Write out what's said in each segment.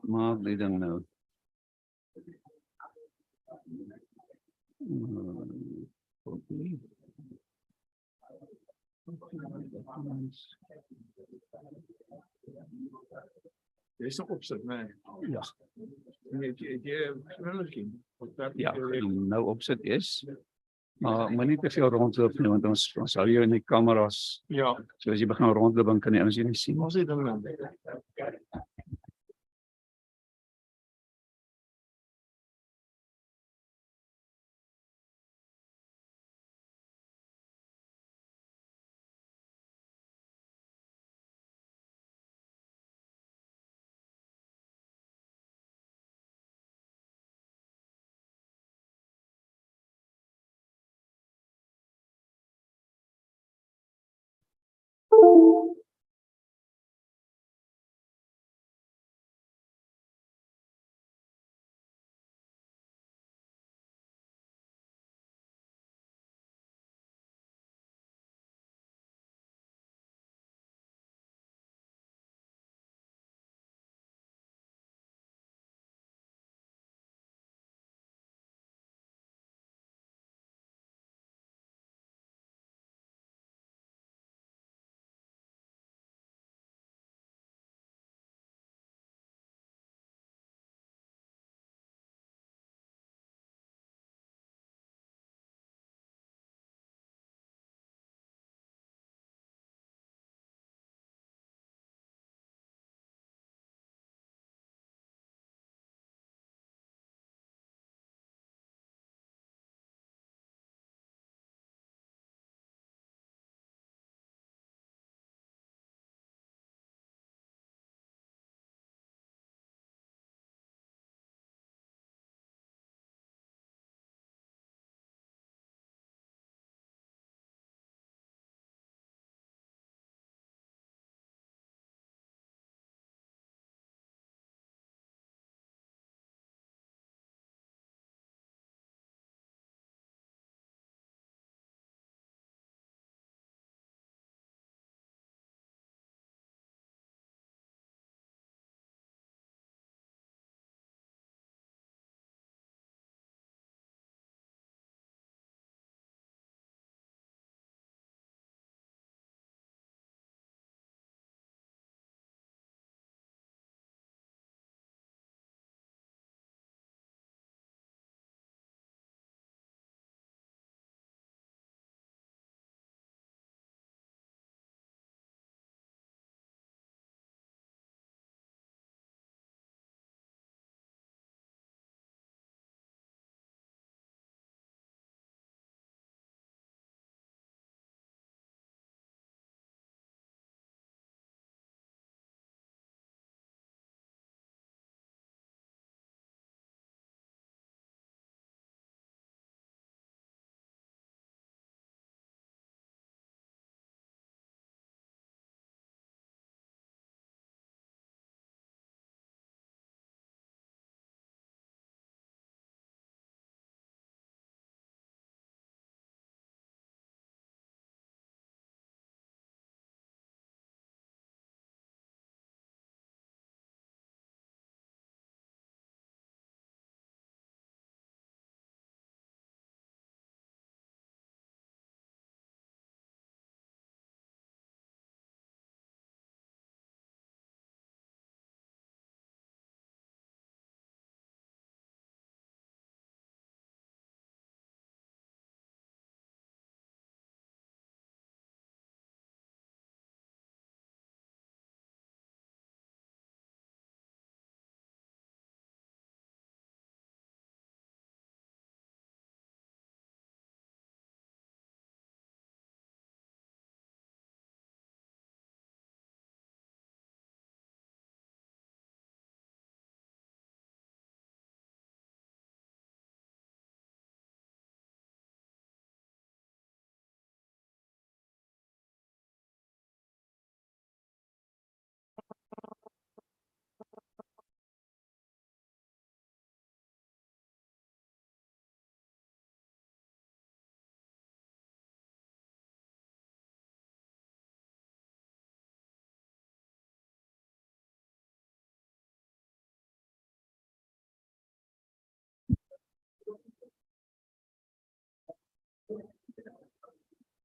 Maak die ding nou. Er is nog opzet, nee. Ja. Ja, nou opzet is. Maar moet nie te veel rondloop nie, want ons hou jou in die kameras. Ja. So as jy begin rondloop, dan kan jy ons nie sien. Ons het dan.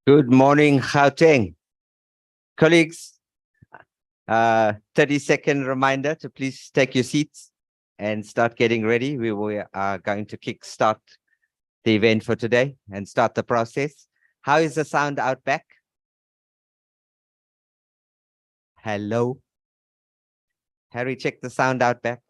Good morning, Gauteng. Colleagues, 30-second reminder to please take your seats and start getting ready. We are going to kickstart the event for today and start the process. How is the sound out back? Hello? Harry, check the sound out back.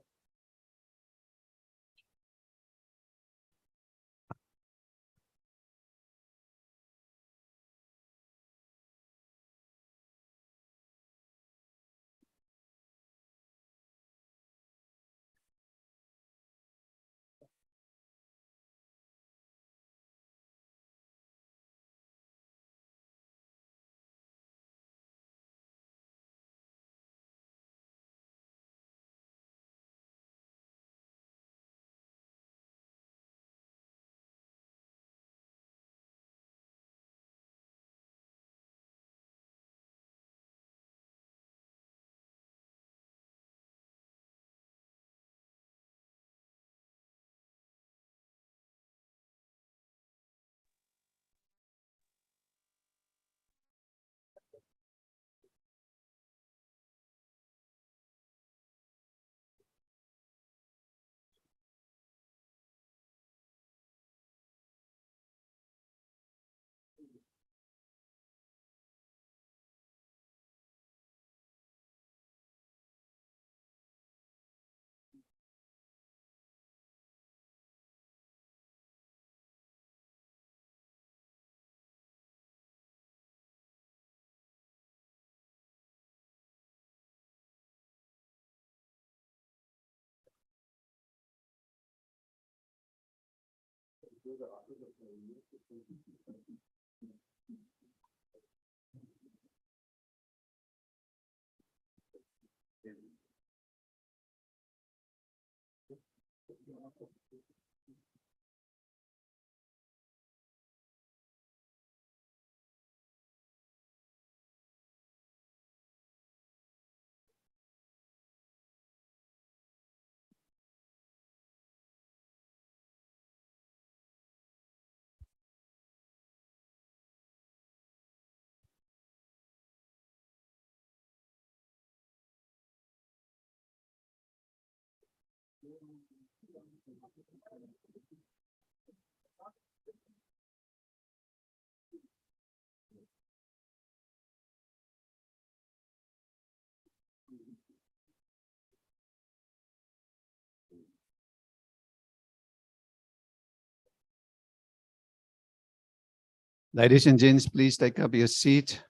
Ladies and gents, please take up your seat.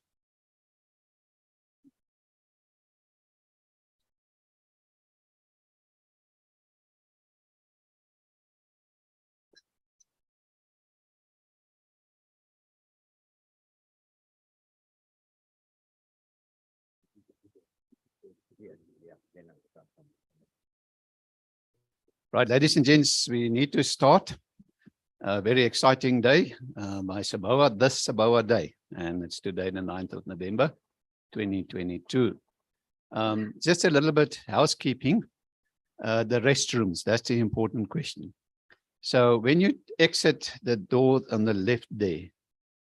Right, ladies and gents, we need to start. A very exciting day by SABOA, this SABOA day, and it's today, the 9th of November, 2022. Just a little bit housekeeping. The restrooms, that's the important question. So when you exit the door on the left there,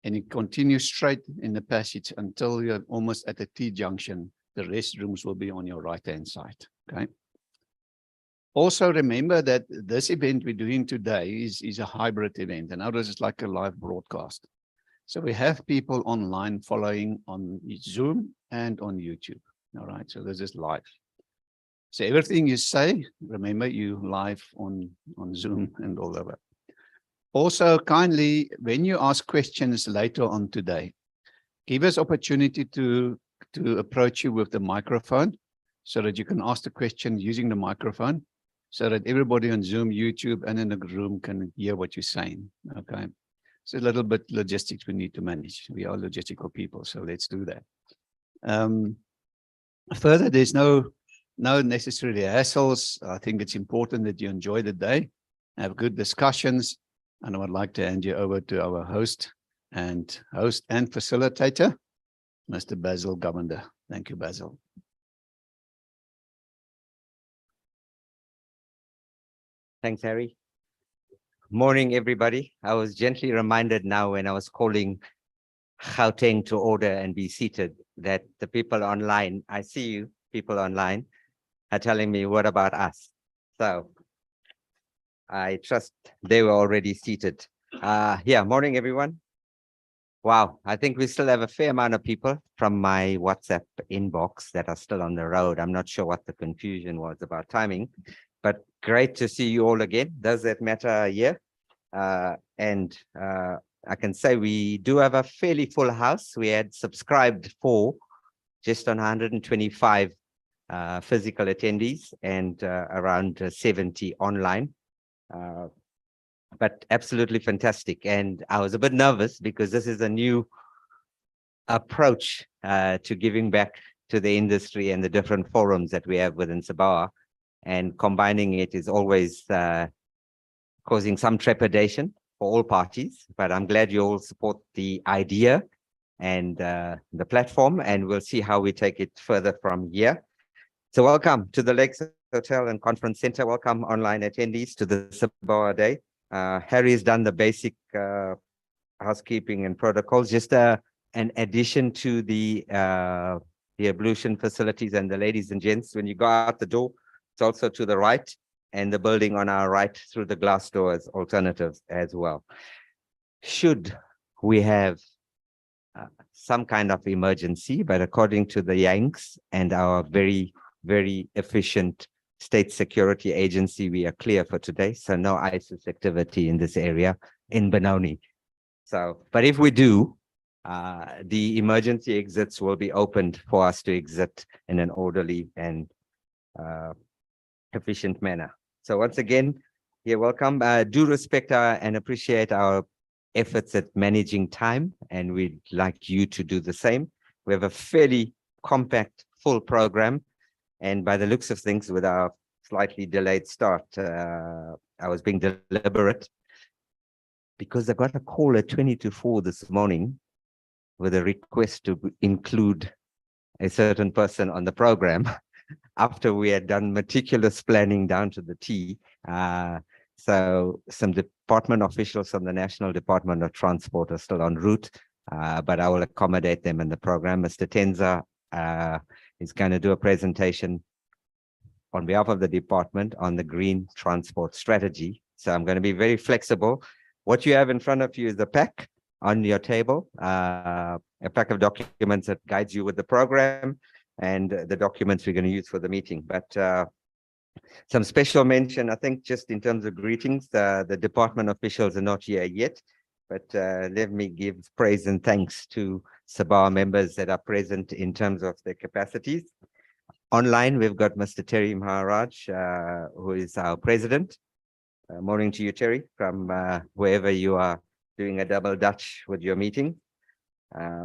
and you continue straight in the passage until you're almost at the T-junction, the restrooms will be on your right-hand side, okay? Also remember that this event we're doing today is a hybrid event, and ours is like a live broadcast. So we have people online following on Zoom and on YouTube, all right? So this is live. So everything you say, remember you live on Zoom and all of that. Also, kindly, when you ask questions later on today, give us opportunity to approach you with the microphone so that you can ask the question using the microphone so that everybody on Zoom, YouTube, and in the room can hear what you're saying, okay? It's a little bit logistics we need to manage. We are logistical people, so let's do that. Further, there's no necessary hassles. I think it's important that you enjoy the day, have good discussions, and I would like to hand you over to our host and facilitator, Mr. Basil Govender. Thank you, Basil. Thanks, Harry. Morning, everybody. I was gently reminded now when I was calling Gauteng to order and be seated, that the people online, I see you, people online, are telling me, what about us? So I trust they were already seated. Yeah, morning, everyone. Wow, I think we still have a fair amount of people from my WhatsApp inbox that are still on the road. I'm not sure what the confusion was about timing, but great to see you all again. Does that matter here? And I can say we do have a fairly full house. We had subscribed for just on 125 physical attendees and around 70 online. But absolutely fantastic. And I was a bit nervous because this is a new approach to giving back to the industry and the different forums that we have within SABOA. And combining it is always causing some trepidation for all parties. But I'm glad you all support the idea and the platform, and we'll see how we take it further from here. So welcome to the Lakes Hotel and Conference Center. Welcome online attendees to the SABOA Day. Harry has done the basic housekeeping and protocols, just an addition to the ablution facilities. And the ladies and gents, when you go out the door, it's also to the right, and the building on our right through the glass doors alternatives as well. Should we have some kind of emergency, but according to the Yanks and our very, very efficient state security agency, we are clear for today. So no ISIS activity in this area in Benoni. So, but if we do, the emergency exits will be opened for us to exit in an orderly and efficient manner. So once again, you're welcome. Do respect and appreciate our efforts at managing time, and we'd like you to do the same. We have a fairly compact, full program. And by the looks of things, with our slightly delayed start, I was being deliberate because I got a call at 20 to 4 this morning with a request to include a certain person on the program after we had done meticulous planning down to the T. So some department officials from the National Department of Transport are still en route, but I will accommodate them in the program. Mr. Tenza is going to do a presentation on behalf of the department on the green transport strategy. So I'm going to be very flexible. What you have in front of you is a pack on your table, a pack of documents that guides you with the program and the documents we're going to use for the meeting. But some special mention, I think, just in terms of greetings, the department officials are not here yet, but let me give praise and thanks to SABOA members that are present in terms of their capacities. Online, we've got Mr. Terry Maharaj, who is our president. Morning to you, Terry, from wherever you are doing a double Dutch with your meeting.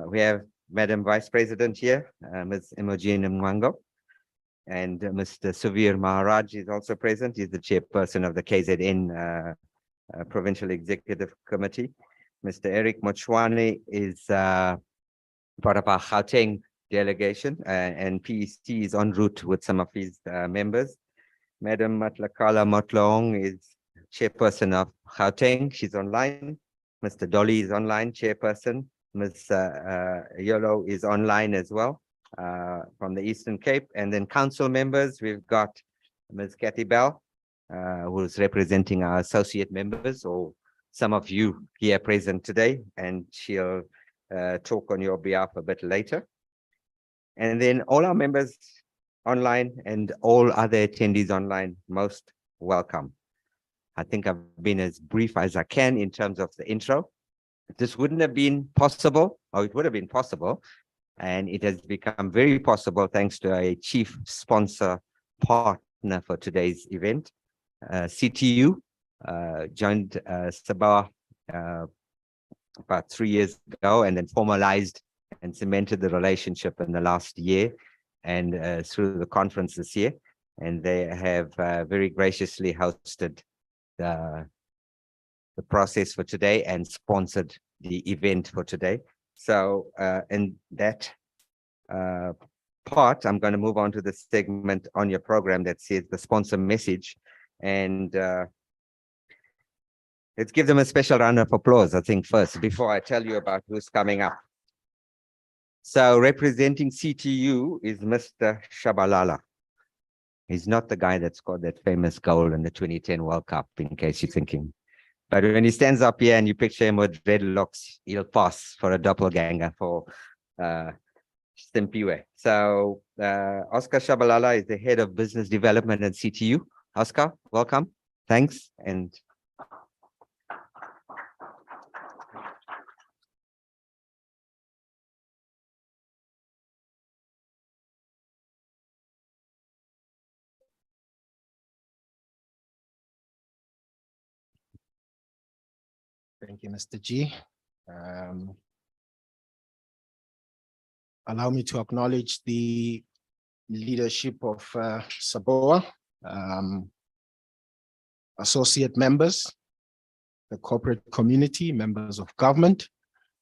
We have Madam Vice President here, Ms. Imogen Mwango, and Mr. Suvir Maharaj is also present. He's the chairperson of the KZN Provincial Executive Committee. Mr. Eric Mochwane is part of our Gauteng delegation, and PEC is en route with some of his members. Madam Matlakala Motloong is chairperson of Gauteng. She's online. Mr. Dolly is online, chairperson. Ms. Yolo is online as well from the Eastern Cape. And then council members, we've got Ms. Kathy Bell, who's representing our associate members, or some of you here present today, and she'll talk on your behalf a bit later. And then all our members online and all other attendees online, most welcome. I think I've been as brief as I can in terms of the intro. This wouldn't have been possible, or it would have been possible, and it has become very possible thanks to a chief sponsor partner for today's event. CTU joined SABOA about 3 years ago, and then formalized and cemented the relationship in the last year and through the conference this year. And they have very graciously hosted the process for today and sponsored the event for today. So in that part, I'm going to move on to the segment on your program that says the sponsor message. And let's give them a special round of applause, I think, first, before I tell you about who's coming up. So representing CTU is Mr. Shabalala. He's not the guy that scored that famous goal in the 2010 World Cup, in case you're thinking. But when he stands up here and you picture him with dreadlocks, he'll pass for a doppelganger for Stimpiwe. So Oscar Shabalala is the head of business development at CTU. Oscar, welcome. Thanks. And thank you, Mr. G. Allow me to acknowledge the leadership of SABOA, associate members, the corporate community, members of government,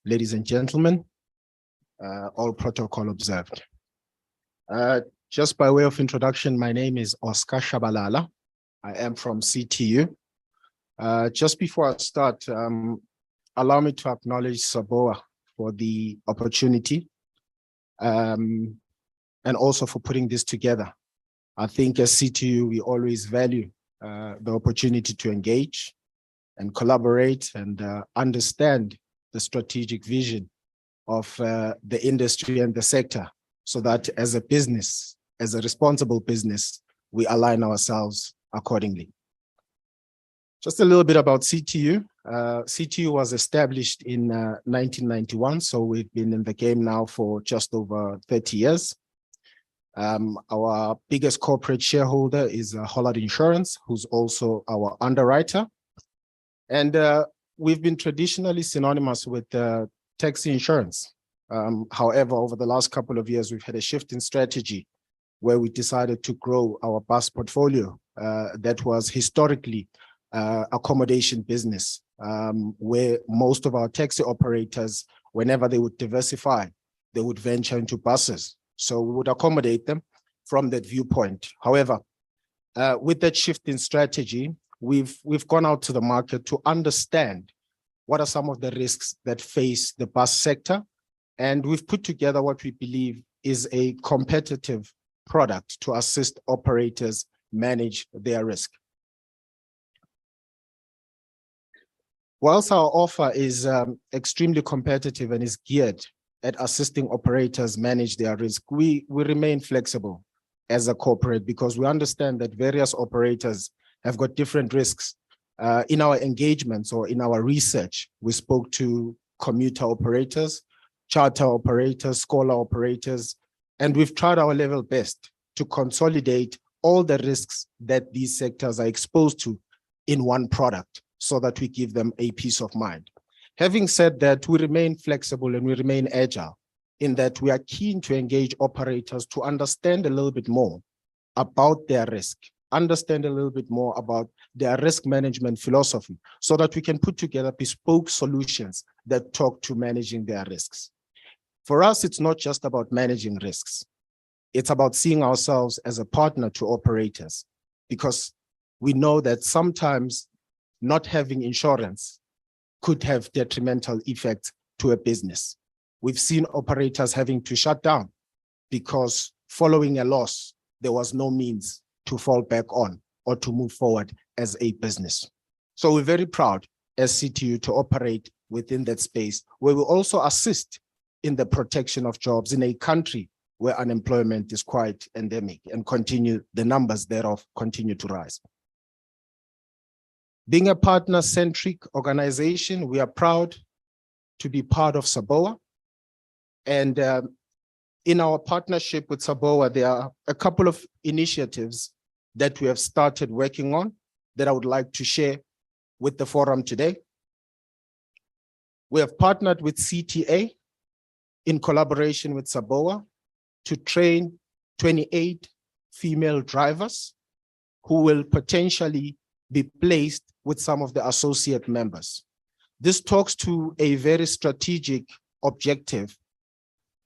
ladies and gentlemen, all protocol observed. Just by way of introduction, my name is Oscar Shabalala. I am from CTU. Just before I start, allow me to acknowledge SABOA for the opportunity and also for putting this together. I think as CTU, we always value the opportunity to engage and collaborate and understand the strategic vision of the industry and the sector, so that as a business, as a responsible business, we align ourselves accordingly. Just a little bit about CTU. CTU was established in 1991, so we've been in the game now for just over 30 years. Our biggest corporate shareholder is Hollard Insurance, who's also our underwriter. And we've been traditionally synonymous with taxi insurance. However, over the last couple of years, we've had a shift in strategy where we decided to grow our bus portfolio that was historically accommodation business, where most of our taxi operators, whenever they would diversify, they would venture into buses. So we would accommodate them from that viewpoint. However, with that shift in strategy, we've gone out to the market to understand what are some of the risks that face the bus sector. And we've put together what we believe is a competitive product to assist operators manage their risk. Whilst our offer is extremely competitive and is geared at assisting operators manage their risk, we remain flexible as a corporate, because we understand that various operators have got different risks. In our engagements or in our research, we spoke to commuter operators, charter operators, scholar operators, and we've tried our level best to consolidate all the risks that these sectors are exposed to in one product, so that we give them a peace of mind. Having said that, we remain flexible and we remain agile in that we are keen to engage operators to understand a little bit more about their risk, understand a little bit more about their risk management philosophy, so that we can put together bespoke solutions that talk to managing their risks. For us, it's not just about managing risks. It's about seeing ourselves as a partner to operators, because we know that sometimes not having insurance could have detrimental effects to a business. We've seen operators having to shut down because following a loss, there was no means to fall back on or to move forward as a business. So we're very proud as CTU to operate within that space, where we also assist in the protection of jobs in a country where unemployment is quite endemic and the numbers thereof continue to rise. Being a partner-centric organization, we are proud to be part of SABOA. And in our partnership with SABOA, there are a couple of initiatives that we have started working on that I would like to share with the forum today. We have partnered with CTA in collaboration with SABOA to train 28 female drivers who will potentially be placed with some of the associate members. This talks to a very strategic objective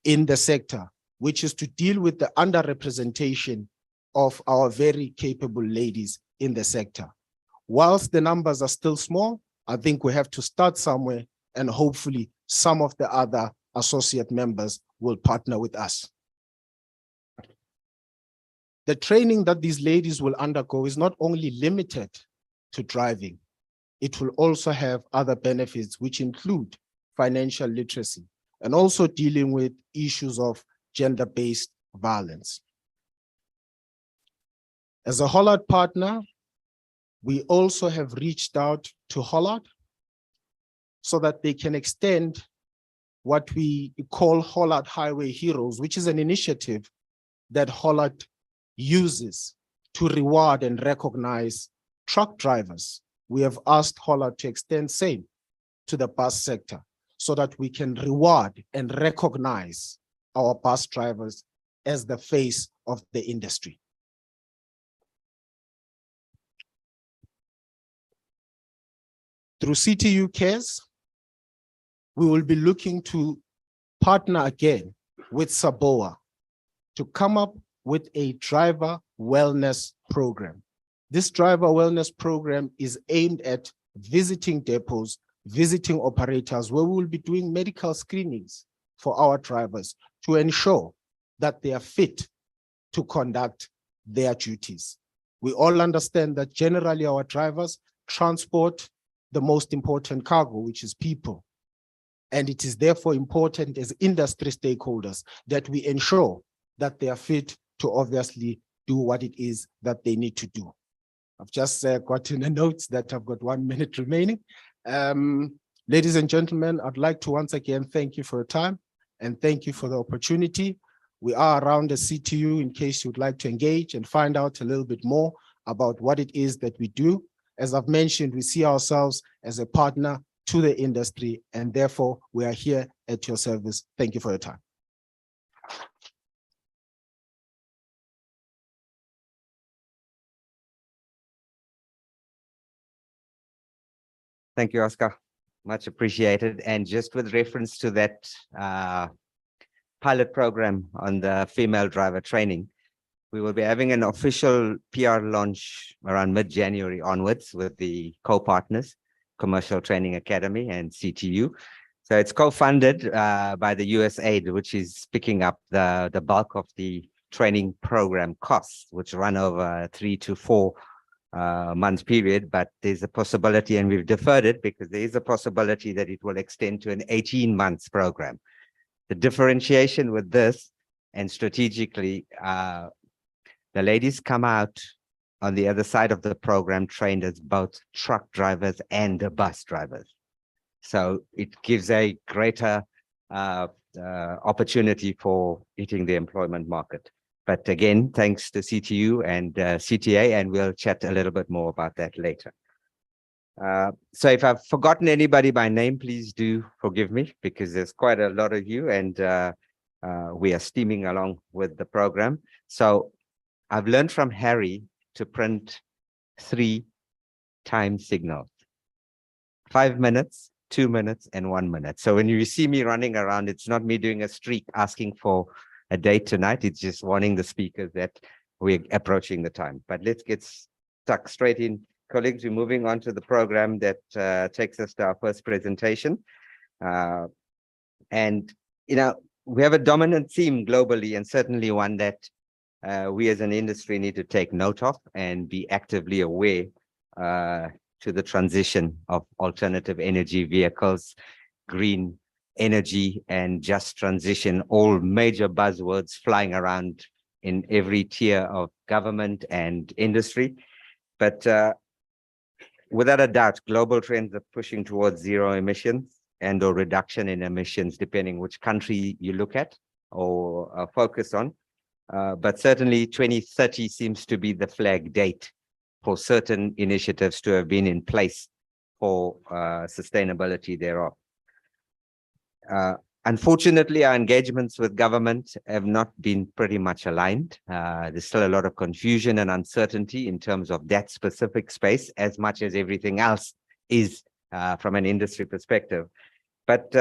in the sector, which is to deal with the underrepresentation of our very capable ladies in the sector. Whilst the numbers are still small, I think we have to start somewhere, and hopefully some of the other associate members will partner with us. The training that these ladies will undergo is not only limited to driving, it will also have other benefits, which include financial literacy and also dealing with issues of gender-based violence. As a Hollard partner, we also have reached out to Hollard so that they can extend what we call Hollard Highway Heroes, which is an initiative that Hollard uses to reward and recognize truck drivers. We have asked Hollard to extend same to the bus sector so that we can reward and recognize our bus drivers as the face of the industry. Through CTU Cares, we will be looking to partner again with SABOA to come up with a driver wellness program. This driver wellness program is aimed at visiting depots, visiting operators, where we will be doing medical screenings for our drivers to ensure that they are fit to conduct their duties. We all understand that generally our drivers transport the most important cargo, which is people. And it is therefore important as industry stakeholders that we ensure that they are fit to obviously do what it is that they need to do. I've just gotten a note that I've got 1 minute remaining. Ladies and gentlemen, I'd like to once again thank you for your time and thank you for the opportunity. We are around the CTU in case you'd like to engage and find out a little bit more about what it is that we do. As I've mentioned, we see ourselves as a partner to the industry, and therefore we are here at your service. Thank you for your time. Thank you, Oscar. Much appreciated. And just with reference to that pilot program on the female driver training, we will be having an official PR launch around mid-January onwards with the co-partners, Commercial Training Academy and CTU. So it's co-funded by the USAID, which is picking up the bulk of the training program costs, which run over a 3 to 4 month period. But there's a possibility, and we've deferred it because there is a possibility that it will extend to an 18 months program. The differentiation with this, and strategically, the ladies come out on the other side of the program trained as both truck drivers and bus drivers. So it gives a greater opportunity for hitting the employment market. But again, thanks to CTU and CTA, and we'll chat a little bit more about that later. So if I've forgotten anybody by name, please do forgive me, because there's quite a lot of you, and we are steaming along with the program. So I've learned from Harry to print 3 time signals: 5 minutes, 2 minutes, and 1 minute. So when you see me running around, it's not me doing a streak asking for a date tonight. It's just warning the speakers that we're approaching the time. But let's get stuck straight in. Colleagues, we're moving on to the program that takes us to our first presentation. And, you know, we have a dominant theme globally, and certainly one that we as an industry need to take note of and be actively aware to the transition of alternative energy vehicles, green energy, and just transition, all major buzzwords flying around in every tier of government and industry. But without a doubt, global trends are pushing towards zero emissions and or reduction in emissions, depending which country you look at or focus on. But certainly 2030 seems to be the flag date for certain initiatives to have been in place for sustainability thereof. Unfortunately, our engagements with government have not been pretty much aligned. There's still a lot of confusion and uncertainty in terms of that specific space, as much as everything else is from an industry perspective. But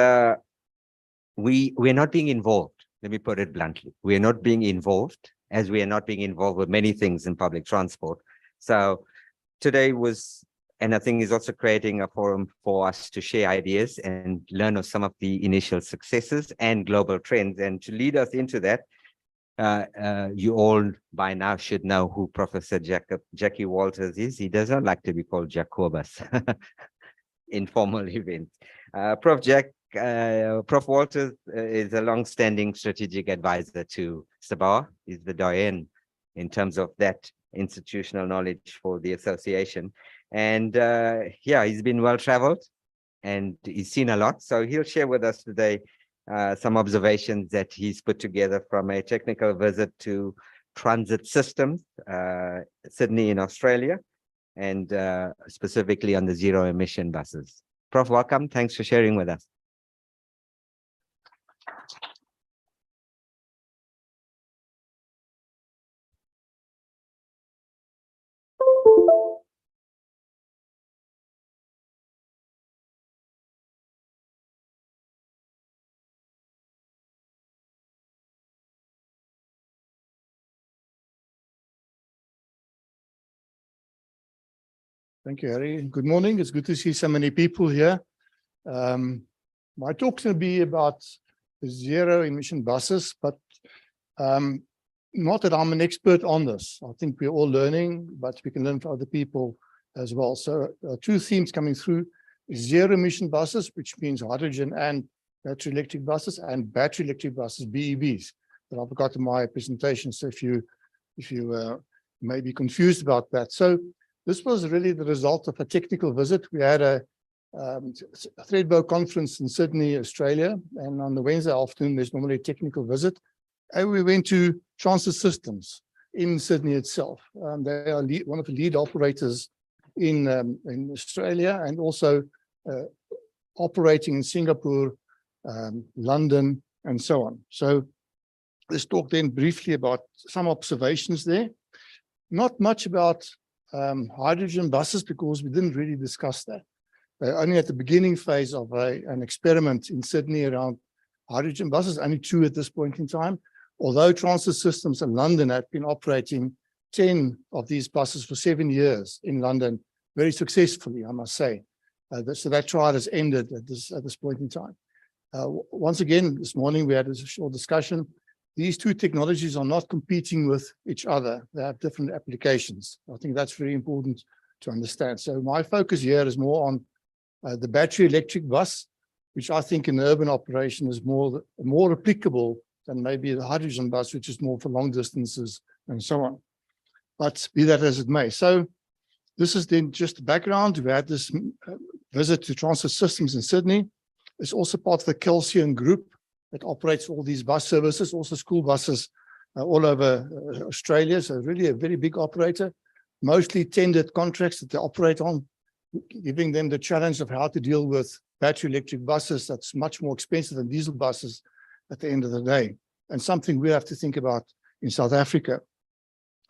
we're not being involved. Let me put it bluntly. We're not being involved, as we are not being involved with many things in public transport. So today was And I think he's also creating a forum for us to share ideas and learn of some of the initial successes and global trends. And to lead us into that, you all by now should know who Professor Jackie Walters is. He does not like to be called Jacobus in formal events. Prof. Walters is a long-standing strategic advisor to SABOA. He's the doyen in terms of that institutional knowledge for the association. And yeah, he's been well-traveled and he's seen a lot. So he'll share with us today some observations that he's put together from a technical visit to Transit Systems, Sydney in Australia, and specifically on the zero emission buses. Prof, welcome. Thanks for sharing with us. Thank you, Harry. Good morning. It's good to see so many people here. My talk's going to be about zero emission buses, but not that I'm an expert on this. I think we're all learning, but we can learn from other people as well. So two themes coming through: zero emission buses, which means hydrogen and battery electric buses, and battery electric buses, BEVs. But I've got in my presentation, so if you may be confused about that. So this was really the result of a technical visit. We had a Threadbow conference in Sydney, Australia, and on the Wednesday afternoon, there's normally a technical visit. And we went to Transit Systems in Sydney itself. They are one of the lead operators in Australia, and also operating in Singapore, London, and so on. So let's talk then briefly about some observations there. Not much about hydrogen buses, because we didn't really discuss that. They're only at the beginning phase of an experiment in Sydney around hydrogen buses, only 2 at this point in time. Although Transit Systems in London have been operating 10 of these buses for 7 years in London, very successfully, I must say. So that trial has ended at this point in time. Once again, this morning we had a short discussion. These two technologies are not competing with each other. They have different applications. I think that's very important to understand. So my focus here is more on the battery electric bus, which I think in the urban operation is more applicable than maybe the hydrogen bus, which is more for long distances and so on. But be that as it may. So this is then just the background. We had this visit to Transit Systems in Sydney. It's also part of the Kelsian group that operates all these bus services, also school buses all over Australia. So really a very big operator, mostly tendered contracts that they operate on, giving them the challenge of how to deal with battery electric buses that's much more expensive than diesel buses at the end of the day, and something we have to think about in South Africa.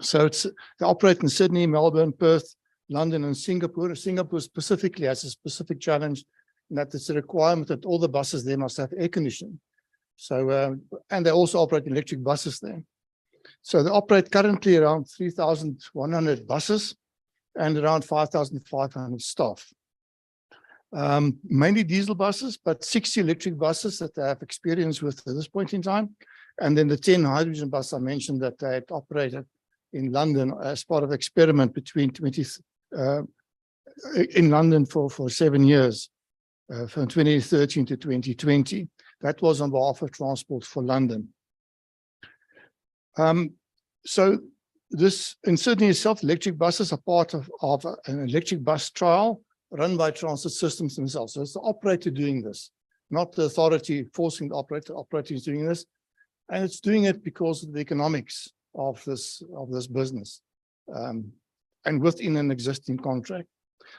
So they operate in Sydney, Melbourne, Perth, London, and Singapore. Singapore specifically has a specific challenge in that it's a requirement that all the buses there must have air conditioning. So, and they also operate electric buses there. So they operate currently around 3,100 buses and around 5,500 staff. Mainly diesel buses, but 60 electric buses that they have experience with at this point in time. And then the 10 hydrogen buses I mentioned that they had operated in London as part of the experiment between in London for 7 years, from 2013 to 2020. That was on behalf of Transport for London. So this in Sydney itself, electric buses are part of an electric bus trial run by Transit Systems themselves. So it's the operator doing this, not the authority forcing the operator. The operator is doing this, and it's doing it because of the economics of this business, and within an existing contract.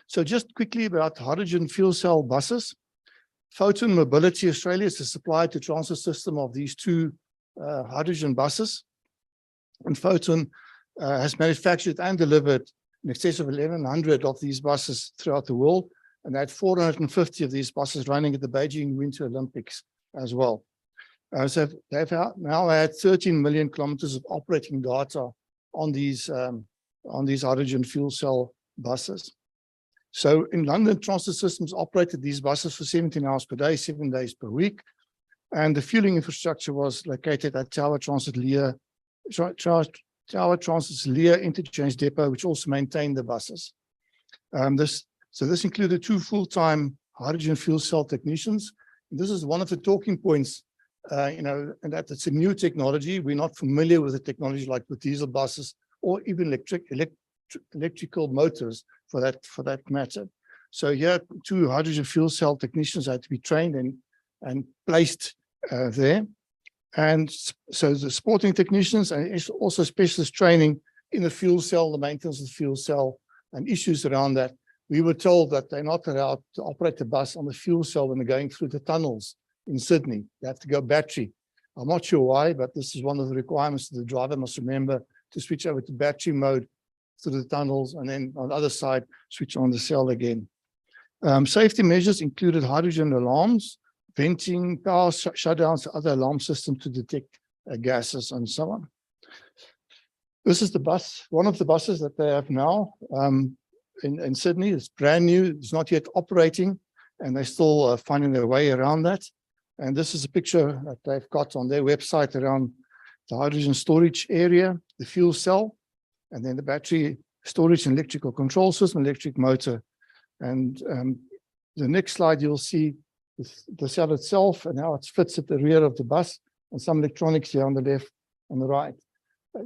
So just quickly about hydrogen fuel cell buses. Photon Mobility Australia is the supplier to Transit System of these 2 hydrogen buses. And Photon has manufactured and delivered in excess of 1,100 of these buses throughout the world. And they had 450 of these buses running at the Beijing Winter Olympics as well. So they've now had 13 million kilometers of operating data on these hydrogen fuel cell buses. So in London, transit systems operated these buses for 17 hours per day, 7 days per week. And the fueling infrastructure was located at Tower Transit's Lear Interchange Depot, which also maintained the buses. This included 2 full-time hydrogen fuel cell technicians. And this is one of the talking points, and that it's a new technology. We're not familiar with the technology like with diesel buses or even electrical motors for that matter. So here, 2 hydrogen fuel cell technicians had to be trained and placed there. And so the supporting technicians and also specialist training in the fuel cell, the maintenance of the fuel cell and issues around that. We were told that they're not allowed to operate the bus on the fuel cell when they're going through the tunnels in Sydney. They have to go battery. I'm not sure why, but this is one of the requirements that the driver must remember to switch over to battery mode through the tunnels, and then on the other side, switch on the cell again. Safety measures included hydrogen alarms, venting, power shutdowns, other alarm systems to detect gases and so on. This is the bus, one of the buses that they have now in Sydney. It's brand new, it's not yet operating, and they're still finding their way around that. And this is a picture that they've got on their website around the hydrogen storage area, the fuel cell, and then the battery storage and electrical control system, electric motor. And the next slide, you'll see the cell itself and how it fits at the rear of the bus, and some electronics here on the left and the right.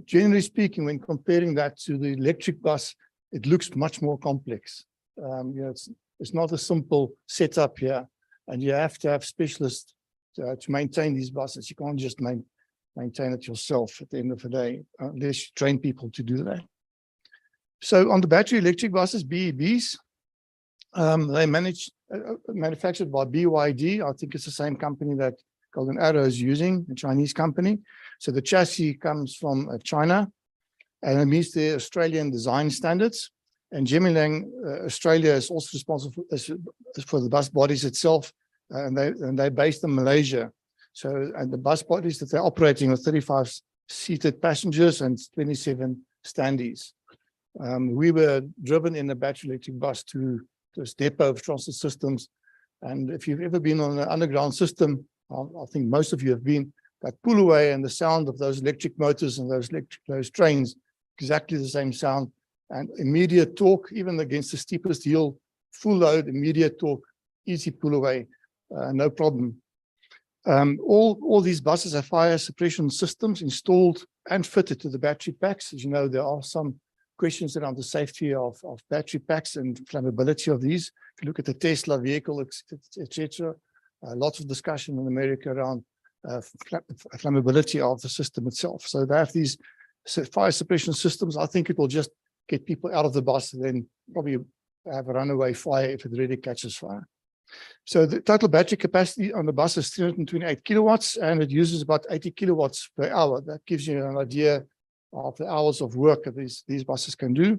Generally speaking, when comparing that to the electric bus, it looks much more complex. It's not a simple setup here, and you have to have specialists to maintain these buses. You can't just maintain it yourself at the end of the day, unless you train people to do that. So on the battery electric buses, BEBs, they manufactured by BYD. I think it's the same company that Golden Arrow is using, a Chinese company. So the chassis comes from China, and it meets the Australian design standards. And Gemilang Australia is also responsible for the bus bodies itself, and they're based in Malaysia. So, and the bus bodies that they're operating are 35 seated passengers and 27 standees. We were driven in a battery electric bus to this depot of transit systems. And if you've ever been on an underground system, I think most of you have been, that pull away and the sound of those electric motors and those trains, exactly the same sound, and immediate torque, even against the steepest hill, full load, immediate torque, easy pull away, no problem. All these buses have fire suppression systems installed and fitted to the battery packs. As you know, there are some questions around the safety of battery packs and flammability of these. If you look at the Tesla vehicle, etc., lots of discussion in America around flammability of the system itself. So they have these fire suppression systems. I think it will just get people out of the bus and then probably have a runaway fire if it really catches fire. So the total battery capacity on the bus is 328 kilowatts, and it uses about 80 kilowatts per hour. That gives you an idea of the hours of work that these buses can do.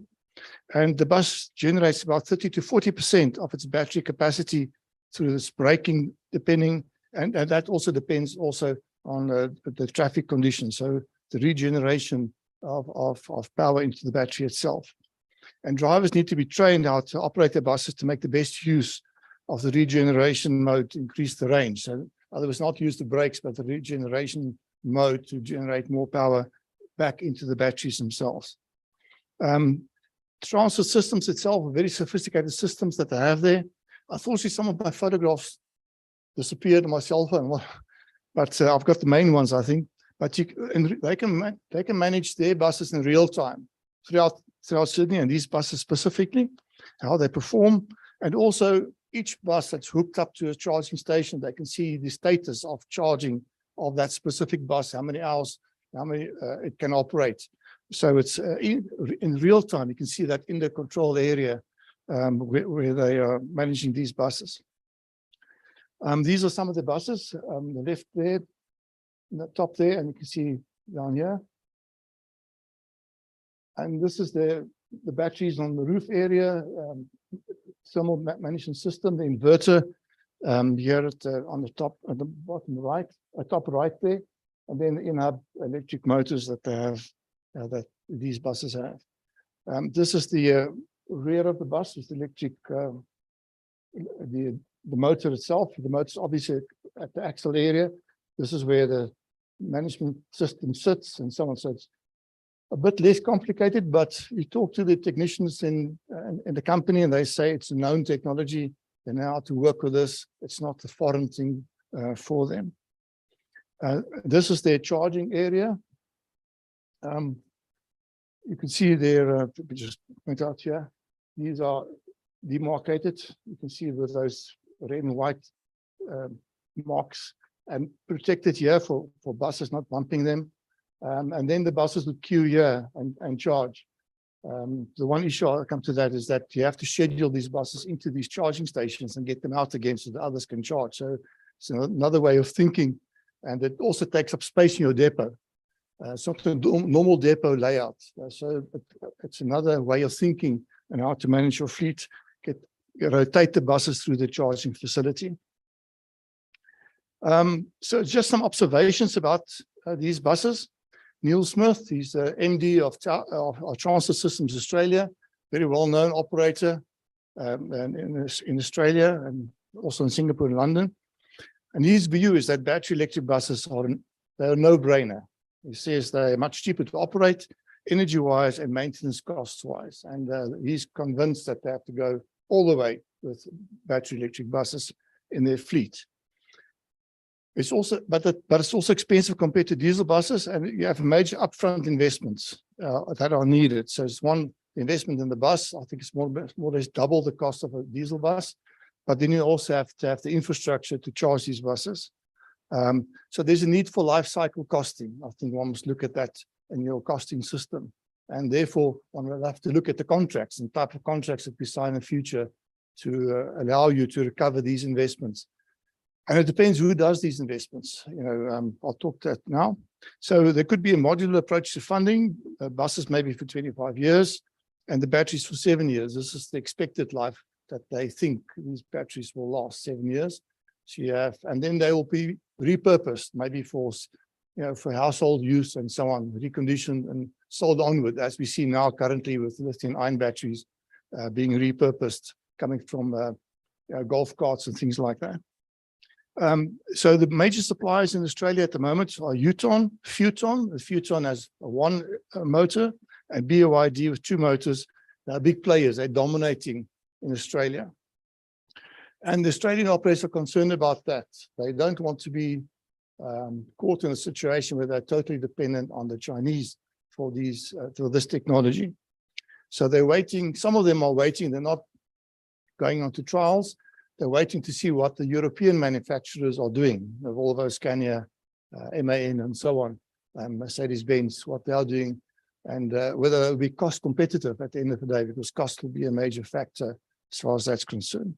And the bus generates about 30 to 40% of its battery capacity through this braking, depending, and that also depends also on the traffic conditions. So the regeneration of power into the battery itself. And drivers need to be trained how to operate their buses to make the best use of the regeneration mode to increase the range. So in other words, not use the brakes, but the regeneration mode to generate more power back into the batteries themselves. Transit systems itself are very sophisticated systems that they have there. Unfortunately, some of my photographs disappeared on my cell phone, but I've got the main ones, I think. But they can manage their buses in real time throughout Sydney, and these buses specifically, how they perform, and also each bus that's hooked up to a charging station, they can see the status of charging of that specific bus, how many hours, how many it can operate. So it's in real time. You can see that in the control area where they are managing these buses. These are some of the buses, the left there, the top there, and you can see down here. And this is the batteries on the roof area, thermal management system, the inverter here on the top, at the bottom right, top right there, and then the in-hub electric motors that they have, that these buses have. This is the rear of the bus is the electric, the motor itself. The motor is obviously at the axle area. This is where the management system sits and so on. So it's a bit less complicated, but you talk to the technicians in the company and they say it's a known technology. They know how to work with this. It's not a foreign thing for them. This is their charging area. You can see there, just point out here, these are demarcated. You can see with those red and white marks and protected here for buses not bumping them. And then the buses would queue here and charge. The one issue I'll come to that is that you have to schedule these buses into these charging stations and get them out again so that others can charge. So it's another way of thinking, and it also takes up space in your depot. It's not a normal depot layout. So it's another way of thinking and how to manage your fleet, rotate the buses through the charging facility. So just some observations about these buses. Neil Smith, he's the MD of Transit Systems Australia, very well-known operator in Australia and also in Singapore and London. And his view is that battery electric buses they're a no-brainer. He says they're much cheaper to operate, energy-wise and maintenance costs-wise. And he's convinced that they have to go all the way with battery electric buses in their fleet. It's also, but it's also expensive compared to diesel buses, and you have major upfront investments that are needed. So it's one investment in the bus. I think it's more or less double the cost of a diesel bus, but then you also have to have the infrastructure to charge these buses. So there's a need for life cycle costing. I think one must look at that in your costing system, and therefore one will have to look at the contracts and type of contracts that we sign in the future to allow you to recover these investments. And it depends who does these investments. I'll talk to that now. So there could be a modular approach to funding. Buses maybe for 25 years and the batteries for 7 years. This is the expected life that they think these batteries will last, 7 years. So you have, and then they will be repurposed, maybe for household use and so on, reconditioned and sold onward, as we see now currently with lithium-ion batteries being repurposed, coming from golf carts and things like that. So the major suppliers in Australia at the moment are Futon. Futon has one motor, and BYD with 2 motors. They're big players. They're dominating in Australia. And the Australian operators are concerned about that. They don't want to be caught in a situation where they're totally dependent on the Chinese for this technology. So they're waiting. Some of them are waiting. They're not going on to trials. They're waiting to see what the European manufacturers are doing, of Volvo, Scania, MAN, and so on, Mercedes-Benz, what they are doing, and whether it will be cost competitive at the end of the day, because cost will be a major factor as far as that's concerned.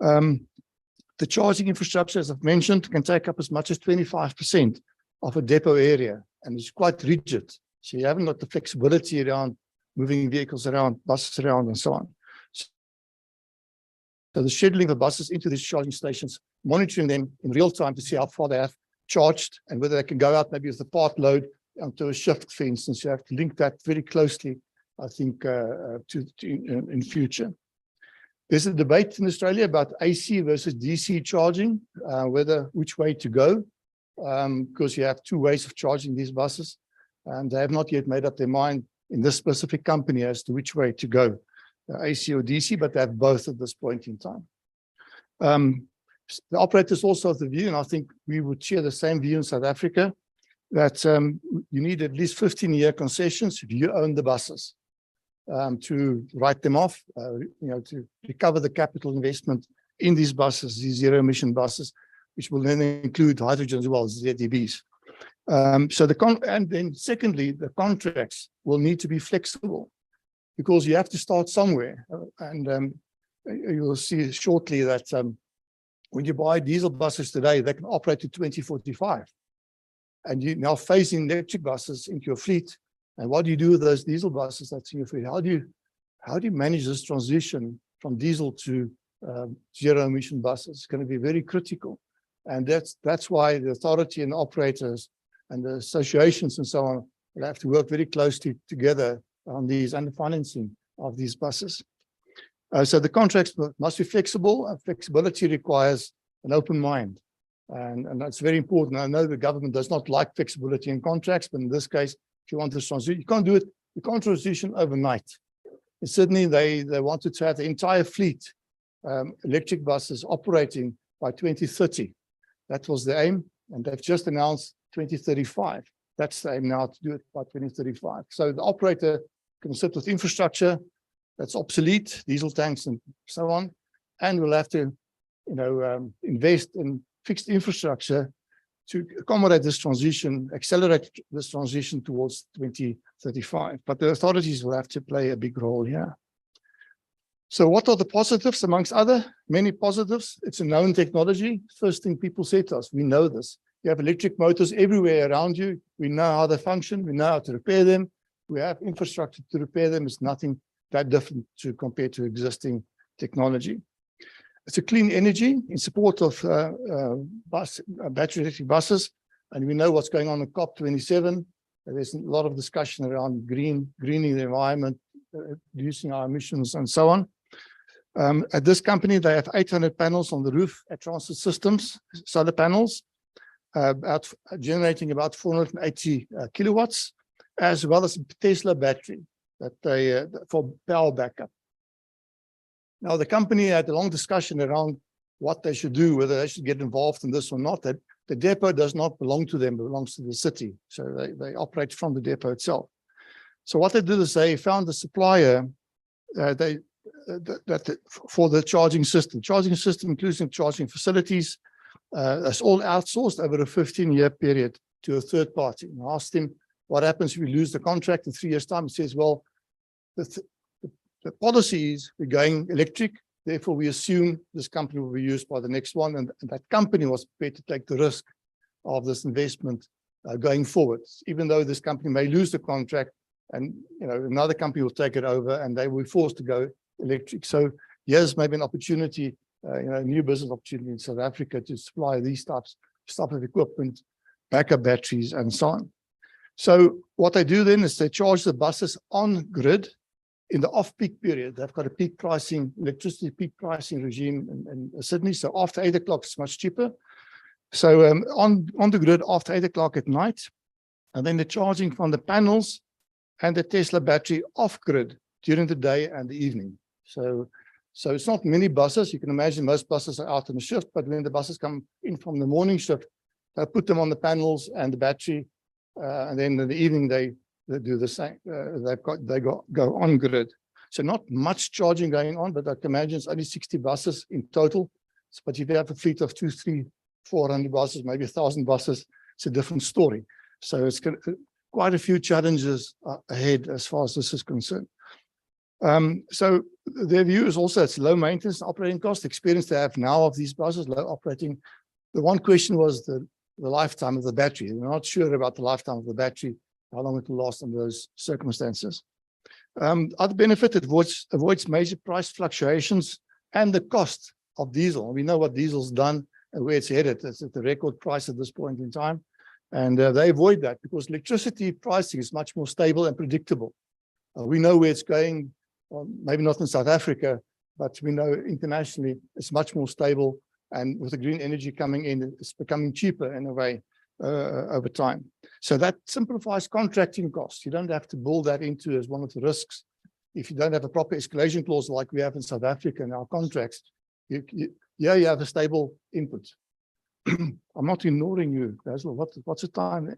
The charging infrastructure, as I've mentioned, can take up as much as 25% of a depot area, and it's quite rigid. So you haven't got the flexibility around moving vehicles around, buses around, and so on. So the scheduling of buses into these charging stations, monitoring them in real time to see how far they have charged and whether they can go out maybe with a part load onto a shift, for instance. You have to link that very closely, I think, in future. There's a debate in Australia about AC versus DC charging, which way to go, because you have 2 ways of charging these buses, and they have not yet made up their mind in this specific company as to which way to go. AC or DC, but they have both at this point in time. The operators also have the view, and I think we would share the same view in South Africa, that you need at least 15-year concessions if you own the buses to write them off, to recover the capital investment in these buses, these zero-emission buses, which will then include hydrogen as well as ZEBs. And then secondly, the contracts will need to be flexible, because you have to start somewhere. And you will see shortly that when you buy diesel buses today, they can operate to 2045. And you're now phasing electric buses into your fleet. And what do you do with those diesel buses that's in your fleet? How do you manage this transition from diesel to zero-emission buses? It's going to be very critical. And that's why the authority and the operators and the associations and so on will have to work very closely together on these, and the financing of these buses. So the contracts must be flexible, and flexibility requires an open mind. And that's very important. I know the government does not like flexibility in contracts, but in this case, if you want to transition, you can't do it. You can't transition overnight. In Sydney, they wanted to have the entire fleet, electric buses operating by 2030. That was the aim, and they've just announced 2035. That's the aim now, to do it by 2035. So the operator can sit with infrastructure that's obsolete, diesel tanks and so on, and will have to, invest in fixed infrastructure to accommodate this transition, accelerate this transition towards 2035. But the authorities will have to play a big role here. So what are the positives amongst many positives? It's a known technology. First thing people say to us, we know this. You have electric motors everywhere around you. We know how they function. We know how to repair them. We have infrastructure to repair them. It's nothing that different compared to existing technology. It's a clean energy in support of battery electric buses. And we know what's going on in COP27. There's a lot of discussion around greening the environment, reducing our emissions and so on. At this company, they have 800 panels on the roof at Transit Systems, solar panels, generating about 480 kilowatts, as well as a Tesla battery that they for power backup. Now, the company had a long discussion around what they should do, whether they should get involved in this or not. That the depot does not belong to them, it belongs to the city. So they operate from the depot itself. So what they did is they found a supplier for the charging system. Charging system, including charging facilities, that's all outsourced over a 15-year period to a third party. And I asked him, what happens if we lose the contract in 3 years' time? He says, well, the policy is we're going electric, therefore we assume this company will be used by the next one, and that company was prepared to take the risk of this investment going forward, even though this company may lose the contract and another company will take it over and they will be forced to go electric. So here's maybe an opportunity, a new business opportunity in South Africa to supply these types of equipment, backup batteries and so on. So what they do then is they charge the buses on grid in the off-peak period. They've got a peak pricing, electricity peak pricing regime in Sydney. So after 8 o'clock, it's much cheaper. So on the grid after 8 o'clock at night, and then the charging from the panels and the Tesla battery off grid during the day and the evening. So it's not many buses. You can imagine most buses are out on a shift, but when the buses come in from the morning shift, they put them on the panels and the battery, and then in the evening they do the same. They go on grid. So not much charging going on, but I can imagine it's only 60 buses in total. But if you have a fleet of 200, 300, 400 buses, maybe 1,000 buses, it's a different story. So it's quite a few challenges ahead as far as this is concerned. So their view is also it's low maintenance operating cost. The experience they have now of these buses, low operating. The one question was the lifetime of the battery. They're not sure about the lifetime of the battery, how long it will last under those circumstances. Other benefit, it avoids major price fluctuations and the cost of diesel. We know what diesel's done and where it's headed. It's at the record price at this point in time. And they avoid that because electricity pricing is much more stable and predictable. We know where it's going, maybe not in South Africa, but we know internationally it's much more stable. And with the green energy coming in, it's becoming cheaper in a way over time. So that simplifies contracting costs. You don't have to build that into as one of the risks. If you don't have a proper escalation clause like we have in South Africa in our contracts, you have a stable input. I'm not ignoring you, Basil. What's the time?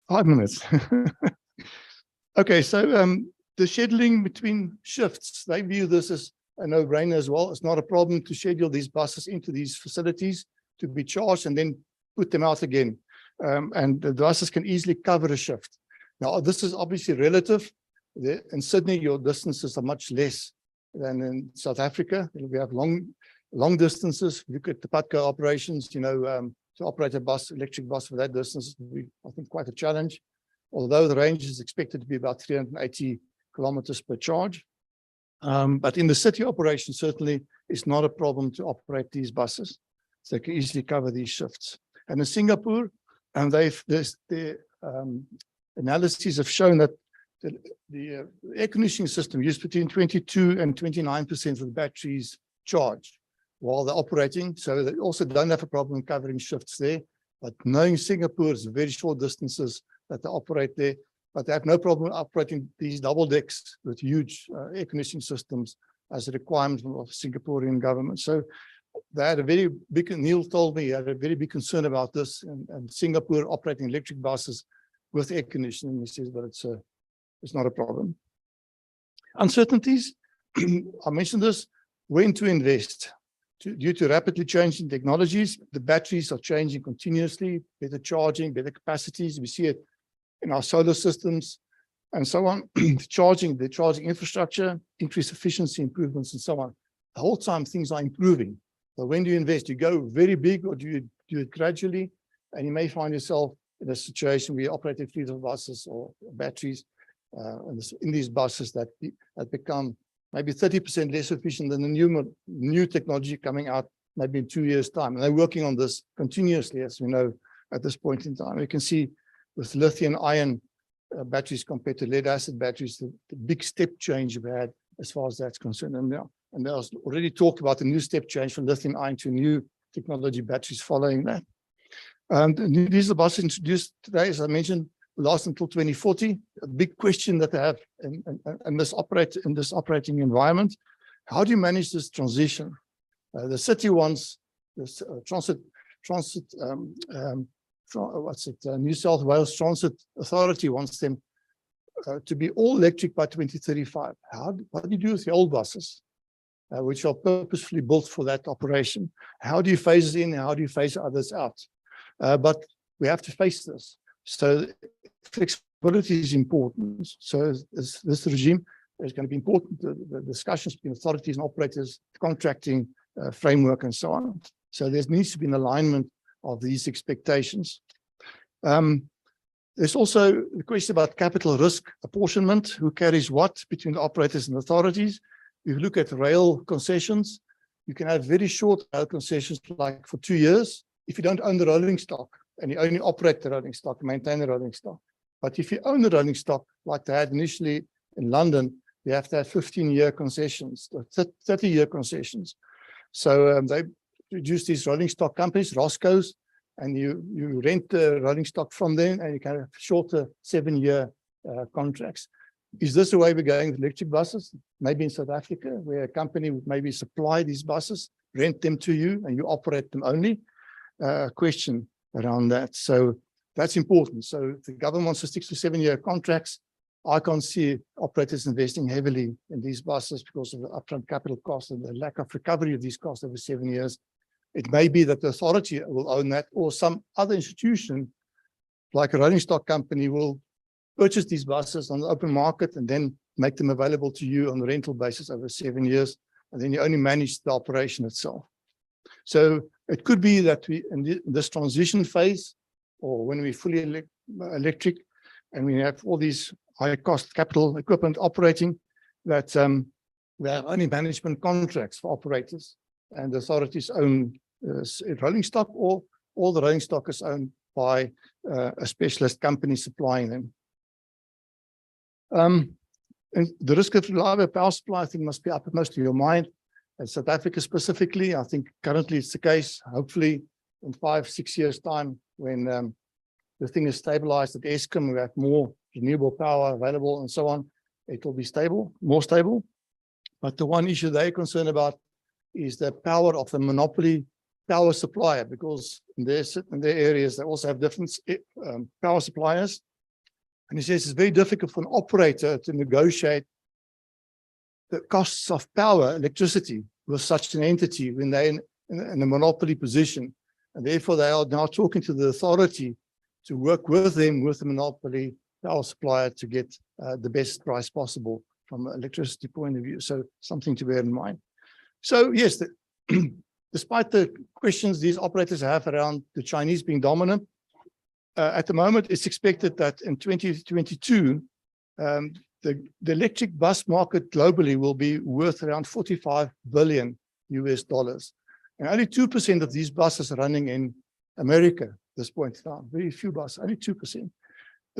5 minutes. Okay, so the scheduling between shifts, they view this as a no-brainer as well. It's not a problem to schedule these buses into these facilities to be charged and then put them out again. And the buses can easily cover a shift. Now, this is obviously relative. In Sydney, your distances are much less than in South Africa. We have long distances. Look at the PATCO operations, to operate a bus, electric bus for that distance would be, I think, quite a challenge. Although the range is expected to be about 380 kilometers per charge. But in the city operation, certainly it's not a problem to operate these buses. So they can easily cover these shifts. And in Singapore, their analyses have shown that the air conditioning system used between 22 and 29% of the batteries charge while they're operating. So they also don't have a problem covering shifts there. But knowing Singapore is very short distances that they operate there, but they have no problem operating these double decks with huge air conditioning systems as a requirement of the Singaporean government. So they had a very big, Neil told me he had a very big concern about this, and Singapore operating electric buses with air conditioning. He says, but it's not a problem. Uncertainties, I mentioned this, when to invest. Due to rapidly changing technologies, the batteries are changing continuously, better charging, better capacities. We see it in our solar systems and so on. The charging infrastructure, increased efficiency improvements and so on. The whole time things are improving. So when do you invest? You go very big, or do you do it gradually? And you may find yourself in a situation where you operate a fleet of buses or batteries in these buses that become maybe 30% less efficient than the new technology coming out maybe in 2 years' time. And they're working on this continuously, as we know at this point in time. You can see with lithium-ion batteries compared to lead-acid batteries, the big step change we've had as far as that's concerned. And there was already talk about the new step change from lithium-ion to new technology batteries following that. And these are the buses introduced today, as I mentioned, will last until 2040. A big question that they have in this operating environment: how do you manage this transition? The city wants this New South Wales Transit Authority wants them to be all electric by 2035. What do you do with the old buses, which are purposefully built for that operation? How do you phase it in? How do you phase others out? But we have to face this. So flexibility is important. So this regime is going to be important. The discussions between authorities and operators, contracting framework, and so on. So there needs to be an alignment of these expectations. There's also the question about capital risk apportionment, who carries what between the operators and authorities. If you look at rail concessions, you can have very short rail concessions, like for 2 years, if you don't own the rolling stock and you only operate the rolling stock, maintain the rolling stock. But if you own the rolling stock, like they had initially in London, you have to have 15-year concessions, 30-year concessions. So they produce these rolling stock companies, Roscoe's, and you rent the rolling stock from them, and you can have shorter 7-year contracts. Is this the way we're going with electric buses? Maybe in South Africa, where a company would maybe supply these buses, rent them to you, and you operate them only? Question around that. So that's important. So if the government wants to 6 to 7-year contracts, I can't see operators investing heavily in these buses because of the upfront capital cost and the lack of recovery of these costs over 7 years. It may be that the authority will own that, or some other institution, like a rolling stock company, will purchase these buses on the open market and then make them available to you on a rental basis over 7 years, and then you only manage the operation itself. So it could be that we, in this transition phase, or when we fully electric, and we have all these high-cost capital equipment operating, that we have only management contracts for operators, and the authorities own rolling stock, or all the rolling stock is owned by a specialist company supplying them. And the risk of reliable power supply, I think, must be uppermost in your mind. In South Africa specifically, I think currently it's the case. Hopefully in 5-6 years' time, when the thing is stabilized at Eskom, we have more renewable power available and so on, it will be stable, more stable. But the one issue they're concerned about is the power of the monopoly power supplier, because in their areas, they also have different power suppliers. And he says it's very difficult for an operator to negotiate the costs of power, electricity, with such an entity when they're in a monopoly position. And therefore, they are now talking to the authority to work with them, with the monopoly power supplier, to get the best price possible from an electricity point of view. So something to bear in mind. So yes, despite the questions these operators have around the Chinese being dominant, at the moment, it's expected that in 2022, the electric bus market globally will be worth around $45 billion. And only 2% of these buses are running in America at this point in time. Very few buses, only 2%.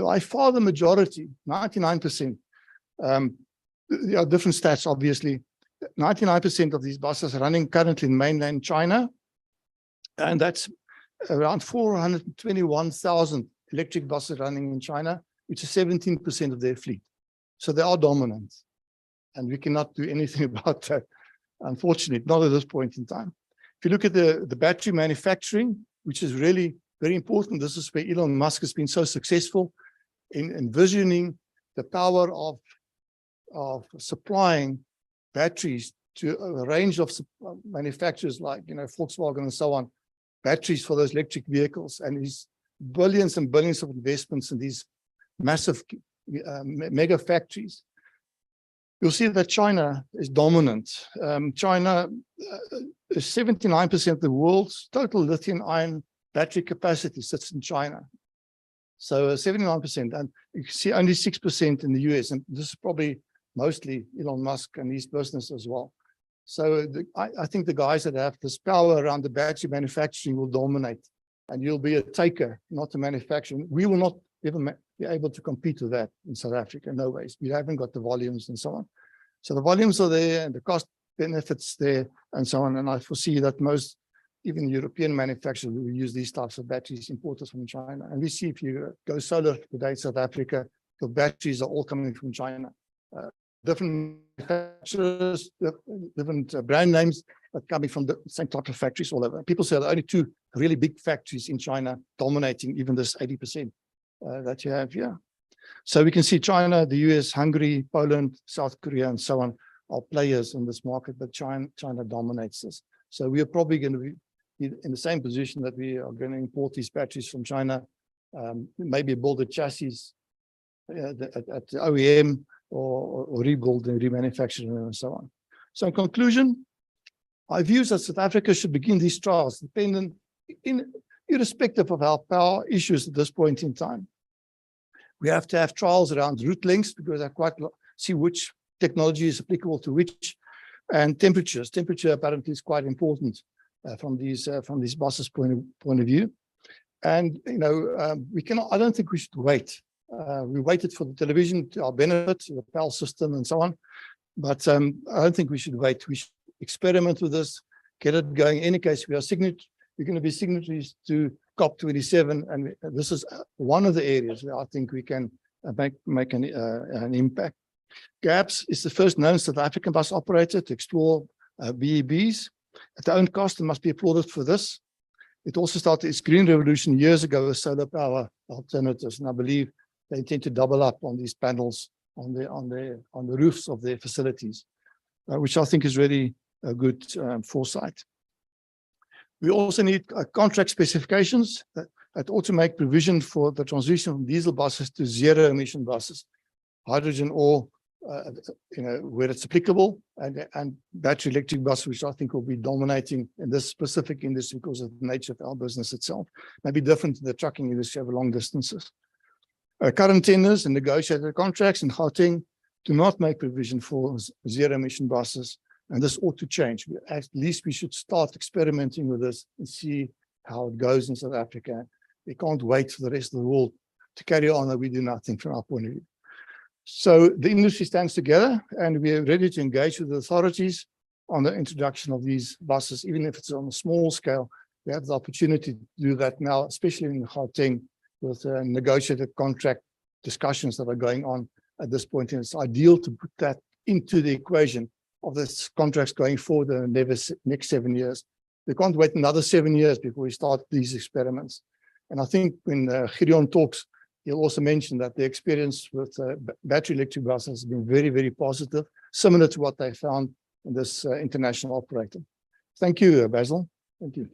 by far the majority, 99%. There are different stats, obviously. 99% of these buses are running currently in mainland China, and that's around 421,000 electric buses running in China, which is 17% of their fleet. So they are dominant, and we cannot do anything about that, unfortunately, not at this point in time. If you look at the battery manufacturing, which is really very important, this is where Elon Musk has been so successful in envisioning the power of supplying batteries to a range of manufacturers like, Volkswagen and so on, batteries for those electric vehicles, and these billions and billions of investments in these massive mega factories. You'll see that China is dominant. China is 79% of the world's total lithium-ion battery capacity sits in China. So 79%, and you can see only 6% in the US, and this is probably mostly Elon Musk and his business as well. So I think the guys that have this power around the battery manufacturing will dominate, and you'll be a taker, not a manufacturer. We will not ever be able to compete with that in South Africa, no ways. We haven't got the volumes and so on. So the volumes are there and the cost benefits there and so on. And I foresee that most, even European manufacturers, will use these types of batteries imported from China. And we see if you go solar today in South Africa, the batteries are all coming from China. Different manufacturers, different brand names, but coming from the same type of factories all over. People say there are only two really big factories in China dominating even this 80% that you have here. So we can see China, the US, Hungary, Poland, South Korea, and so on are players in this market, but China dominates this. So we are probably going to be in the same position that we are going to import these batteries from China, maybe build a chassis at the OEM, or rebuild and remanufacture and so on. So in conclusion, my view is that South Africa should begin these trials irrespective of our power issues at this point in time. We have to have trials around route lengths because I see which technology is applicable to which, and temperatures. Temperature apparently is quite important from these buses' point of view. And we cannot. I don't think we should wait. We waited for the television to our benefit, the PAL system and so on. But I don't think we should wait. We should experiment with this, get it going. In any case, we're going to be signatories to COP27, and this is one of the areas where I think we can make an impact. GAPS is the first known South African bus operator to explore BEBs at their own cost, and must be applauded for this. It also started its green revolution years ago with solar power alternatives, and I believe they intend to double up on these panels on the roofs of their facilities, which I think is really a good foresight. We also need contract specifications that ought to make provision for the transition from diesel buses to zero-emission buses, hydrogen or where it's applicable, and battery electric buses, which I think will be dominating in this specific industry because of the nature of our business itself. Maybe different to the trucking industry over long distances. Current tenders and negotiated contracts in Gauteng do not make provision for zero-emission buses, and this ought to change. At least we should start experimenting with this and see how it goes in South Africa. We can't wait for the rest of the world to carry on that we do nothing from our point of view. So the industry stands together, and we are ready to engage with the authorities on the introduction of these buses, even if it's on a small scale. We have the opportunity to do that now, especially in Gauteng, with negotiated contract discussions that are going on at this point. And it's ideal to put that into the equation of this contracts going forward in the next 7 years. We can't wait another 7 years before we start these experiments. And I think when Gideon talks, he'll also mention that the experience with battery electric buses has been very, very positive, similar to what they found in this international operator. Thank you, Basil. Thank you.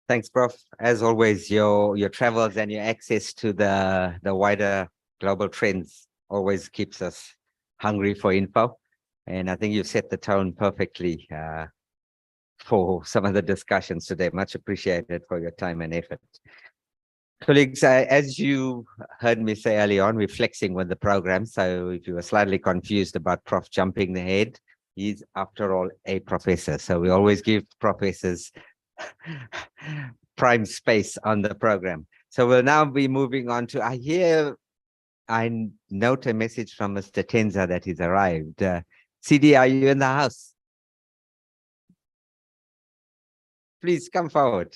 Thanks, Prof. As always, your travels and your access to the wider global trends always keeps us hungry for info. And I think you've set the tone perfectly for some of the discussions today. Much appreciated for your time and effort. Colleagues, as you heard me say early on, we're flexing with the program. So if you were slightly confused about Prof jumping the head, he's after all a professor. So we always give professors prime space on the program. So we'll now be moving on to, I note a message from Mr. Tenza that he's arrived. CD, are you in the house? Please come forward.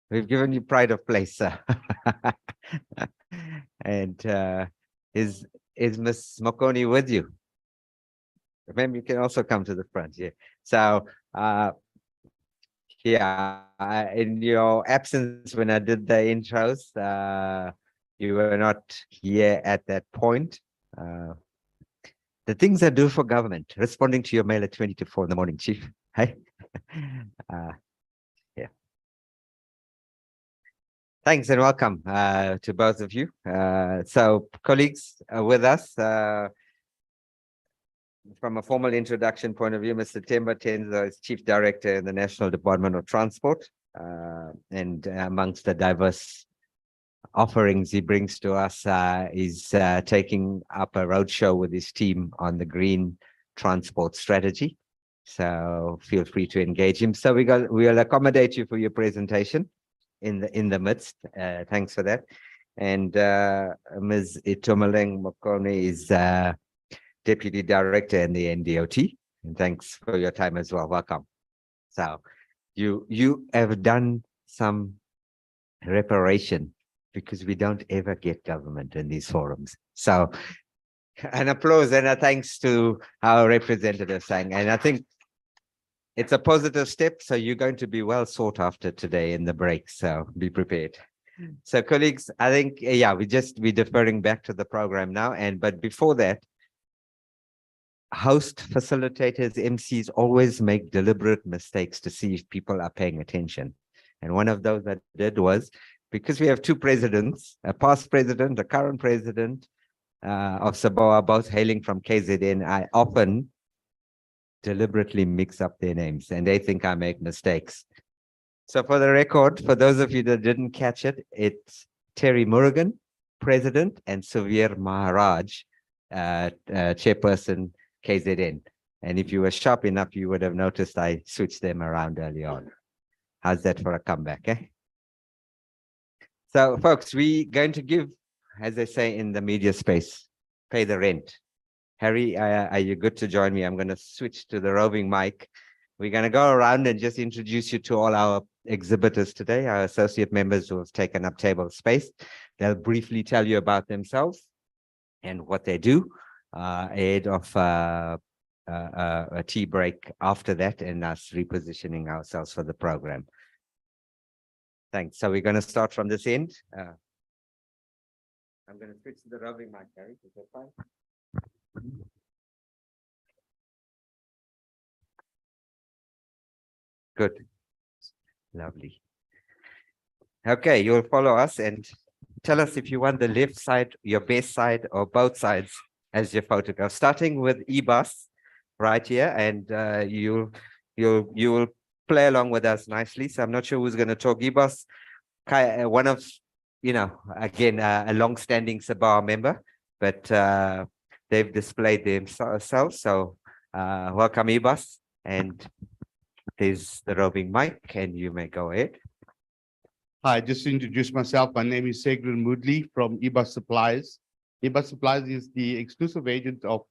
We've given you pride of place, sir. And is Miss Mokoni with you? Maybe you can also come to the front. Yeah. So in your absence when I did the intros, you were not here at that point. The things I do for government, responding to your mail at 20 to 4 in the morning, Chief. Hey. Yeah. Thanks and welcome to both of you. So colleagues with us, from a formal introduction point of view, Mr. Temba Tenza is Chief Director in the National Department of Transport, and amongst the diverse offerings he brings to us is taking up a roadshow with his team on the green transport strategy. So feel free to engage him. So we'll accommodate you for your presentation in the midst. Thanks for that. And Ms. Itumeleng Mokone is Deputy Director in the NDOT. And thanks for your time as well. Welcome. So you have done some reparation because we don't ever get government in these forums. So an applause and a thanks to our representative saying, and I think it's a positive step. So you're going to be well sought after today in the break. So be prepared. So colleagues, I think, yeah, we're deferring back to the program now. But before that, host facilitators, MCs always make deliberate mistakes to see if people are paying attention. And one of those that did was, because we have two presidents, a past president, a current president of SABOA, both hailing from KZN, I often deliberately mix up their names and they think I make mistakes. So for the record, for those of you that didn't catch it, it's Terry Murugan, President, and Suvir Maharaj, Chairperson, KZN. And if you were sharp enough, you would have noticed I switched them around early on. How's that for a comeback, eh? So folks, we're going to give, as they say in the media space, pay the rent. Harry, are you good to join me? I'm going to switch to the roving mic. We're going to go around and just introduce you to all our exhibitors today, our associate members who have taken up table space. They'll briefly tell you about themselves and what they do ahead of a tea break after that and us repositioning ourselves for the program. Thanks. So we're going to start from this end. I'm going to switch to the roving mic, Harry. Is that fine? Good. Lovely. Okay, you'll follow us and tell us if you want the left side, your best side, or both sides as your photograph. Starting with E-Bus right here, and you will play along with us nicely. So I'm not sure who's going to talk. E-Bus, one of, again, a long-standing SABOA member, but they've displayed themselves. So welcome, E-Bus, and there's the roving mic, and you may go ahead. Hi, just to introduce myself, my name is Segrin Moodley from eBus Supplies. eBus Supplies is the exclusive agent of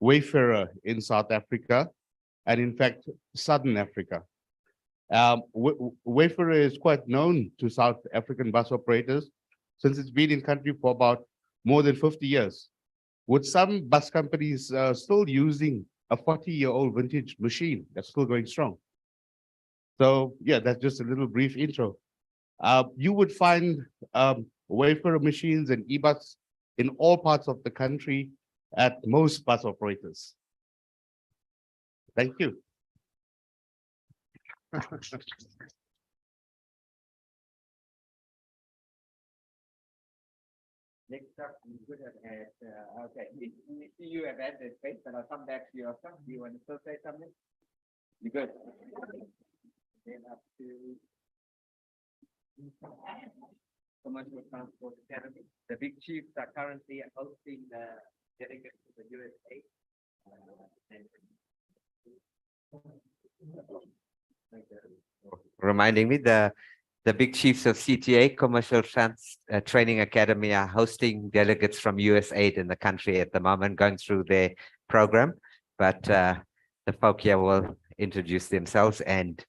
Wayfarer in South Africa, and in fact, Southern Africa. Wayfarer is quite known to South African bus operators since it's been in country for about more than 50 years, with some bus companies still using a 40-year-old vintage machine that's still going strong. So yeah, that's just a little brief intro. You would find Wayfarer machines and e-bus in all parts of the country at most bus operators. Thank you. Next up, we could have had, okay, you have had that space, but I'll come back to your stuff. Do you want to still say something? You good? Then up to Commercial Transport Academy. The big chiefs are currently hosting the delegates to the USA. Reminding me, the big chiefs of CTA, Commercial Training Academy, are hosting delegates from USAID in the country at the moment, going through their program. But the folk here will introduce themselves and.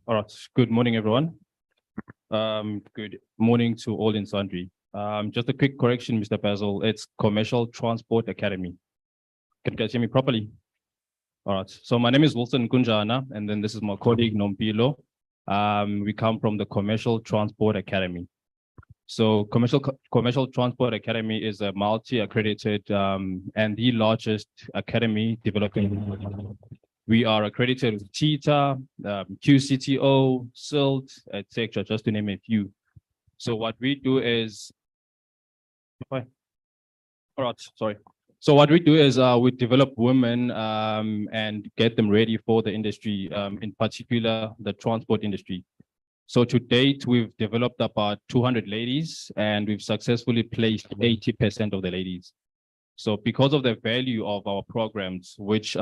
All right. Good morning, everyone. Good morning to all in sundry. Just a quick correction, Mr. Basil. It's Commercial Transport Academy. Can you guys hear me properly? All right. So my name is Wilson Kunjana, and then this is my colleague Nompilo. We come from the Commercial Transport Academy. So Commercial Transport Academy is a multi-accredited and the largest academy developing. We are accredited with TITA, QCTO, SILT, etc., just to name a few. So what we do is, all right, sorry. So what we do is we develop women and get them ready for the industry, in particular the transport industry. So to date, we've developed about 200 ladies, and we've successfully placed 80% of the ladies. So because of the value of our programs, which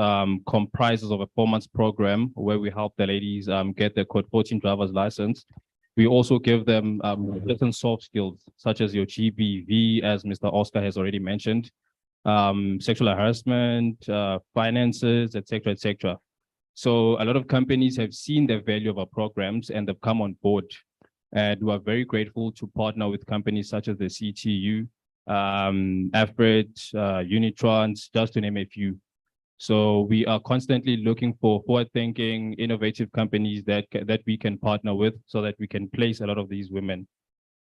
comprises of a 4-month program where we help the ladies get their code 14 driver's license, we also give them certain soft skills, such as your GBV, as Mr. Oscar has already mentioned, sexual harassment, finances, etc., etc. So a lot of companies have seen the value of our programs and they've come on board. And we are very grateful to partner with companies such as the CTU, AFRED, Unitrans, just to name a few. So we are constantly looking for forward-thinking, innovative companies that we can partner with so that we can place a lot of these women.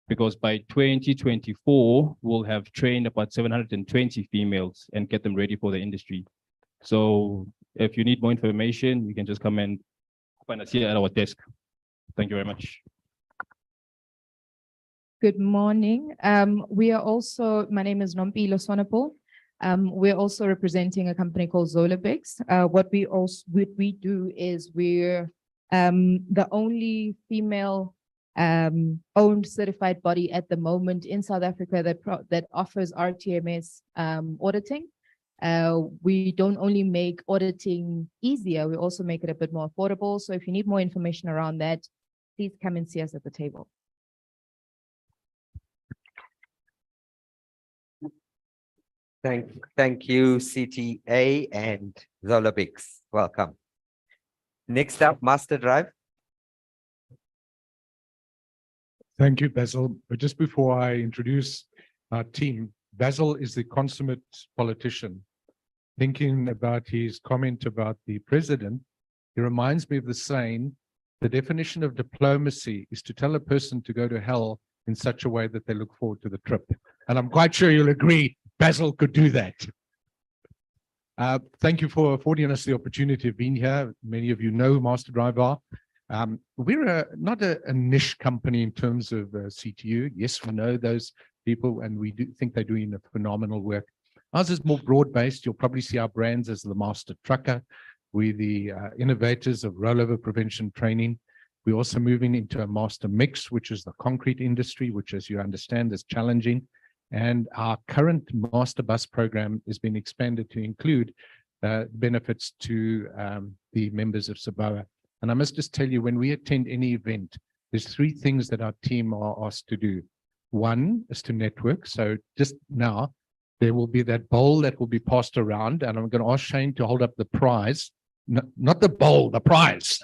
Because by 2024, we'll have trained about 720 females and get them ready for the industry. So if you need more information, you can just come and find us here at our desk. Thank you very much. Good morning. We are also, my name is Nompilo Sonapol. We're also representing a company called Zolabix. What we do is we're the only female owned certified body at the moment in South Africa that offers RTMS auditing. We don't only make auditing easier, we also make it a bit more affordable. So if you need more information around that, please come and see us at the table. Thank you, CTA and Zolabix. Welcome. Next up, Master Drive. Thank you, Basil. But just before I introduce our team, Basil is the consummate politician. Thinking about his comment about the president, he reminds me of the saying, the definition of diplomacy is to tell a person to go to hell in such a way that they look forward to the trip. And I'm quite sure you'll agree Basil could do that. Thank you for affording us the opportunity of being here. Many of you know Master Drive are. We're not a niche company in terms of CTU. Yes, we know those people and we do think they're doing a phenomenal work. Ours is more broad-based. You'll probably see our brands as the Master Trucker. We're the innovators of rollover prevention training. We're also moving into a Master Mix, which is the concrete industry, which, as you understand, is challenging. And our current Master Bus program has been expanded to include benefits to the members of SABOA. And I must just tell you, when we attend any event, there's 3 things that our team are asked to do. One is to network. So just now, there will be that bowl that will be passed around, and I'm going to ask Shane to hold up the prize. No, not the bowl, the prize.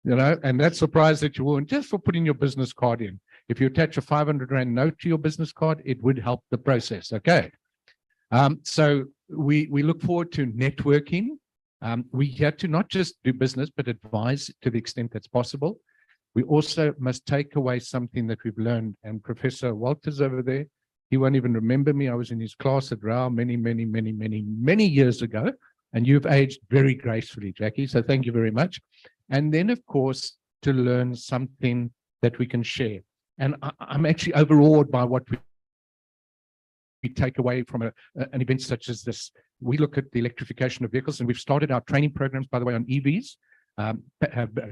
You know, and that's the prize that you won just for putting your business card in. If you attach a 500 Rand note to your business card, it would help the process. Okay. So we look forward to networking. We have to not just do business, but advise to the extent that's possible. We also must take away something that we've learned. And Professor Walters over there, he won't even remember me. I was in his class at Rao many years ago. And you've aged very gracefully, Jackie. So thank you very much. And then, of course, to learn something that we can share. And I'm actually overawed by what we take away from an event such as this. We look at the electrification of vehicles, and we've started our training programs, by the way, on EVs,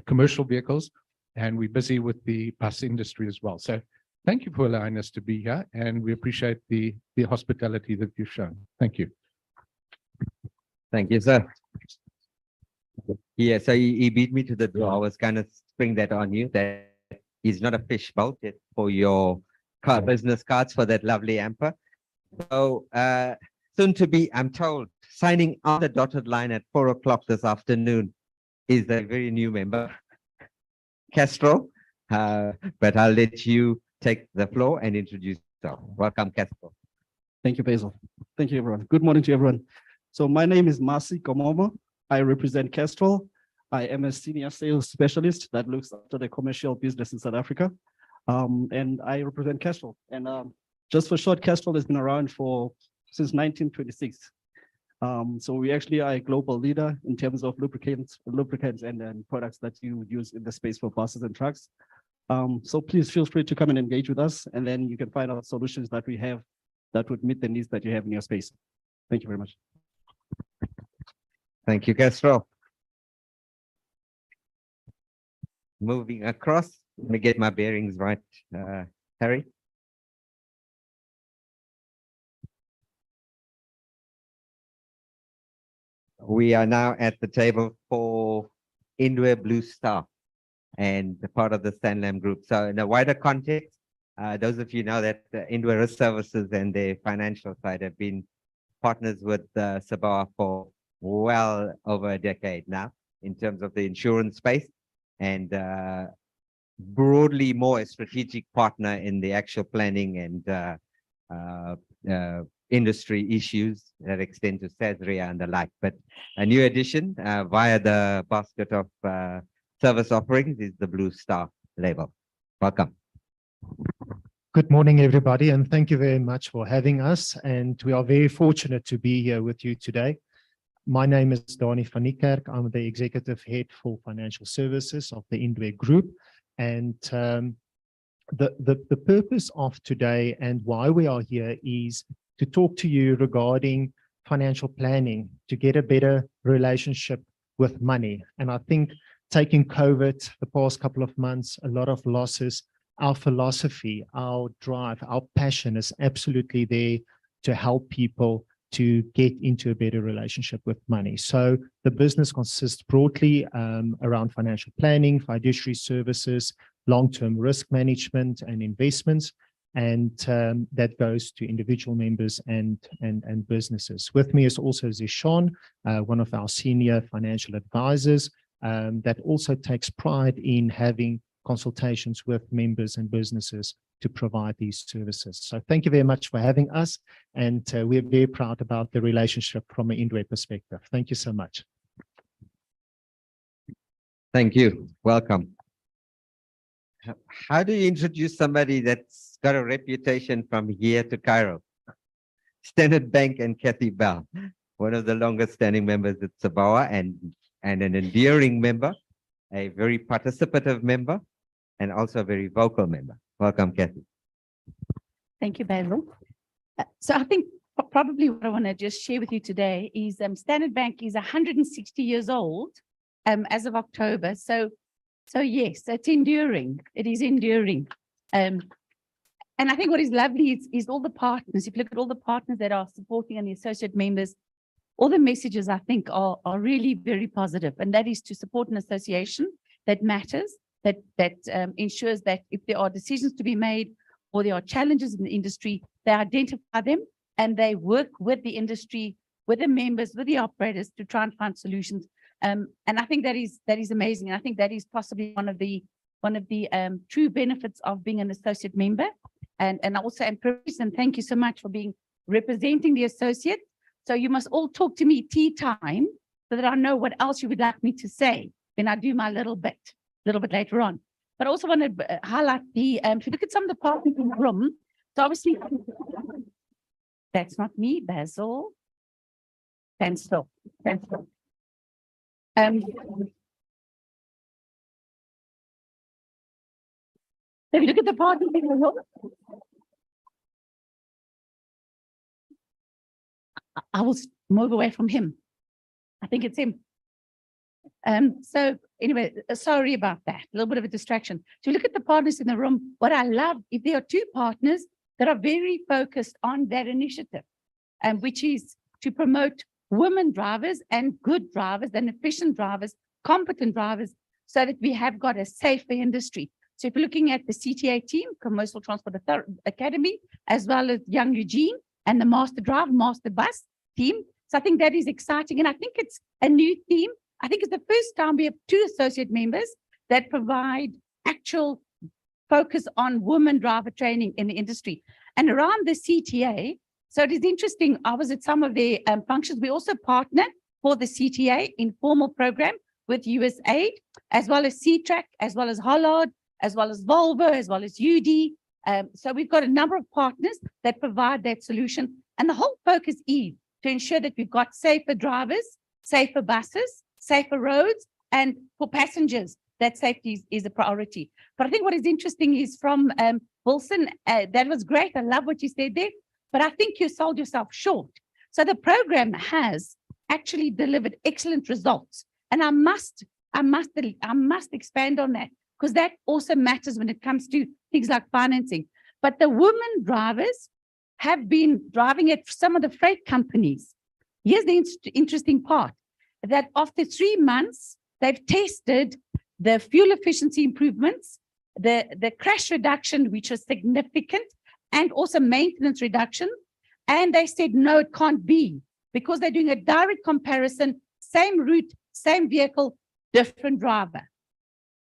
commercial vehicles. and we're busy with the bus industry as well. So thank you for allowing us to be here, and we appreciate the hospitality that you've shown. Thank you. Thank you, sir. Yeah, so he beat me to the draw. I was kind of spring that on you, that he's not a fish boat. It's for your business cards for that lovely hamper. So soon to be, I'm told, signing on the dotted line at 4 o'clock this afternoon is a very new member, Castro. But I'll let you take the floor and introduce yourself. Welcome, Castro. Thank you, Basil. Thank you, everyone. Good morning to everyone. So my name is Masi Komomo. I represent Kestrel. I am a senior sales specialist that looks after the commercial business in South Africa. And I represent Kestrel. And just for short, Kestrel has been around since 1926. So we actually are a global leader in terms of lubricants and products that you use in the space for buses and trucks. So please feel free to come and engage with us, and then you can find out solutions that we have that would meet the needs that you have in your space. Thank you very much. Thank you, Castro. Moving across, let me get my bearings right. Harry? We are now at the table for Indwe Blue Star and the part of the Sanlam Group. So in a wider context, those of you know that Indwe Risk Services and their financial side have been partners with SABOA for well over a decade now in terms of the insurance space, and broadly more a strategic partner in the actual planning and industry issues that extend to SASRIA and the like. But a new addition via the basket of service offerings is the Blue Star label. Welcome. Good morning, everybody, and thank you very much for having us. And we are very fortunate to be here with you today. My name is Dani van Niekerk. I'm the Executive Head for Financial Services of the Indwe Group. And the purpose of today and why we are here is to talk to you regarding financial planning, to get a better relationship with money. And I think taking COVID, the past couple of months, a lot of losses, our philosophy, our drive, our passion is absolutely there to help people to get into a better relationship with money. So the business consists broadly around financial planning, fiduciary services, long-term risk management and investments, and that goes to individual members and businesses. With me is also Zishan, one of our senior financial advisors that also takes pride in having consultations with members and businesses to provide these services. So thank you very much for having us, and we're very proud about the relationship from an Indwe perspective. Thank you so much. Thank you. Welcome. How do you introduce somebody that's got a reputation from here to Cairo? Standard Bank and Kathy Bell, one of the longest standing members at SABOA and an endearing member, a very participative member, and also a very vocal member. Welcome, Kathy. Thank you, Basil. So I think probably what I want to just share with you today is Standard Bank is 160 years old as of October. So yes, it's enduring. It is enduring. And I think what is lovely is all the partners. If you look at all the partners that are supporting and the associate members, all the messages I think are really very positive. And that is to support an association that matters, that ensures that if there are decisions to be made or there are challenges in the industry, they identify them and they work with the industry, with the members, with the operators to try and find solutions. And I think that is amazing. And I think that is possibly one of the true benefits of being an associate member. And I also am privileged, and thank you so much for representing the associate. So you must all talk to me tea time so that I know what else you would like me to say when I do my little bit later on. But I also want to highlight if you look at some of the partners in the room, so obviously, that's not me, Basil. Stand still. Stand still. If you look at the partners in the room, I will move away from him. I think it's him. So Anyway, sorry about that. A little bit of a distraction. So look at the partners in the room. What I love, if there are two partners that are very focused on that initiative, which is to promote women drivers and good drivers and efficient drivers, competent drivers, so that we have got a safer industry. So if you're looking at the CTA team, Commercial Transport Academy, as well as Young Eugene and the Master Drive, Master Bus team. So I think that is exciting. And I think it's a new theme. I think it's the first time we have 2 associate members that provide actual focus on women driver training in the industry. And around the CTA, so it is interesting, I was at some of their functions. We also partner for the CTA informal program with USAID, as well as C-Track, as well as Hollard, as well as Volvo, as well as UD. So we've got a number of partners that provide that solution. And the whole focus is to ensure that we've got safer drivers, safer buses, safer roads, and for passengers, that safety is a priority. But I think what is interesting is from Wilson, that was great. I love what you said there, but I think you sold yourself short. So the program has actually delivered excellent results. And I must expand on that, because that also matters when it comes to things like financing. But the women drivers have been driving at some of the freight companies. Here's the interesting part, that after 3 months, they've tested the fuel efficiency improvements, the crash reduction, which was significant, and also maintenance reduction. And they said, no, it can't be, because they're doing a direct comparison, same route, same vehicle, different driver.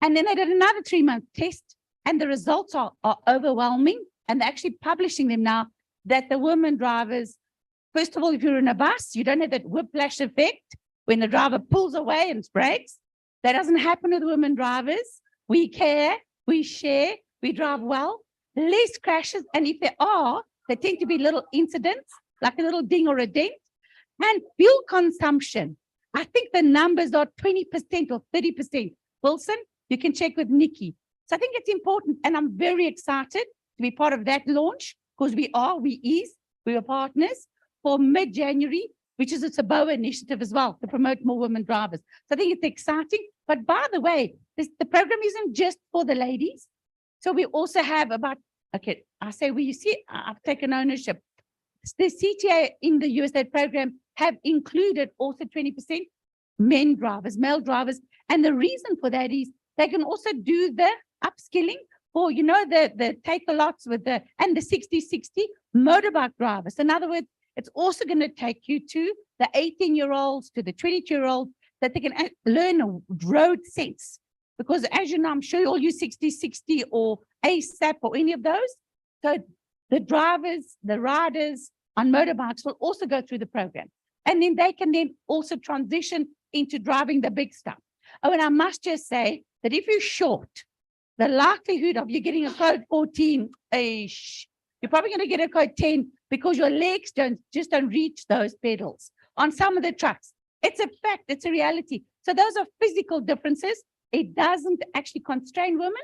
And then they did another 3-month test, and the results are overwhelming. And they're actually publishing them now, that the women drivers, first of all, if you're in a bus, you don't have that whiplash effect when the driver pulls away and brakes. That doesn't happen with women drivers. We care, we share, we drive well, less crashes. And if there are, they tend to be little incidents, like a little ding or a dent. And fuel consumption, I think the numbers are 20% or 30%. Wilson, you can check with Nikki. So I think it's important, and I'm very excited to be part of that launch, because we are partners for mid-January, which is a SABOA initiative as well, to promote more women drivers. So I think it's exciting. But by the way, the program isn't just for the ladies. So we also have about, okay, I say, well, you see, I've taken ownership. The CTA in the USA program have included also 20% men drivers, male drivers. And the reason for that is they can also do the upskilling, or, you know, the take-a-lots with the 60-60 motorbike drivers. In other words, it's also going to take you to the 18-year-olds, to the 22-year-olds, that they can learn a road sense. Because as you know, I'm sure all you 60-60 or ASAP or any of those. So the drivers, the riders on motorbikes will also go through the program. And then they can then also transition into driving the big stuff. Oh, and I must just say that if you're short, the likelihood of you getting a code 14, you're probably going to get a code 10, because your legs just don't reach those pedals on some of the trucks. It's a fact, it's a reality. So those are physical differences. It doesn't actually constrain women.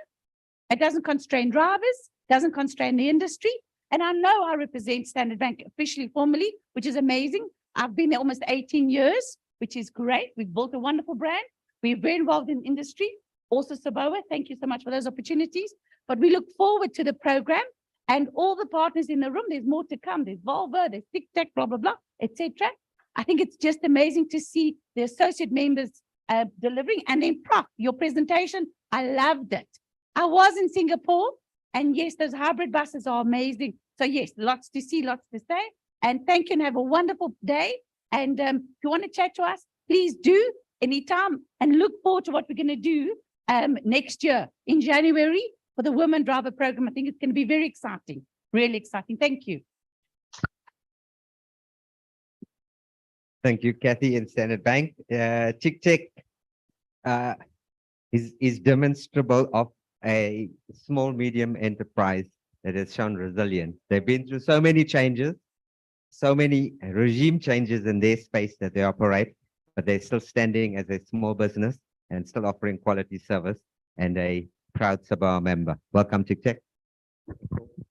It doesn't constrain drivers, doesn't constrain the industry. And I know I represent Standard Bank officially, formally, which is amazing. I've been there almost 18 years, which is great. We've built a wonderful brand. We're very involved in industry. Also SABOA, thank you so much for those opportunities. But we look forward to the program and all the partners in the room. There's more to come. There's Volvo, there's TicTac, blah, blah, blah, etc. I think it's just amazing to see the associate members delivering. And then Prof, your presentation, I loved it. I was in Singapore, and yes, those hybrid buses are amazing. So yes, lots to see, lots to say. And thank you, and have a wonderful day. And if you want to chat to us, please do anytime, and look forward to what we're going to do next year in January for the Women Driver Program. I think it's going to be very exciting, really exciting. Thank you. Thank you, Kathy in Standard Bank. TicTac is demonstrable of a small, medium enterprise that has shown resilience. They've been through so many changes, so many regime changes in their space that they operate, but they're still standing as a small business and still offering quality service, and a proud SABOA member. Welcome, TicTac.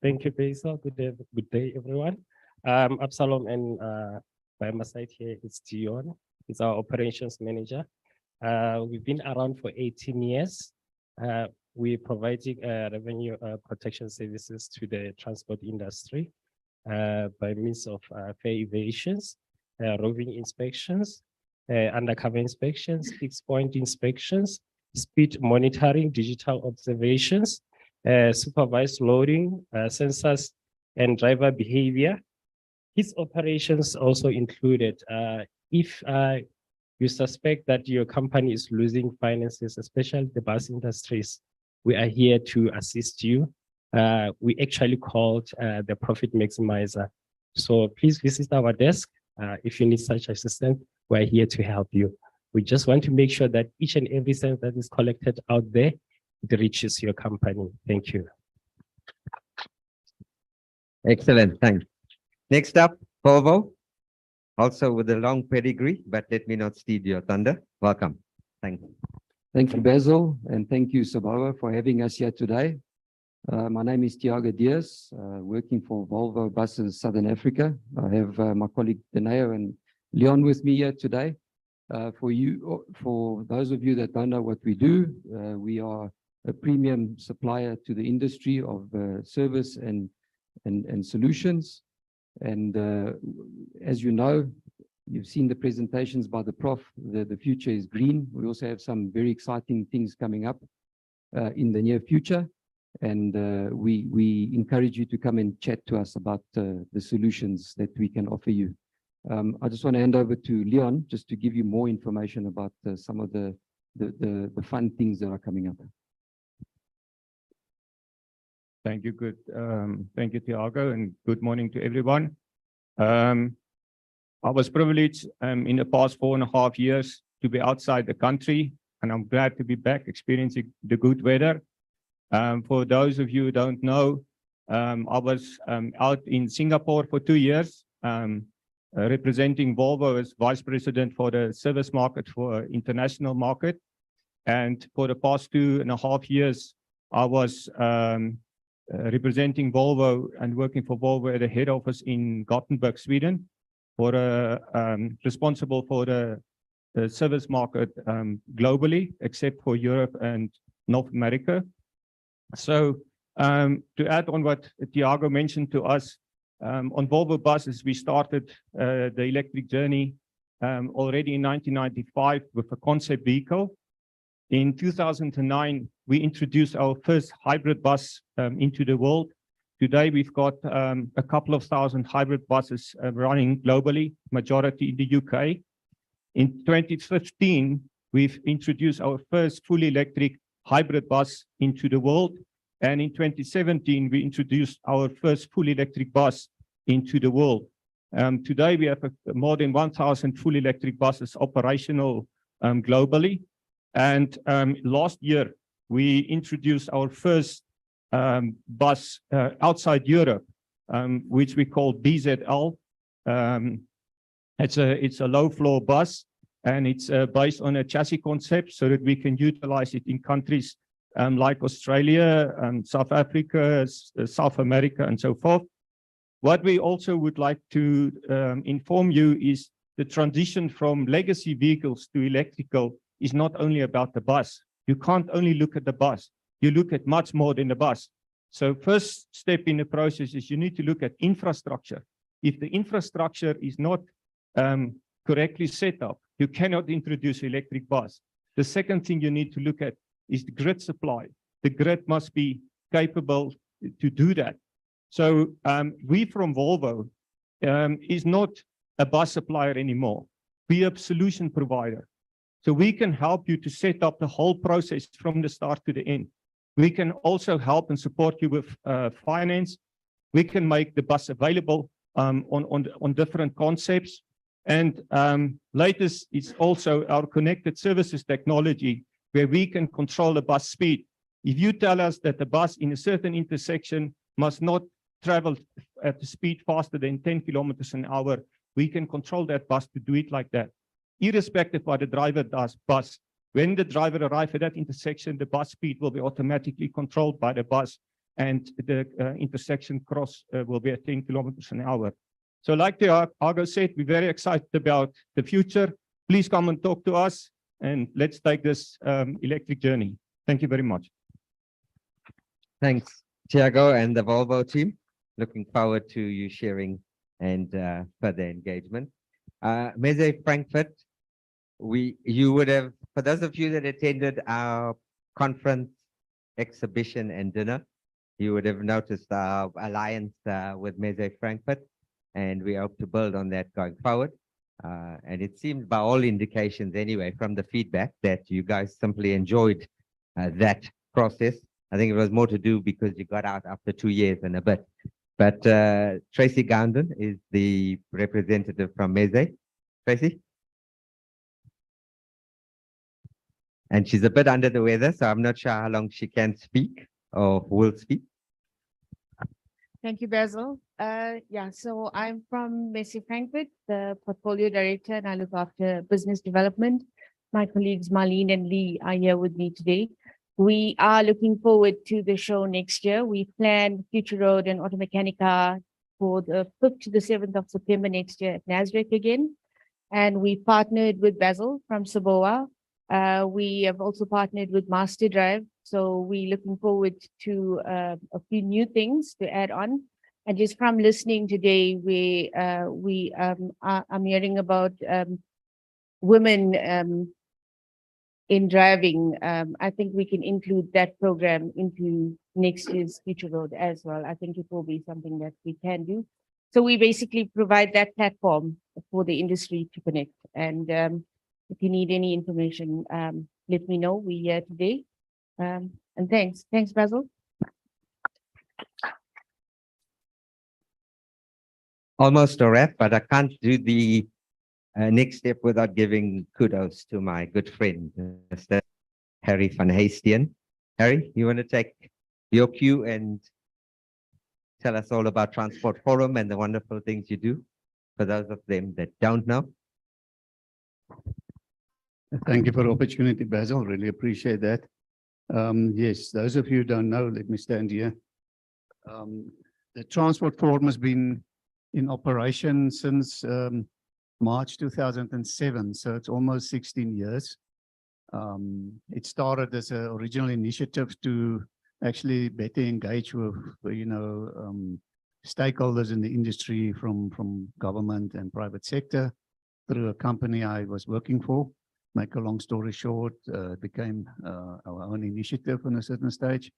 Thank you, Basil. Good day, everyone. Absalom, and by my side here is Dion. He's our operations manager. We've been around for 18 years. We're providing revenue protection services to the transport industry by means of fare evasions, roving inspections, undercover inspections, fixed point inspections, speed monitoring, digital observations, supervised loading, sensors, and driver behavior. His operations also included if you suspect that your company is losing finances, especially the bus industries, we are here to assist you. We actually called the profit maximizer. So please visit our desk if you need such assistance. We're here to help you. We just want to make sure that each and every cent that is collected out there, it reaches your company. Thank you. Excellent, thanks. Next up, Volvo, also with a long pedigree, but let me not steal your thunder. Welcome. Thank you. Thank you, Basil, and thank you, SABOA, for having us here today. My name is Tiago Diaz, working for Volvo Buses Southern Africa. I have my colleague Deneo and Leon with me here today. For those of you that don't know what we do, we are a premium supplier to the industry of service and solutions. And as you know, you've seen the presentations by the Prof. The future is green. We also have some very exciting things coming up in the near future. And we encourage you to come and chat to us about the solutions that we can offer you. I just want to hand over to Leon just to give you more information about some of the fun things that are coming up. Thank you. Thank you, Tiago, and good morning to everyone. I was privileged in the past 4.5 years to be outside the country, and I'm glad to be back experiencing the good weather. For those of you who don't know, I was out in Singapore for 2 years, representing Volvo as Vice President for the service market for international market. And for the past 2.5 years, I was representing Volvo and working for Volvo at the head office in Gothenburg, Sweden, for responsible for the service market globally, except for Europe and North America. So to add on what Tiago mentioned to us, on Volvo buses, we started the electric journey already in 1995 with a concept vehicle. In 2009, we introduced our first hybrid bus into the world. Today, we've got a couple of thousand hybrid buses running globally, majority in the UK. In 2015, we've introduced our first fully electric hybrid bus into the world. And in 2017, we introduced our first fully electric bus into the world. Today, we have more than 1,000 fully electric buses operational globally. And last year, we introduced our first bus outside Europe, which we call BZL. It's a low-floor bus, and it's based on a chassis concept so that we can utilize it in countries like Australia, South Africa, South America, and so forth. What we also would like to inform you is the transition from legacy vehicles to electrical is not only about the bus. You can't only look at the bus. You look at much more than the bus. So first step in the process is you need to look at infrastructure. If the infrastructure is not correctly set up, you cannot introduce electric bus. The second thing you need to look at is the grid supply. The grid must be capable to do that. So we from Volvo is not a bus supplier anymore. We are a solution provider. So we can help you to set up the whole process from the start to the end. We can also help and support you with finance. We can make the bus available on different concepts. And latest is also our connected services technology, where we can control the bus speed. If you tell us that the bus in a certain intersection must not travel at the speed faster than 10 kilometers an hour, we can control that bus to do it like that. Irrespective of what the driver does, bus. When the driver arrives at that intersection, the bus speed will be automatically controlled by the bus, and the intersection cross will be at 10 kilometers an hour. So like Tiago said, we're very excited about the future. Please come and talk to us. and let's take this electric journey. Thank you very much. Thanks, Tiago and the Volvo team. Looking forward to you sharing and further engagement. Meze Frankfurt, you would have, for those of you that attended our conference, exhibition and dinner, you would have noticed our alliance with Meze Frankfurt, and we hope to build on that going forward. And it seems by all indications anyway, from the feedback, that you guys simply enjoyed that process. I think it was more to do because you got out after 2 years and a bit. But Tracy Gounden is the representative from Meze. Tracy? And she's a bit under the weather, so I'm not sure how long she can speak or will speak. Thank you, Basil. Yeah, so I'm from Meze Frankfurt, the portfolio director, and I look after business development. My colleagues Marlene and Lee are here with me today. We are looking forward to the show next year. We planned Future Road and Automechanica for the 5th to the 7th of September next year at NASDAQ again. And we partnered with Basil from SABOA. We have also partnered with Master Drive. So we're looking forward to a few new things to add on. And just from listening today, I'm hearing about women in driving. I think we can include that program into next year's Future Road as well. I think it will be something that we can do. So we basically provide that platform for the industry to connect. And if you need any information, let me know. We're here today. And thanks. Thanks, Basil. Almost a wrap, but I can't do the next step without giving kudos to my good friend, Mr. Harry van Heestien. Harry, you want to take your cue and tell us all about Transport Forum and the wonderful things you do for those of them that don't know? Thank you for the opportunity, Basil. Really appreciate that. Yes, those of you who don't know, let me stand here. The Transport Forum has been in operation since March 2007, so it's almost 16 years. It started as an original initiative to actually better engage with, stakeholders in the industry from government and private sector through a company I was working for. Make a long story short, it became our own initiative on a certain stage.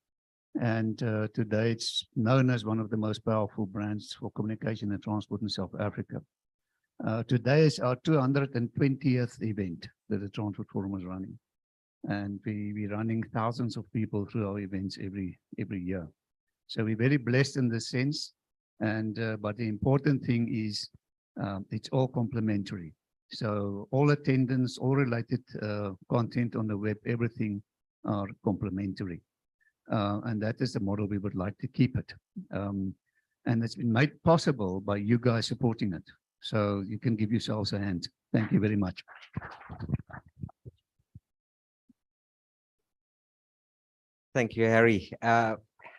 And today it's known as one of the most powerful brands for communication and transport in South Africa. Today is our 220th event that the Transport Forum is running. And we're running thousands of people through our events every year. So we're very blessed in this sense. And but the important thing is it's all complementary. So all attendance, all related content on the web, everything are complementary. And that is the model we would like to keep it. And it's been made possible by you guys supporting it. So you can give yourselves a hand. Thank you very much. Thank you, Harry. I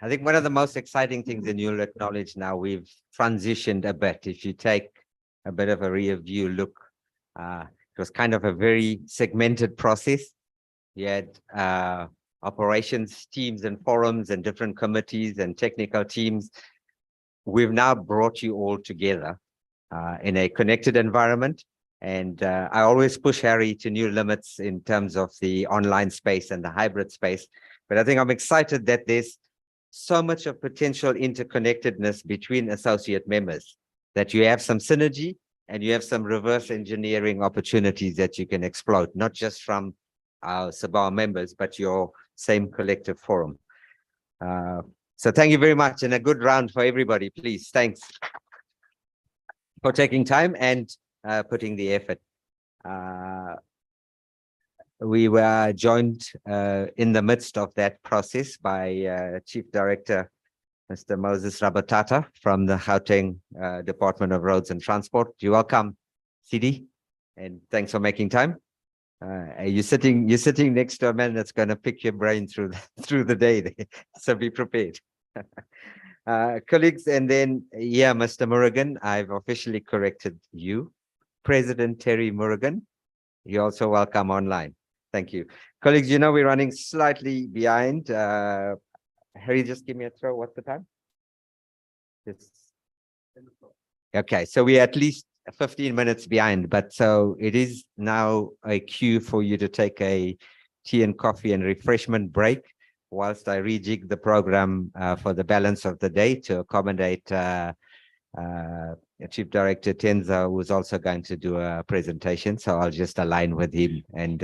think one of the most exciting things, and you'll acknowledge now, we've transitioned a bit. If you take a bit of a rear view look, it was kind of a very segmented process. You had operations teams and forums and different committees and technical teams. We've now brought you all together in a connected environment. And I always push Harry to new limits in terms of the online space and the hybrid space. But I think I'm excited that there's so much of potential interconnectedness between associate members, that you have some synergy and you have some reverse engineering opportunities that you can exploit, not just from our SABOA members, but your same collective forum. So thank you very much, and a good round for everybody, please. Thanks for taking time and putting the effort. We were joined in the midst of that process by Chief Director, Mr. Moses Rabatata from the Gauteng Department of Roads and Transport. You're welcome, CD, and thanks for making time. You're sitting next to a man that's going to pick your brain through the day, so be prepared. Colleagues, and then, yeah, Mr. Murrigan, I've officially corrected you. President Terry Murrigan, you're also welcome online. Thank you. Colleagues, you know, we're running slightly behind. Harry, just give me a throw. What's the time? Okay, so we're at least 15 minutes behind, but so it is now a cue for you to take a tea and coffee and refreshment break whilst I rejig the program for the balance of the day to accommodate Chief Director Tenza, who's also going to do a presentation. So I'll just align with him, and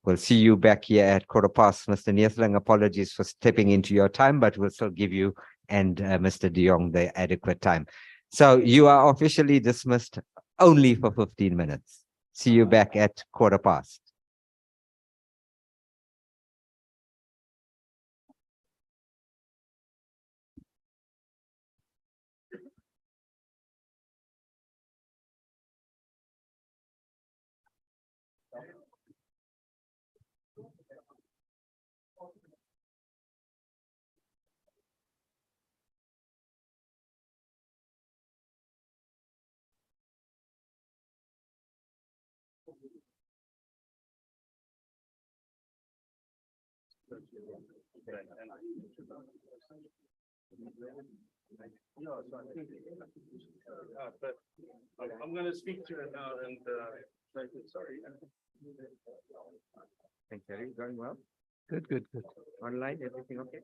we'll see you back here at 15:15. Mr. Neethling, apologies for stepping into your time, but we'll still give you and Mr. De Jong the adequate time. So you are officially dismissed only for 15 minutes. See you back at 15:15. I'm going to speak to her now and sorry. Thanks, Harry. Going well? Good, good, good. Online, everything okay?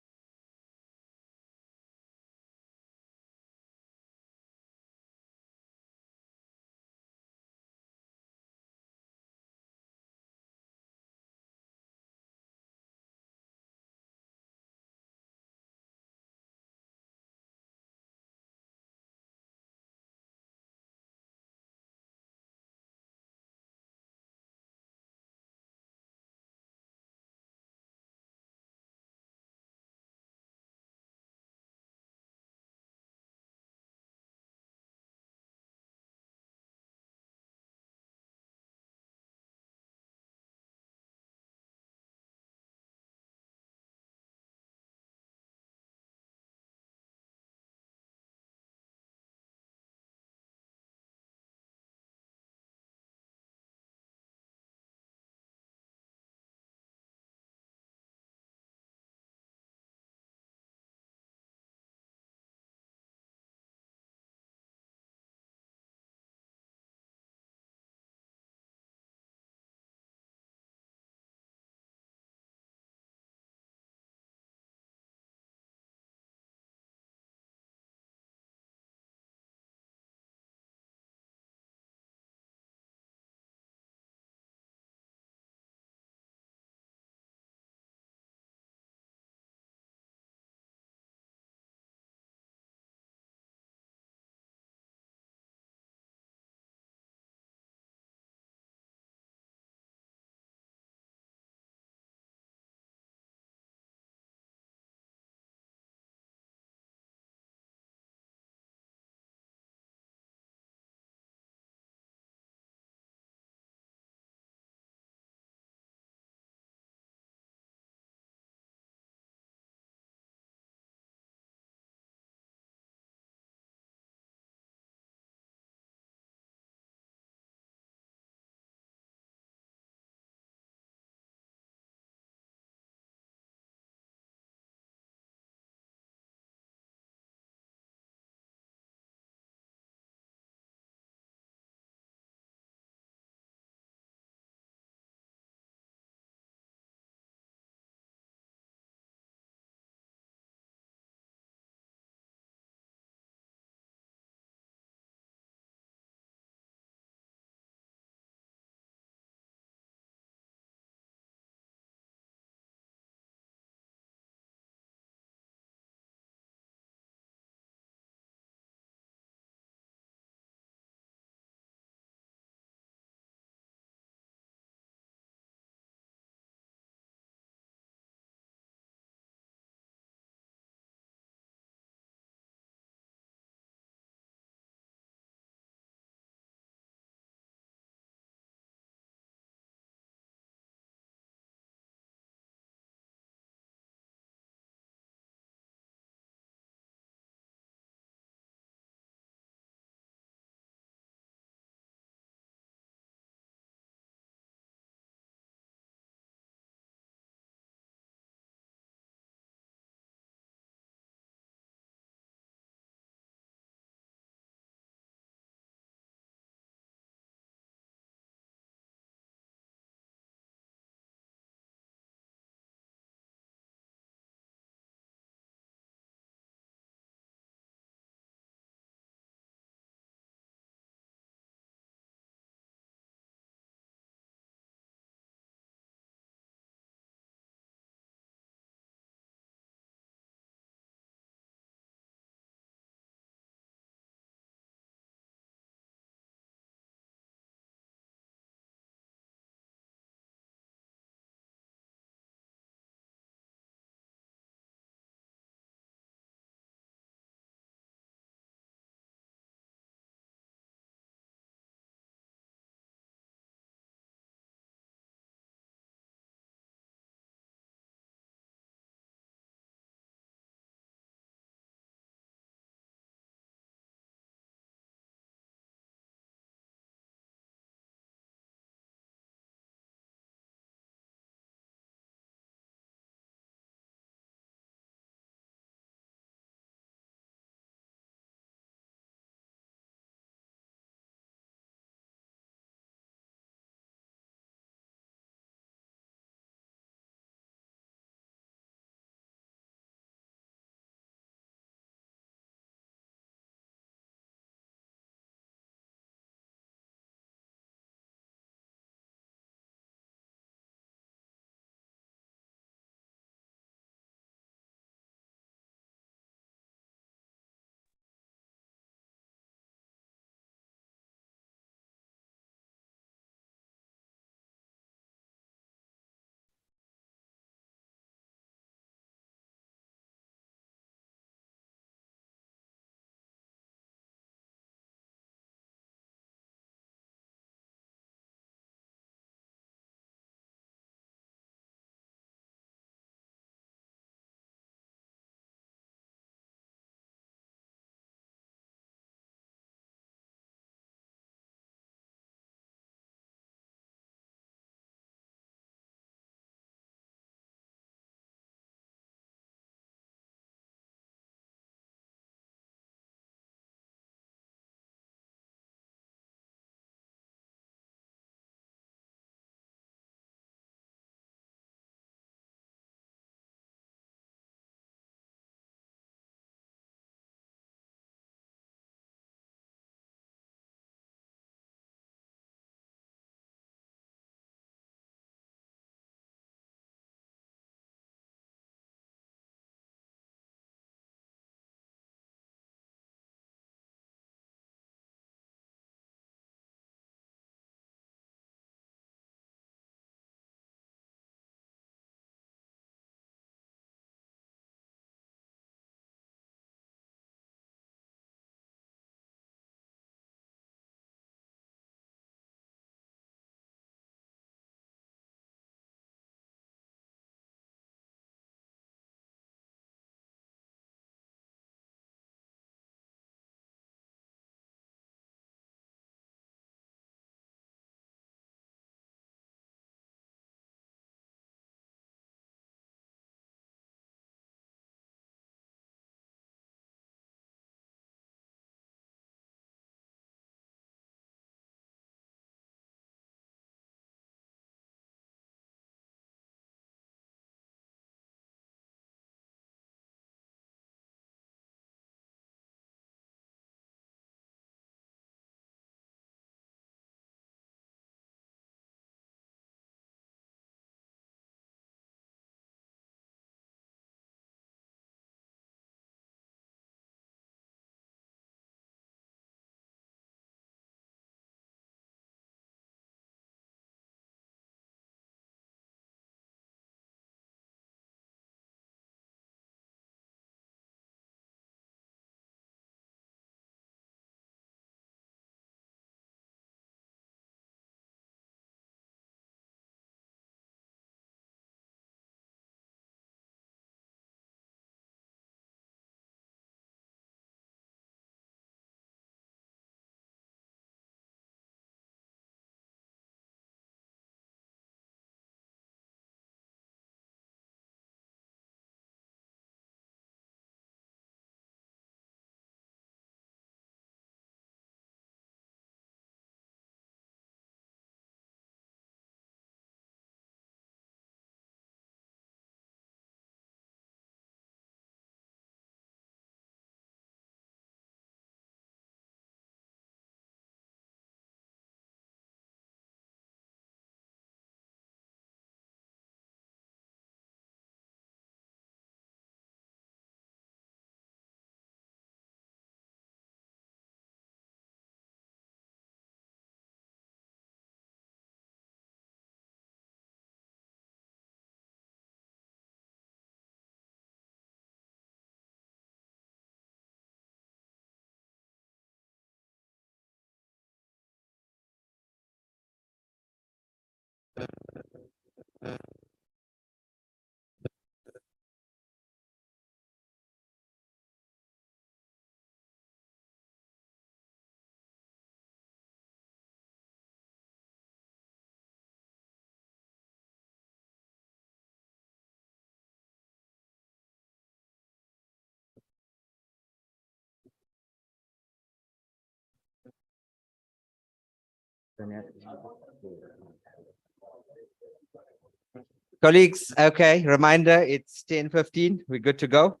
Colleagues, okay, reminder, it's 10:15. We're good to go.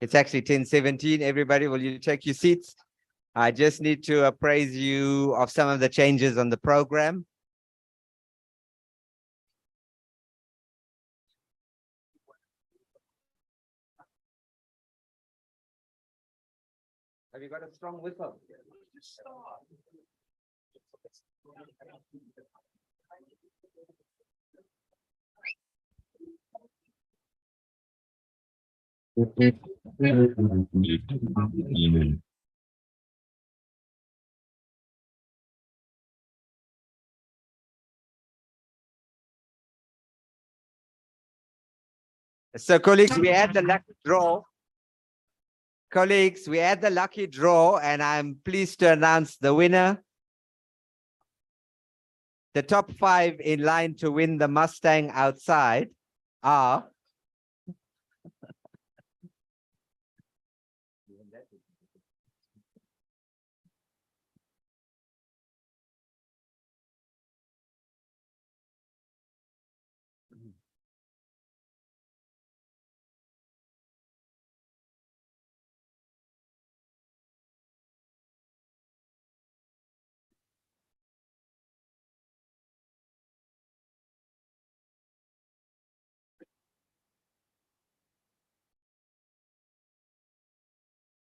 It's actually 10:17. Everybody, will you take your seats? I just need to appraise you of some of the changes on the program. Have you got a strong whistle? So colleagues, we had the lucky draw. Colleagues, we had the lucky draw and I'm pleased to announce the winner. The top 5 in line to win the Mustang outside are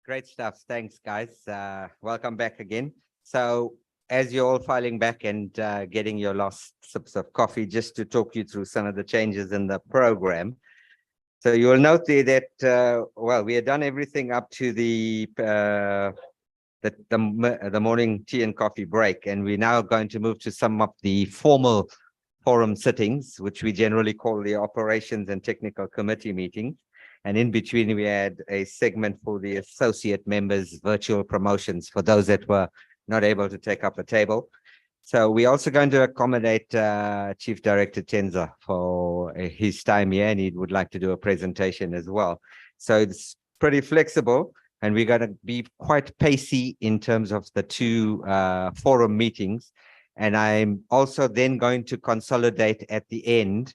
great stuff. Thanks, guys. Welcome back again. So as you're all filing back and getting your last sips of coffee, just to talk you through some of the changes in the program. So you will note there that, well, we had done everything up to the morning tea and coffee break, and we're now going to move to some of the formal forum sittings, which we generally call the operations and technical committee meetings. And in between, we had a segment for the associate members, virtual promotions for those that were not able to take up a table. So we're also going to accommodate Chief Director Tenza for his time here, and he would like to do a presentation as well. So it's pretty flexible, and we're going to be quite pacey in terms of the 2 forum meetings. And I'm also then going to consolidate at the end.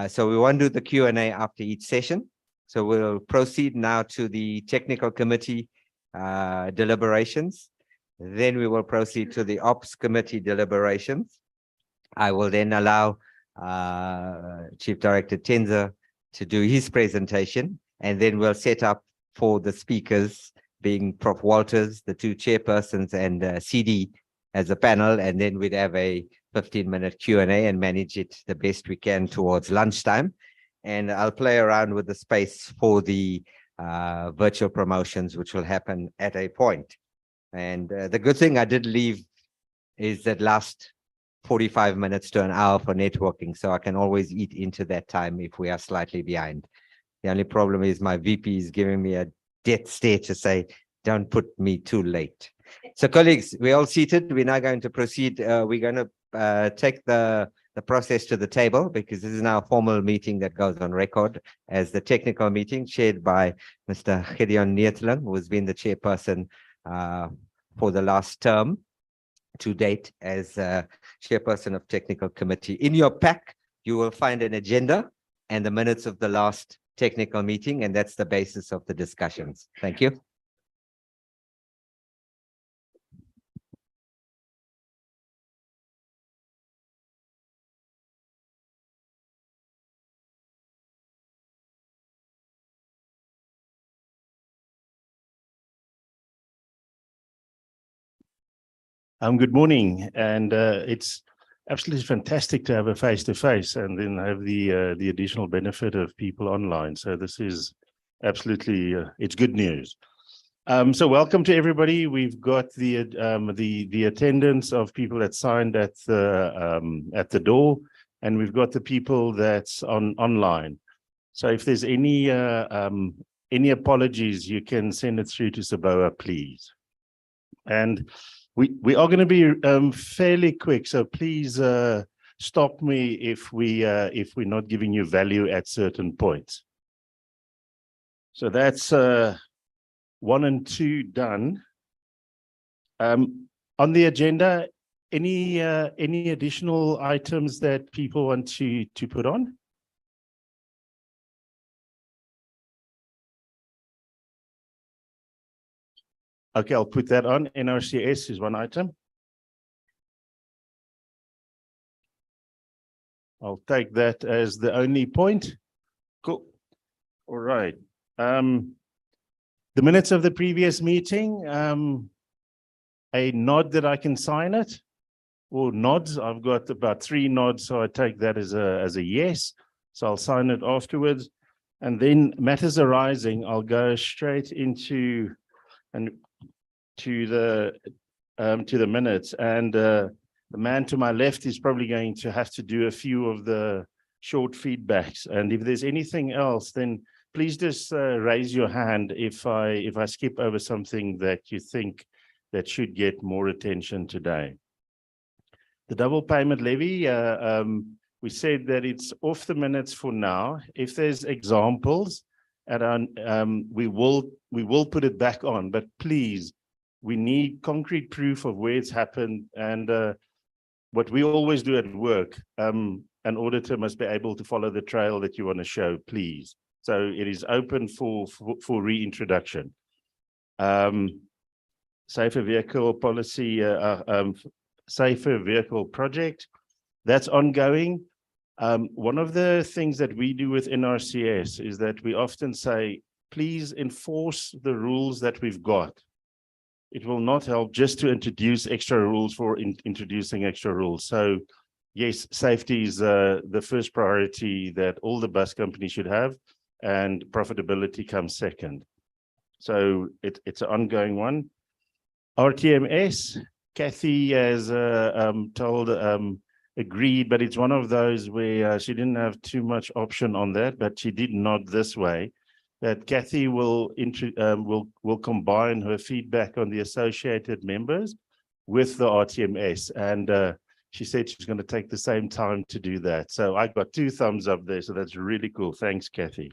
So we won't do the Q&A after each session. So we'll proceed now to the technical committee deliberations. Then we will proceed to the ops committee deliberations. I will then allow Chief Director Tenza to do his presentation, and then we'll set up for the speakers, being Prof. Walters, the 2 chairpersons, and CD as a panel, and then we'd have a 15-minute Q&A and manage it the best we can towards lunchtime. And I'll play around with the space for the virtual promotions, which will happen at a point. And the good thing I did leave is that last 45 minutes to an hour for networking, so I can always eat into that time if we are slightly behind. The only problem is my VP is giving me a death stare to say, don't put me too late. So colleagues, we're all seated. We're now going to proceed. We're going to take the process to the table, because this is now a formal meeting that goes on record as the technical meeting chaired by Mr. Gideon Neertling, who has been the chairperson for the last term to date as chairperson of technical committee. In your pack, you will find an agenda and the minutes of the last technical meeting, and that's the basis of the discussions. Thank you. Good morning, and it's absolutely fantastic to have a face-to-face and then have the additional benefit of people online. So this is absolutely it's good news. So welcome to everybody. We've got the attendance of people that signed at the door, and we've got the people that's online. So if there's any apologies, you can send it through to SABOA, please. And we are going to be fairly quick, so please stop me if we're not giving you value at certain points. So that's 1 and 2 done. On the agenda, any additional items that people want to put on? Okay, I'll put that on. NRCS is one item. I'll take that as the only point. Cool. All right. The minutes of the previous meeting, a nod that I can sign it, or nods. I've got about 3 nods, so I take that as a yes. So I'll sign it afterwards. And then matters arising, I'll go straight into to the minutes. And the man to my left is probably going to have to do a few of the short feedbacks. And if there's anything else, then please just raise your hand if I skip over something that you think that should get more attention today. The double payment levy, we said that it's off the minutes for now. If there's examples, we will put it back on, but please, we need concrete proof of where it's happened. And what we always do at work, an auditor must be able to follow the trail that you want to show, please. So it is open for reintroduction. Safer vehicle policy, safer vehicle project, that's ongoing. One of the things that we do with NRCS is that we often say, please enforce the rules that we've got. It will not help just to introduce extra rules for introducing extra rules. So yes, safety is the first priority that all the bus companies should have, and profitability comes second. So it's an ongoing one. RTMS, Kathy has agreed, but it's one of those where she didn't have too much option on that, but she did nod this way, that Kathy will combine her feedback on the associated members with the RTMS. And she said she's going to take the same time to do that. So I got 2 thumbs up there. So that's really cool. Thanks, Kathy.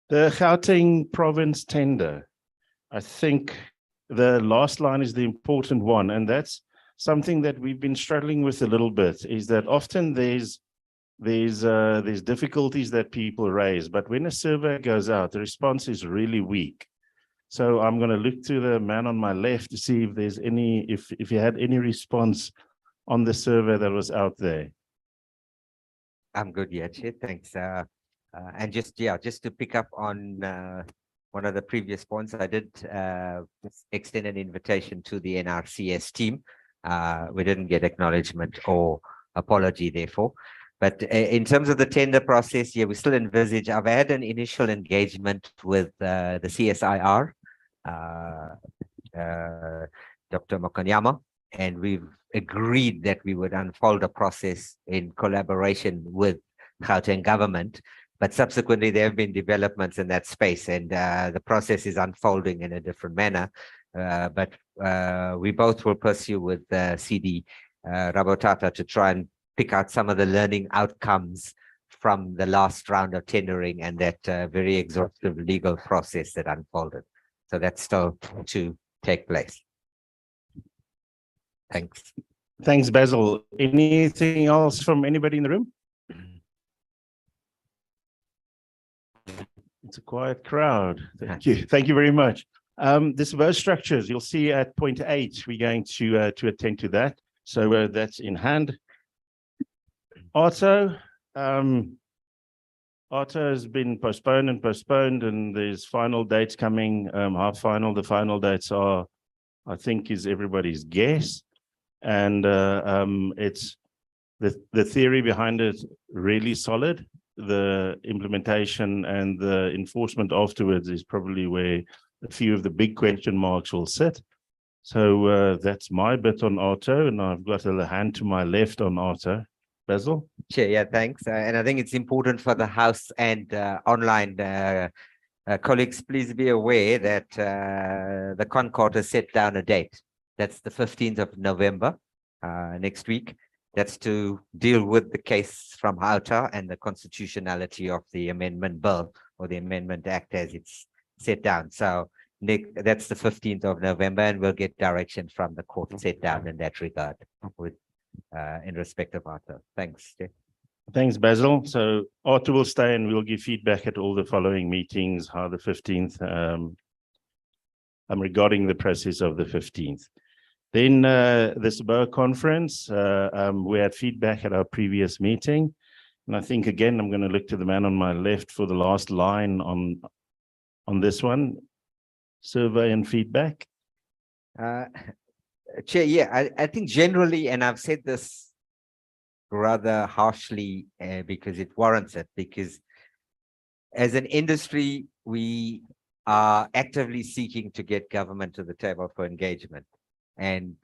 The Gauteng province tender. I think the last line is the important one. And that's something that we've been struggling with a little bit, is that often there's difficulties that people raise, but when a survey goes out, the response is really weak. So I'm going to look to the man on my left to see if there's if you had any response on the survey that was out there. I'm good, Chair. Thanks. And just to pick up on one of the previous points, I did extend an invitation to the NRCS team. We didn't get acknowledgement or apology, therefore. But in terms of the tender process, we still envisage. I've had an initial engagement with the CSIR, Dr. Mokanyama, and we've agreed that we would unfold a process in collaboration with Gauteng government. But subsequently, there have been developments in that space, and the process is unfolding in a different manner. But we both will pursue with CD Rabotata to try and pick out some of the learning outcomes from the last round of tendering and that very exhaustive legal process that unfolded. So that's still to take place. Thanks. Thanks, Basil. Anything else from anybody in the room? It's a quiet crowd. Thank you. Thank you very much. The SABOA structures, you'll see at point 8, we're going to attend to that. So that's in hand. Auto has been postponed, and there's final dates coming, half final. The final dates are, I think, is everybody's guess. And it's the theory behind it really solid. The implementation and the enforcement afterwards is probably where a few of the big question marks will sit. So that's my bit on auto, and I've got a hand to my left on auto. Basil? Chair, yeah, thanks. And I think it's important for the House and online colleagues, please be aware that the Concord has set down a date. That's the 15th of November, next week. That's to deal with the case from Outer and the constitutionality of the amendment bill or the amendment act as it's set down. So that's the 15th of November, and we'll get direction from the court set down in that regard with in respect of Outer. Thanks, Chair. Thanks, Basil. So Arthur will stay and we'll give feedback at all the following meetings, how the 15th, regarding the process of the 15th. Then the SABOA conference, we had feedback at our previous meeting. And I think, again, I'm going to look to the man on my left for the last line on this one. Survey and feedback. Chair, yeah, I think generally, and I've said this rather harshly because it warrants it, because as an industry, we are actively seeking to get government to the table for engagement. And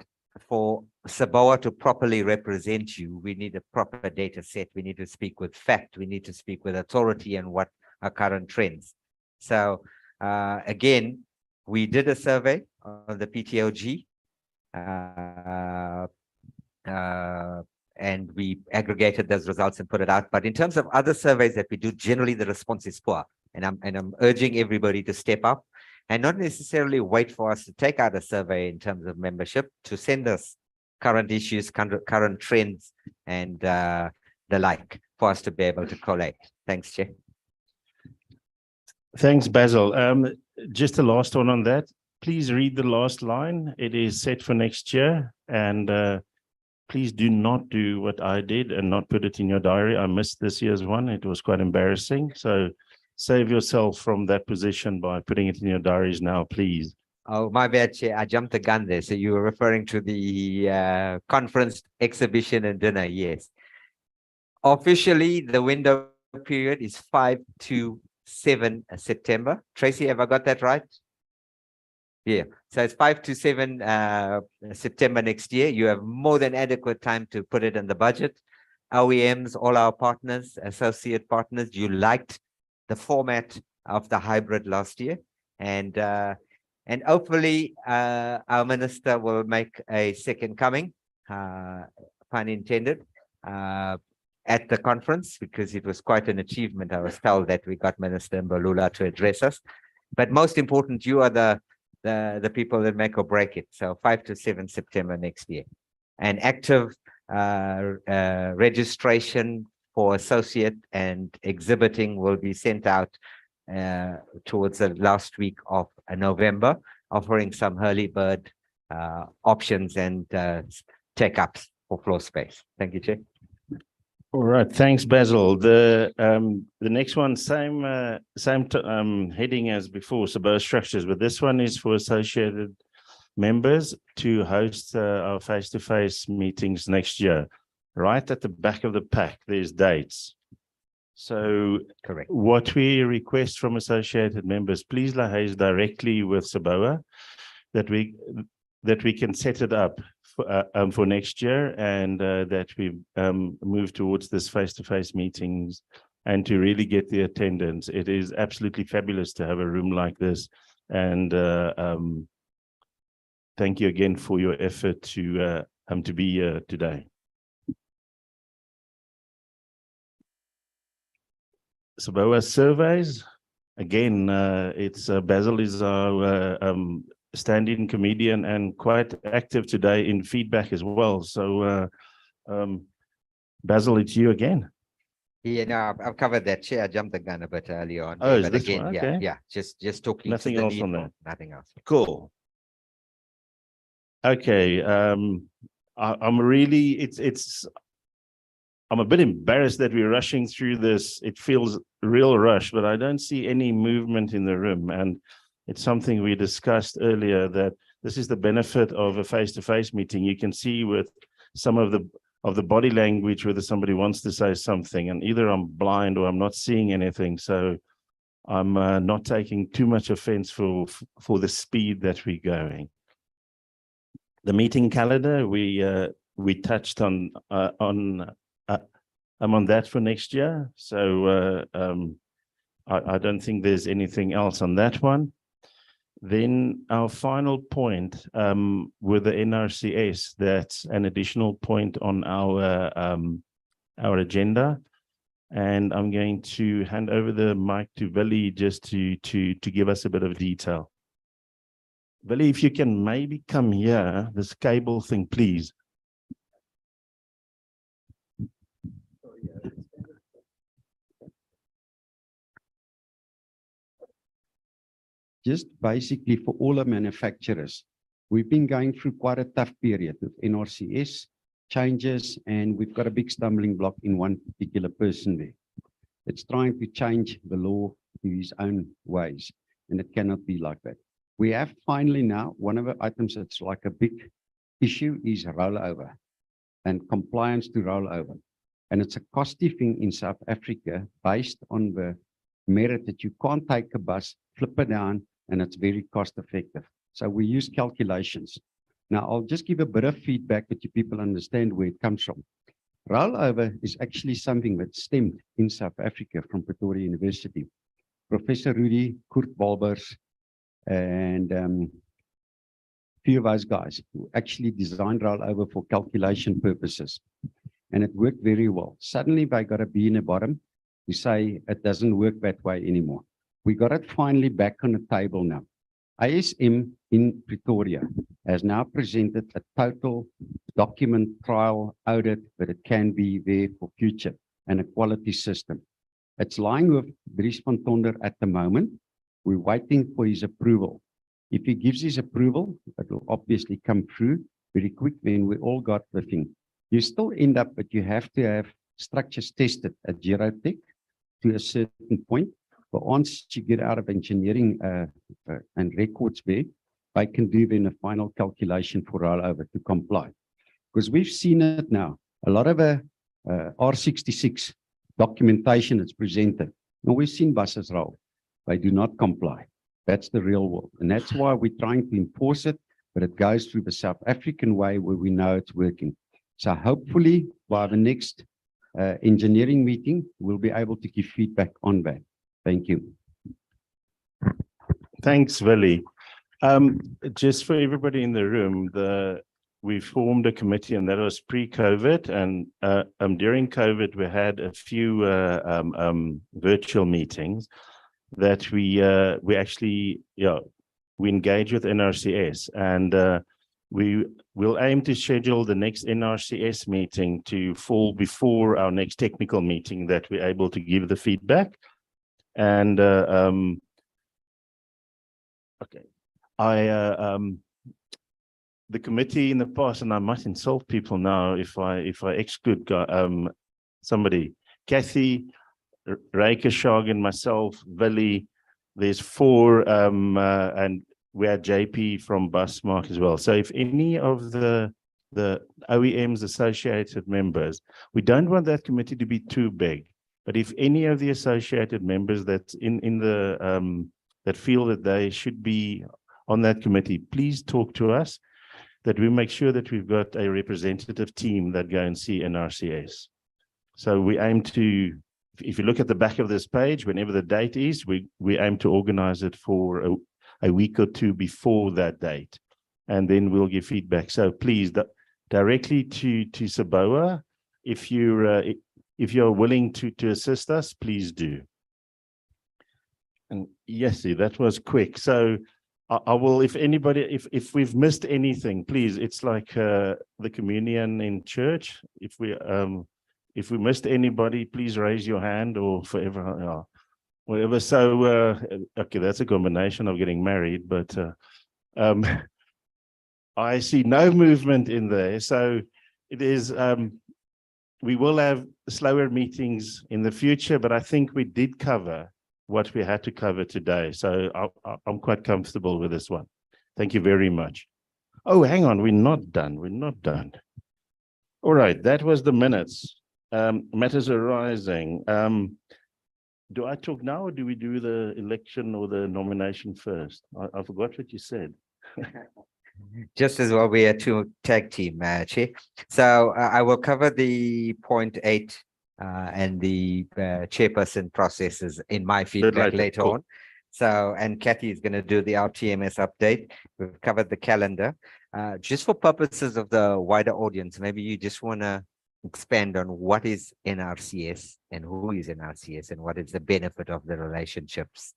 for SABOA to properly represent you, we need a proper data set. We need to speak with fact. We need to speak with authority and what are current trends. So again, we did a survey on the PTOG. And we aggregated those results and put it out. But in terms of other surveys that we do, generally the response is poor. And I'm urging everybody to step up and not necessarily wait for us to take out a survey in terms of membership, to send us current issues, current trends, and the like, for us to be able to collate. Thanks, Chair. Thanks, Basil. Just the last one on that. Please read the last line. It is set for next year. And please do not do what I did and not put it in your diary. I missed this year's one. It was quite embarrassing. So save yourself from that position by putting it in your diaries now, please. Oh, my bad, Chair. I jumped the gun there. So you were referring to the conference, exhibition, and dinner. Yes. Officially, the window period is 5 to 7 September. Tracy, have I got that right? Yeah. So it's 5 to 7 September next year. You have more than adequate time to put it in the budget. OEMs, all our partners, associate partners, you liked the format of the hybrid last year. And hopefully our minister will make a second coming, pun intended, at the conference, because it was quite an achievement. I was told that we got Minister Mbalula to address us. But most important, you are the people that make or break it. So 5 to 7 September next year. And active registration for associate and exhibiting will be sent out towards the last week of November, offering some early bird options and take-ups for floor space. Thank you, Chair. All right, thanks, Basil. The next one, same heading as before, SABOA structures, but this one is for associated members to host our face-to-face meetings next year. Right at the back of the pack, there's dates. So correct. What we request from associated members, please liaise directly with SABOA that we can set it up for next year, and that we move towards this face-to-face meetings and to really get the attendance. It is absolutely fabulous to have a room like this, and thank you again for your effort to be here today. SABOA surveys, again, it's Basil is our stand-in comedian and quite active today in feedback as well. So Basil, it's you again. Yeah, no, I've covered that, Chair. I jumped the gun a bit early on. Oh, but is this again, one? yeah, Okay. yeah, just talking. Nothing to the else need on for- that? Nothing else. Cool. Okay. I'm really, I'm a bit embarrassed that we're rushing through this. It feels real rush, but I don't see any movement in the room. And it's something we discussed earlier, that this is the benefit of a face-to-face meeting. You can see with some of the body language whether somebody wants to say something, and either I'm blind or I'm not seeing anything. So I'm not taking too much offense for the speed that we're going. The meeting calendar, we touched on I'm on that for next year. So I don't think there's anything else on that one. Then our final point with the NRCS, that's an additional point on our agenda. And I'm going to hand over the mic to Willie just to give us a bit of detail. Willie, if you can maybe come here, this cable thing, please. Just basically for all the manufacturers, we've been going through quite a tough period with NRCS changes, and we've got a big stumbling block in one particular person there. It's trying to change the law to his own ways, and it cannot be like that. We have finally now, one of the items that's like a big issue is rollover and compliance to rollover. And it's a costly thing in South Africa based on the merit that you can't take a bus, flip it down, and it's very cost effective. So we use calculations. Now, I'll just give a bit of feedback that you people understand where it comes from. Rollover is actually something that stemmed in South Africa from Pretoria University. Professor Rudy Kurt Walbers and a few of those guys who actually designed rollover for calculation purposes. And it worked very well. Suddenly they got a B in the bottom. We say it doesn't work that way anymore. We got it finally back on the table now. ASM in Pretoria has now presented a total document trial audit that it can be there for future and a quality system. It's lying with Dries van Tonder at the moment. We're waiting for his approval. If he gives his approval, it will obviously come through very quick. Then we all got the thing. You still end up, but you have to have structures tested at Gerotech to a certain point. But once you get out of engineering and records there, I can do then a final calculation for rollover to comply. Because we've seen it now. A lot of R66 documentation is presented. Now we've seen buses roll. They do not comply. That's the real world. And that's why we're trying to enforce it, but it goes through the South African way where we know it's working. So hopefully by the next engineering meeting, we'll be able to give feedback on that. Thank you. Thanks, Willie. Just for everybody in the room, we formed a committee, and that was pre-COVID. And during COVID, we had a few virtual meetings that we actually, we engage with NRCS, and we will aim to schedule the next NRCS meeting to fall before our next technical meeting, that we're able to give the feedback. And okay, the committee in the past, and I might insult people now if I exclude somebody, Kathy, Reike Schagen, myself, Willie, there's 4, and we had JP from Busmark as well. So if any of the OEMs associated members, we don't want that committee to be too big. But if any of the associated members that in the that feel that they should be on that committee, please talk to us, that we make sure that we've got a representative team that go and see NRCS. So we aim to, if you look at the back of this page, whenever the date is, we aim to organize it for a week or 2 before that date, and then we'll give feedback. So please, directly to SABOA, if you're willing to assist us, please do. And yes, that was quick. So I will, if anybody, if we've missed anything, please, it's like the communion in church. If we missed anybody, please raise your hand, or forever, whatever. So, okay, that's a combination of getting married, but I see no movement in there. So it is, we will have slower meetings in the future, but I think we did cover what we had to cover today. So I'm quite comfortable with this one. Thank you very much. Oh, hang on, we're not done. We're not done. All right, that was the minutes. Matters arising. Do I talk now, or do we do the election or the nomination first? I forgot what you said. Just as well, we are two tag team, Chair. So I will cover the 0.8 and the chairperson processes in my feedback later cool. on. So, and Kathy is going to do the RTMS update. We've covered the calendar. Just for purposes of the wider audience, maybe you just want to expand on what is NRCS and who is NRCS and what is the benefit of the relationships.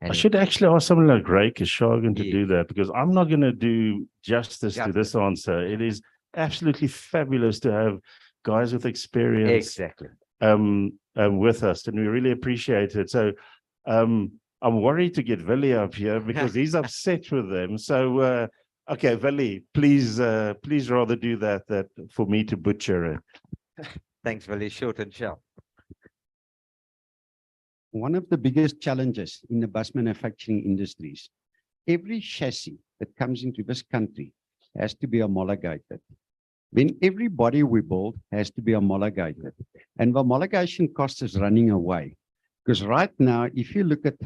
I should actually ask someone like Ray Kishagan to do that, because I'm not going to do justice to this answer. It is absolutely fabulous to have guys with experience with us, and we really appreciate it. So I'm worried to get Vili up here because he's upset with them. So okay, Vili, please rather do that for me to butcher it. Thanks, Vili. Short and sharp. One of the biggest challenges in the bus manufacturing industries, every chassis that comes into this country has to be homologated. Then every body we build has to be homologated. And the homologation cost is running away. Because right now, if you look at,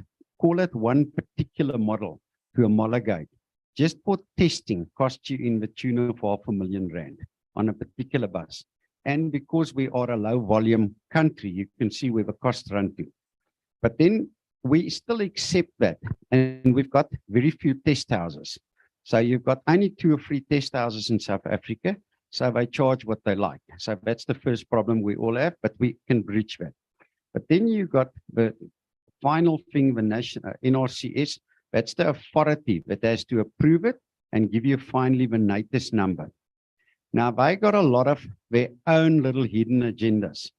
call it one particular model to homologate, just for testing costs you in the tune of R500,000 on a particular bus. And because we are a low volume country, you can see where the costs run to. But then we still accept that. And we've got very few test houses. So you've got only 2 or 3 test houses in South Africa. So they charge what they like. So that's the first problem we all have, but we can bridge that. But then you've got the final thing, the national NRCS, that's the authority that has to approve it and give you finally the NATIS number. Now, they got a lot of their own little hidden agendas.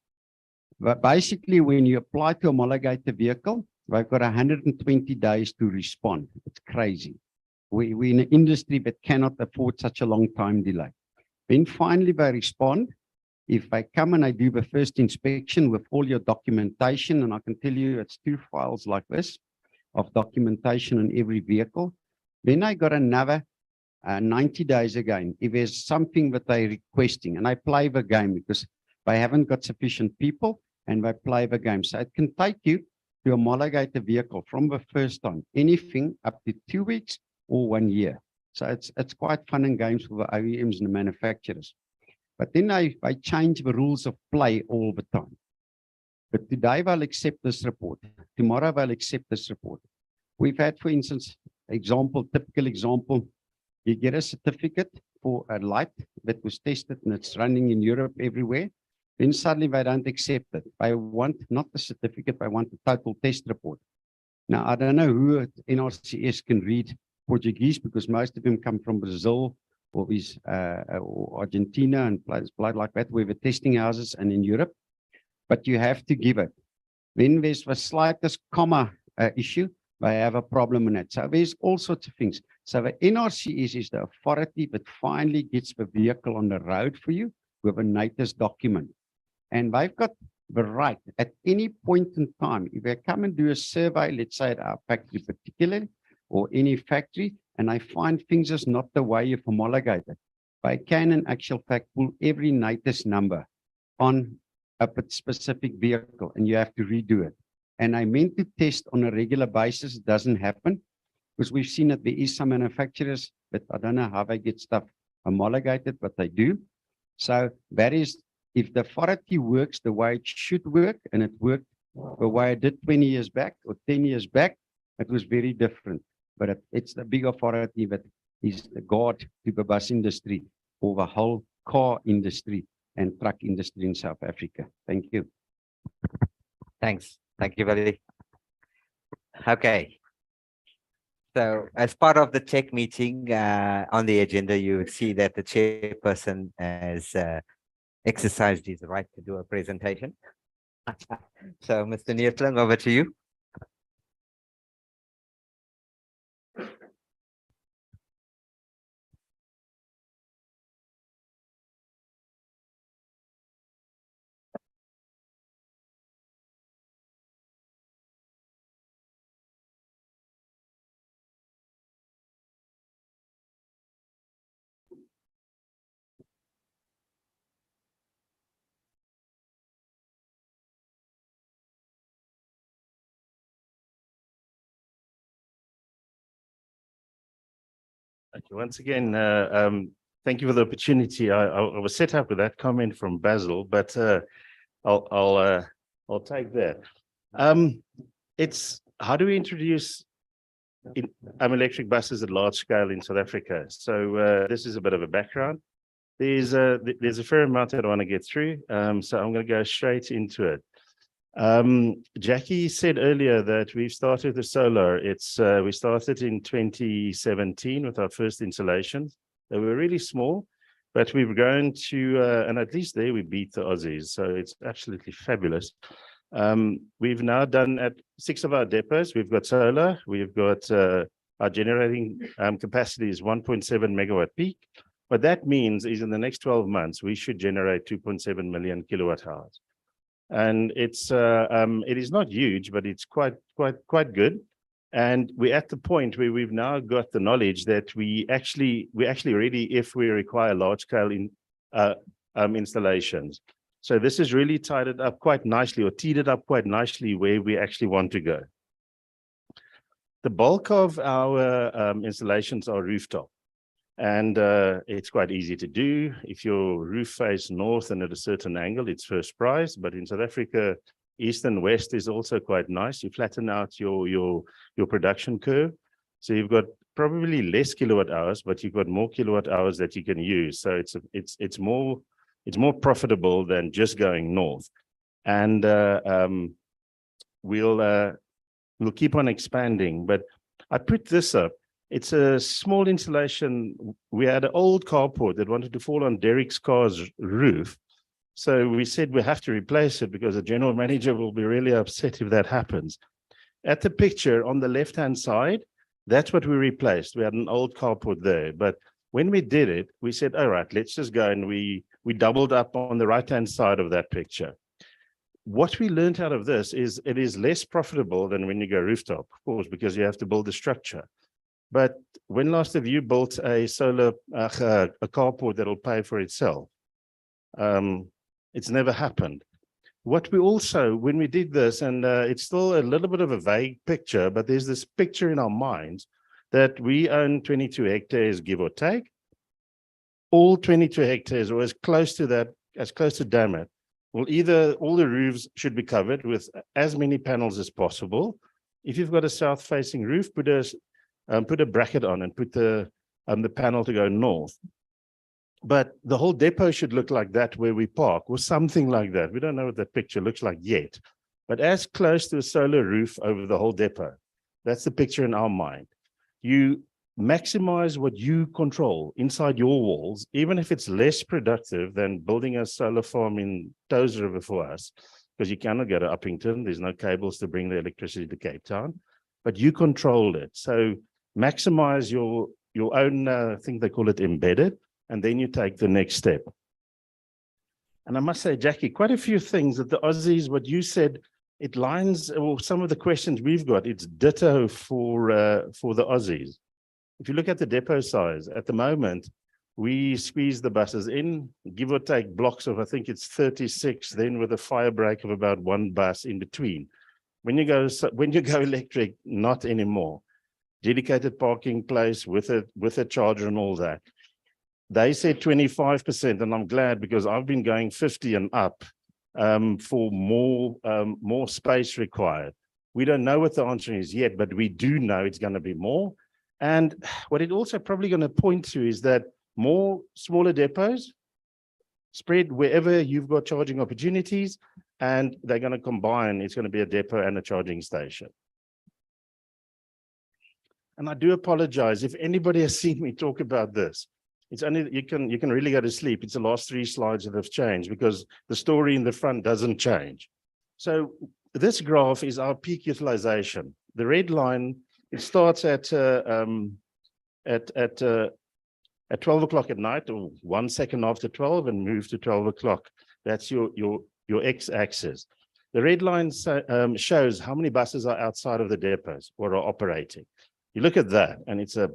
But basically, when you apply to homologate the vehicle, they've got 120 days to respond. It's crazy. We're in an industry that cannot afford such a long time delay. Then finally, they respond. If they come and I do the first inspection with all your documentation, and I can tell you it's 2 files like this of documentation on every vehicle, then I got another 90 days again. If there's something that they're requesting, and I play the game because they haven't got sufficient people, and they play the game. So it can take you to homologate the vehicle from the first time, anything up to 2 weeks or 1 year. So it's quite fun and games for the OEMs and the manufacturers. But then I change the rules of play all the time. But today they'll accept this report. Tomorrow they'll accept this report. We've had, for instance, typical example, you get a certificate for a light that was tested and it's running in Europe everywhere. Then suddenly they don't accept it. They want not the certificate, they want the total test report. Now, I don't know who at NRCS can read Portuguese because most of them come from Brazil or Argentina and places like that, where the testing houses and in Europe. But you have to give it. When there's the slightest comma issue, they have a problem in it. So there's all sorts of things. So the NRCS is the authority that finally gets the vehicle on the road for you with a NATIS document. And they've got the right at any point in time, if they come and do a survey, let's say at our factory particularly, or any factory, and I find things is not the way you've homologated, I can in actual fact pull every NATIS number on a specific vehicle and you have to redo it. And I meant to test on a regular basis. It doesn't happen because we've seen that there is some manufacturers that I don't know how they get stuff homologated, but they do. So that is, if the authority works the way it should work, and it worked the way it did 20 years back or 10 years back, it was very different. But it's the big authority that is the guard to the bus industry or the whole car industry and truck industry in South Africa. Thank you. Thanks. Thank you, Vali. Okay. So as part of the tech meeting on the agenda, you would see that the chairperson has exercised his right to do a presentation. So Mr. Neertling, over to you. Once again, thank you for the opportunity. I was set up with that comment from Basil, but I'll take that. It's how do we introduce electric buses at large scale in South Africa? So this is a bit of a background. There's a fair amount that I want to get through, so I'm going to go straight into it. Jackie said earlier that we've started the solar. We started in 2017 with our first installations. They were really small, but we've grown to, and at least there we beat the Aussies. So it's absolutely fabulous. We've now done at 6 of our depots. We've got solar. We've got our generating capacity is 1.7 megawatt peak. What that means is in the next 12 months, we should generate 2.7 million kilowatt hours. And it is not huge, but it's quite good. And we're at the point where we've now got the knowledge that we're actually ready if we require large scale installations. So this has really tied it up quite nicely, or teed it up quite nicely where we actually want to go. The bulk of our installations are rooftop. And it's quite easy to do. If your roof faces north and at a certain angle, it's first prize. But in South Africa, east and west is also quite nice. You flatten out your production curve. So you've got probably less kilowatt hours, but you've got more kilowatt hours that you can use. So it's more profitable than just going north. And we'll keep on expanding. But I put this up. It's a small installation. We had an old carport that wanted to fall on Derek's car's roof. So we said we have to replace it because the general manager will be really upset if that happens. At the picture on the left-hand side, that's what we replaced. We had an old carport there. But when we did it, we said, all right, let's just go. And we doubled up on the right-hand side of that picture. What we learned out of this is it is less profitable than when you go rooftop, of course, because you have to build the structure. But when last have you built a solar a carport that'll pay for itself? It's never happened. What we also, when we did this, and it's still a little bit of a vague picture, but there's this picture in our minds that we own 22 hectares, give or take. All 22 hectares, or as close to that, as close to damn it, well, either all the roofs should be covered with as many panels as possible. If you've got a south-facing roof, put a bracket on and put the panel to go north. But the whole depot should look like that where we park, or something like that. We don't know what that picture looks like yet, but as close to a solar roof over the whole depot. That's the picture in our mind. You maximize what you control inside your walls, even if it's less productive than building a solar farm in Toes River for us, because you cannot go to Uppington. There's no cables to bring the electricity to Cape Town, but you control it. So maximize your own, I think they call it embedded, and then you take the next step. And I must say, Jackie, quite a few things that the Aussies, what you said, it lines, or some of the questions we've got, it's ditto for the Aussies. If you look at the depot size, at the moment, we squeeze the buses in, give or take blocks of, I think it's 36, then with a fire break of about 1 bus in between. When you go electric, not anymore. Dedicated parking place with a charger and all that. They said 25%, and I'm glad because I've been going 50 and up for more space required. We don't know what the answer is yet, but we do know it's going to be more. And what it also probably going to point to is that more smaller depots spread wherever you've got charging opportunities, and they're going to combine. It's going to be a depot and a charging station. And I do apologize if anybody has seen me talk about this. It's only you can really go to sleep. It's the last 3 slides that have changed because the story in the front doesn't change. So this graph is our peak utilization. The red line, it starts at 12 o'clock at night, or 1 second after 12, and moves to 12 o'clock. That's your x-axis. The red line shows how many buses are outside of the depots or are operating. You look at that, and it's I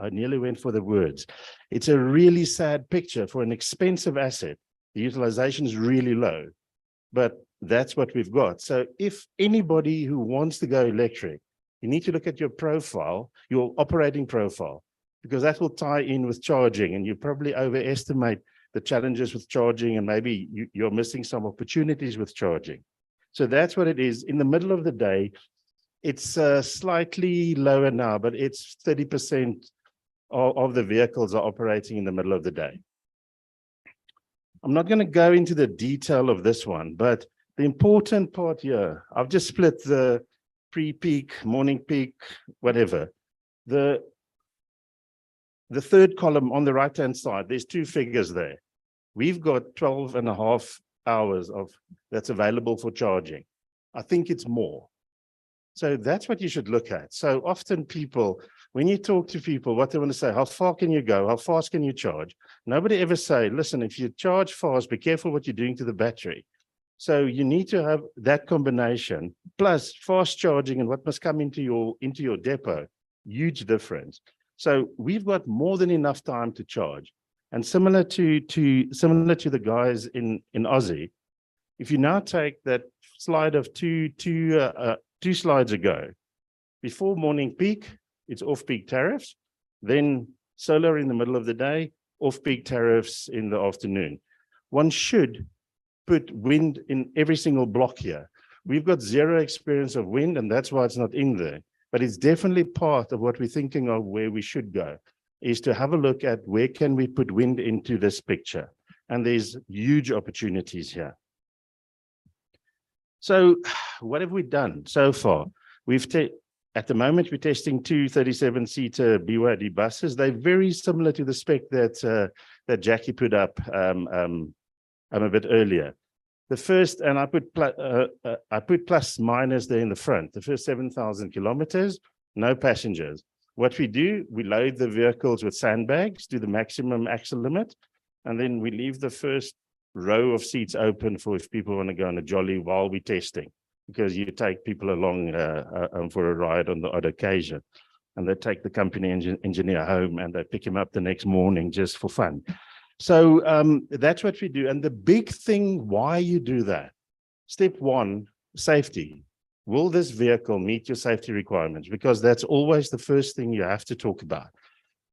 nearly went for the words. It's a really sad picture for an expensive asset. The utilization is really low, but that's what we've got. So if anybody who wants to go electric, you need to look at your profile, your operating profile. because that will tie in with charging, and you probably overestimate the challenges with charging, and maybe you're missing some opportunities with charging. So that's what it is. In the middle of the day, it's slightly lower now, but it's 30% of the vehicles are operating in the middle of the day. I'm not going to go into the detail of this one, but the important part here, I've just split the pre-peak, morning peak, whatever. The third column on the right-hand side, there's two figures there. We've got 12.5 hours that's available for charging. I think it's more. So that's what you should look at. So often people, when you talk to people, what they want to say, how far can you go? How fast can you charge? Nobody ever say, listen, if you charge fast, be careful what you're doing to the battery. So you need to have that combination, plus fast charging and what must come into your depot, huge difference. So we've got more than enough time to charge. And similar to the guys in Aussie, if you now take that slide of two slides ago, before morning peak, it's off-peak tariffs, then solar in the middle of the day, off-peak tariffs in the afternoon. One should put wind in every single block here. We've got zero experience of wind, and that's why it's not in there. But it's definitely part of what we're thinking of where we should go, is to have a look at where can we put wind into this picture. And there's huge opportunities here. So what have we done so far? At the moment, we're testing two 37-seater BYD buses. They're very similar to the spec that Jackie put up a bit earlier. The first, and I put plus minus there in the front, the first 7,000 kilometers, no passengers. What we do, we load the vehicles with sandbags to the maximum axle limit, and then we leave the first row of seats open for if people want to go on a jolly while we're testing, because you take people along for a ride on the odd occasion, and they take the company engineer home and they pick him up the next morning just for fun. So that's what we do. And the big thing why you do that, step one, safety. Will this vehicle meet your safety requirements? Because that's always the first thing you have to talk about.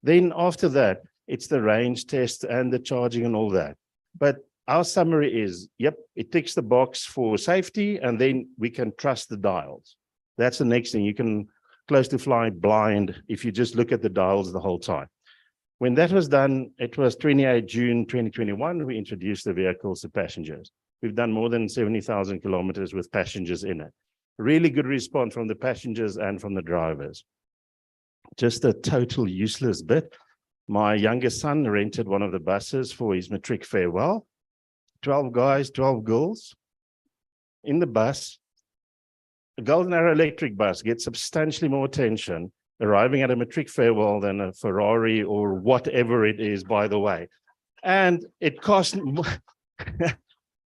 Then after that, it's the range test and the charging and all that. But our summary is, yep, it ticks the box for safety, and then we can trust the dials. That's the next thing. You can close to fly blind if you just look at the dials the whole time. When that was done, it was 28 June 2021, we introduced the vehicles to passengers. We've done more than 70,000 kilometers with passengers in it. Really good response from the passengers and from the drivers. Just a total useless bit. My youngest son rented one of the buses for his matric farewell. 12 guys, 12 girls in the bus. A Golden Arrow electric bus gets substantially more attention arriving at a matric farewell than a Ferrari or whatever it is, by the way. And it costs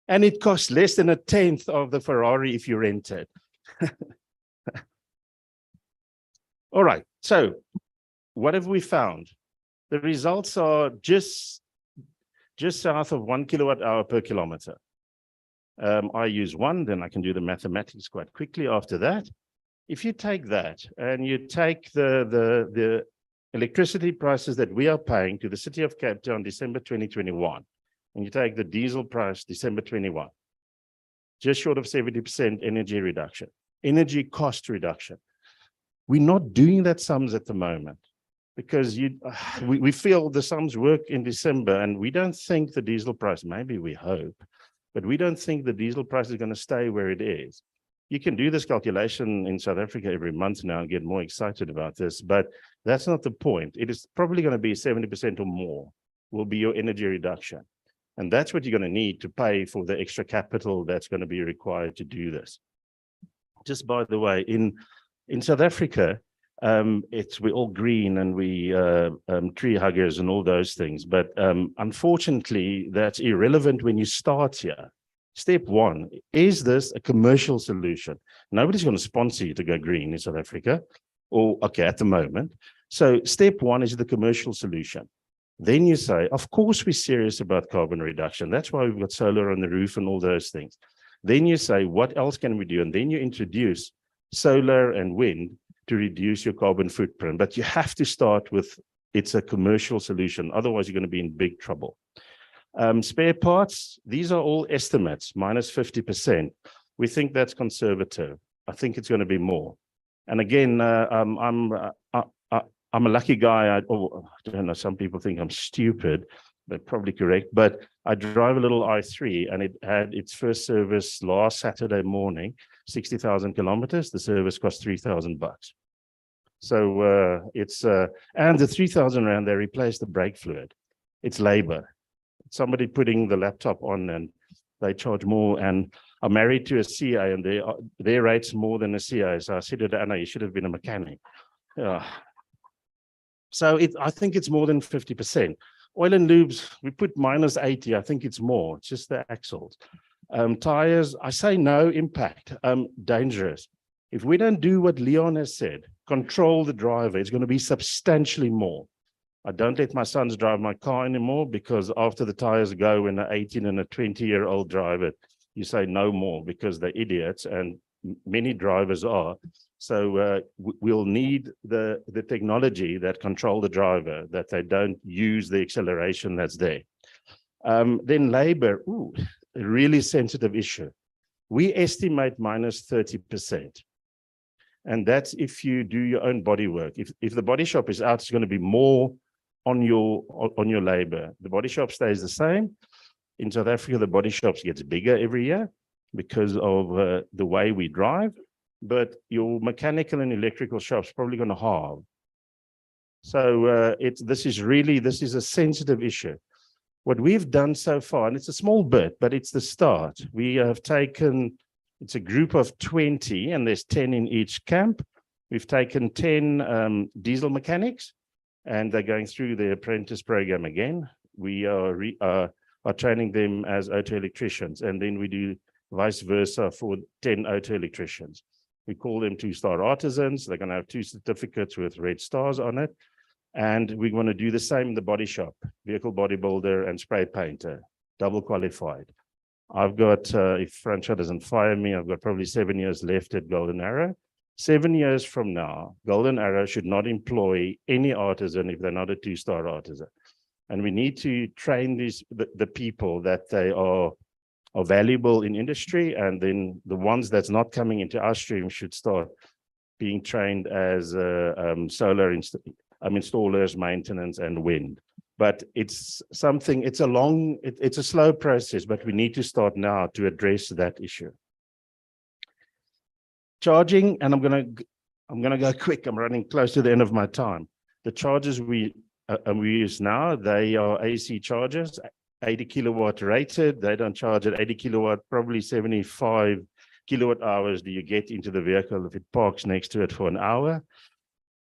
and it costs less than a tenth of the Ferrari if you rent it. All right, so what have we found? The results are just south of 1 kilowatt hour per kilometer. I use one, then I can do the mathematics quite quickly after that. If you take that and you take the electricity prices that we are paying to the city of Cape Town, December 2021, and you take the diesel price, December 21, just short of 70% energy reduction, energy cost reduction. We're not doing that sums at the moment because we feel the sums work in December, and we don't think the diesel price, maybe we hope, but we don't think the diesel price is going to stay where it is. You can do this calculation in South Africa every month now and get more excited about this, but that's not the point. It is probably going to be 70% or more will be your energy reduction. And that's what you're going to need to pay for the extra capital that's going to be required to do this. Just by the way, in South Africa, we're all green and we tree huggers and all those things, but unfortunately, that's irrelevant when you start here. Step one, is this a commercial solution? Nobody's going to sponsor you to go green in South Africa, or okay, at the moment. So step one is the commercial solution. Then you say, of course, we're serious about carbon reduction. That's why we've got solar on the roof and all those things. Then you say, what else can we do? And then you introduce solar and wind to reduce your carbon footprint. But you have to start with it's a commercial solution. Otherwise, you're going to be in big trouble. Spare parts, these are all estimates, minus 50%. We think that's conservative. I think it's going to be more. And again, I'm a lucky guy. I don't know, some people think I'm stupid. They're probably correct, but I drive a little i3 and it had its first service last Saturday morning, 60,000 kilometers. The service cost $3,000. So and the 3,000 rand, they replaced the brake fluid. It's labor. Somebody putting the laptop on and they charge more. And I'm married to a CA and their rate's more than a CA. So I said to Anna, you should have been a mechanic. So I think it's more than 50%. Oil and lubes, we put minus 80. I think it's more. It's just the axles. Tires, I say no impact. Dangerous. If we don't do what Leon has said, control the driver, it's going to be substantially more. I don't let my sons drive my car anymore because after the tires go when an 18 and a 20-year-old drive it, you say no more because they're idiots, and many drivers are. So we'll need the technology that control the driver, that they don't use the acceleration that's there. Then labor, a really sensitive issue. We estimate minus 30%. And that's if you do your own body work. If the body shop is out, it's going to be more on your labor. The body shop stays the same. In South Africa, the body shops gets bigger every year because of the way we drive. But your mechanical and electrical shop's probably going to halve. So this is a sensitive issue. What we've done so far, and it's a small bit, but it's the start. We have taken, it's a group of 20, and there's 10 in each camp. We've taken 10 diesel mechanics, and they're going through the apprentice program again. We are training them as auto electricians, and then we do vice versa for 10 auto electricians. We call them 2-star artisans. They're going to have 2 certificates with red stars on it. And we're going to do the same in the body shop, vehicle bodybuilder and spray painter, double qualified. I've got, if Francois doesn't fire me, I've got probably 7 years left at Golden Arrow. 7 years from now, Golden Arrow should not employ any artisan if they're not a 2-star artisan. And we need to train the people that they are valuable in industry, and then the ones that's not coming into our stream should start being trained as solar installers, maintenance, and wind. But it's something, it's a slow process, but we need to start now to address that issue. Charging, and I'm gonna go quick. I'm running close to the end of my time. The chargers we use now, they are AC chargers, 80 kilowatt rated. They don't charge at 80 kilowatt, probably 75 kilowatt hours do you get into the vehicle if it parks next to it for an hour.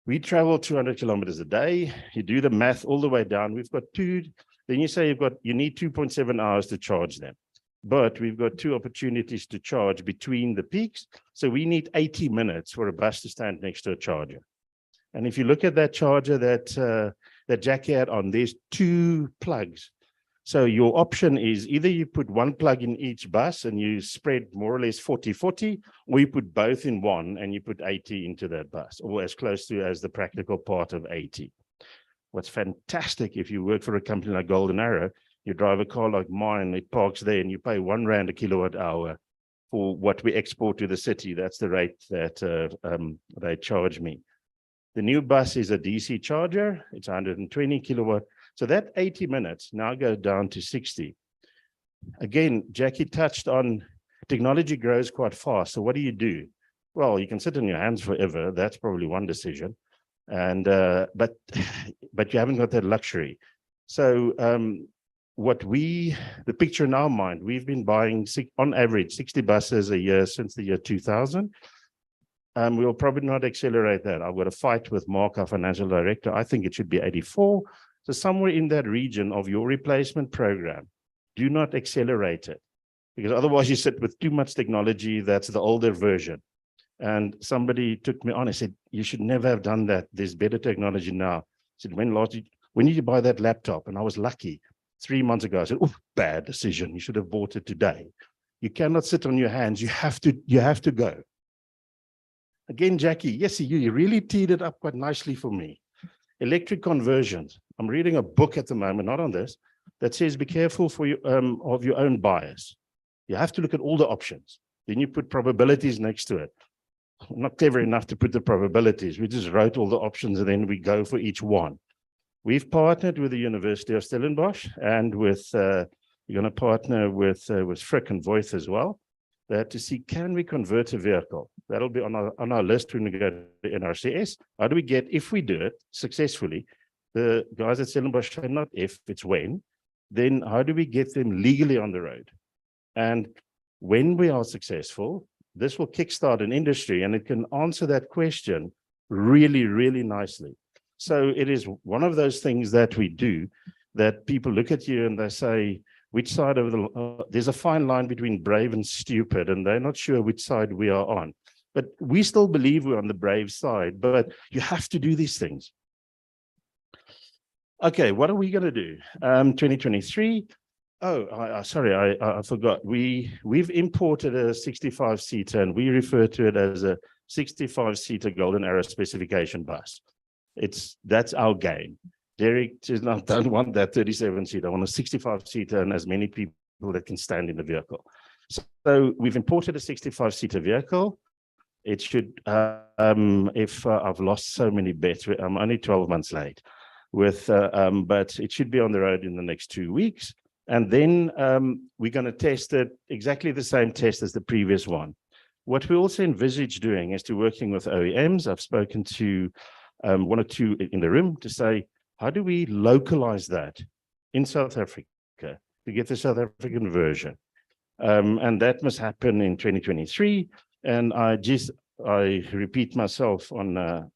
We travel 200 kilometers a day. You do the math all the way down. We've got then you say you need 2.7 hours to charge them. But we've got 2 opportunities to charge between the peaks. So we need 80 minutes for a bus to stand next to a charger. And if you look at that charger that Jackie had on, there's 2 plugs. So your option is either you put 1 plug in each bus and you spread more or less 40-40, or you put both in one and you put 80 into that bus, or as close to as the practical part of 80. What's fantastic, if you work for a company like Golden Arrow, you drive a car like mine, it parks there and you pay 1 rand a kilowatt hour for what we export to the city. That's the rate that they charge me. The new bus is a DC charger. It's 120 kilowatt. So that 80 minutes now goes down to 60. Again, Jackie touched on technology grows quite fast. So what do? Well, you can sit on your hands forever. That's probably one decision. And but you haven't got that luxury. So the picture in our mind, we've been buying on average 60 buses a year since the year 2000. We'll probably not accelerate that. I've got a fight with Mark, our financial director. I think it should be 84. So somewhere in that region of your replacement program, do not accelerate it, because otherwise you sit with too much technology. That's the older version. And somebody took me on and said, you should never have done that. There's better technology now. I said, when did you buy that laptop? And I was lucky. 3 months ago, I said, oh, bad decision. You should have bought it today. You cannot sit on your hands. You have to go. Again, Jackie, yes, you really teed it up quite nicely for me. Electric conversions. I'm reading a book at the moment, not on this, that says be careful for you, of your own bias. You have to look at all the options. Then you put probabilities next to it. I'm not clever enough to put the probabilities. We just wrote all the options and then we go for each one. We've partnered with the University of Stellenbosch and with, we're going to partner with Frick and Voith as well, to see, can we convert a vehicle? That'll be on our list when we go to the NRCS. How do we get, if we do it successfully, the guys at Stellenbosch say not if, it's when, then how do we get them legally on the road? And when we are successful, this will kickstart an industry and it can answer that question really, really nicely. So it is one of those things that we do that people look at you and they say, which side of the, there's a fine line between brave and stupid, and they're not sure which side we are on. But we still believe we're on the brave side, but you have to do these things. Okay, what are we going to do? 2023. Oh, sorry, I forgot. We've imported a 65-seater, and we refer to it as a 65-seater Golden Arrow specification bus. That's our game. Derek says, no, I don't want that 37-seater. I want a 65-seater and as many people that can stand in the vehicle. So we've imported a 65-seater vehicle. It should, if I've lost so many bets, I'm only 12 months late with, but it should be on the road in the next 2 weeks. And then we're going to test it exactly the same test as the previous one. What we also envisage doing is to working with OEMs. I've spoken to one or two in the room to say, how do we localize that in South Africa to get the South African version? And that must happen in 2023. And I repeat myself on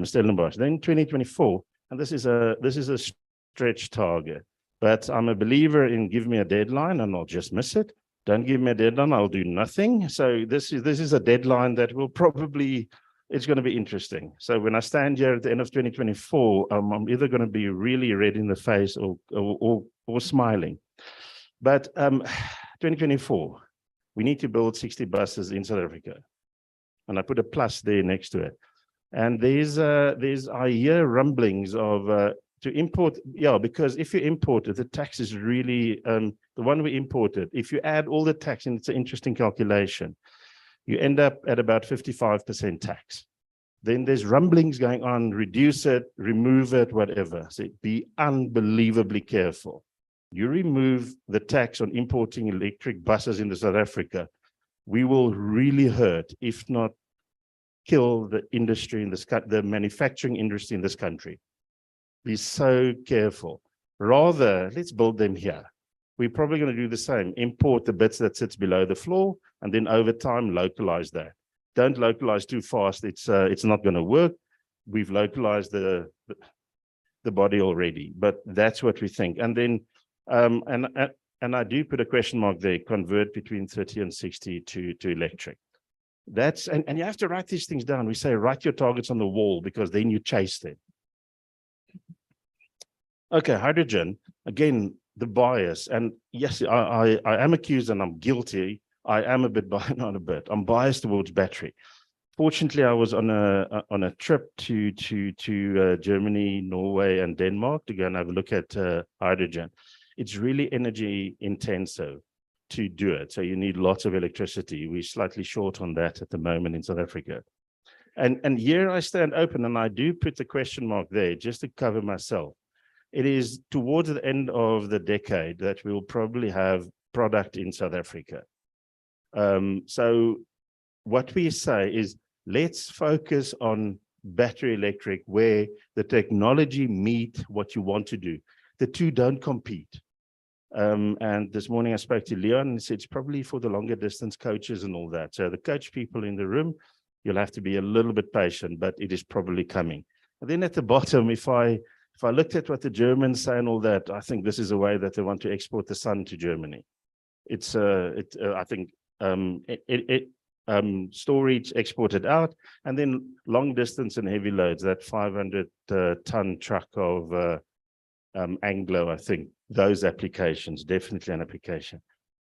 Stellenbosch. Then 2024, and this is a stretch target. But I'm a believer in give me a deadline and I'll just miss it. Don't give me a deadline, I'll do nothing. So this is a deadline that will probably, it's going to be interesting. So when I stand here at the end of 2024, I'm either going to be really red in the face or smiling. But 2024, we need to build 60 buses in South Africa. And I put a plus there next to it. And I hear rumblings of to import, yeah, because if you import it, the tax is really, the one we imported, if you add all the tax, and it's an interesting calculation, you end up at about 55% tax. Then there's rumblings going on, reduce it, remove it, whatever. So be unbelievably careful. You remove the tax on importing electric buses into South Africa, we will really hurt, if not kill the industry in this, the manufacturing industry in this country. Be so careful. Rather, let's build them here. We're probably going to do the same. Import the bits that sits below the floor, and then over time localize that. Don't localize too fast. It's not going to work. We've localized the body already, but that's what we think. And then and I do put a question mark there. Convert between 30 and 60 to electric. That's and you have to write these things down. We say write your targets on the wall because then you chase them. Okay, hydrogen, again, the bias. And yes, I am accused and I'm guilty. I am a bit, not a bit, I'm biased towards battery. Fortunately, I was on a trip to Germany, Norway, and Denmark to go and have a look at hydrogen. It's really energy intensive to do it. So you need lots of electricity. We're slightly short on that at the moment in South Africa. And here I stand open and I do put the question mark there just to cover myself. It is towards the end of the decade that we will probably have product in South Africa. So what we say is let's focus on battery electric where the technology meet what you want to do. The two don't compete. And this morning I spoke to Leon and he said it's probably for the longer distance coaches and all that. So the coach people in the room, you'll have to be a little bit patient, but it is probably coming. And then at the bottom, if I looked at what the Germans say and all that, I think this is a way that they want to export the sun to Germany. It's I think storage exported out, and then long distance and heavy loads, that 500-ton truck of Anglo, I think, those applications, definitely an application.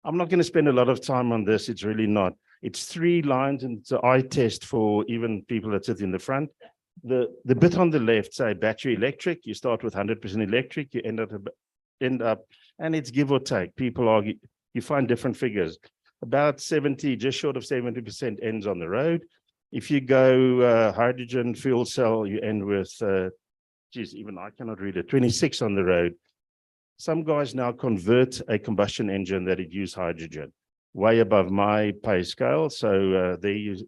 I'm not going to spend a lot of time on this. It's really not. It's 3 lines and it's an eye test for even people that sit in the front. the bit on the left, say battery electric, you start with 100% electric, you end up, and it's give or take. People argue, you find different figures. About 70, just short of 70% ends on the road. If you go hydrogen fuel cell, you end with, geez, even I cannot read it, 26 on the road. Some guys now convert a combustion engine that it use hydrogen, way above my pay scale. So they use,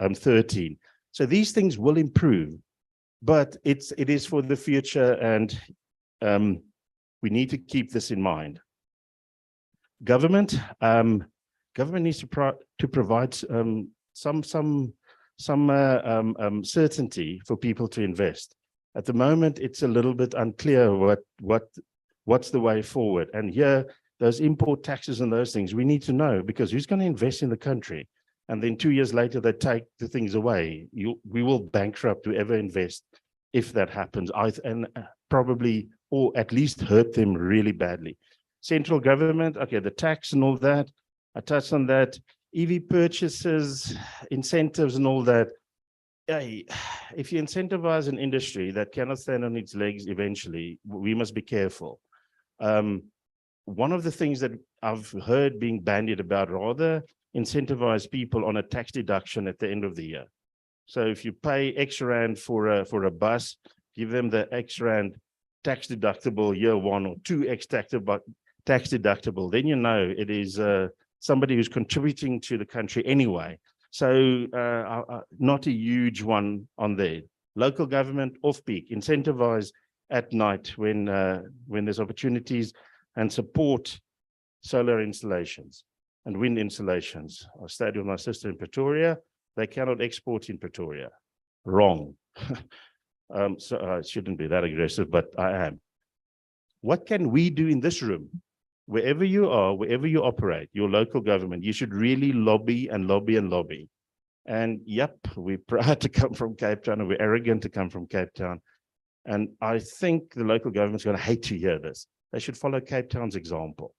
I'm 13. So these things will improve, but it is for the future, and we need to keep this in mind. Government needs to provide some certainty for people to invest. At the moment, it's a little bit unclear what's the way forward. And here, those import taxes and those things, we need to know, because who's going to invest in the country? And then 2 years later, they take the things away. We will bankrupt whoever invest if that happens, and probably, or at least hurt them really badly. Central government, okay, the tax and all that, I touched on that. EV purchases, incentives and all that. Hey, if you incentivize an industry that cannot stand on its legs eventually, we must be careful. One of the things that I've heard being bandied about, rather incentivize people on a tax deduction at the end of the year. So if you pay X rand for a bus, give them the X rand tax deductible year 1 or 2X tax deductible, then you know it is somebody who's contributing to the country anyway. So not a huge one on there. Local government off-peak, incentivize at night when there's opportunities, and support solar installations and wind installations. I stayed with my sister in Pretoria. They cannot export in Pretoria. Wrong. So I shouldn't be that aggressive, but I am. What can we do in this room? Wherever you are, wherever you operate, your local government, you should really lobby and lobby and lobby. And yep, we're proud to come from Cape Town, and we're arrogant to come from Cape Town. And I think the local government's going to hate to hear this. They should follow Cape Town's example.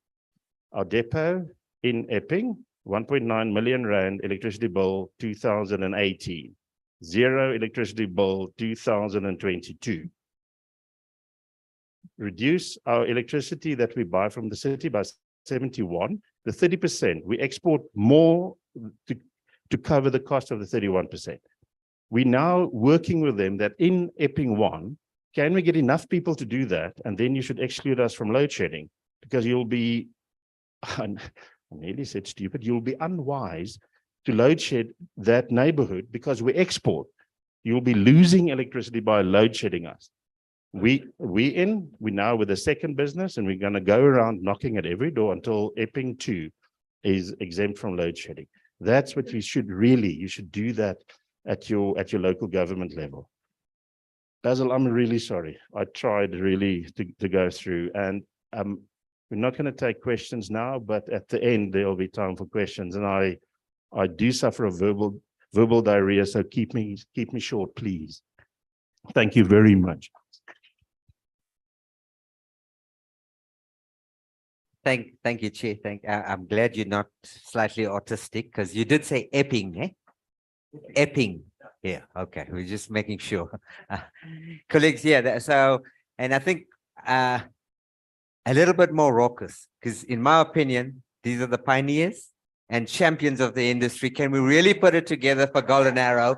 Our depot in Epping, 1.9 million rand electricity bill 2018, 0 electricity bill 2022. Reduce our electricity that we buy from the city by 71, the 30%. We export more to cover the cost of the 31%. We're now working with them that in Epping 1, can we get enough people to do that? And then you should exclude us from load shedding, because you'll be, I nearly said stupid, you'll be unwise to load shed that neighborhood because we export. You'll be losing electricity by load shedding us. We now with a second business, and we're going to go around knocking at every door until Epping 2 is exempt from load shedding. That's what you should do that at your local government level. Basil, I'm really sorry. I tried really to go through, and we're not going to take questions now, but at the end there'll be time for questions. And I do suffer of verbal diarrhea, so keep me short, please. Thank you very much. Thank you, Chair. I'm glad you're not slightly autistic, because you did say Epping, eh? Epping. Yeah, okay. We're just making sure. Colleagues, yeah, so, and I think a little bit more raucous, because in my opinion, these are the pioneers and champions of the industry. Can we really put it together for Golden Arrow?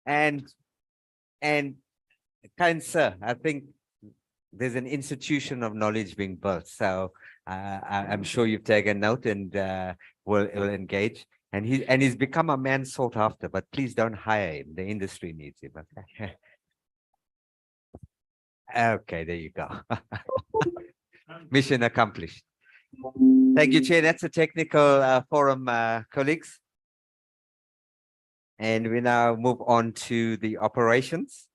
And kind sir, I think there's an institution of knowledge being built. So I'm sure you've taken note and will engage. And he's become a man sought after, but please don't hire him. The industry needs him. Okay, okay, there you go. Mission accomplished. Thank you, Chair. That's a technical forum, colleagues. And we now move on to the operations.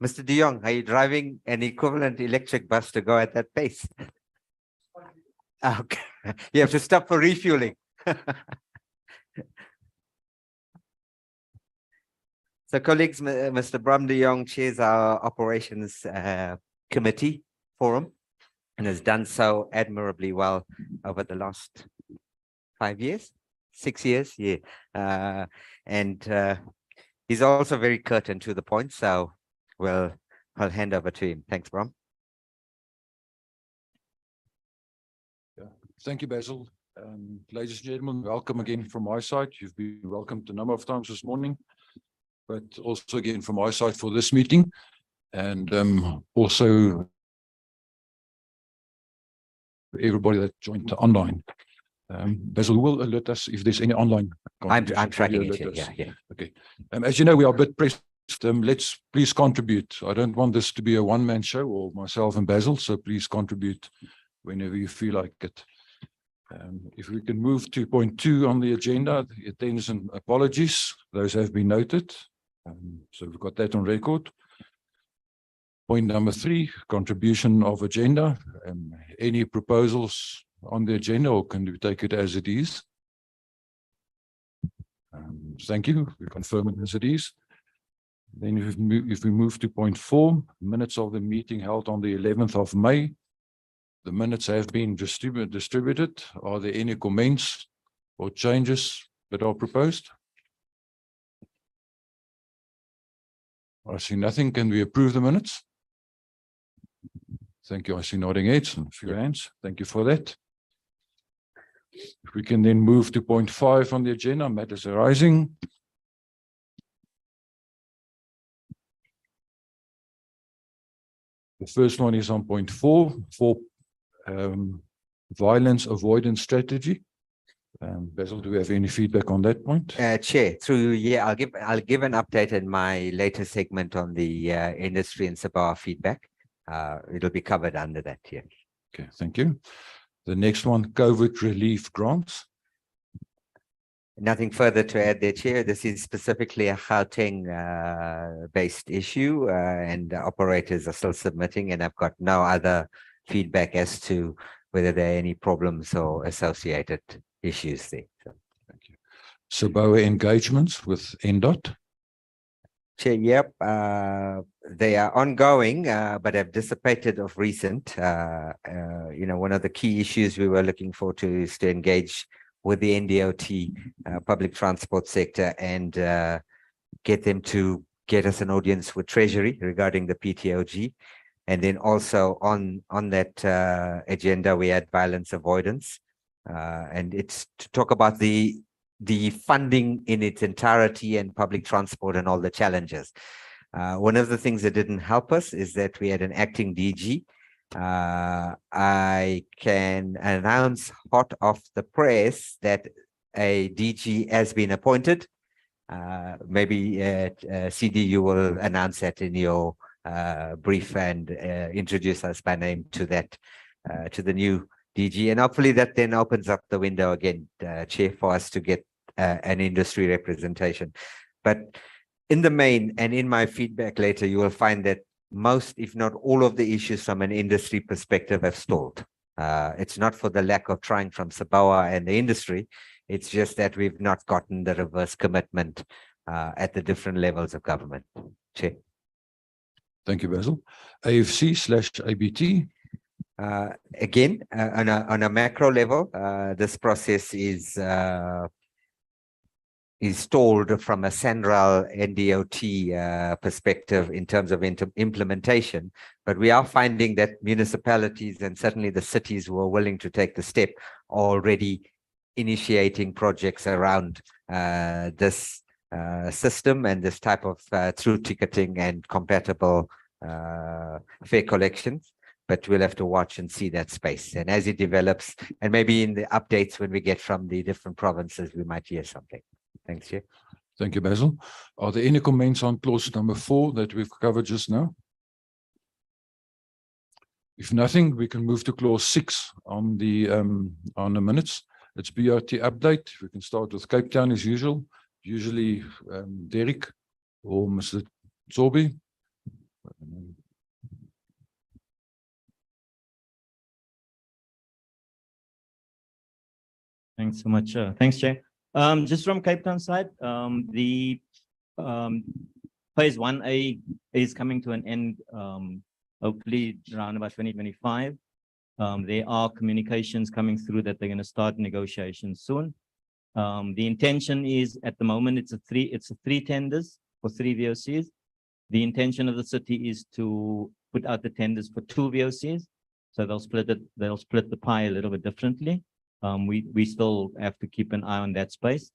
Mr. De Jong, are you driving an equivalent electric bus to go at that pace? Okay, you have to stop for refueling. So, colleagues, Mr. Bram De Jong chairs our operations committee forum and has done so admirably well over the last 5 years. 6 years, yeah. And he's also very curt and to the point, so I'll hand over to him. Thanks, Bram. Thank you, Basil. Ladies and gentlemen, welcome again from my side. You've been welcomed a number of times this morning, but also again from my side for this meeting. And also everybody that joined online. Basil will alert us if there's any online. I'm contribution. tracking Will you it here, alert us? yeah. Okay. As you know, we are a bit pressed. Let's please contribute. I don't want this to be a one-man show or myself and Basil, so please contribute whenever you feel like it. If we can move to point 2 on the agenda, the attendance and apologies, those have been noted. So we've got that on record. Point number 3, contribution of agenda. Any proposals on the agenda, or can we take it as it is? Thank you. We confirm it as it is. Then if we move to point 4, minutes of the meeting held on the 11th of May. The minutes have been distributed. Are there any comments or changes that are proposed? I see nothing. Can we approve the minutes? Thank you. I see nodding heads and a few hands. Thank you for that. If we can then move to point 5 on the agenda, matters arising. The first one is on point 4 for violence avoidance strategy. Basil, do we have any feedback on that point? Chair, I'll give an update in my later segment on the industry and SABOA feedback. It'll be covered under that here. Okay, thank you. The next one, COVID relief grants. Nothing further to add there, Chair. This is specifically a Gauteng based issue, and the operators are still submitting, and I've got no other feedback as to whether there are any problems or associated issues there. Thank you. SABOA engagements with NDOT. Chair, yep, they are ongoing, but have dissipated of recent. One of the key issues we were looking forward to is to engage with the NDOT public transport sector and get them to get us an audience with Treasury regarding the PTOG. And then also on that agenda, we had violence avoidance. And it's to talk about the funding in its entirety and public transport and all the challenges. One of the things that didn't help us is that we had an acting DG. I can announce hot off the press that a DG has been appointed. Maybe CD, you will announce that in your brief and introduce us by name to that, to the new DG. And hopefully that then opens up the window again, Chair, for us to get an industry representation. But in the main, and in my feedback later, you will find that most, if not all of the issues from an industry perspective have stalled. It's not for the lack of trying from SABOA and the industry. It's just that we've not gotten the reverse commitment at the different levels of government. Chair. Thank you, Basil. AFC/ABT. Again, on a macro level, this process is stalled from a SANRAL NDOT perspective in terms of implementation. But we are finding that municipalities and certainly the cities who are willing to take the step are already initiating projects around this system and this type of through ticketing and compatible fare collections. But we'll have to watch and see that space. And as it develops, and maybe in the updates when we get from the different provinces, we might hear something. Thanks, Chair. Thank you, Basil. Are there any comments on clause number 4 that we've covered just now? If nothing, we can move to clause 6 on the minutes. It's BRT update. We can start with Cape Town as usual. Usually Derek or Mr. Zorbi. Thanks so much. Thanks, Chair. Just from Cape Town side, the phase 1A is coming to an end, hopefully around about 2025. There are communications coming through that they're going to start negotiations soon. The intention is at the moment, it's three tenders for 3 VOCs. The intention of the city is to put out the tenders for 2 VOCs. So they'll split the pie a little bit differently. We still have to keep an eye on that space.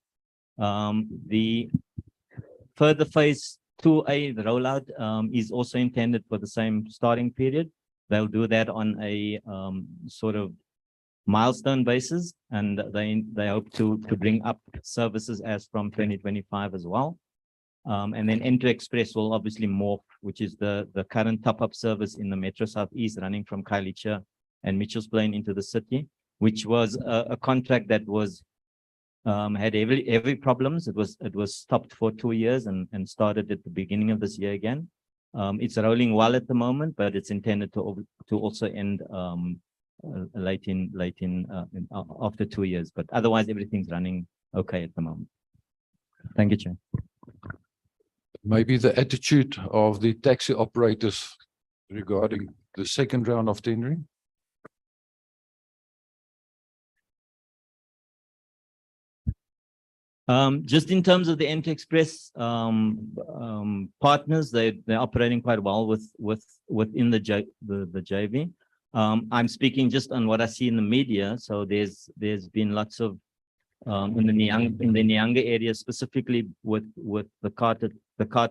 The further phase 2A, the rollout, is also intended for the same starting period. They'll do that on a sort of milestone basis, and they hope to bring up services as from 2025 as well. And then Enter Express will obviously morph, which is the current top-up service in the Metro Southeast running from Khayelitsha and Mitchells Plain into the city, which was a contract that was had heavy problems. It was stopped for 2 years and started at the beginning of this year again. It's rolling well at the moment, but it's intended to also end late in after 2 years. But otherwise, everything's running okay at the moment. Thank you, Chair. Maybe the attitude of the taxi operators regarding the second round of tendering. Just in terms of the Enter Express partners, they're operating quite well within the JV. I'm speaking just on what I see in the media. So there's been lots of in the Nyanga area, specifically with the Carter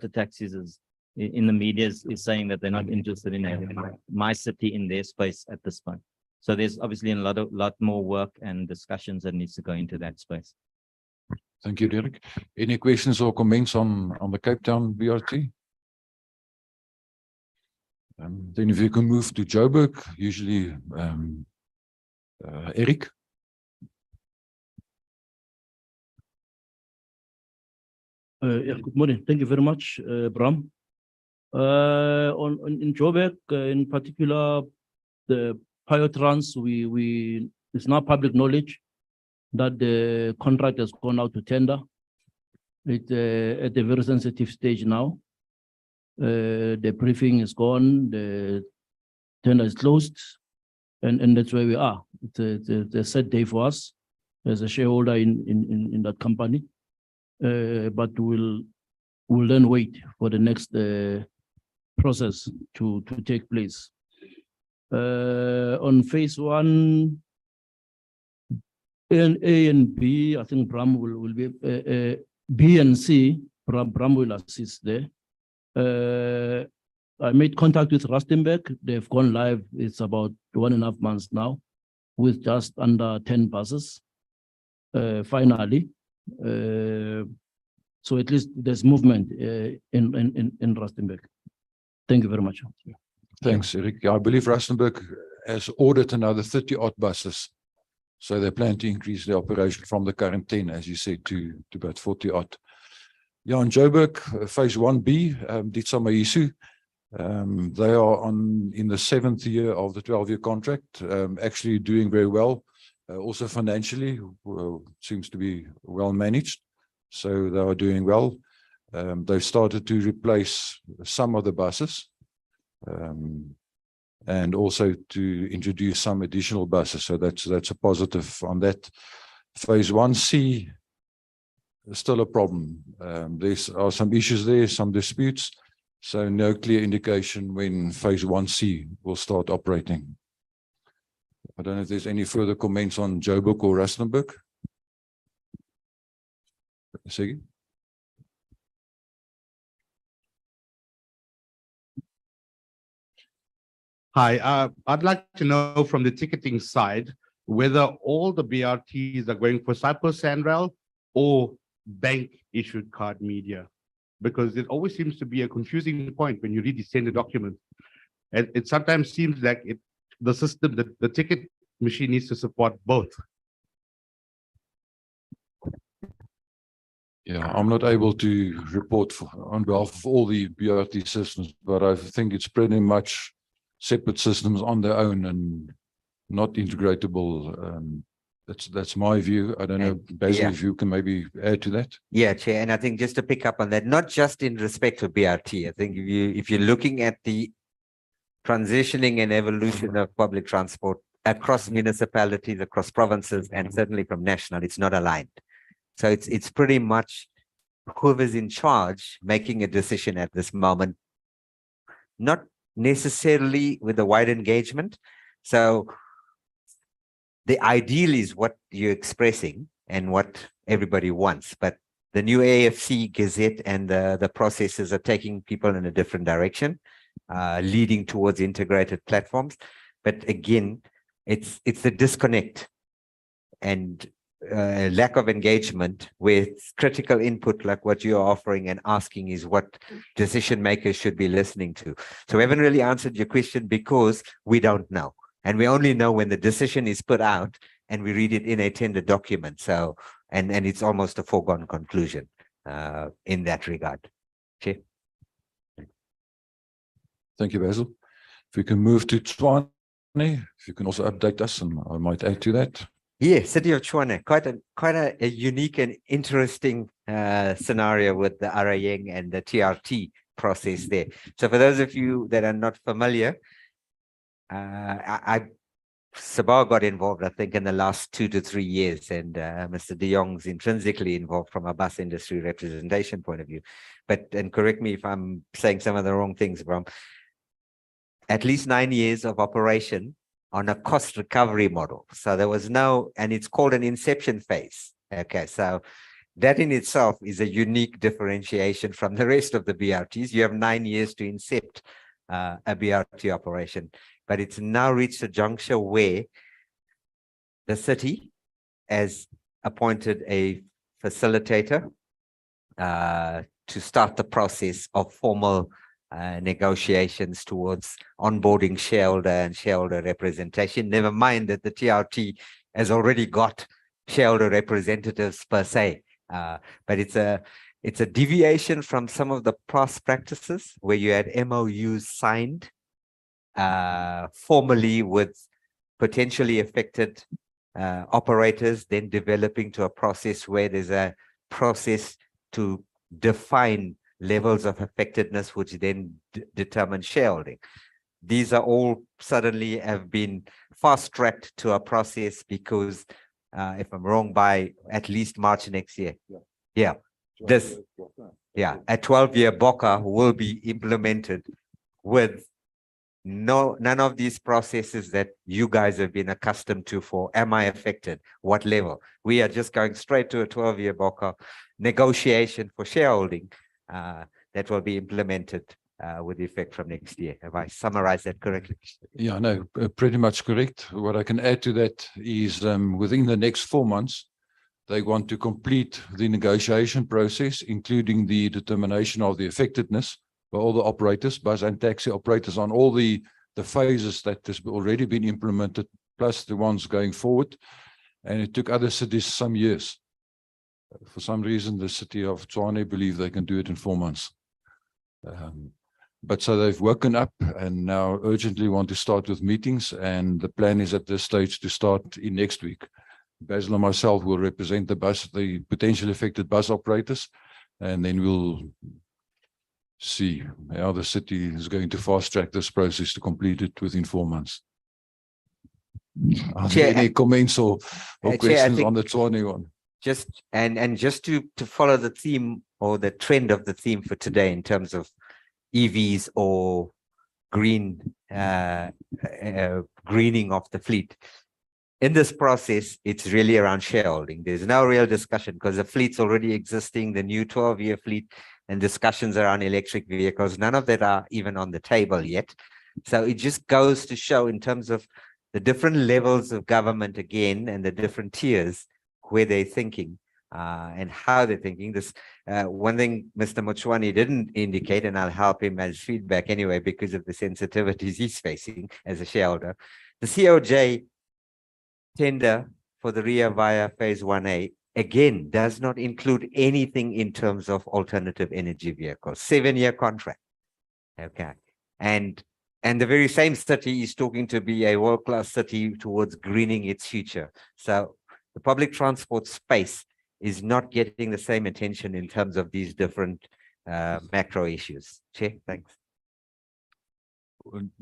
taxis, in the media is saying that they're not interested in my city in their space at this point. So there's obviously a lot more work and discussions that needs to go into that space. Thank you, Derek. Any questions or comments on the Cape Town BRT? Then if you can move to Joburg, usually Eric. Yeah, good morning. Thank you very much, Bram. In Joburg, in particular, the Piotrans, it's now public knowledge that the contract has gone out to tender. It's at a very sensitive stage now. The briefing is gone, the tender is closed, and that's where we are. It's a sad day for us as a shareholder in that company. But we'll then wait for the next process to take place. On phase 1, A and B, I think Bram will be B and C. Bram will assist there. I made contact with Rustenburg. They've gone live. It's about 1.5 months now, with just under 10 buses. Finally. So at least there's movement in Rustenburg. Thank you very much. Thanks, Eric. I believe Rustenburg has ordered another 30-odd buses. So they plan to increase the operation from the current 10, as you said, to about 40-odd. Yeah, in Joburg, phase 1B, Ditsamayisu, they are in the 7th year of the 12-year contract, actually doing very well. Also financially, seems to be well managed. So they are doing well. They've started to replace some of the buses and also to introduce some additional buses. So that's a positive on that. Phase 1C is still a problem. There are some issues there, some disputes. So no clear indication when phase 1C will start operating. I don't know if there's any further comments on Joburg or Rustenburg. Sige? Hi, I'd like to know from the ticketing side whether all the BRTs are going for SABOA Sandrail or bank-issued card media, because it always seems to be a confusing point when you read these tender documents. And it sometimes seems like the system, the ticket machine needs to support both. Yeah, I'm not able to report on behalf of all the BRT systems, but I think it's pretty much separate systems on their own and not integratable. That's my view. I don't know, Basil, if you can maybe add to that. Yeah, Chair, and I think just to pick up on that, not just in respect of BRT, I think if you're looking at the transitioning and evolution of public transport across municipalities, across provinces, and certainly from national, it's not aligned. So it's pretty much whoever's in charge making a decision at this moment, not necessarily with a wide engagement. So the ideal is what you're expressing and what everybody wants, but the new AFC Gazette and the processes are taking people in a different direction, leading towards integrated platforms. But again, it's the disconnect and lack of engagement with critical input like what you're offering and asking is what decision makers should be listening to. So we haven't really answered your question because we don't know. And we only know when the decision is put out and we read it in a tender document. So, and it's almost a foregone conclusion in that regard. Chair. Thank you, Basil. If we can move to Tshwane, if you can also update us, and I might add to that. Yeah, City of Tshwane, quite a unique and interesting scenario with the Arayeng and the TRT process there. So for those of you that are not familiar, SABOA got involved, I think, in the last 2 to 3 years, and Mr. De Jong's intrinsically involved from a bus industry representation point of view. But, and correct me if I'm saying some of the wrong things, Bram, at least 9 years of operation on a cost recovery model. So there was no, and it's called an inception phase. Okay, so that in itself is a unique differentiation from the rest of the BRTs. You have 9 years to incept a BRT operation, but it's now reached a juncture where the city has appointed a facilitator to start the process of formal negotiations towards onboarding shareholder and shareholder representation. Never mind that the TRT has already got shareholder representatives per se, but it's a deviation from some of the past practices where you had MOUs signed formally with potentially affected operators, then developing to a process where there's a process to define levels of affectedness, which then determine shareholding. These are all suddenly have been fast-tracked to a process because, if I'm wrong, by at least March next year. Yeah, this, yeah, a 12-year BOCA will be implemented with none of these processes that you guys have been accustomed to for am I affected, what level. We are just going straight to a 12-year BOCA negotiation for shareholding that will be implemented with effect from next year. Have I summarized that correctly? Yeah, no, pretty much correct. What I can add to that is within the next 4 months, they want to complete the negotiation process, including the determination of the effectiveness by all the operators, bus and taxi operators on all the phases that has already been implemented, plus the ones going forward. And it took other cities some years. For some reason, the city of Tshwane believe they can do it in 4 months. But so they've woken up and now urgently want to start with meetings, and the plan is at this stage to start in next week. Basil and myself will represent the potentially affected bus operators, and then we'll see how the city is going to fast track this process to complete it within 4 months. Are there any comments or questions on the Tshwane one? Just just to follow the theme or the trend of the theme for today in terms of EVs or green greening of the fleet. In this process, it's really around shareholding. There's no real discussion because the fleet's already existing, the new 12-year fleet, and discussions around electric vehicles. None of that are even on the table yet. So it just goes to show in terms of the different levels of government again and the different tiers where they're thinking and how they're thinking. This one thing Mr. Mochwani didn't indicate, and I'll help him as feedback anyway because of the sensitivities he's facing as a shareholder. The COJ tender for the Ria Vaya Phase 1A again does not include anything in terms of alternative energy vehicles. 7-year contract. Okay. And the very same city is talking to be a world-class city towards greening its future. So the public transport space is not getting the same attention in terms of these different macro issues. Chair, thanks.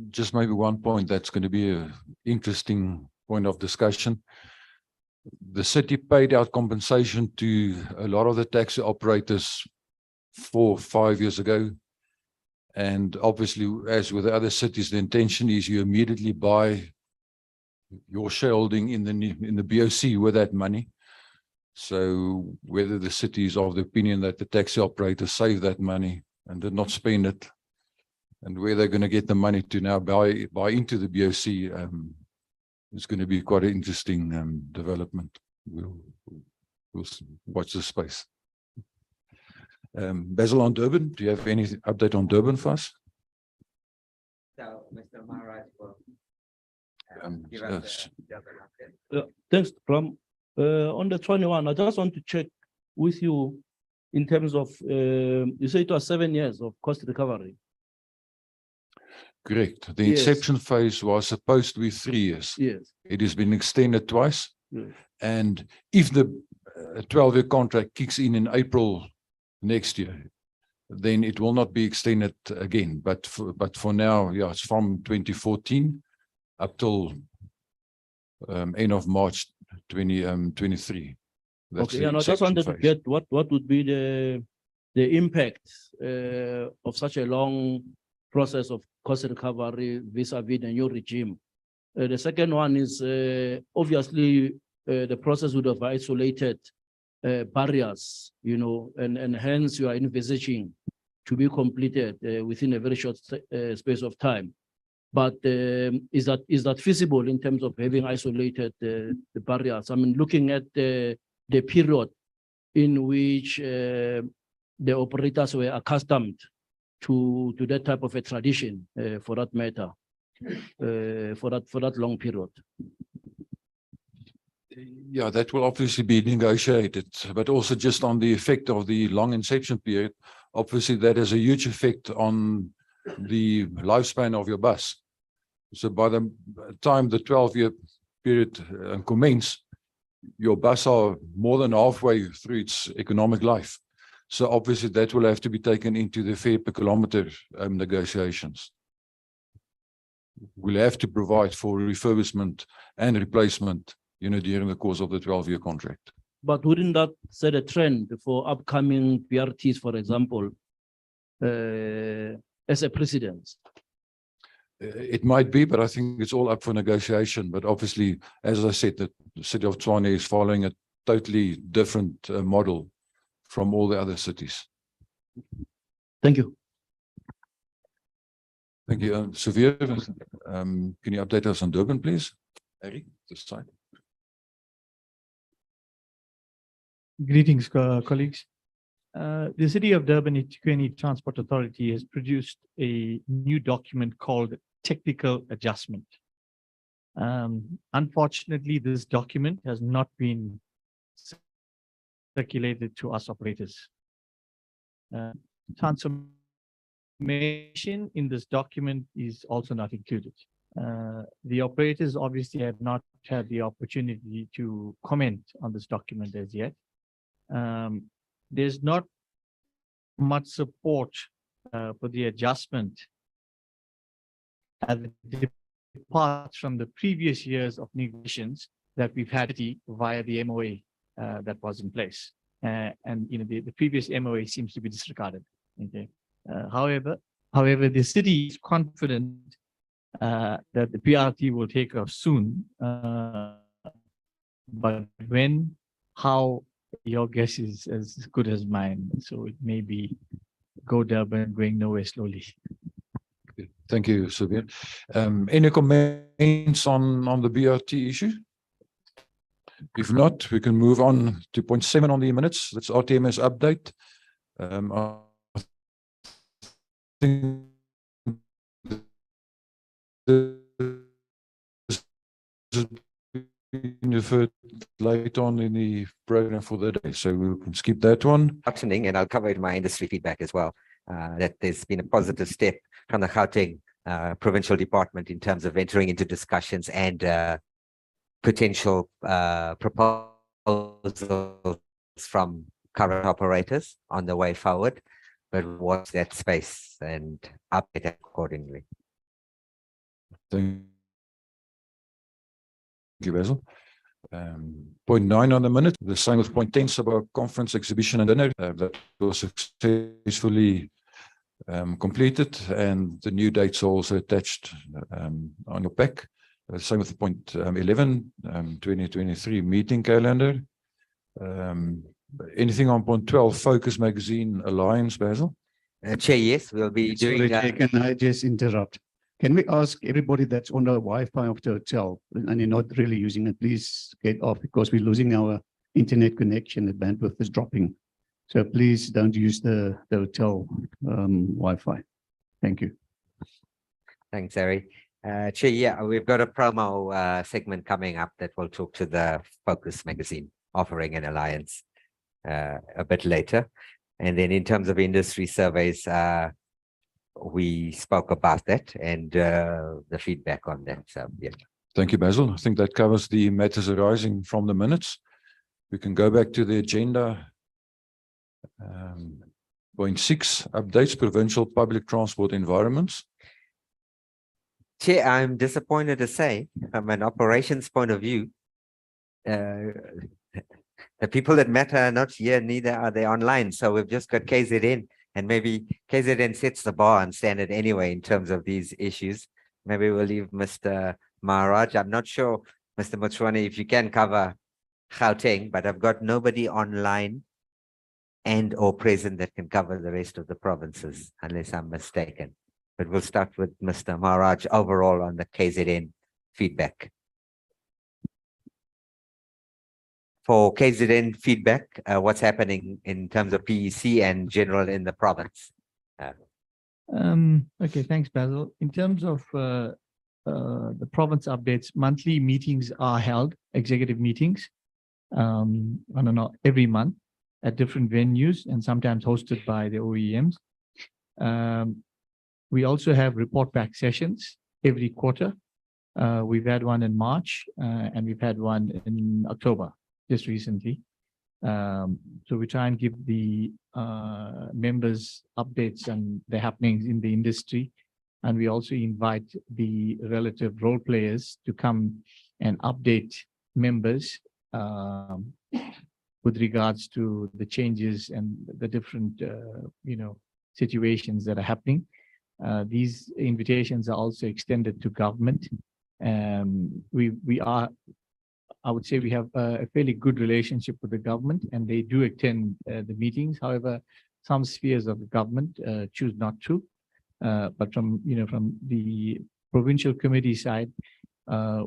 Just maybe one point that's going to be an interesting point of discussion. the city paid out compensation to a lot of the taxi operators 4 or 5 years ago. And obviously, as with the other cities, the intention is you immediately buy your shareholding in the BOC with that money. So whether the city is of the opinion that the taxi operators saved that money and did not spend it, and where they're going to get the money to now buy into the BOC, it's going to be quite an interesting development. We'll watch the space. Basil, on Durban, do you have any update on Durban for us? So, Mr. Maharaj will give yes. us the Durban update. Thanks, Bram. On the 21, I just want to check with you in terms of, you say it was 7 years of cost recovery. Correct. The Yes. inception phase was supposed to be 3 years. Yes. It has been extended twice. Yes. And if the 12-year contract kicks in April next year, then it will not be extended again. But for now, yeah, it's from 2014 up till end of March 2023. That's Okay, the and I just inception wanted to phase. get what would be the impact of such a long process of cost recovery vis-a-vis the new regime. The second one is obviously the process would have isolated barriers, you know, and hence you are envisaging to be completed within a very short space of time. But is that feasible in terms of having isolated the barriers? I mean, looking at the period in which the operators were accustomed to that type of a tradition, for that matter, for that long period. Yeah, that will obviously be negotiated, but also just on the effect of the long inception period, obviously that has a huge effect on the lifespan of your bus. So by the time the 12-year period commences, your bus are more than halfway through its economic life. So obviously that will have to be taken into the fare per kilometer negotiations. We'll have to provide for refurbishment and replacement, you know, during the course of the 12-year contract. But wouldn't that set a trend for upcoming BRTs, for example, as a precedent? It might be, but I think it's all up for negotiation. But obviously, as I said, the city of Tshwane is following a totally different model from all the other cities. Thank you. Thank you. Severe, can you update us on Durban, please? Harry, this side. Greetings, colleagues. The City of Durban eThekwini Transport Authority has produced a new document called Technical Adjustment. Unfortunately, this document has not been circulated to us operators. Transformation in this document is also not included. The operators obviously have not had the opportunity to comment on this document as yet. There's not much support for the adjustment as it departs from the previous years of negotiations that we've had via the MOA that was in place. And you know, the previous MOA seems to be disregarded. Okay. However, the city is confident that the PRT will take off soon. But when, how, your guess is as good as mine. So it may be go Durban going nowhere slowly. Thank you, Severe. Any comments on the BRT issue? If not, we can move on to point 7 on the minutes. That's RTMS update. I think referred late on in the program for the day, so we can skip that one. And I'll cover it in my industry feedback as well, that there's been a positive step from the Gauteng provincial department in terms of entering into discussions and potential proposals from current operators on the way forward, but watch that space and update accordingly. Thank you, Basil. Point 9 on the minute, the same with point 10, SABOA conference, exhibition and dinner. That was successfully completed, and the new dates are also attached on your pack. Same with point 11, 2023 meeting calendar. Anything on point 12, Focus Magazine Alliance, Basil? Chair, yes, we'll be doing. Sorry, Chair, can I just interrupt? Can we ask everybody that's on the Wi-Fi of the hotel and you're not really using it, please get off, because we're losing our internet connection. The bandwidth is dropping. So please don't use the hotel Wi-Fi. Thank you. Thanks, Harry. Chair, yeah, we've got a promo segment coming up that will talk to the Focus magazine offering an alliance a bit later. And then in terms of industry surveys, we spoke about that and the feedback on that. So, yeah. Thank you, Basil. I think that covers the matters arising from the minutes. We can go back to the agenda. Point 6, updates provincial public transport environments. Chair, I'm disappointed to say, from an operations point of view, the people that matter are not here, neither are they online. So we've just got KZN, and maybe KZN sets the bar and standard anyway in terms of these issues. Maybe we'll leave Mr. Maharaj. I'm not sure, Mr. Motswane, if you can cover Gauteng, but I've got nobody online and or present that can cover the rest of the provinces, unless I'm mistaken. But we'll start with Mr. Maharaj overall on the KZN feedback. For KZN feedback, what's happening in terms of PEC and general in the province? Okay, thanks, Basil. In terms of the province updates, monthly meetings are held, executive meetings, I don't know, every month at different venues and sometimes hosted by the OEMs. We also have report back sessions every quarter. We've had one in March and we've had one in October, just recently. So we try and give the members updates on the happenings in the industry. And we also invite the relative role players to come and update members with regards to the changes and the different, situations that are happening. These invitations are also extended to government. I would say we have a fairly good relationship with the government, and they do attend the meetings. However, some spheres of the government choose not to. But from the provincial committee side,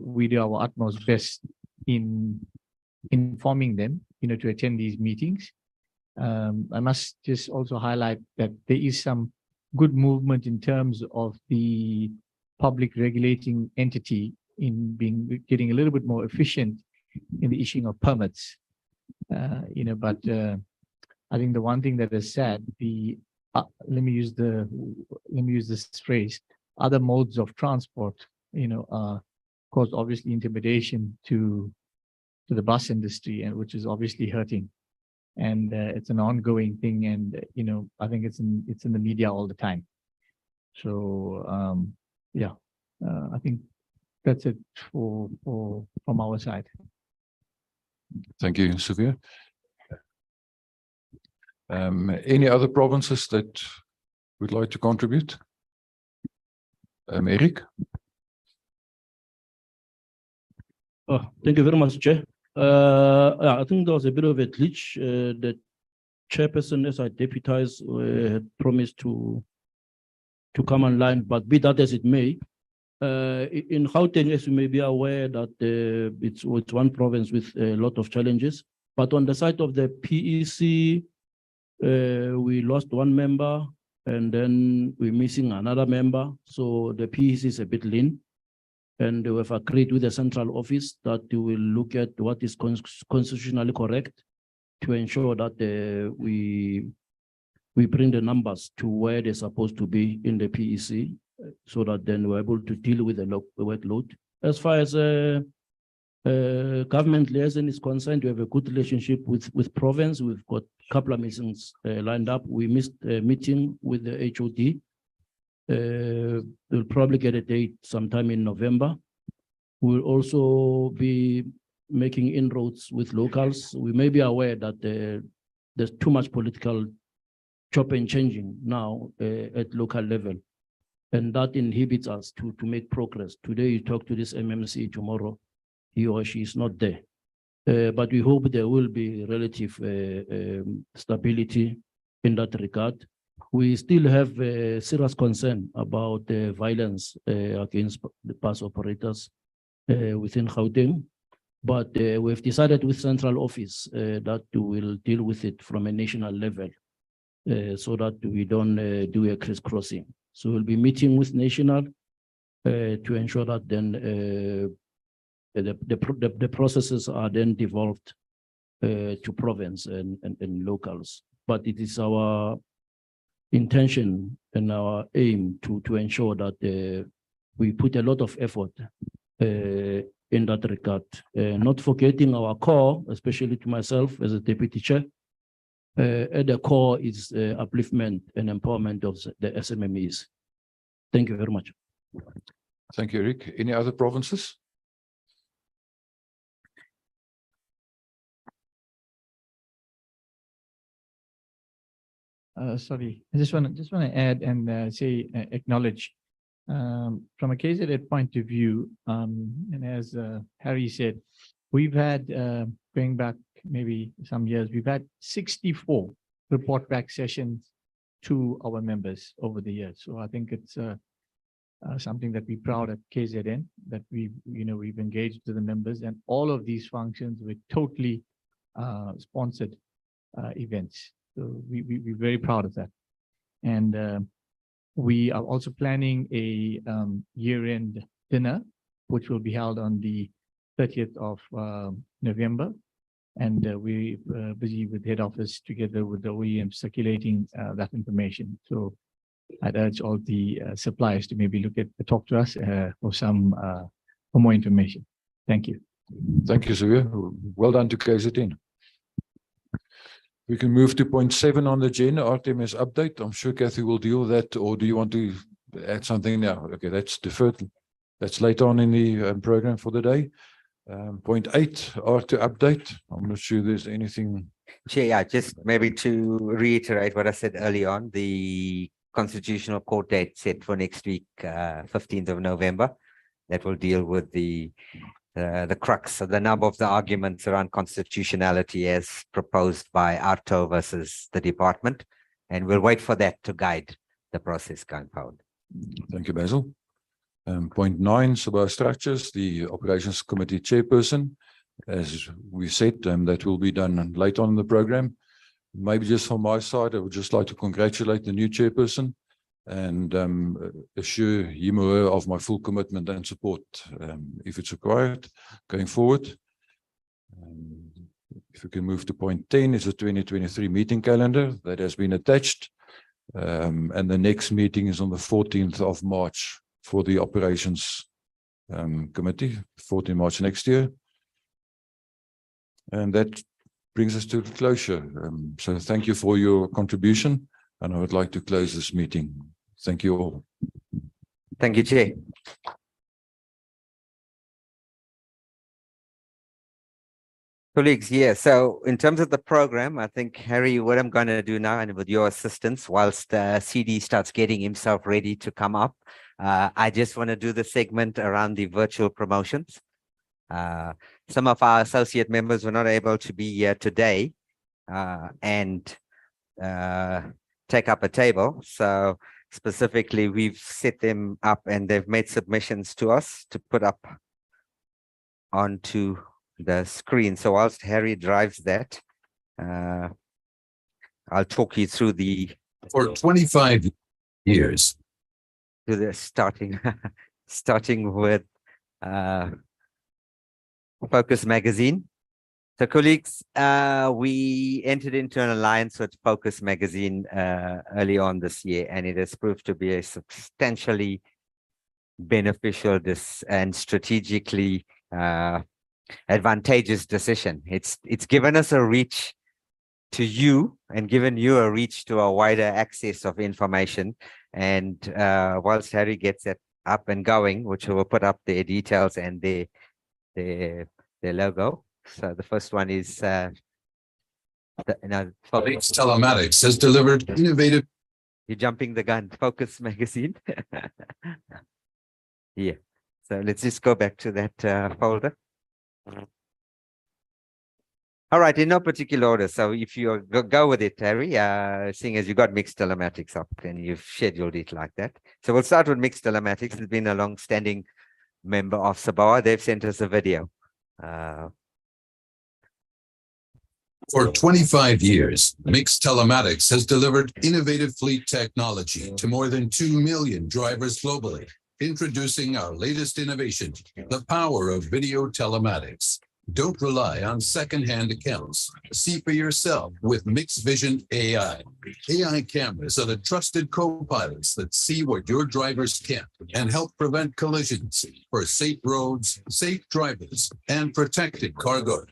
we do our utmost best in informing them, to attend these meetings. I must just also highlight that there is some good movement in terms of the public regulating entity in getting a little bit more efficient in the issuing of permits. But I think the one thing that is sad, let me use this phrase, other modes of transport, cause obviously intimidation to the bus industry, and which is obviously hurting. And it's an ongoing thing, and I think it's in the media all the time. So I think that's it from our side. Thank you, Sophia. Any other provinces that would like to contribute? Eric? Thank you very much, Chair. I think there was a bit of a glitch. The chairperson, as I deputized, had promised to come online, but be that as it may, in Gauteng, as you may be aware, that it's one province with a lot of challenges. But on the side of the PEC, we lost one member, and then we're missing another member. So the PEC is a bit lean. And we have agreed with the central office that we will look at what is constitutionally correct to ensure that we bring the numbers to where they're supposed to be in the PEC, so that then we're able to deal with the workload. As far as government liaison is concerned, we have a good relationship with province. We've got a couple of meetings lined up. We missed a meeting with the HOD. We'll probably get a date sometime in November. We'll also be making inroads with locals. We may be aware that there's too much political chop and changing now at local level. And that inhibits us to make progress. Today you talk to this MMC, tomorrow he or she is not there. But we hope there will be relative stability in that regard. We still have serious concern about violence against the bus operators within Gauteng. But we've decided with central office that we will deal with it from a national level so that we don't do a crisscrossing. So we'll be meeting with national to ensure that then the processes are then devolved to province and locals. But it is our intention and our aim to ensure that we put a lot of effort in that regard, not forgetting our core, especially to myself as a deputy chair. At the core is upliftment and empowerment of the SMMEs. Thank you very much. Thank you, Rick. Any other provinces? Sorry, I just want to add and say acknowledge from a KZN point of view, and as Harry said, we've had going back maybe some years, we've had 64 report back sessions to our members over the years. So I think it's something that we're proud at KZN that we've engaged with the members, and all of these functions were totally sponsored events. So we're very proud of that. And we are also planning a year-end dinner, which will be held on the 30th of November. And we're busy with head office together with the OEM circulating that information. So I'd urge all the suppliers to maybe talk to us for for more information. Thank you. Thank you, Xavier. Well done to KZN. We can move to point 7 on the agenda, RTMS update. I'm sure Kathy will deal with that, or do you want to add something now? Okay, that's deferred. That's later on in the program for the day. Point 8, RT update. I'm not sure there's anything. Chair, yeah, just maybe to reiterate what I said early on, the Constitutional Court date set for next week, 15th of November, that will deal with the crux of the number of the arguments around constitutionality as proposed by ARTO versus the department. And we'll wait for that to guide the process going forward. Thank you, Basil. Point 9, SABOA structures, the operations committee chairperson. As we said, that will be done later on in the program. Maybe just from my side, I would just like to congratulate the new chairperson and assure him or her of my full commitment and support if it's required going forward. If we can move to point 10, is the 2023 meeting calendar that has been attached. And the next meeting is on the 14th of March for the operations committee, 14 March next year. And that brings us to the closure. So thank you for your contribution, and I would like to close this meeting. Thank you all. Thank you, Chair. Colleagues, yeah, so in terms of the program, I think, Harry, what I'm going to do now, and with your assistance, whilst CD starts getting himself ready to come up, I just want to do the segment around the virtual promotions. Some of our associate members were not able to be here today and take up a table. So specifically, we've set them up and they've made submissions to us to put up onto the screen. So whilst Harry drives that, I'll talk you through the... For 25 years. To the starting with Focus Magazine. So colleagues, we entered into an alliance with Focus Magazine early on this year, and it has proved to be a substantially beneficial and strategically advantageous decision. It's given us a reach to you and given you a reach to a wider access of information. And whilst Harry gets it up and going, which will put up their details and their their logo. So the first one is Mix Telematics has delivered innovative. You're jumping the gun. Focus magazine. Yeah. So let's just go back to that folder. All right, in no particular order. So if you go with it, Terry, seeing as you got mixed telematics up and you've scheduled it like that. So we'll start with mixed telematics. It's been a long-standing member of SABOA. They've sent us a video. For 25 years, Mix Telematics has delivered innovative fleet technology to more than 2 million drivers globally. Introducing our latest innovation, the power of video telematics. Don't rely on second-hand accounts. See for yourself with Mix Vision AI. AI cameras are the trusted co-pilots that see what your drivers can't and help prevent collisions for safe roads, safe drivers, and protected cargo.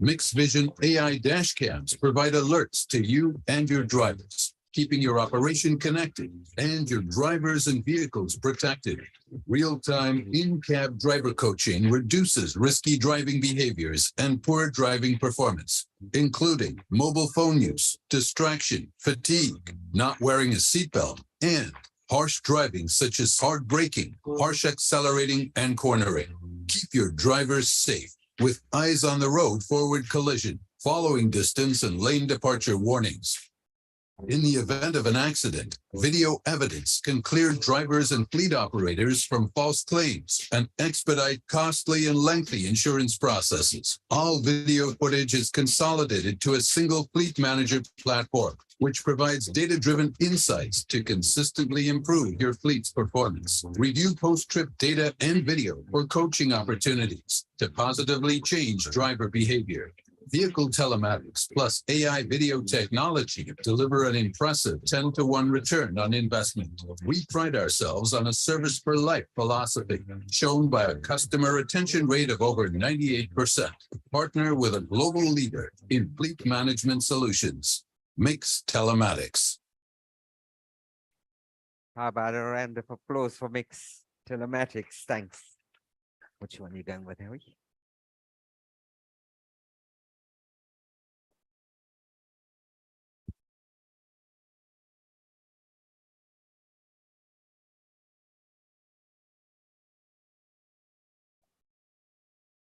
Mix Vision AI dash cams provide alerts to you and your drivers, keeping your operation connected and your drivers and vehicles protected. Real-time in-cab driver coaching reduces risky driving behaviors and poor driving performance, including mobile phone use, distraction, fatigue, not wearing a seatbelt, and harsh driving such as hard braking, harsh accelerating, and cornering. Keep your drivers safe with eyes on the road forward collision, following distance and lane departure warnings. In the event of an accident, video evidence can clear drivers and fleet operators from false claims and expedite costly and lengthy insurance processes. All video footage is consolidated to a single fleet manager platform, which provides data-driven insights to consistently improve your fleet's performance. Review post-trip data and video for coaching opportunities to positively change driver behavior. Vehicle telematics plus AI video technology deliver an impressive 10-to-1 return on investment. We pride ourselves on a service for life philosophy, shown by a customer retention rate of over 98%. Partner with a global leader in fleet management solutions. Mix Telematics. How about a round of applause for Mix Telematics? Thanks. Which one are you going with, Harry?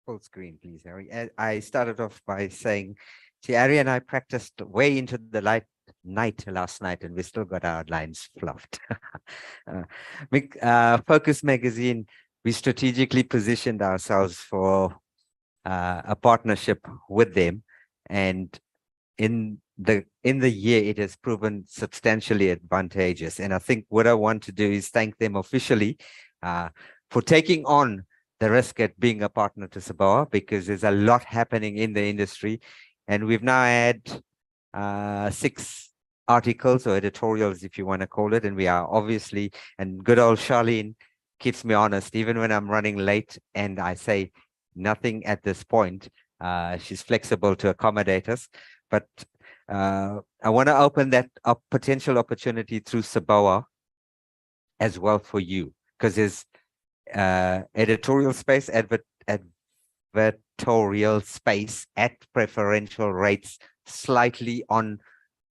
Full screen, please, Harry. I started off by saying, see, Harry and I practiced way into the night last night, and we still got our lines fluffed. Focus Magazine, we strategically positioned ourselves for a partnership with them, and in the year it has proven substantially advantageous. And I think what I want to do is thank them officially for taking on the risk at being a partner to SABOA, because there's a lot happening in the industry. And we've now had 6 articles or editorials, if you want to call it. And we are obviously, and good old Charlene keeps me honest, even when I'm running late and I say nothing at this point, she's flexible to accommodate us. But I want to open that potential opportunity through SABOA as well for you, because there's editorial space, advertorial space at preferential rates, slightly on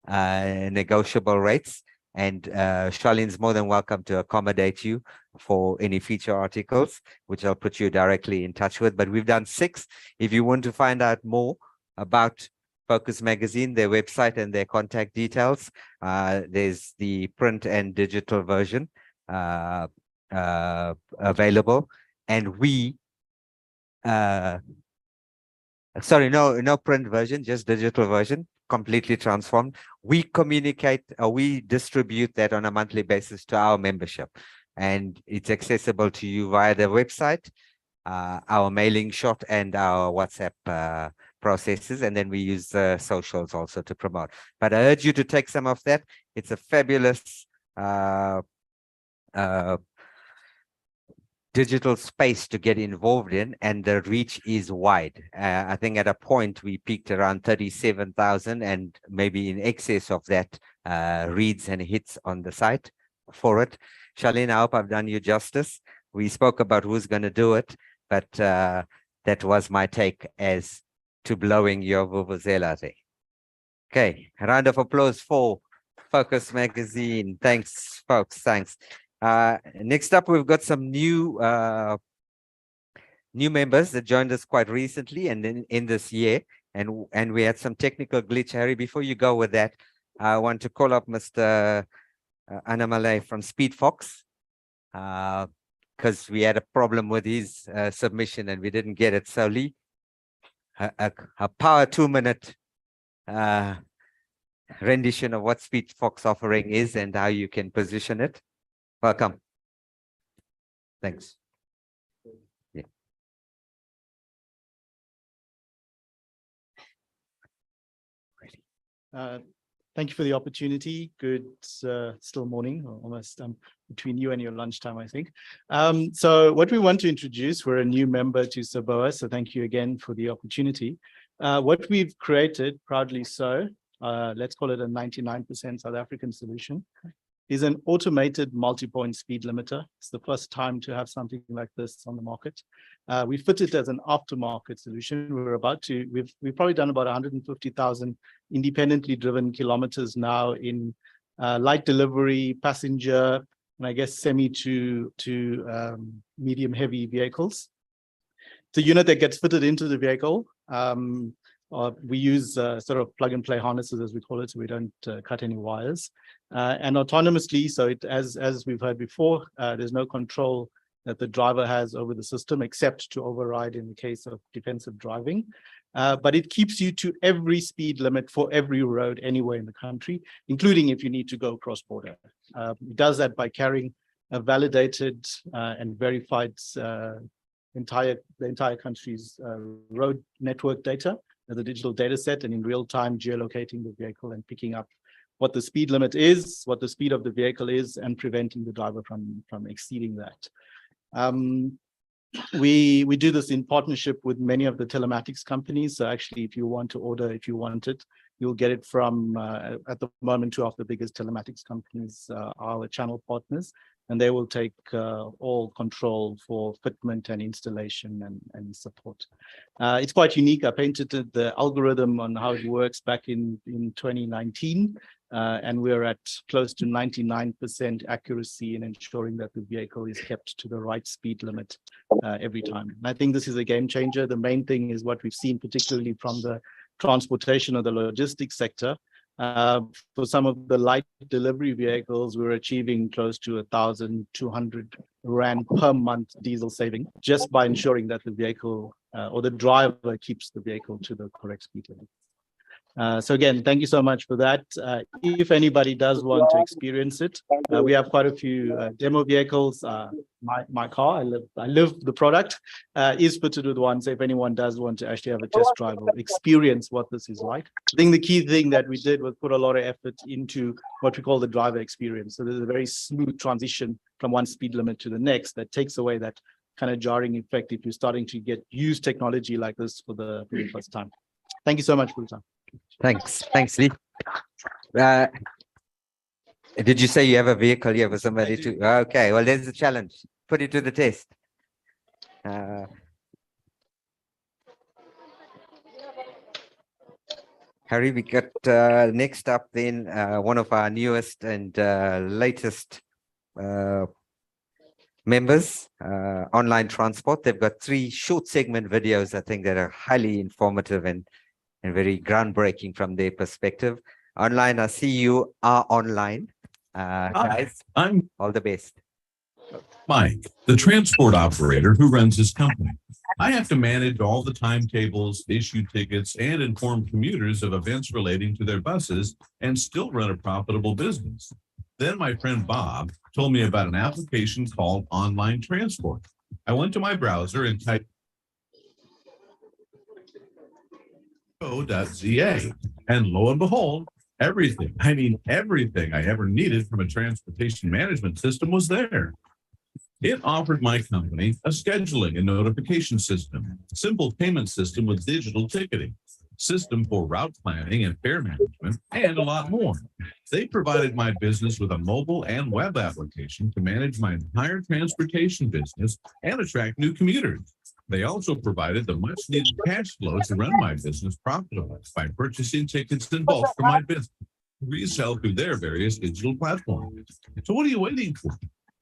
negotiable rates. And Charlene's more than welcome to accommodate you for any feature articles, which I'll put you directly in touch with. But we've done 6. If you want to find out more about Focus Magazine, their website and their contact details, there's the print and digital version available. And we sorry, no print version, just digital version, completely transformed. We communicate, we distribute that on a monthly basis to our membership, and it's accessible to you via the website, our mailing shot, and our WhatsApp processes. And then we use the socials also to promote. But I urge you to take some of that. It's a fabulous digital space to get involved in, and the reach is wide. I think at a point we peaked around 37,000, and maybe in excess of that reads and hits on the site for it. Charlene, I hope I've done you justice. We spoke about who's going to do it, but that was my take as to blowing your vuvuzela there. Okay, a round of applause for Focus Magazine. Thanks, folks. Thanks. Next up, we've got some new members that joined us quite recently and in this year, and we had some technical glitch. Harry, before you go with that, I want to call up Mr. Anamalai from SpeedFox, because we had a problem with his submission and we didn't get it. So Lee, a power 2-minute rendition of what SpeedFox offering is and how you can position it. Welcome. Thanks. Thank you for the opportunity. Good, still morning, or almost between you and your lunchtime, I think. So what we want to introduce, we're a new member to SABOA, so thank you again for the opportunity. What we've created, proudly so, let's call it a 99% South African solution, is an automated multi-point speed limiter. It's the first time to have something like this on the market. We fit it as an aftermarket solution. We've probably done about 150,000 independently driven kilometers now in light delivery, passenger, and I guess semi to medium heavy vehicles. It's a unit that gets fitted into the vehicle. We use sort of plug and play harnesses, as we call it, so we don't cut any wires. And autonomously, so as we've heard before, there's no control that the driver has over the system except to override in the case of defensive driving. But it keeps you to every speed limit for every road anywhere in the country, including if you need to go cross-border. It does that by carrying a validated and verified the entire country's road network data as a digital data set, and in real time geolocating the vehicle and picking up what the speed limit is, what the speed of the vehicle is, and preventing the driver from exceeding that. We do this in partnership with many of the telematics companies. So actually, if you want to order, if you want it, you'll get it from, at the moment, 2 of the biggest telematics companies are our channel partners, and they will take all control for fitment and installation and support. It's quite unique. I painted the algorithm on how it works back in 2019, and we're at close to 99% accuracy in ensuring that the vehicle is kept to the right speed limit every time. And I think this is a game changer. The main thing is what we've seen, particularly from the transportation or the logistics sector. For some of the light delivery vehicles, we're achieving close to 1,200 Rand per month diesel saving just by ensuring that the vehicle or the driver keeps the vehicle to the correct speed limit. So again, thank you so much for that. If anybody does want to experience it, we have quite a few demo vehicles. My car, I live the product, is fitted with one. So if anyone does want to actually have a test drive or experience what this is like, I think the key thing that we did was put a lot of effort into what we call the driver experience. So there's a very smooth transition from one speed limit to the next that takes away that kind of jarring effect if you're starting to use technology like this for the first time. Thank you so much for the time. Thanks, Lee. Did you say you have a vehicle here for somebody to? Okay, well, there's a challenge. Put it to the test. Harry, we got next up then one of our newest and latest members, Online Transport. They've got 3 short segment videos, I think, that are highly informative and very groundbreaking from their perspective. Online, I see you are online. Guys, I'm all the best. Mike, the transport operator who runs his company. I have to manage all the timetables, issue tickets, and inform commuters of events relating to their buses and still run a profitable business. Then my friend Bob told me about an application called Online Transport. I went to my browser and typed .za, and lo and behold, everything I ever needed from a transportation management system was there. It offered my company a scheduling and notification system, simple payment system with digital ticketing, system for route planning and fare management, and a lot more. They provided my business with a mobile and web application to manage my entire transportation business and attract new commuters. They also provided the much needed cash flow to run my business profitably by purchasing tickets in bulk for my business, resell through their various digital platforms. So what are you waiting for?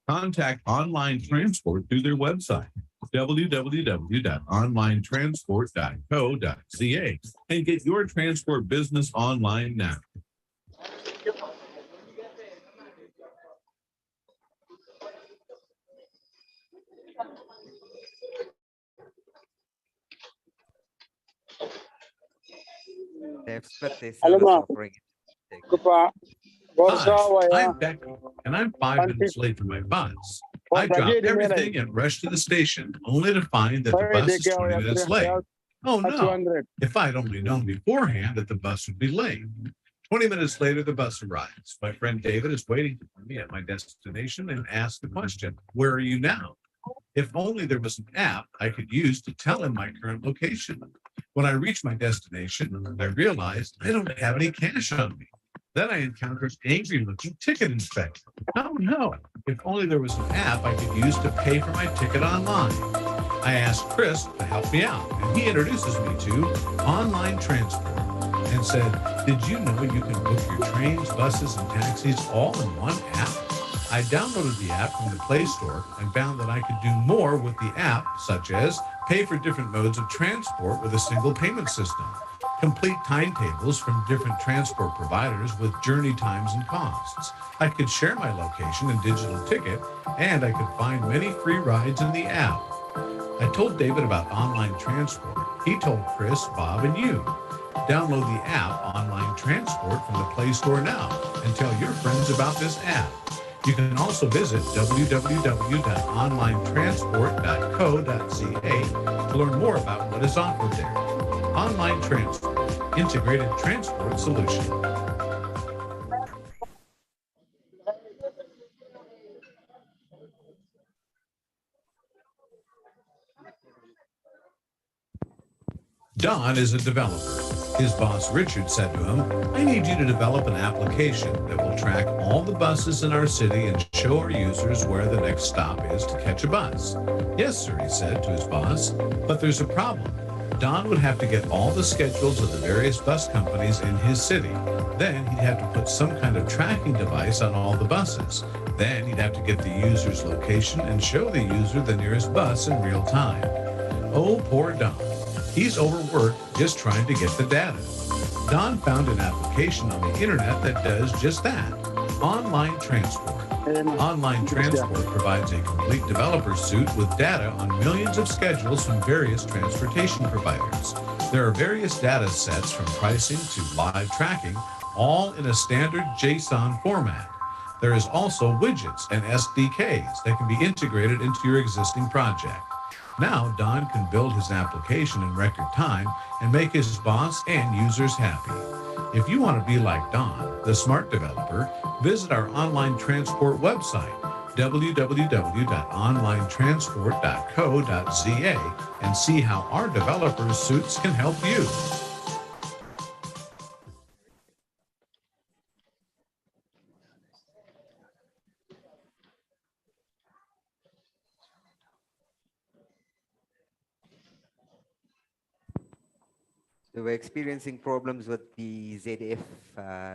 Contact Online Transport through their website, www.onlinetransport.co.za, and get your transport business online now. They've split their Hello, service ma'am. offering. Kupa, Hi, I'm Becky, and I'm 5 minutes late for my bus. I dropped everything and rushed to the station, only to find that the bus is 20 minutes late. Oh no, if I'd only known beforehand that the bus would be late. 20 minutes later, the bus arrives. My friend David is waiting for me at my destination and asks the question, where are you now? If only there was an app I could use to tell him my current location. When I reached my destination, I realized I don't have any cash on me. Then I encountered an angry-looking ticket inspector. Oh no, if only there was an app I could use to pay for my ticket online. I asked Chris to help me out, and he introduces me to Online Transport and said, did you know you can book your trains, buses, and taxis all in one app? I downloaded the app from the Play Store and found that I could do more with the app, such as pay for different modes of transport with a single payment system, complete timetables from different transport providers with journey times and costs. I could share my location and digital ticket, and I could find many free rides in the app. I told David about Online Transport. He told Chris, Bob, and you. Download the app Online Transport from the Play Store now and tell your friends about this app. You can also visit www.onlinetransport.co.za to learn more about what is offered there. Online Transport, integrated transport solution. Don is a developer. His boss, Richard, said to him, I need you to develop an application that will track all the buses in our city and show our users where the next stop is to catch a bus. Yes, sir, he said to his boss, but there's a problem. Don would have to get all the schedules of the various bus companies in his city. Then he'd have to put some kind of tracking device on all the buses. Then he'd have to get the user's location and show the user the nearest bus in real time. Oh, poor Don. He's overworked just trying to get the data. Don found an application on the internet that does just that. Online Transport. Online Transport provides a complete developer suite with data on millions of schedules from various transportation providers. There are various data sets from pricing to live tracking, all in a standard JSON format. There is also widgets and SDKs that can be integrated into your existing project. Now, Don can build his application in record time and make his boss and users happy. If you want to be like Don, the smart developer, visit our Online Transport website, www.onlinetransport.co.za, and see how our developer suites can help you. So we're experiencing problems with the ZF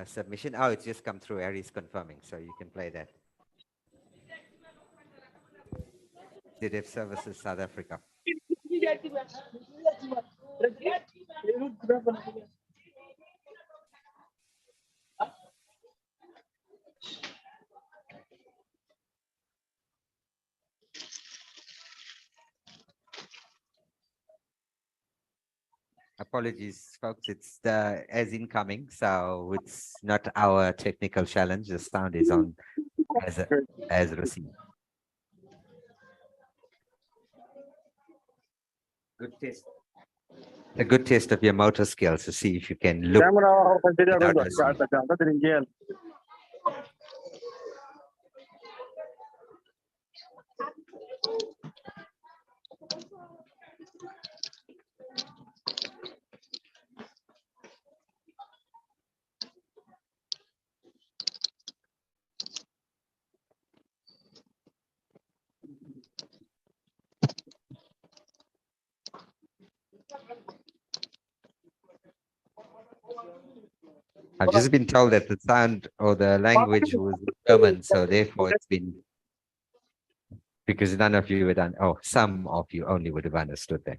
submission. Oh, it's just come through. Harry's confirming, so you can play that. ZF Services South Africa. Apologies, folks. It's as incoming, so it's not our technical challenge. The sound is on as received. Good test. A good test of your motor skills to see if you can look. without listening. I've just been told that the sound or the language was German, so therefore it's been, because none of you would, some of you only would have understood that.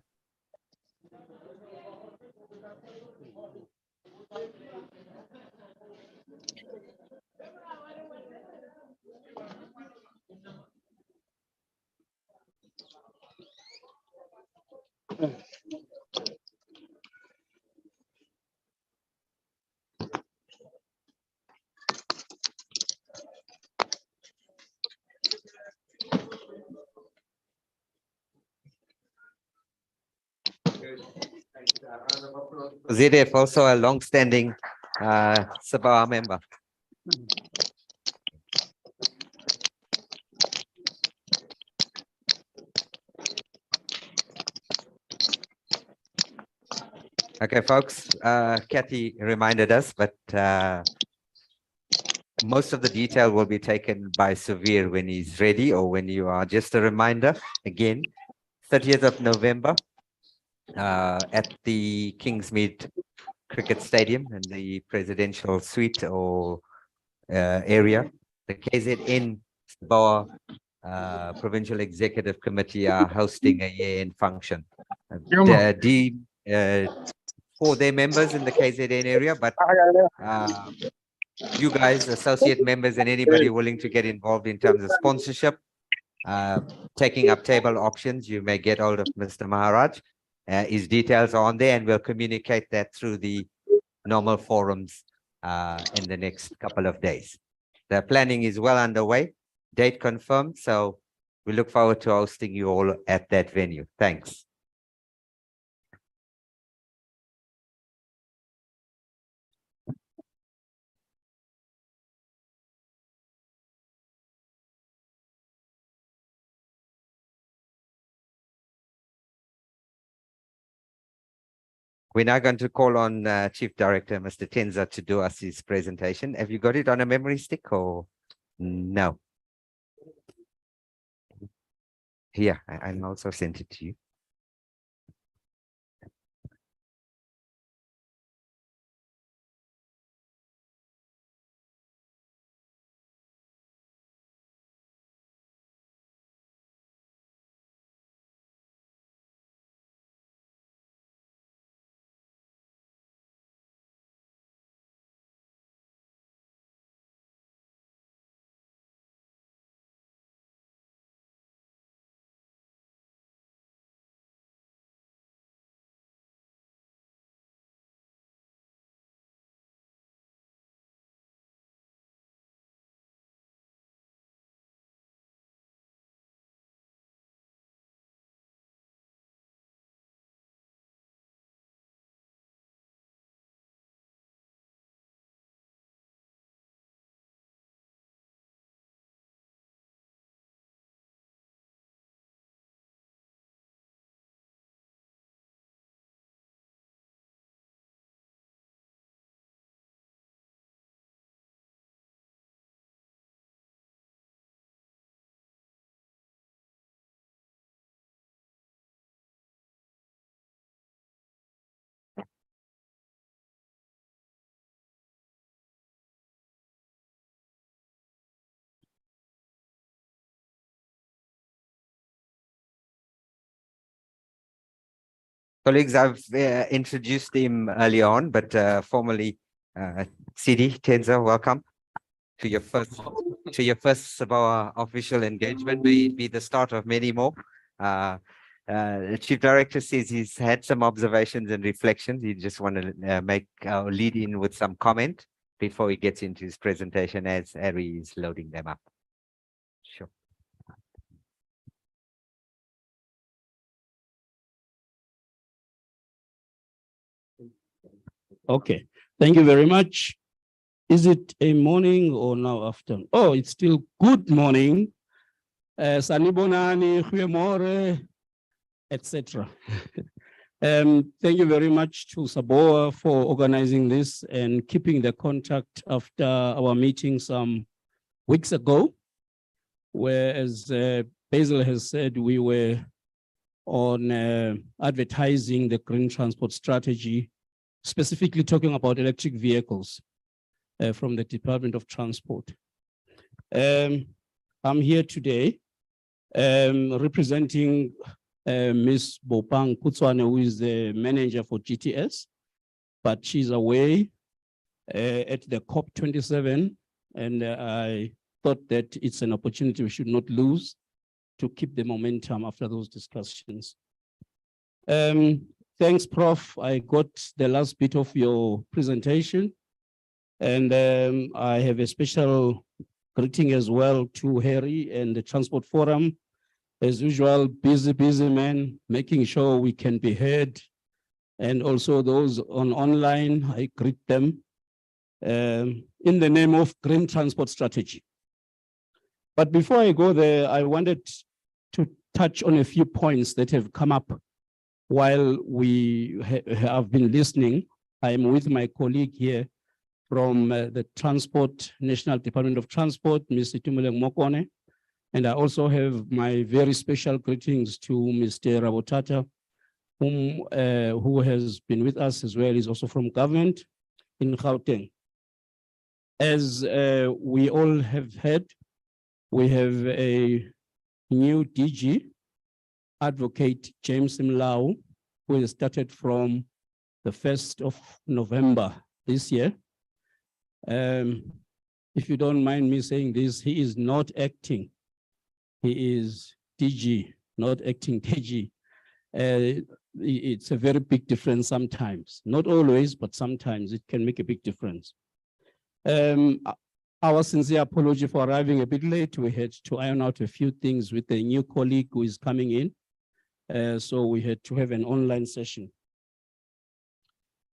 ZF, also a long-standing SABOA member. Okay, folks, Kathy reminded us, but most of the detail will be taken by Suvir when he's ready or when you are. Just a reminder, again, 30th of November at the Kingsmead Cricket Stadium in the presidential suite or area. The KZN SABOA Provincial Executive Committee are hosting a year-end function. For their members in the KZN area, but you guys, associate members and anybody willing to get involved in terms of sponsorship, taking up table options, you may get hold of Mr. Maharaj. His details are on there and we'll communicate that through the normal forums in the next couple of days. The planning is well underway, date confirmed, so we look forward to hosting you all at that venue. Thanks. We're now going to call on Chief Director, Mr. Tenza, to do us his presentation. Have you got it on a memory stick or no? Here, I also sent it to you. Colleagues, I've introduced him earlier on, but formally, CD Tenza, welcome to your first SABOA official engagement. May it be the start of many more. The Chief Director says he's had some observations and reflections. He just want to make lead in with some comment before he gets into his presentation as Harry is loading them up. Sure. Okay, thank you very much. Is it a morning or now afternoon? Oh, it's still good morning. Sanibonani, Khuyemore, etc. Thank you very much to SABOA for organizing this and keeping the contact after our meeting some weeks ago, where, as Basil has said, we were on advertising the green transport strategy specifically talking about electric vehicles from the Department of Transport. I'm here today representing Ms. Bopang Kutswane, who is the manager for GTS, but she's away at the COP27, and I thought that it's an opportunity we should not lose to keep the momentum after those discussions. Thanks, Prof. I got the last bit of your presentation, and I have a special greeting as well to Harry and the Transport Forum. As usual, busy man, making sure we can be heard. And also those online, I greet them in the name of Green Transport Strategy. But before I go there, I wanted to touch on a few points that have come up while we have been listening. I'm with my colleague here from the National Department of Transport, Mr. Tumuleng Mokone. And I also have my very special greetings to Mr. Rabotata, who has been with us as well. He's also from government in Gauteng. As we all have heard, we have a new DG, Advocate James Mlau, who has started from the 1st of November this year. If you don't mind me saying this, he is not acting. He is DG, not acting DG. It's a very big difference sometimes. Not always, but sometimes it can make a big difference. Our sincere apology for arriving a bit late. We had to iron out a few things with a new colleague who is coming in. So we had to have an online session.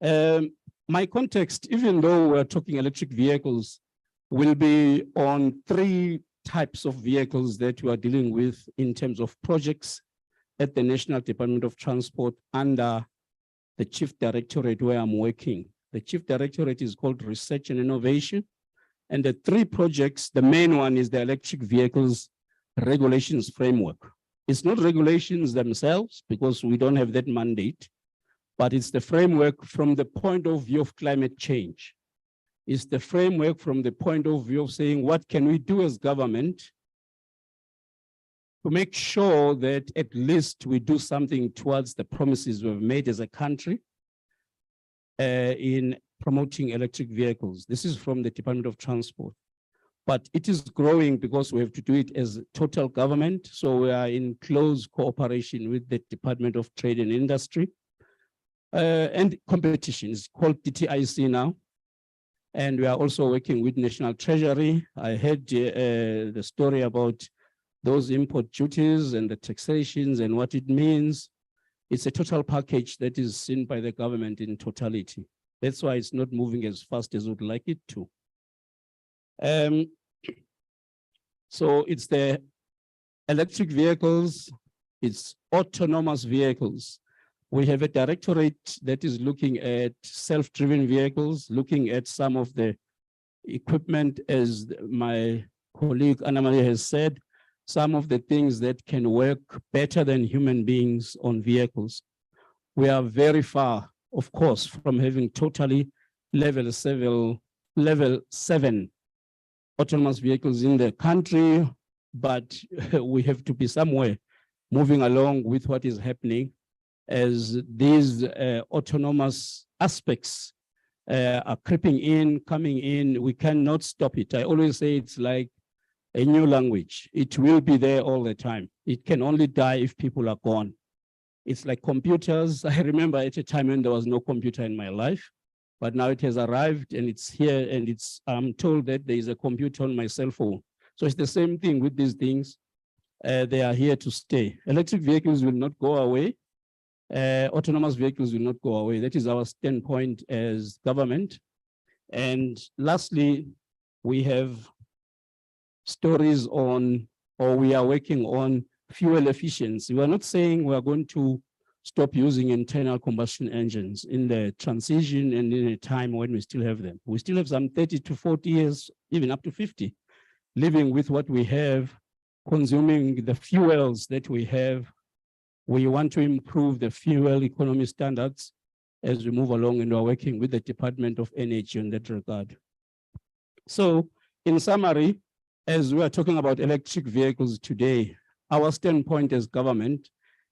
My context, even though we're talking electric vehicles, will be on 3 types of vehicles that we are dealing with in terms of projects at the National Department of Transport under the Chief Directorate where I'm working. The Chief Directorate is called Research and Innovation. And the 3 projects, the main one is the Electric Vehicles Regulations Framework. It's not regulations themselves because we don't have that mandate, but it's the framework from the point of view of climate change. It's the framework from the point of view of saying, what can we do as government to make sure that at least we do something towards the promises we've made as a country in promoting electric vehicles. This is from the Department of Transport. But it is growing because we have to do it as total government. So we are in close cooperation with the Department of Trade and Industry. And competition is called DTIC now. And we are also working with National Treasury. I heard the story about those import duties and the taxations and what it means. It's a total package that is seen by the government in totality. That's why it's not moving as fast as we'd like it to. So it's the electric vehicles, it's autonomous vehicles. We have a directorate that is looking at self-driven vehicles, looking at some of the equipment, as my colleague Anna Maria has said, some of the things that can work better than human beings on vehicles. We are very far, of course, from having totally level 7 autonomous vehicles in the country, but we have to be somewhere moving along with what is happening as these autonomous aspects are creeping in, coming in. We cannot stop it. I always say it's like a new language. It will be there all the time. It can only die if people are gone. It's like computers. I remember at a time when there was no computer in my life, but now it has arrived and it's here, and I'm told that there is a computer on my cell phone. So it's the same thing with these things. They are here to stay. Electric vehicles will not go away. Autonomous vehicles will not go away. That is our standpoint as government. And lastly, we have stories on, or we are working on fuel efficiency. We are not saying we are going to stop using internal combustion engines in the transition and in a time when we still have them. We still have some 30 to 40 years, even up to 50, living with what we have, consuming the fuels that we have. We want to improve the fuel economy standards as we move along, and we're working with the Department of Energy in that regard. So in summary, as we are talking about electric vehicles today, our standpoint as government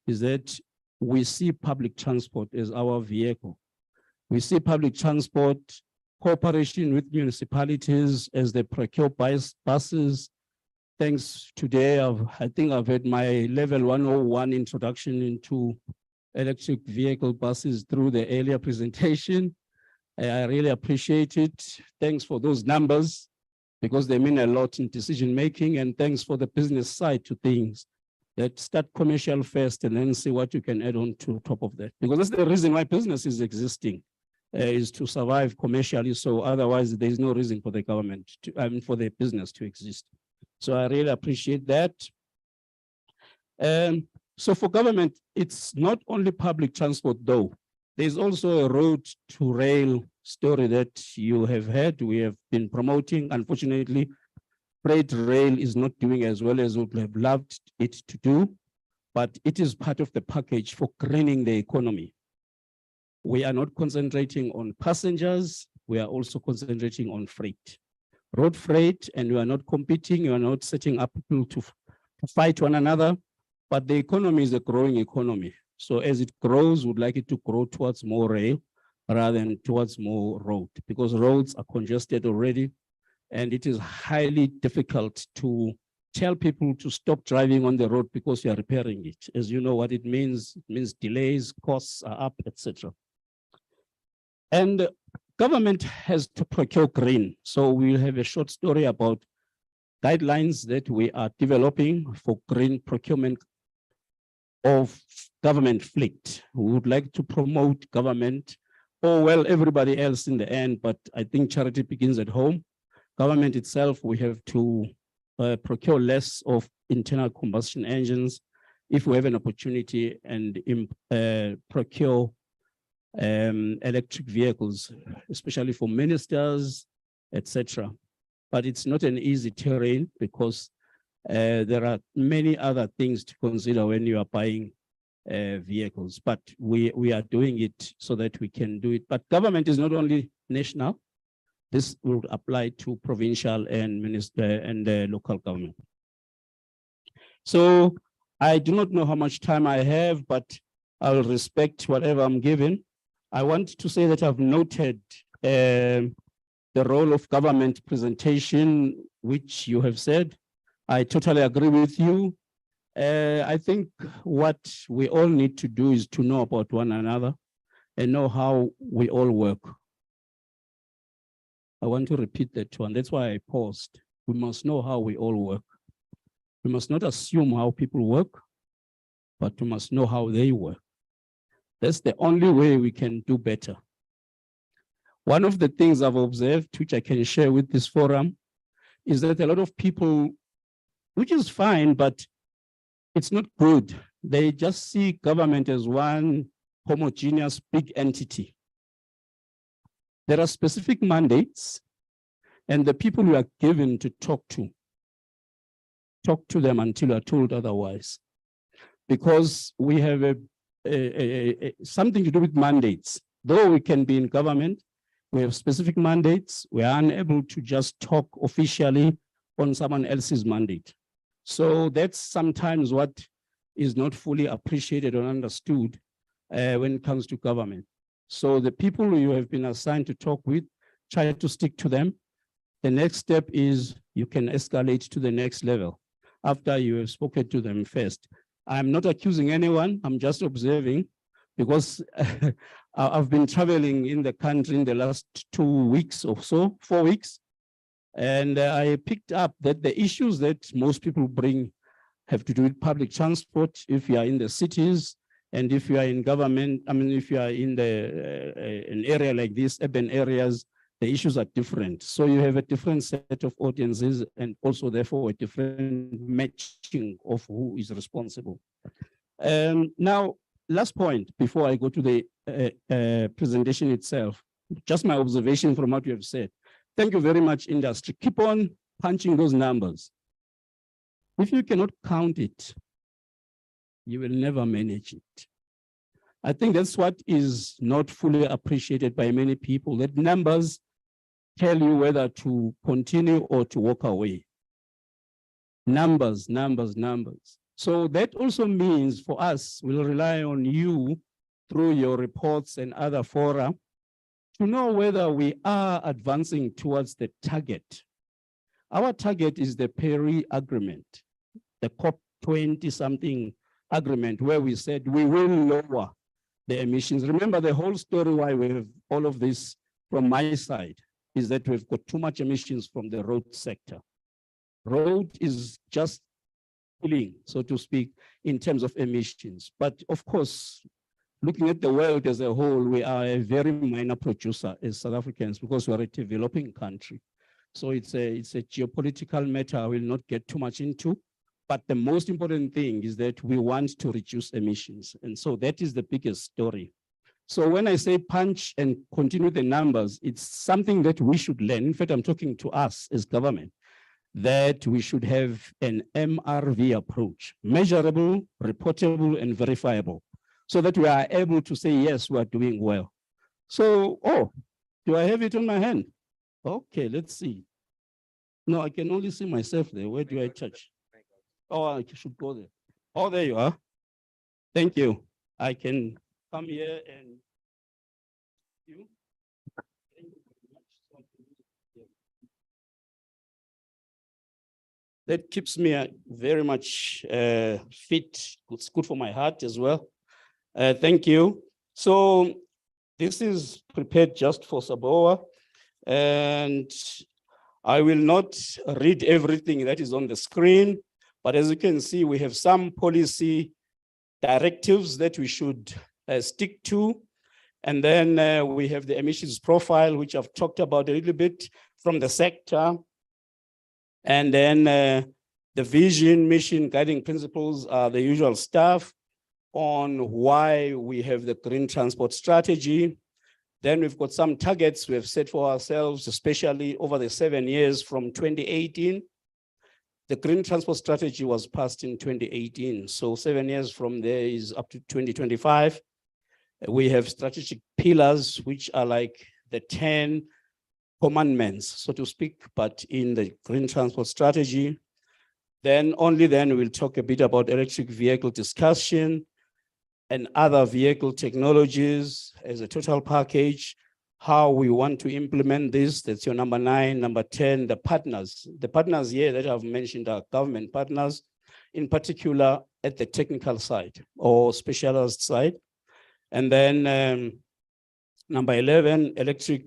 is that we see public transport as our vehicle. We see public transport cooperation with municipalities as they procure buses. Thanks today, I think I've had my level 101 introduction into electric vehicle buses through the earlier presentation. I really appreciate it. Thanks for those numbers, because they mean a lot in decision making, and thanks for the business side to things. That start commercial first and then see what you can add on to top of that. Because that's the reason why business is existing, is to survive commercially. So otherwise there's no reason for the government to, for the business to exist. So I really appreciate that. So for government, it's not only public transport though. There's also a road to rail story that you have heard. We have been promoting. Unfortunately, freight rail is not doing as well as we would have loved it to do, but it is part of the package for greening the economy. We are not concentrating on passengers. We are also concentrating on freight, road freight, and we are not competing. We are not setting up people to fight one another, but the economy is a growing economy. So as it grows, we'd like it to grow towards more rail rather than towards more road, because roads are congested already. And it is highly difficult to tell people to stop driving on the road because you are repairing it. As you know what it means delays, costs are up, etc. And government has to procure green. So we'll have a short story about guidelines that we are developing for green procurement of government fleet. We would like to promote government, or well, everybody else in the end, but I think charity begins at home. Government itself, we have to procure less of internal combustion engines if we have an opportunity, and procure electric vehicles, especially for ministers, etc. But it's not an easy terrain because there are many other things to consider when you are buying vehicles. But we are doing it so that we can do it. But government is not only national. This will apply to provincial and local government. So I do not know how much time I have, but I will respect whatever I'm given. I want to say that I've noted the role of government presentation, which you have said. I totally agree with you. I think what we all need to do is to know about one another and know how we all work. I want to repeat that one. That's why I paused. We must know how we all work. We must not assume how people work, but we must know how they work. That's the only way we can do better. One of the things I've observed, which I can share with this forum, is that a lot of people, which is fine, but it's not good. They just see government as one homogeneous big entity. There are specific mandates, and the people you are given to talk to them until you are told otherwise. Because we have something to do with mandates. Though we can be in government, we have specific mandates. We are unable to just talk officially on someone else's mandate. So that's sometimes what is not fully appreciated or understood when it comes to government. So the people you have been assigned to talk with, try to stick to them. The next step is you can escalate to the next level after you have spoken to them first. I'm not accusing anyone, I'm just observing, because I've been traveling in the country in the last 2 weeks or so, 4 weeks, and I picked up that the issues that most people bring have to do with public transport. If you are in the cities, and if you are in government, if you are in an area like this, urban areas, the issues are different. So you have a different set of audiences and also therefore a different matching of who is responsible. Now, last point before I go to the presentation itself, just my observation from what you have said. Thank you very much, industry. Keep on punching those numbers. If you cannot count it, you will never manage it. I think that's what is not fully appreciated by many people, that numbers tell you whether to continue or to walk away. Numbers, numbers, numbers. So that also means for us, we'll rely on you through your reports and other fora to know whether we are advancing towards the target. Our target is the Paris Agreement, the COP20 something agreement, where we said we will lower the emissions. Remember, the whole story why we have all of this from my side is that we've got too much emissions from the road sector. Road is just killing, so to speak, in terms of emissions. But of course, looking at the world as a whole, we are a very minor producer as South Africans because we are a developing country. So it's a geopolitical matter I will not get too much into. But the most important thing is that we want to reduce emissions. And so that is the biggest story. So when I say punch and continue the numbers, it's something that we should learn. In fact, I'm talking to us as government, that we should have an MRV approach, measurable, reportable, and verifiable, so that we are able to say, yes, we are doing well. So, oh, do I have it on my hand? Okay, let's see. No, I can only see myself there. Where do I touch? Oh, I should go there. Oh, there you are. Thank you. I can come here and you. Thank you very much. That keeps me very much fit. It's good for my heart as well. Thank you. So this is prepared just for SABOA, and I will not read everything that is on the screen, but as you can see, we have some policy directives that we should stick to. And then we have the emissions profile, which I've talked about a little bit from the sector. And then the vision, mission, guiding principles are the usual stuff on why we have the green transport strategy. Then we've got some targets we have set for ourselves, especially over the 7 years from 2018. The green transport strategy was passed in 2018. So 7 years from there is up to 2025. We have strategic pillars, which are like the 10 commandments, so to speak, but in the green transport strategy. Then only then we'll talk a bit about electric vehicle discussion and other vehicle technologies as a total package, how we want to implement this. That's your number 9. Number 10, the partners. The partners here that I've mentioned are government partners, in particular at the technical side or specialized side. And then number 11, electric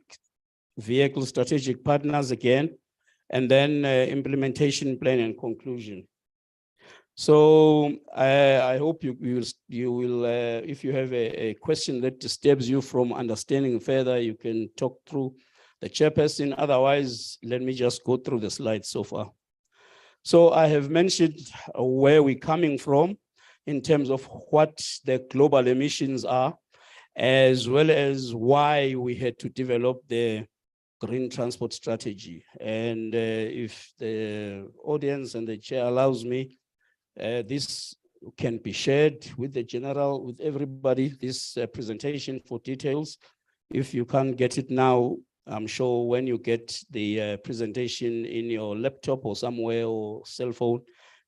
vehicle strategic partners again, and then implementation plan and conclusion. So I hope you will if you have a question that disturbs you from understanding further, you can talk through the chairperson. Otherwise, let me just go through the slides so far. So I have mentioned where we're coming from in terms of what the global emissions are, as well as why we had to develop the green transport strategy. And if the audience and the chair allows me, this can be shared with the general, with everybody, this presentation for details. If you can't get it now, I'm sure when you get the presentation in your laptop or somewhere or cell phone,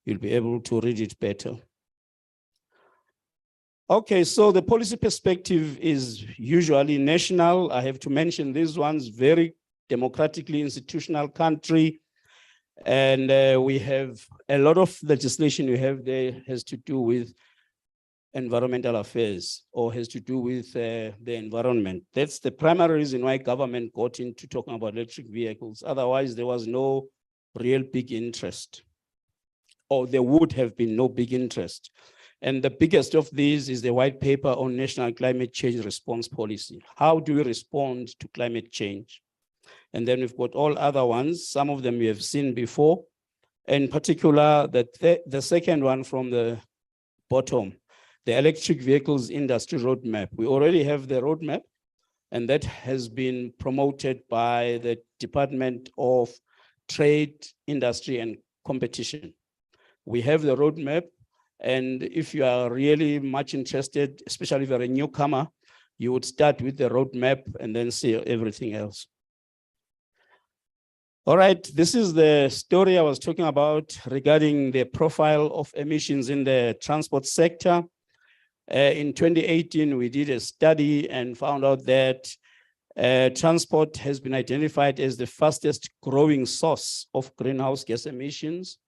you'll be able to read it better. Okay, so the policy perspective is usually national. I have to mention these ones, very democratically institutional country. And we have a lot of legislation we have there has to do with environmental affairs or has to do with the environment. That's the primary reason why government got into talking about electric vehicles. Otherwise, there was no real big interest, or there would have been no big interest. And the biggest of these is the white paper on national climate change response policy. How do we respond to climate change? And then we've got all other ones. Some of them we have seen before. In particular, the second one from the bottom, the electric vehicles industry roadmap. We already have the roadmap, and that has been promoted by the Department of Trade, Industry, and Competition. We have the roadmap, And if you are really much interested, especially if you're a newcomer, you would start with the roadmap and then see everything else. All right, this is the story I was talking about regarding the profile of emissions in the transport sector. In 2018, we did a study and found out that transport has been identified as the fastest growing source of greenhouse gas emissions,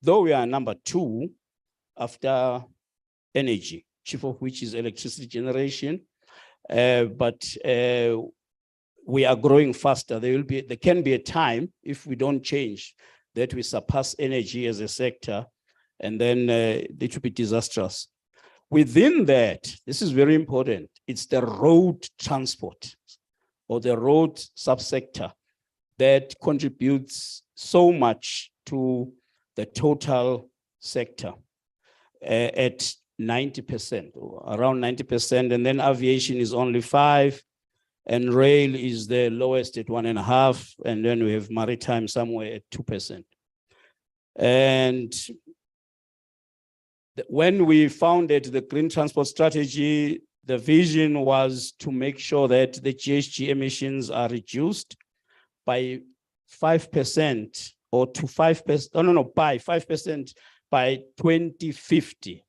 though we are number 2 after energy, chief of which is electricity generation. But we are growing faster. There can be a time, if we don't change, that we surpass energy as a sector, and then it will be disastrous. Within that, this is very important, it's the road transport or the road subsector that contributes so much to the total sector at 90%, or around 90%, and then aviation is only 5%, and rail is the lowest at 1.5%, and then we have maritime somewhere at 2%. And when we founded the Green Transport Strategy, the vision was to make sure that the GHG emissions are reduced by 5% or to 5%, by 5% by 2050.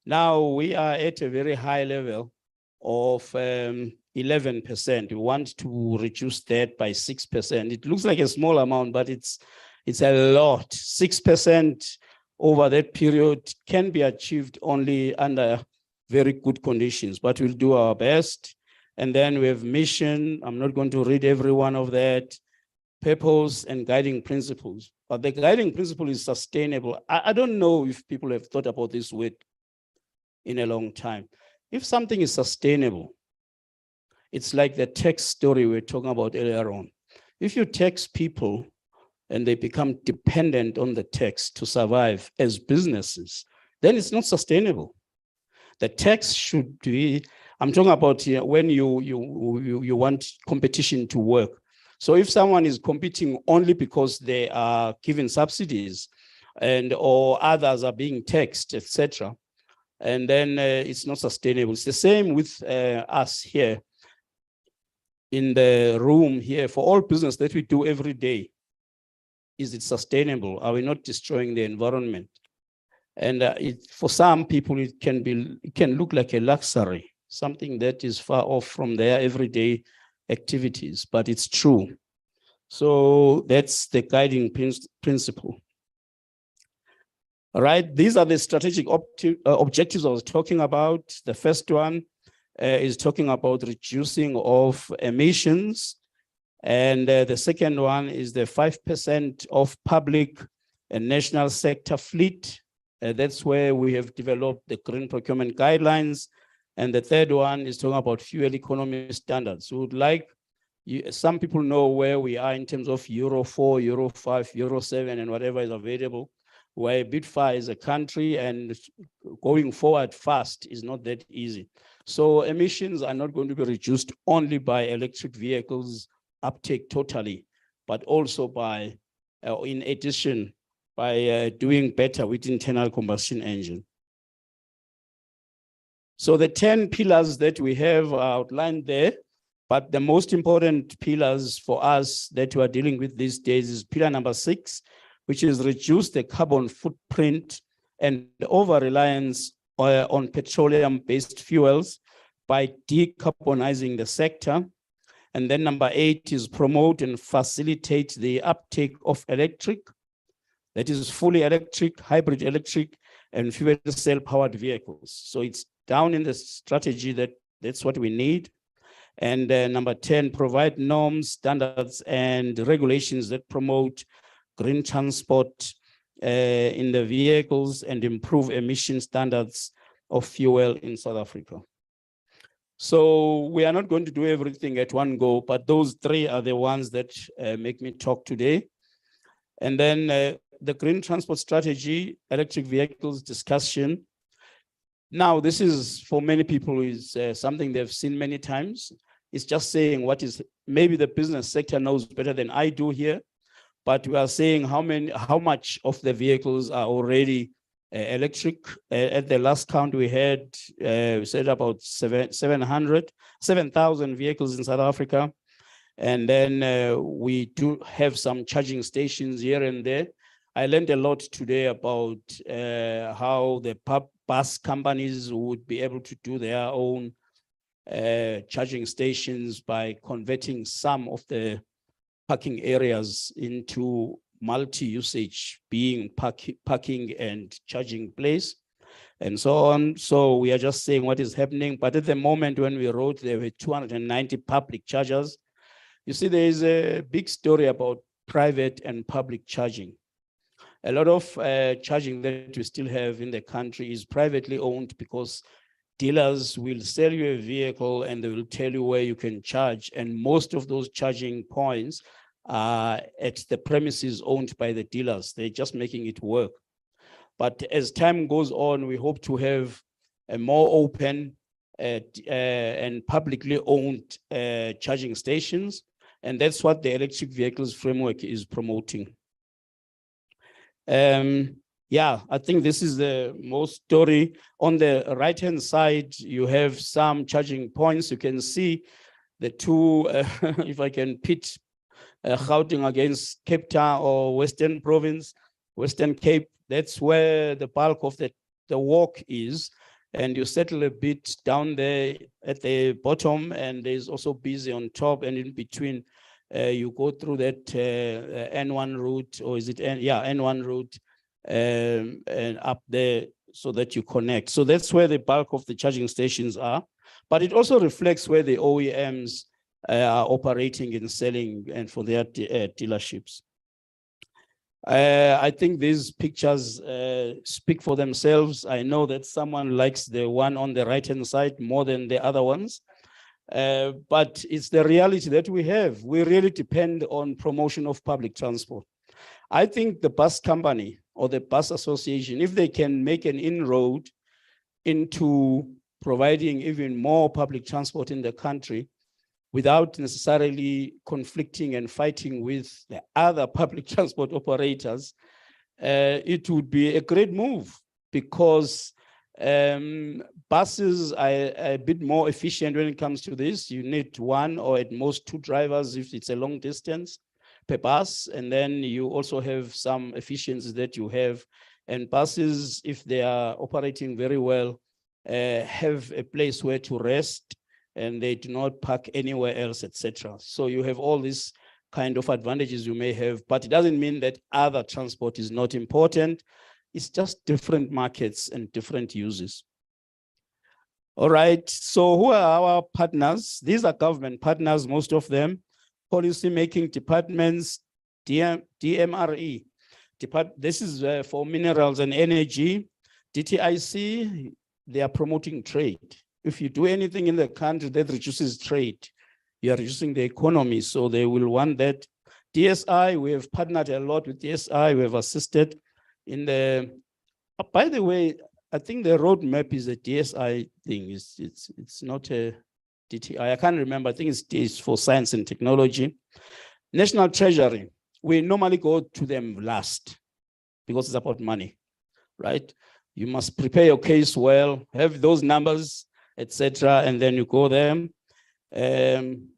Now we are at a very high level of 11%. We want to reduce that by 6%. It looks like a small amount, but it's a lot. 6% over that period can be achieved only under very good conditions, but we'll do our best. And then we have mission. I'm not going to read every one of that. Purpose and guiding principles. But the guiding principle is sustainable. I don't know if people have thought about this word in a long time. If something is sustainable, it's like the tax story we were talking about earlier on. If you tax people and they become dependent on the tax to survive as businesses, then it's not sustainable. The tax should be, I'm talking about here when you want competition to work. So if someone is competing only because they are given subsidies or others are being taxed, etc., and then it's not sustainable. It's the same with us here in the room here. For all business that we do every day, is it sustainable? Are we not destroying the environment? And for some people, it can look like a luxury, something that is far off from their everyday activities, but it's true. So that's the guiding principle. All right, these are the strategic objectives I was talking about. The first one is talking about reducing of emissions. And the second one is the 5% of public and national sector fleet. That's where we have developed the green procurement guidelines. And the third one is talking about fuel economy standards. We would like, some people know where we are in terms of Euro 4, Euro 5, Euro 7, and whatever is available. We're a bit far as a country, and going forward fast is not that easy. So emissions are not going to be reduced only by electric vehicles uptake totally, but also by, in addition, by doing better with internal combustion engine. So the 10 pillars that we have are outlined there, but the most important pillars for us that we are dealing with these days is pillar number 6, which is reduce the carbon footprint and over-reliance on petroleum-based fuels by decarbonizing the sector. And then number 8 is promote and facilitate the uptake of electric, that is fully electric, hybrid electric, and fuel cell powered vehicles. So it's down in the strategy that's what we need. And number 10, provide norms, standards, and regulations that promote green transport in the vehicles and improve emission standards of fuel in South Africa. So we are not going to do everything at one go, but those 3 are the ones that make me talk today. And then the green transport strategy, electric vehicles discussion. Now, this is for many people is something they've seen many times. It's just saying what is, maybe the business sector knows better than I do here, but we are saying how much of the vehicles are already electric. At the last count we had, we said about 7,000 vehicles in South Africa. And then we do have some charging stations here and there. I learned a lot today about how the bus companies would be able to do their own charging stations by converting some of the parking areas into multi-usage, being parking and charging place, and so on. So we are just saying what is happening. But at the moment when we wrote, there were 290 public chargers. You see, there is a big story about private and public charging. A lot of charging that we still have in the country is privately owned because dealers will sell you a vehicle and they will tell you where you can charge. And most of those charging points are at the premises owned by the dealers. They're just making it work. But as time goes on, we hope to have a more open and publicly owned charging stations. And that's what the electric vehicles framework is promoting. Yeah, I think this is the most story. On the right-hand side, you have some charging points. You can see the two, if I can pit Gauteng against Cape Town or Western Province, Western Cape, that's where the bulk of the walk is. And you settle a bit down there at the bottom, and there's also busy on top, and in between, you go through that N1 route, or is it N1 route, and up there so that you connect. So that's where the bulk of the charging stations are. But it also reflects where the OEMs are operating and selling and for their dealerships. I think these pictures speak for themselves. I know that someone likes the one on the right-hand side more than the other ones. But it's the reality that we have. We really depend on promotion of public transport. I think the bus company or the bus association, if they can make an inroad into providing even more public transport in the country without necessarily conflicting and fighting with the other public transport operators, it would be a great move, because buses are a bit more efficient when it comes to this. You need one or at most two drivers if it's a long distance per bus. And then you also have some efficiencies that you have. And buses, if they are operating very well, have a place where to rest, and they do not park anywhere else, etc. So you have all these kind of advantages you may have, but it doesn't mean that other transport is not important. It's just different markets and different uses. All right, so who are our partners? These are government partners, most of them. Policy-making departments, DMRE. This is for minerals and energy. DTIC, they are promoting trade. If you do anything in the country that reduces trade, you are reducing the economy, so they will want that. DSI, we have partnered a lot with DSI. We have assisted in the, by the way, I think the roadmap is a DSI thing. It's not a DTI. I can't remember. I think it's for science and technology. National Treasury, we normally go to them last because it's about money, right? You must prepare your case well, have those numbers, etc., and then you go there.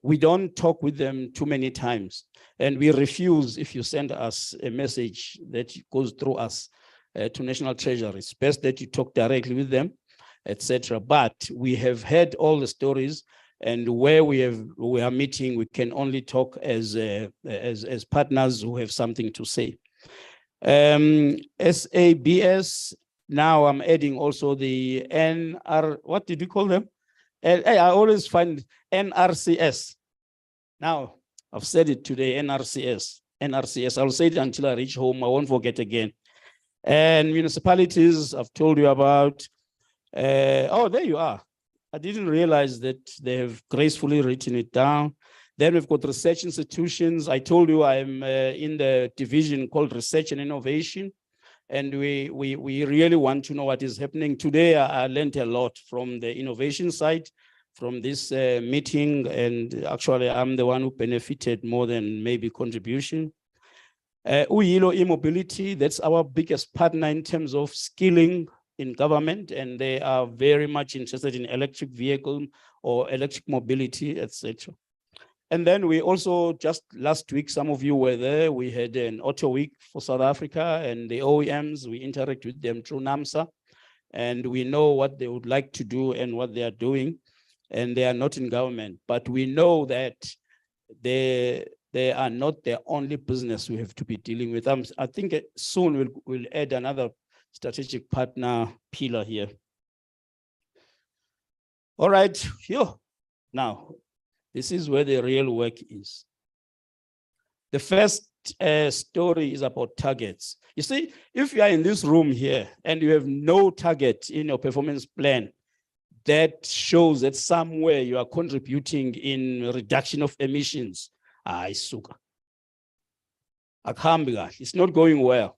We don't talk with them too many times, and we refuse if you send us a message that goes through us to National Treasury. It's best that you talk directly with them, etc. But we have heard all the stories, and where we are meeting, we can only talk as partners who have something to say. SABS. Now I'm adding also the what did you call them? I always find NRCS. Now, I've said it today, NRCS. I'll say it until I reach home. I won't forget again. And municipalities, I've told you about. Oh, there you are. I didn't realize that they have gracefully written it down. Then we've got research institutions. I told you I'm in the division called Research and Innovation. And we really want to know what is happening. Today, I learned a lot from the innovation side, from this meeting, and actually I'm the one who benefited more than maybe contribution. Uyilo e-mobility, that's our biggest partner in terms of skilling in government, and they are very much interested in electric vehicle or electric mobility, etc. And then we also, just last week, some of you were there, we had an auto week for South Africa, and the OEMs, we interact with them through NAMSA, and we know what they would like to do and what they are doing, and they are not in government, but we know that they are not the only business we have to be dealing with. I think soon we'll add another strategic partner pillar here. All right, here. Now, this is where the real work is. The first story is about targets. You see, if you are in this room here and you have no target in your performance plan, that shows that somewhere you are contributing in reduction of emissions. It's not going well.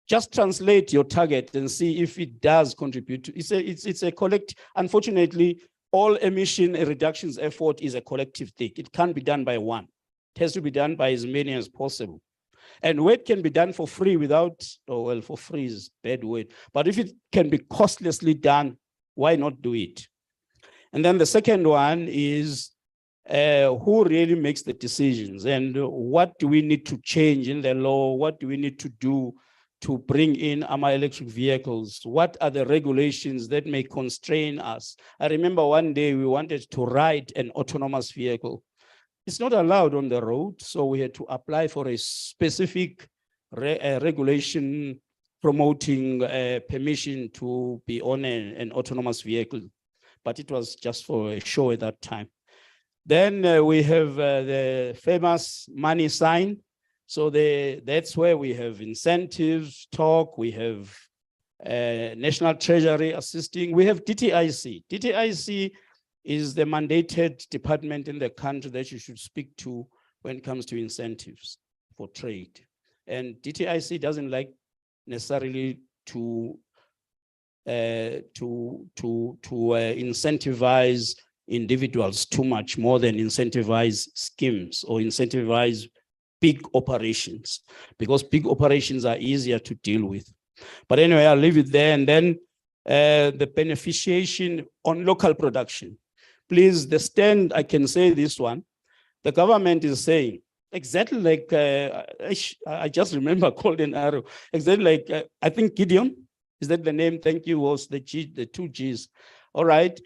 Just translate your target and see if it does contribute to, it's a collect. Unfortunately, all emission reductions effort is a collective thing. It can't be done by one. It has to be done by as many as possible. And where it can be done for free without, oh, well, for free is a bad word, but if it can be costlessly done, why not do it? And then the second one is who really makes the decisions and what do we need to change in the law? What do we need to do to bring in our electric vehicles? What are the regulations that may constrain us? I remember one day we wanted to ride an autonomous vehicle. It's not allowed on the road, so we had to apply for a specific regulation promoting permission to be on an autonomous vehicle, but it was just for a show at that time. Then we have the famous money sign. So that's where we have incentives, talk, we have National Treasury assisting, we have DTIC. DTIC is the mandated department in the country that you should speak to when it comes to incentives for trade. And DTIC doesn't like necessarily to incentivize individuals too much more than incentivize schemes or incentivize big operations, because big operations are easier to deal with. But anyway, I'll leave it there. And then the beneficiation on local production. Please, the stand, I can say this one. The government is saying, exactly like, I just remember Golden Arrow, exactly like, I think Gideon, is that the name? Thank you, was the two Gs. All right.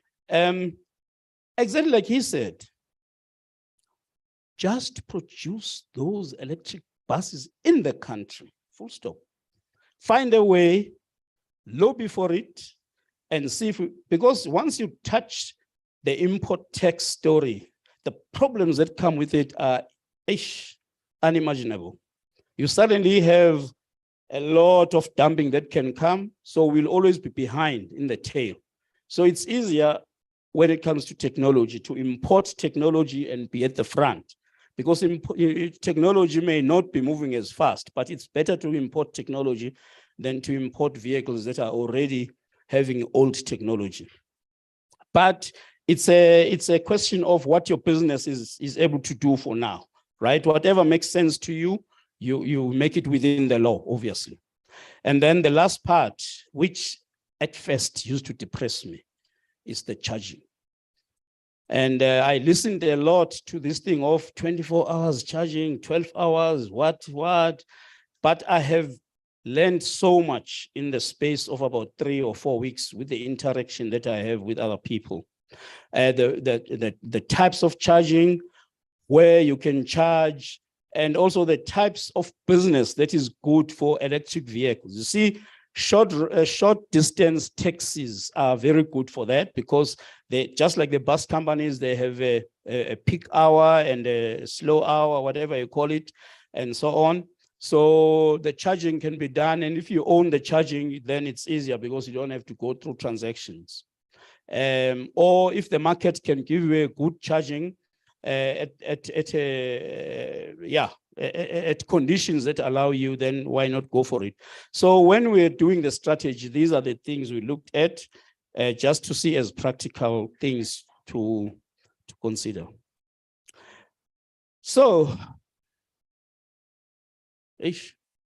Exactly like he said, just produce those electric buses in the country, full stop. Find a way, lobby for it, and see if, because once you touch the import tax story, the problems that come with it are unimaginable. You suddenly have a lot of dumping that can come, so we'll always be behind in the tail. So it's easier when it comes to technology, to import technology and be at the front. Because technology may not be moving as fast, but it's better to import technology than to import vehicles that are already having old technology. But it's a question of what your business is able to do for now, right? Whatever makes sense to you, you make it within the law, obviously. And then the last part, which at first used to depress me, is the charging. And I listened a lot to this thing of 24 hours charging, 12 hours, what. But I have learned so much in the space of about 3 or 4 weeks with the interaction that I have with other people. The types of charging, where you can charge, and also the types of business that is good for electric vehicles. You see, short distance taxis are very good for that, because they, just like the bus companies, they have a peak hour and a slow hour, whatever you call it, and so on. So the charging can be done, and if you own the charging, then it's easier because you don't have to go through transactions. Or if the market can give you a good charging at conditions that allow you, then why not go for it? So when we're doing the strategy, these are the things we looked at just to see as practical things to consider. So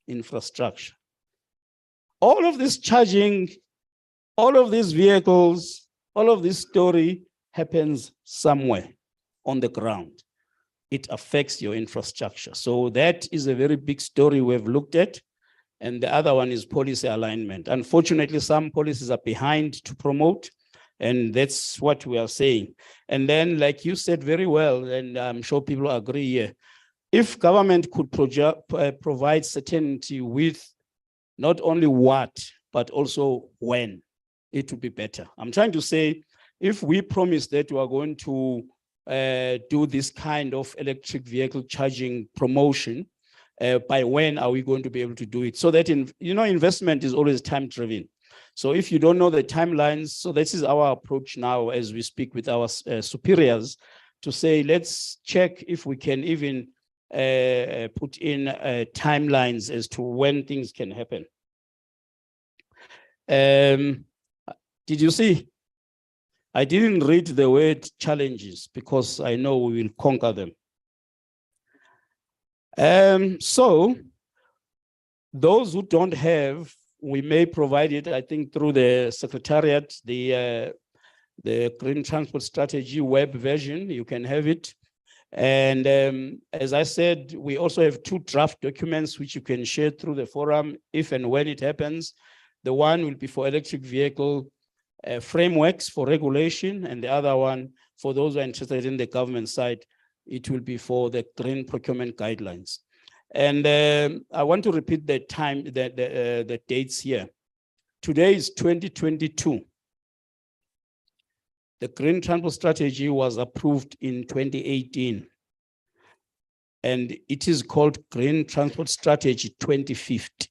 Infrastructure. All of this charging, all of these vehicles, all of this story happens somewhere on the ground. It affects your infrastructure. So that is a very big story we've looked at. And the other one is policy alignment. Unfortunately, some policies are behind to promote, and that's what we are saying. And then, like you said very well, and I'm sure people agree here, if government could provide certainty with not only what, but also when, it would be better. I'm trying to say, if we promise that we are going to do this kind of electric vehicle charging promotion, by when are we going to be able to do it? So that, investment is always time-driven. So if you don't know the timelines, so this is our approach now as we speak with our superiors to say, let's check if we can even put in timelines as to when things can happen. Did you see? I didn't read the word challenges because I know we will conquer them. So those who don't have, we may provide it, I think, through the Secretariat, the Green Transport Strategy web version. You can have it. And as I said, we also have 2 draft documents which you can share through the forum if and when it happens. The one will be for electric vehicle frameworks for regulation, and the other one, for those who are interested in the government side, it will be for the green procurement guidelines. And I want to repeat the time, the dates here. Today is 2022. The Green Transport Strategy was approved in 2018. And it is called Green Transport Strategy 2050.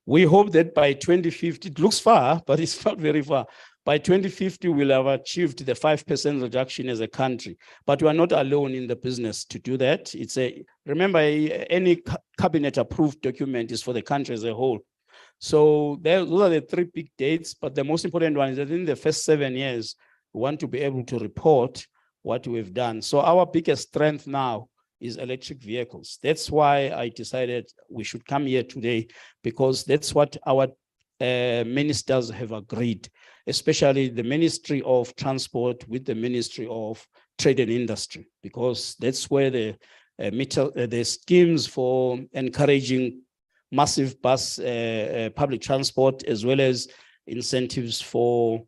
We hope that by 2050, it looks far, but it's not very far. By 2050, we'll have achieved the 5% reduction as a country. But we are not alone in the business to do that. Remember, any cabinet approved document is for the country as a whole. So those are the 3 big dates, but the most important one is that in the first 7 years, we want to be able to report what we've done. So our biggest strength now is electric vehicles. That's why I decided we should come here today, because that's what our ministers have agreed, especially the Ministry of Transport with the Ministry of Trade and Industry, because that's where the schemes for encouraging massive bus public transport, as well as incentives for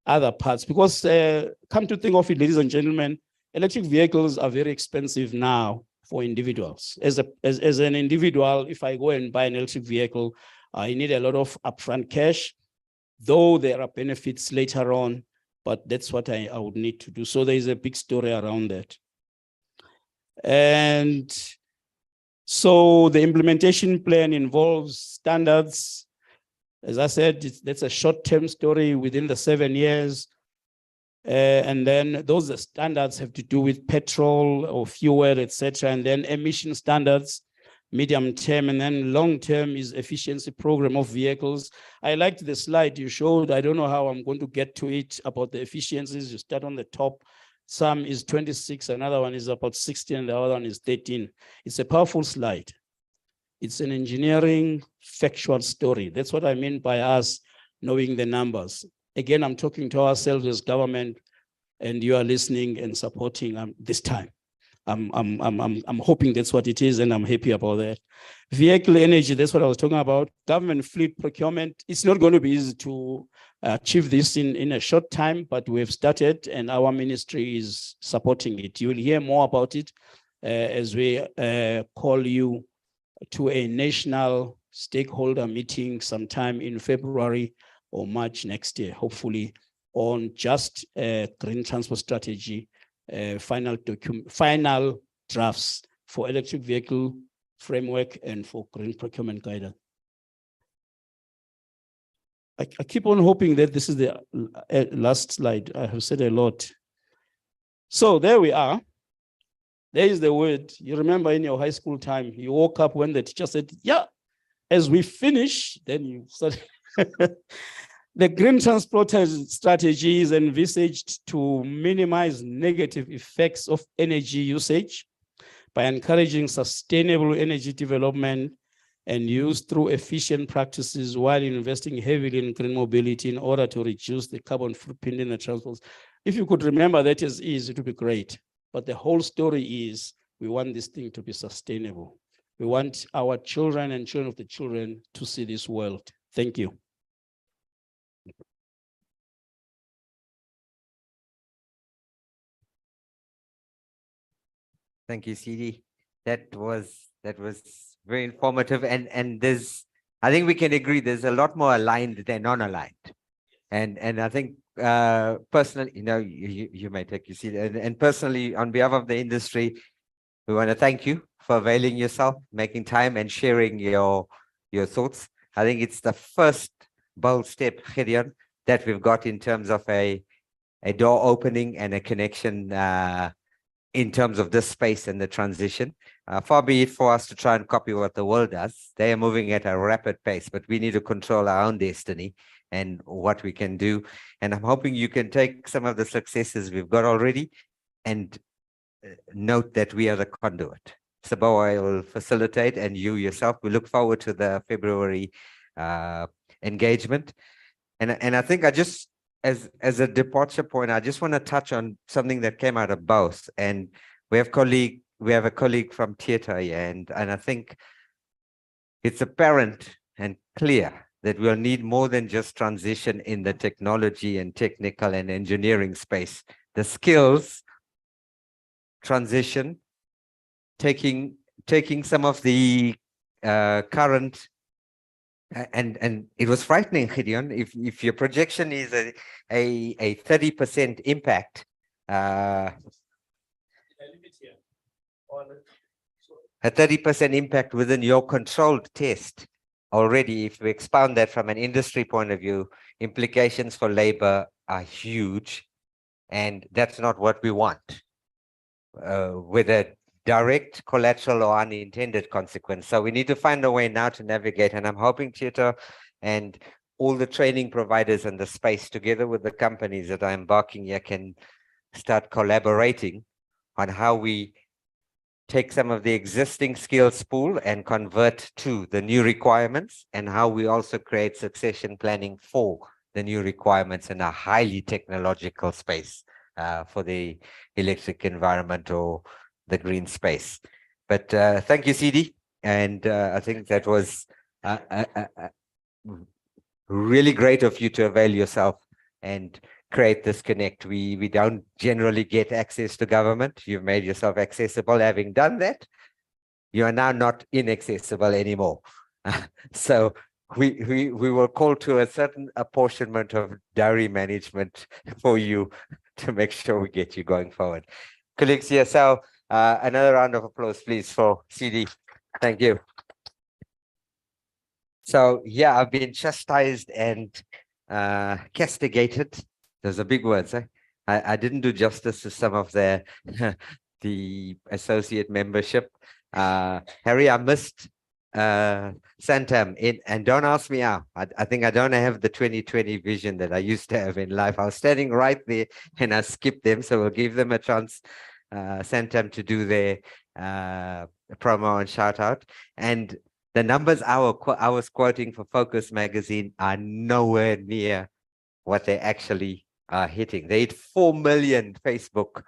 other parts. Because come to think of it, ladies and gentlemen, electric vehicles are very expensive now for individuals. As an individual, if I go and buy an electric vehicle, I need a lot of upfront cash, though there are benefits later on, but that's what I would need to do. So there is a big story around that. And so the implementation plan involves standards. As I said, that's a short-term story within the 7 years. And then those standards have to do with petrol or fuel, etc. And then emission standards, medium term, and then long term is efficiency program of vehicles. I liked the slide you showed. I don't know how I'm going to get to it about the efficiencies. You start on the top. Some is 26, another one is about 16, and the other one is 13. It's a powerful slide. It's an engineering factual story. That's what I mean by us knowing the numbers. Again, I'm talking to ourselves as government, and you are listening and supporting this time. I'm hoping that's what it is, and I'm happy about that. Vehicle energy, that's what I was talking about. Government fleet procurement, it's not going to be easy to achieve this in a short time, but we've started and our ministry is supporting it. You will hear more about it as we call you to a national stakeholder meeting sometime in February or March next year, hopefully, on just green transport strategy, final drafts for electric vehicle framework and for green procurement guidance. I keep on hoping that this is the last slide. I have said a lot. So there we are. There is the word. You remember in your high school time, you woke up when the teacher said, yeah, as we finish, then you start. The green transport strategy is envisaged to minimize negative effects of energy usage by encouraging sustainable energy development and use through efficient practices while investing heavily in green mobility in order to reduce the carbon footprint in the transport. If you could remember that as is, it would be great. But the whole story is we want this thing to be sustainable. We want our children and children of the children to see this world. Thank you. Thank you, CD. That was very informative, and there's, I think we can agree there's a lot more aligned than non-aligned, and I think personally, you may take your seat, and personally on behalf of the industry, we want to thank you for availing yourself, making time, and sharing your thoughts. I think it's the first bold step, Gideon, that we've got in terms of a door opening and a connection in terms of this space and the transition. Far be it for us to try and copy what the world does. They are moving at a rapid pace, but we need to control our own destiny and what we can do. And I'm hoping you can take some of the successes we've got already and note that we are the conduit. SABOA will facilitate, and you yourself. We look forward to the February engagement. And I think I just, as a departure point, I just want to touch on something that came out of both. And we have a colleague from theatre here, and I think it's apparent and clear that we'll need more than just transition in the technology and technical and engineering space. The skills transition, taking some of the current. And it was frightening, Gideon. If your projection is a 30% impact, a 30% impact within your controlled test already, if we expound that from an industry point of view, implications for labor are huge, and that's not what we want, with a direct, collateral, or unintended consequence. So we need to find a way now to navigate, and I'm hoping theatre and all the training providers in the space, together with the companies that are embarking here, can start collaborating on how we take some of the existing skills pool and convert to the new requirements, and how we also create succession planning for the new requirements in a highly technological space for the electric environment or the green space. But thank you, CD. And I think that was really great of you to avail yourself and create this connect. We don't generally get access to government. You've made yourself accessible. Having done that, you are now not inaccessible anymore. So we will call to a certain apportionment of dowry management for you to make sure we get you going forward. Colleagues here, so another round of applause, please, for CD. Thank you. So yeah, I've been chastised and castigated. Those are big words, eh? I didn't do justice to some of the associate membership. Harry, I missed Santam in, and don't ask me how. I think I don't have the 2020 vision that I used to have in life. I was standing right there and I skipped them, so we'll give them a chance, Santam, to do their promo and shout out. And the numbers I was quoting for Focus magazine are nowhere near what they actually are hitting. They hit 4 million Facebook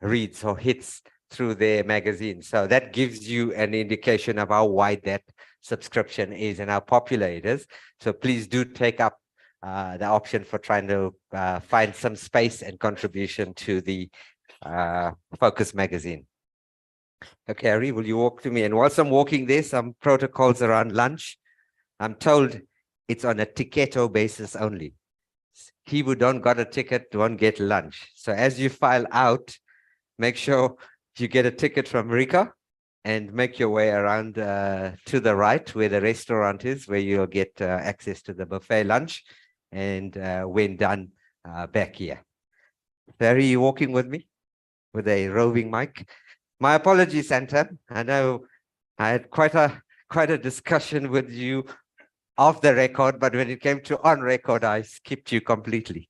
reads or hits through their magazine. So that gives you an indication of how wide that subscription is and how popular it is. So please do take up the option for trying to find some space and contribution to the Focus magazine. Okay, Harry, will you walk to me? And whilst I'm walking there, some protocols around lunch. I'm told it's on a ticketo basis only. He who don't got a ticket won't get lunch. So as you file out, make sure you get a ticket from Rika and make your way around to the right where the restaurant is, where you'll get access to the buffet lunch. And when done, back here. Harry, you walking with me with a roving mic? My apologies, Santa. I know I had quite a discussion with you off the record, but when it came to on record, I skipped you completely.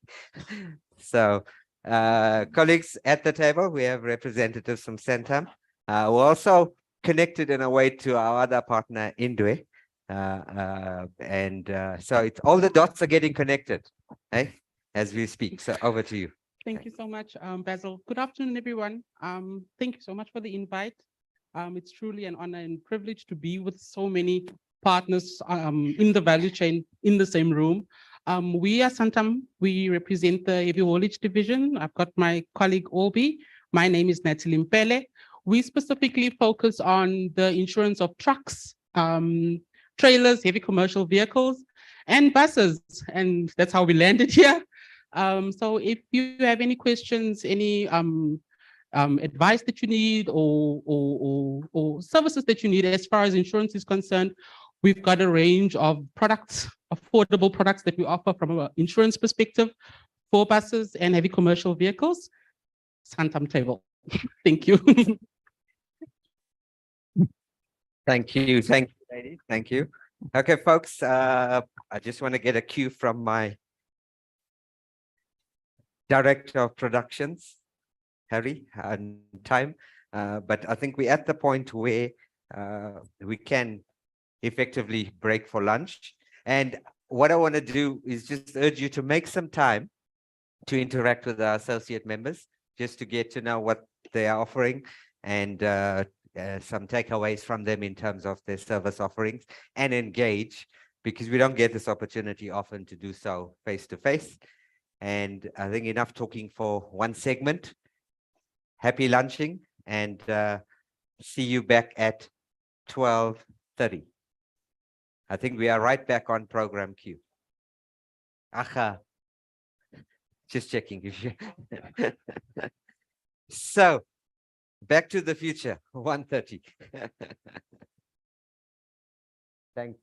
So Colleagues at the table, we have representatives from Centum. We're also connected in a way to our other partner, Indwe. So it's all the dots are getting connected, eh, as we speak. So over to you. Thank you so much, Basil. Good afternoon, everyone. Thank you so much for the invite. It's truly an honor and privilege to be with so many partners in the value chain in the same room. We are Santam. We represent the heavy haulage division. I've got my colleague Olby. My name is Natalie Mpele. We specifically focus on the insurance of trucks, trailers, heavy commercial vehicles, and buses. And that's how we landed here. So if you have any questions, any advice that you need or services that you need as far as insurance is concerned, we've got a range of products, affordable products that we offer from an insurance perspective for buses and heavy commercial vehicles. Santam table. Thank you. Thank you, ladies. Thank you. Okay, folks, I just want to get a cue from my Director of Productions, Harry, on time. But I think we're at the point where we can effectively break for lunch. And what I want to do is just urge you to make some time to interact with our associate members, just to get to know what they are offering and some takeaways from them in terms of their service offerings, and engage, because we don't get this opportunity often to do so face to face. And I think enough talking for one segment. Happy lunching, and see you back at 12:30. I think we are right back on program queue. Aha. Just checking. So, Back to the Future, 1:30. Thanks.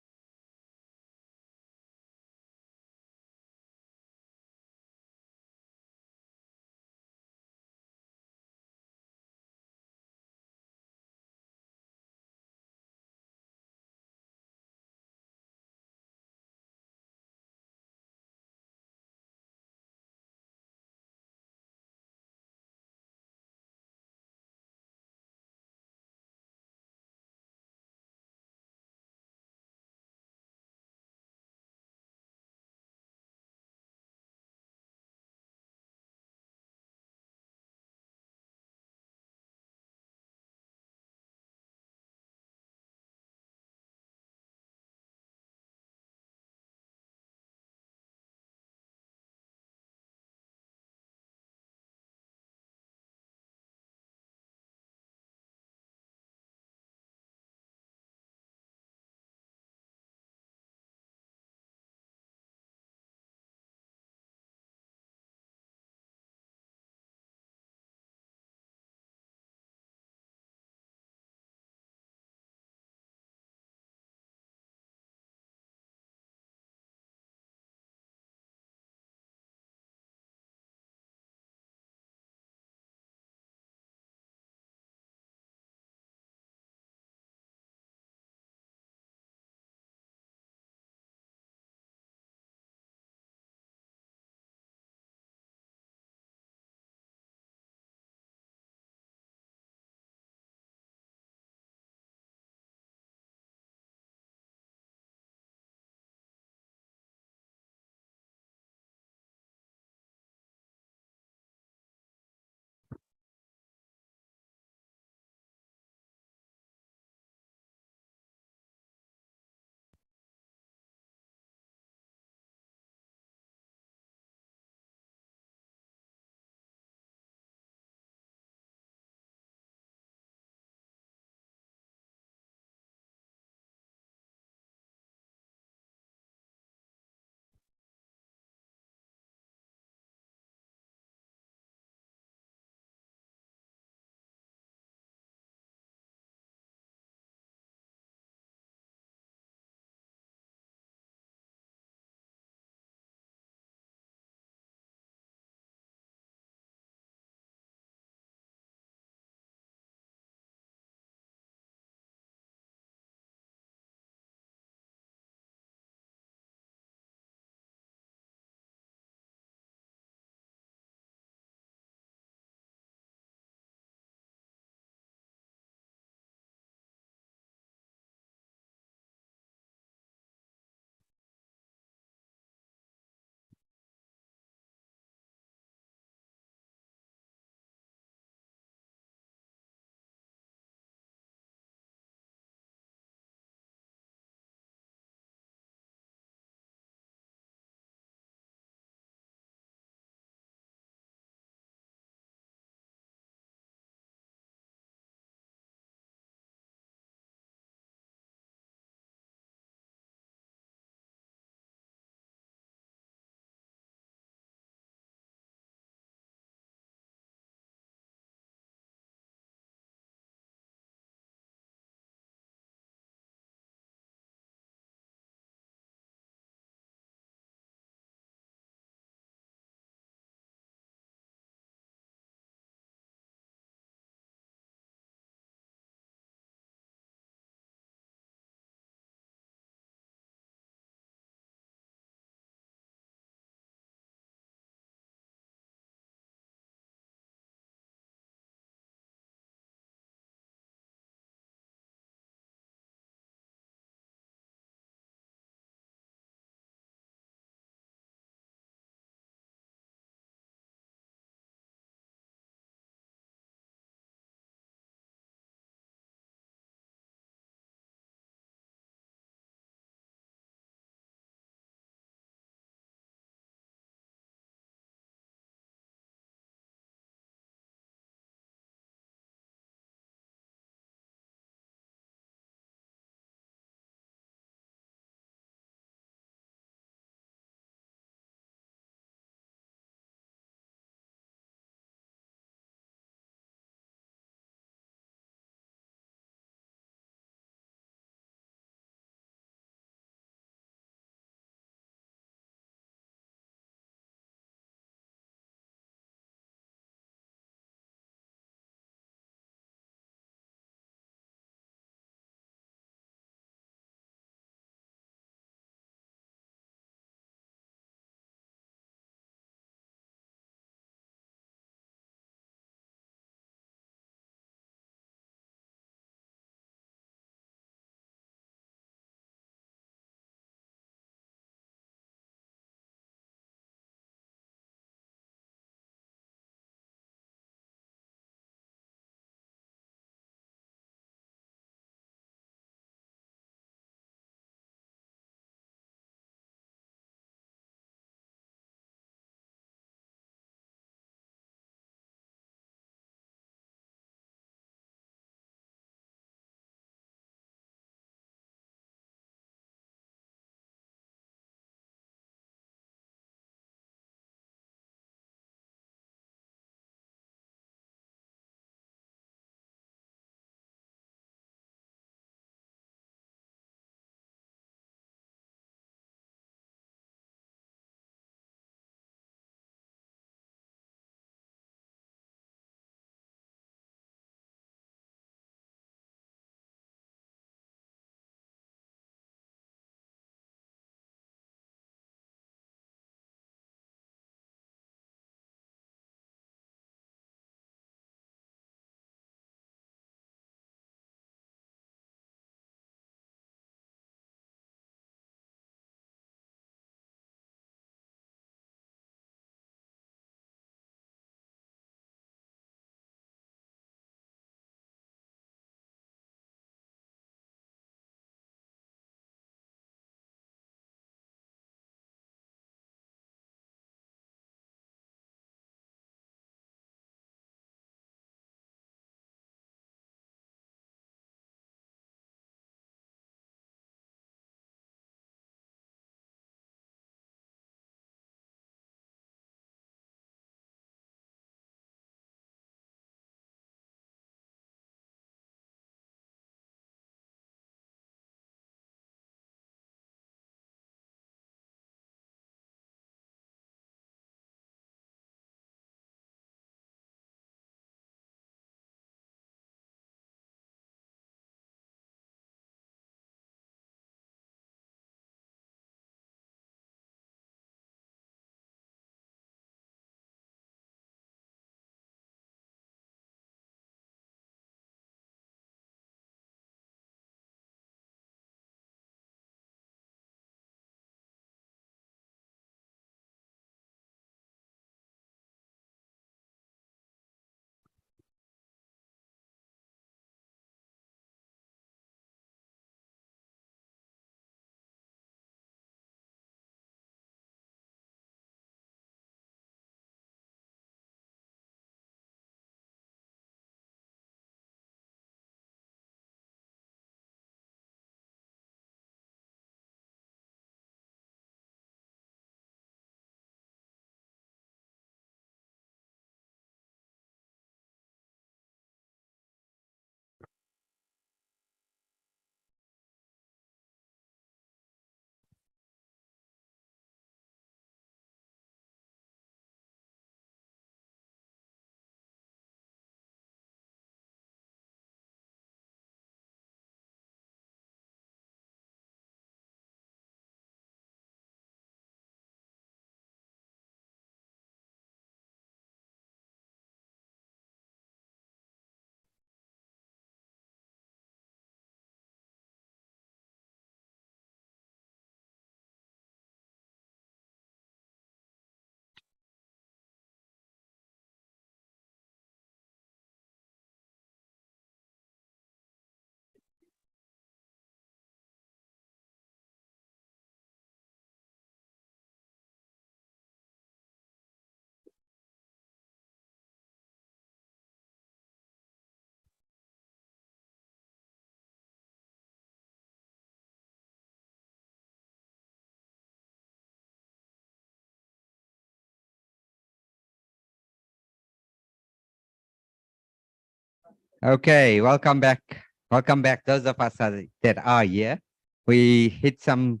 Okay, welcome back. Welcome back. Those of us that are here, we hit some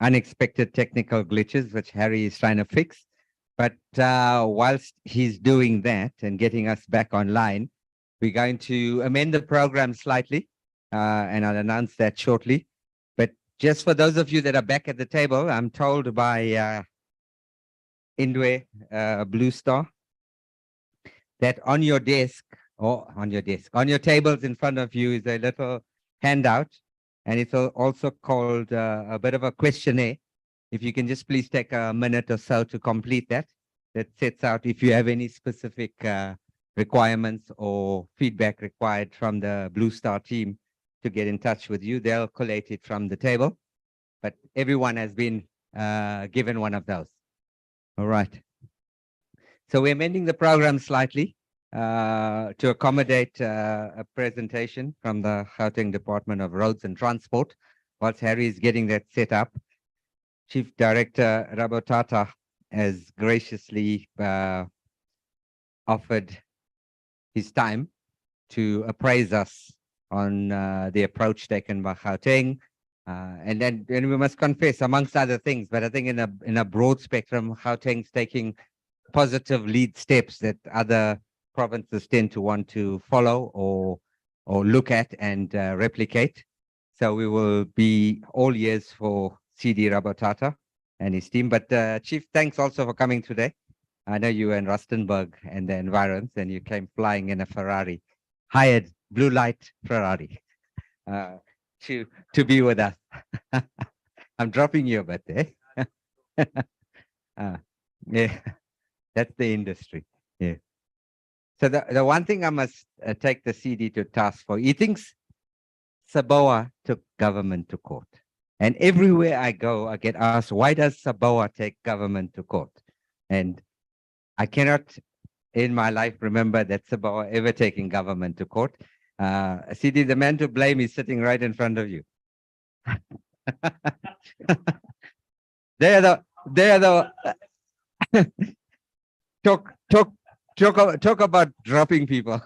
unexpected technical glitches, which Harry is trying to fix. But whilst he's doing that and getting us back online, we're going to amend the program slightly, and I'll announce that shortly. But just for those of you that are back at the table, I'm told by Indwe Blue Star that on your desk, on your tables in front of you is a little handout, and it's also called a bit of a questionnaire. If you can just please take a minute or so to complete that. That sets out if you have any specific requirements or feedback required from the Blue Star team to get in touch with you. They'll collate it from the table, but everyone has been given one of those. All right. So we're amending the program slightly to accommodate a presentation from the Gauteng Department of Roads and Transport. Whilst Harry is getting that set up, Chief Director Rabotata has graciously offered his time to appraise us on the approach taken by Gauteng. And then we must confess, amongst other things, but I think in a broad spectrum, Gauteng's taking positive lead steps that other provinces tend to want to follow or look at and replicate. So we will be all ears for CD Rabotata and his team. But Chief, thanks also for coming today. I know you were in Rustenburg and the environs, and you came flying in a Ferrari, hired blue light Ferrari, to be with us. I'm dropping you a bit, eh? Yeah, that's the industry. Yeah. So the one thing I must take the CD to task for, he thinks SABOA took government to court. And everywhere I go, I get asked, why does SABOA take government to court? And I cannot in my life remember that SABOA ever taking government to court. CD, the man to blame is sitting right in front of you. They're the talk about dropping people.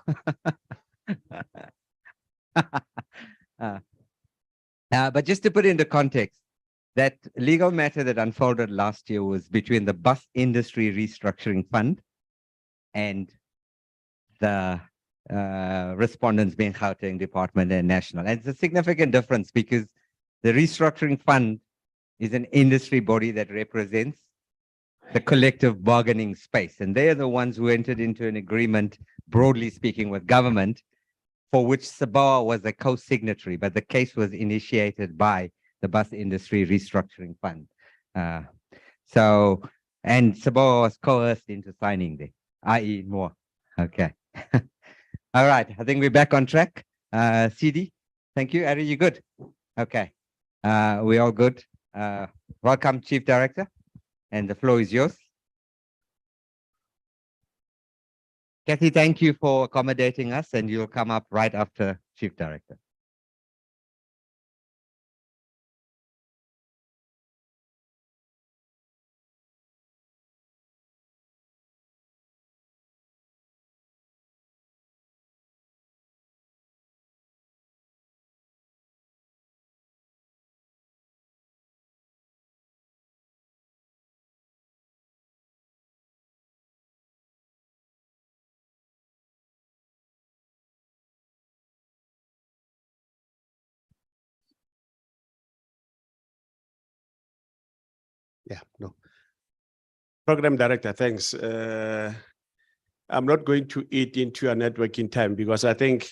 But just to put into context, that legal matter that unfolded last year was between the Bus Industry Restructuring Fund and the respondents being Gauteng Department and National. And it's a significant difference because the Restructuring Fund is an industry body that represents the collective bargaining space. And they are the ones who entered into an agreement, broadly speaking, with government, for which SABOA was a co-signatory, but the case was initiated by the Bus Industry Restructuring Fund. And SABOA was coerced into signing there, i.e. more. Okay. All right, I think we're back on track. CD, thank you. Are you good? Okay, we all good. Welcome, Chief Director, and the floor is yours. Kathy, thank you for accommodating us, and you'll come up right after Chief Director. Yeah, no. Program Director, thanks. I'm not going to eat into your networking time because I think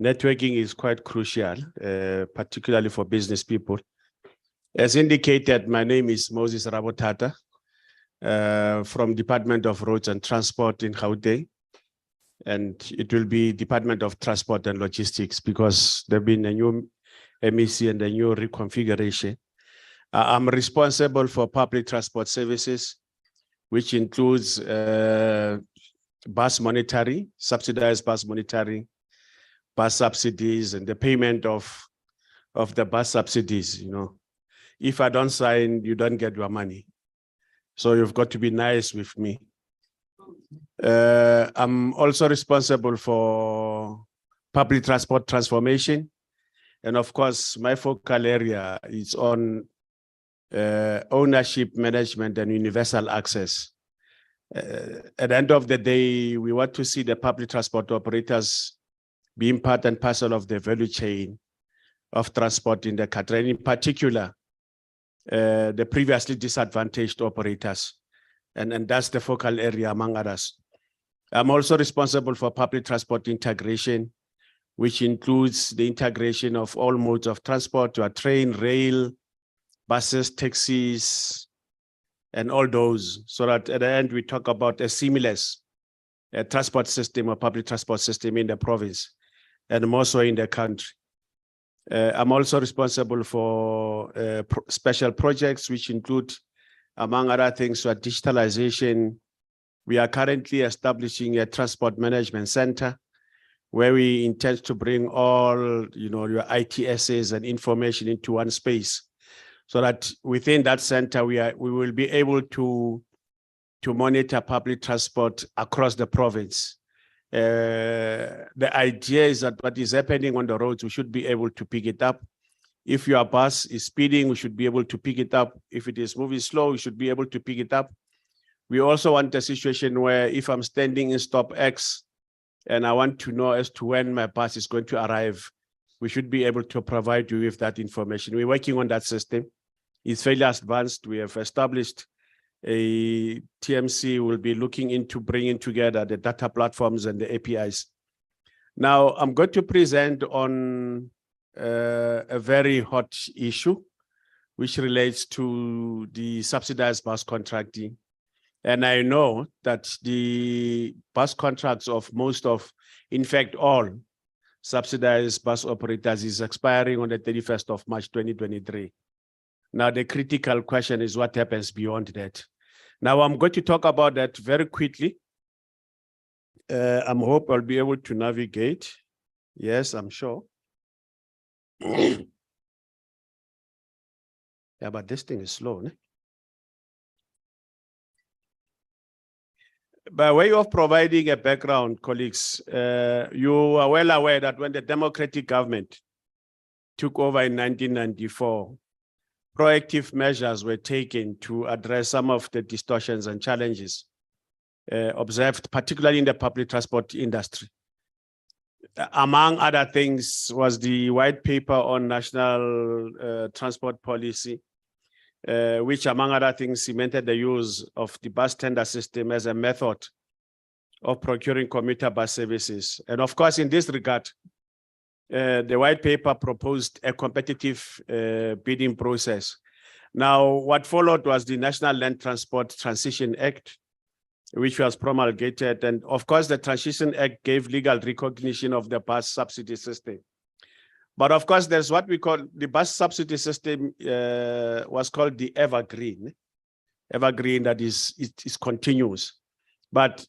networking is quite crucial, particularly for business people. As indicated, my name is Moses Rabotata from Department of Roads and Transport in Gauteng. And it will be Department of Transport and Logistics because there's been a new MEC and a new reconfiguration. I'm responsible for public transport services, which includes bus monitoring, subsidized bus monitoring, bus subsidies, and the payment of the bus subsidies. You know, if I don't sign, you don't get your money. So you've got to be nice with me. I'm also responsible for public transport transformation. And of course, my focal area is on ownership, management, and universal access. At the end of the day, we want to see the public transport operators being part and parcel of the value chain of transport in the country, and in particular, the previously disadvantaged operators. And that's the focal area, among others. I'm also responsible for public transport integration, which includes the integration of all modes of transport, to a train, rail, buses, taxis, and all those, so that at the end we talk about a seamless transport system or public transport system in the province, and more so in the country. I'm also responsible for special projects, which include, among other things, digitalization. We are currently establishing a transport management center where we intend to bring all, your ITSs and information into one space, so that within that center we will be able to monitor public transport across the province. The idea is that what is happening on the roads, we should be able to pick it up. If your bus is speeding, we should be able to pick it up. If it is moving slow, we should be able to pick it up. We also want a situation where if I'm standing in stop X and I want to know as to when my bus is going to arrive, we should be able to provide you with that information. We're working on that system. It's fairly advanced. We have established a TMC will be looking into bringing together the data platforms and the APIs. Now, I'm going to present on a very hot issue, which relates to the subsidized bus contracting. And I know that the bus contracts of most of, in fact, all subsidized bus operators is expiring on the 31st of March, 2023. Now, the critical question is what happens beyond that. Now, I'm going to talk about that very quickly. I hope I'll be able to navigate. Yes, I'm sure. Yeah, but this thing is slow. Ne? By way of providing a background, colleagues, you are well aware that when the democratic government took over in 1994, proactive measures were taken to address some of the distortions and challenges observed, particularly in the public transport industry. Among other things was the white paper on national transport policy, which among other things cemented the use of the bus tender system as a method of procuring commuter bus services. And of course, in this regard, the white paper proposed a competitive bidding process. Now, what followed was the National Land Transport Transition Act, which was promulgated. And of course, the Transition Act gave legal recognition of the bus subsidy system. But of course, there's what we call the bus subsidy system was called the evergreen. Evergreen, that is continuous. But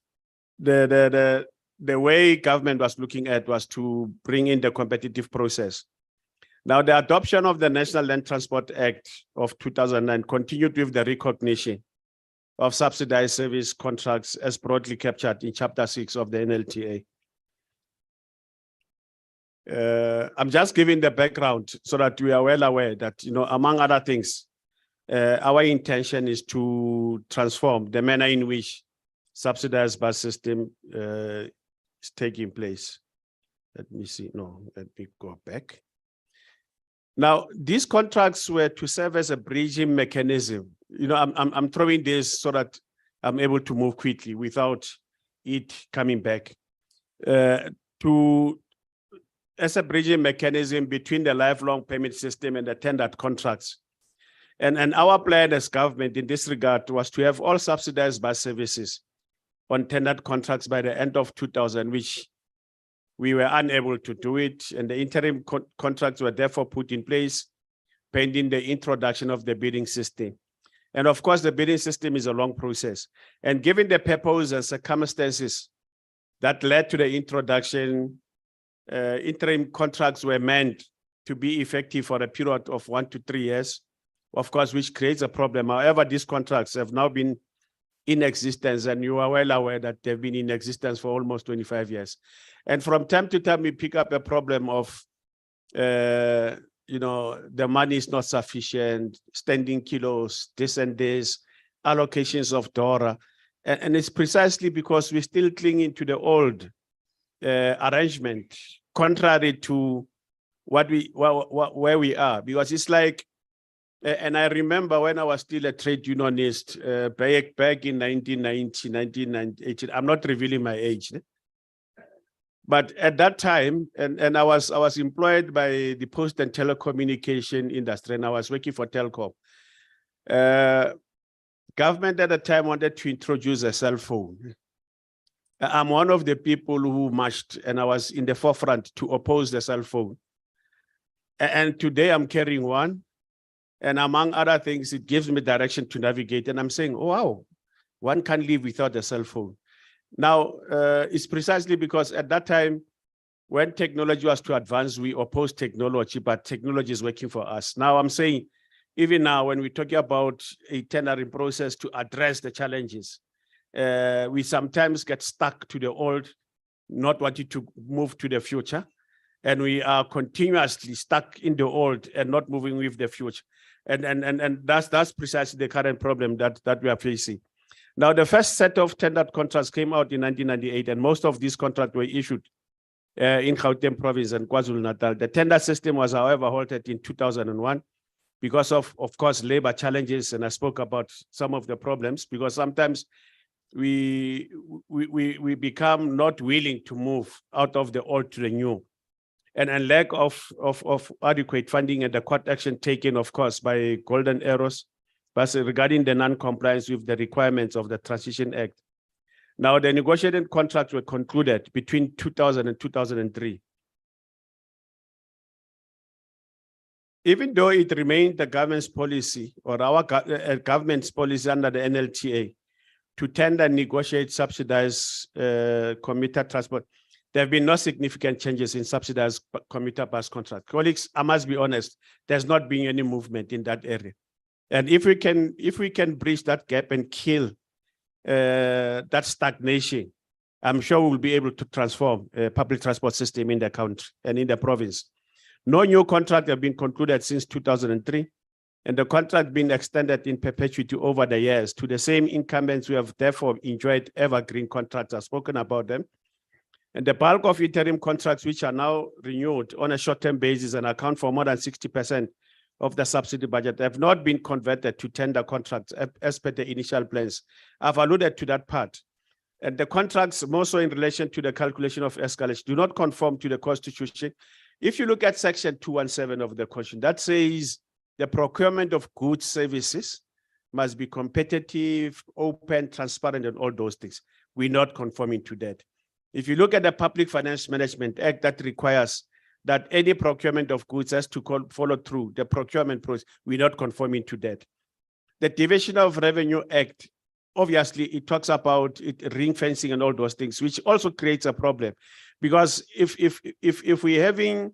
the way government was looking at was to bring in the competitive process. Now, the adoption of the National Land Transport Act of 2009 continued with the recognition of subsidized service contracts as broadly captured in Chapter 6 of the NLTA. I'm just giving the background so that we are well aware that, among other things, our intention is to transform the manner in which subsidized bus system is taking place. Let me see. No, let me go back. Now, these contracts were to serve as a bridging mechanism. I'm throwing this so that I'm able to move quickly without it coming back. As a bridging mechanism between the lifelong payment system and the tendered contracts. And our plan as government in this regard was to have all subsidized bus services on tendered contracts by the end of 2000, which we were unable to do it. And the interim contracts were therefore put in place pending the introduction of the bidding system. And of course, the bidding system is a long process. And given the purpose and circumstances that led to the introduction, interim contracts were meant to be effective for a period of 1 to 3 years, of course, which creates a problem. However, these contracts have now been in existence, and you are well aware that they've been in existence for almost 25 years. And from time to time, we pick up a problem of, you know, the money is not sufficient, standing kilos, this and this, allocations of DORA. And it's precisely because we're still clinging to the old arrangement, contrary to where we are, because it's like, and I remember when I was still a trade unionist back in 1990, 1998, I'm not revealing my age, but at that time, and I was employed by the post and telecommunication industry, and I was working for Telkom. Government at the time wanted to introduce a cell phone. I'm one of the people who marched, and I was in the forefront to oppose the cell phone. And today I'm carrying one. And among other things, it gives me direction to navigate. And I'm saying, oh, wow, one can't live without a cell phone. Now, it's precisely because at that time, when technology was to advance, we opposed technology, but technology is working for us. Now I'm saying, even now, when we're talking about a tendering process to address the challenges, we sometimes get stuck to the old, not wanting to move to the future. And we are continuously stuck in the old and not moving with the future. And that's precisely the current problem that we are facing. Now, the first set of tendered contracts came out in 1998, and most of these contracts were issued in Gauteng province and KwaZulu-Natal. The tender system was, however, halted in 2001 because of course, labor challenges, and I spoke about some of the problems, because sometimes we become not willing to move out of the old to the new. And lack of adequate funding and the court action taken, of course, by Golden Arrows, but regarding the non-compliance with the requirements of the Transition Act. Now, the negotiated contracts were concluded between 2000 and 2003. Even though it remained the government's policy, or our government's policy under the NLTA, to tender and negotiate subsidized commuter transport, there have been no significant changes in subsidized commuter bus contracts. Colleagues, I must be honest, there's not been any movement in that area. And if we can bridge that gap and kill that stagnation, I'm sure we'll be able to transform public transport system in the country and in the province. No new contract have been concluded since 2003, and the contract been extended in perpetuity over the years to the same incumbents who have therefore enjoyed evergreen contracts. I've spoken about them. And the bulk of interim contracts, which are now renewed on a short-term basis and account for more than 60% of the subsidy budget, have not been converted to tender contracts as per the initial plans. I've alluded to that part. And the contracts, more so in relation to the calculation of escalation, do not conform to the Constitution. If you look at Section 217 of the Constitution, that says the procurement of goods, services must be competitive, open, transparent, and all those things. We're not conforming to that. If you look at the Public Finance Management Act, that requires that any procurement of goods has to follow through the procurement process. We're not conforming to that. The Division of Revenue Act, obviously, it talks about ring fencing and all those things, which also creates a problem. Because if we're having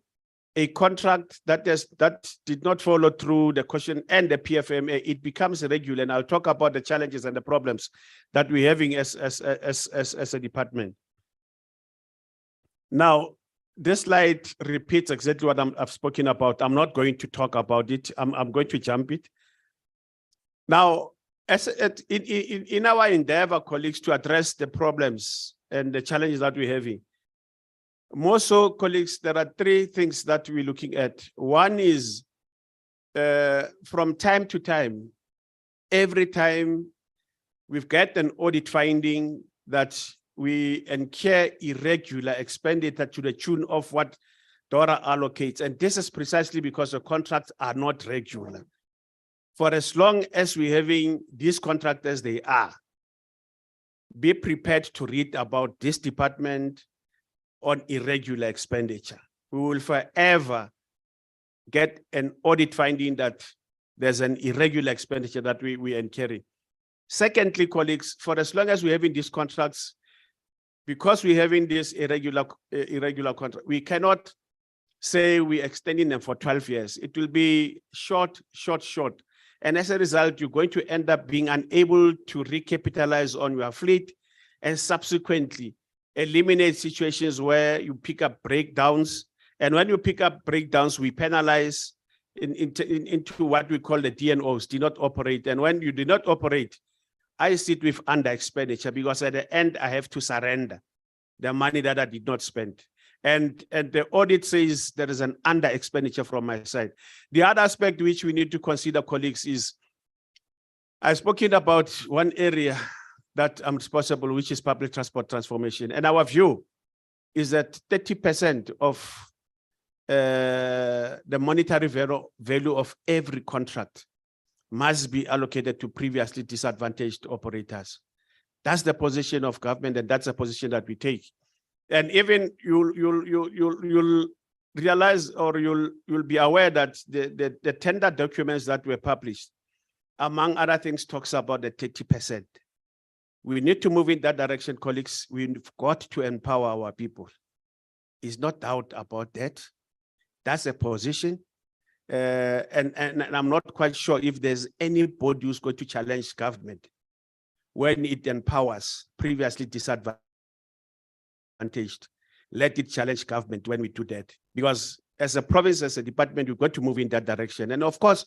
a contract that did not follow through the question and the PFMA, it becomes irregular. And I'll talk about the challenges and the problems that we're having as a department. Now, this slide repeats exactly what I've spoken about. I'm not going to talk about it. I'm going to jump it. Now, in our endeavor, colleagues, to address the problems and the challenges that we're having, more so, colleagues, there are three things that we're looking at. One is from time to time, every time we've got an audit finding that we incur irregular expenditure to the tune of what DORA allocates. And this is precisely because the contracts are not regular. For as long as we're having these contracts as they are, be prepared to read about this department on irregular expenditure. We will forever get an audit finding that there's an irregular expenditure that we incur. Secondly, colleagues, for as long as we're having these contracts, because we're having this irregular contract, we cannot say we're extending them for 12 years. It will be short. And as a result, you're going to end up being unable to recapitalize on your fleet and subsequently eliminate situations where you pick up breakdowns. And when you pick up breakdowns, we penalize into what we call the DNOs, do not operate. And when you do not operate, I sit with under expenditure because at the end, I have to surrender the money that I did not spend. And the audit says there is an under expenditure from my side. The other aspect which we need to consider, colleagues, is I've spoken about one area that I'm responsible, which is public transport transformation. And our view is that 30% of the monetary value of every contract must be allocated to previously disadvantaged operators. That's the position of government, and that's a position that we take. And even you'll realize, or you'll be aware that the tender documents that were published, among other things, talks about the 30%. We need to move in that direction, colleagues. We've got to empower our people. There's no doubt about that. That's a position. And I'm not quite sure if there's anybody who's going to challenge government when it empowers previously disadvantaged. Let it challenge government when we do that. Because as a province, as a department, we've got to move in that direction. And of course,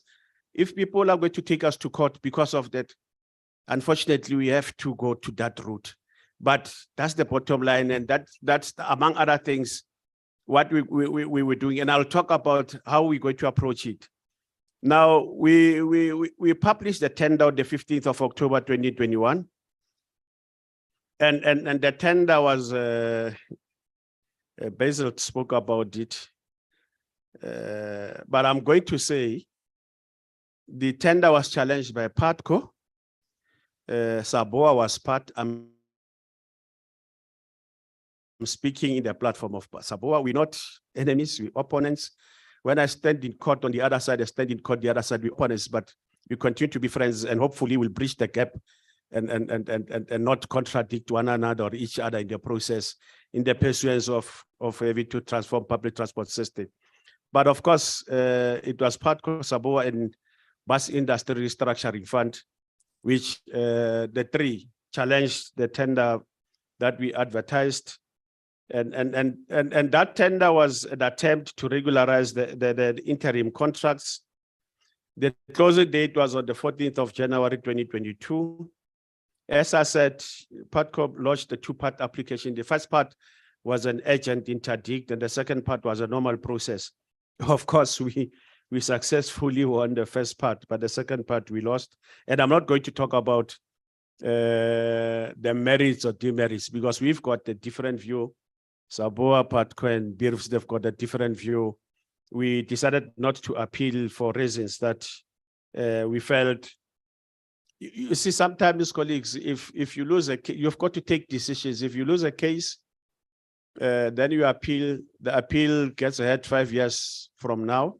if people are going to take us to court because of that, unfortunately, we have to go to that route. But that's the bottom line. And that's among other things, what we were doing. And I'll talk about how we're going to approach it. Now, we published the tender on the 15th of October, 2021. And the tender was, Basil spoke about it. But I'm going to say the tender was challenged by PATCO. SABOA was part. I'm speaking in the platform of SABOA. We're not enemies, we're opponents. When I stand in court on the other side, I stand in court the other side, we're opponents, but we continue to be friends, and hopefully we'll bridge the gap and not contradict one another or each other in the process, in the pursuance of having to transform public transport system. But of course, it was PATCO, SABOA, and Bus Industry Restructuring Fund, which the three challenged the tender that we advertised. And that tender was an attempt to regularize the interim contracts. The closing date was on the 14th of January, 2022. As I said, PATCO launched the two-part application. The first part was an urgent interdict, and the second part was a normal process. Of course, we successfully won the first part, but the second part we lost. And I'm not going to talk about the merits or demerits, because we've got a different view. SABOA, PATCO, and BIRFs, they've got a different view. We decided not to appeal for reasons that we felt. You see, sometimes, colleagues, if you lose a case, you've got to take decisions. If you lose a case, then you appeal. The appeal gets ahead 5 years from now.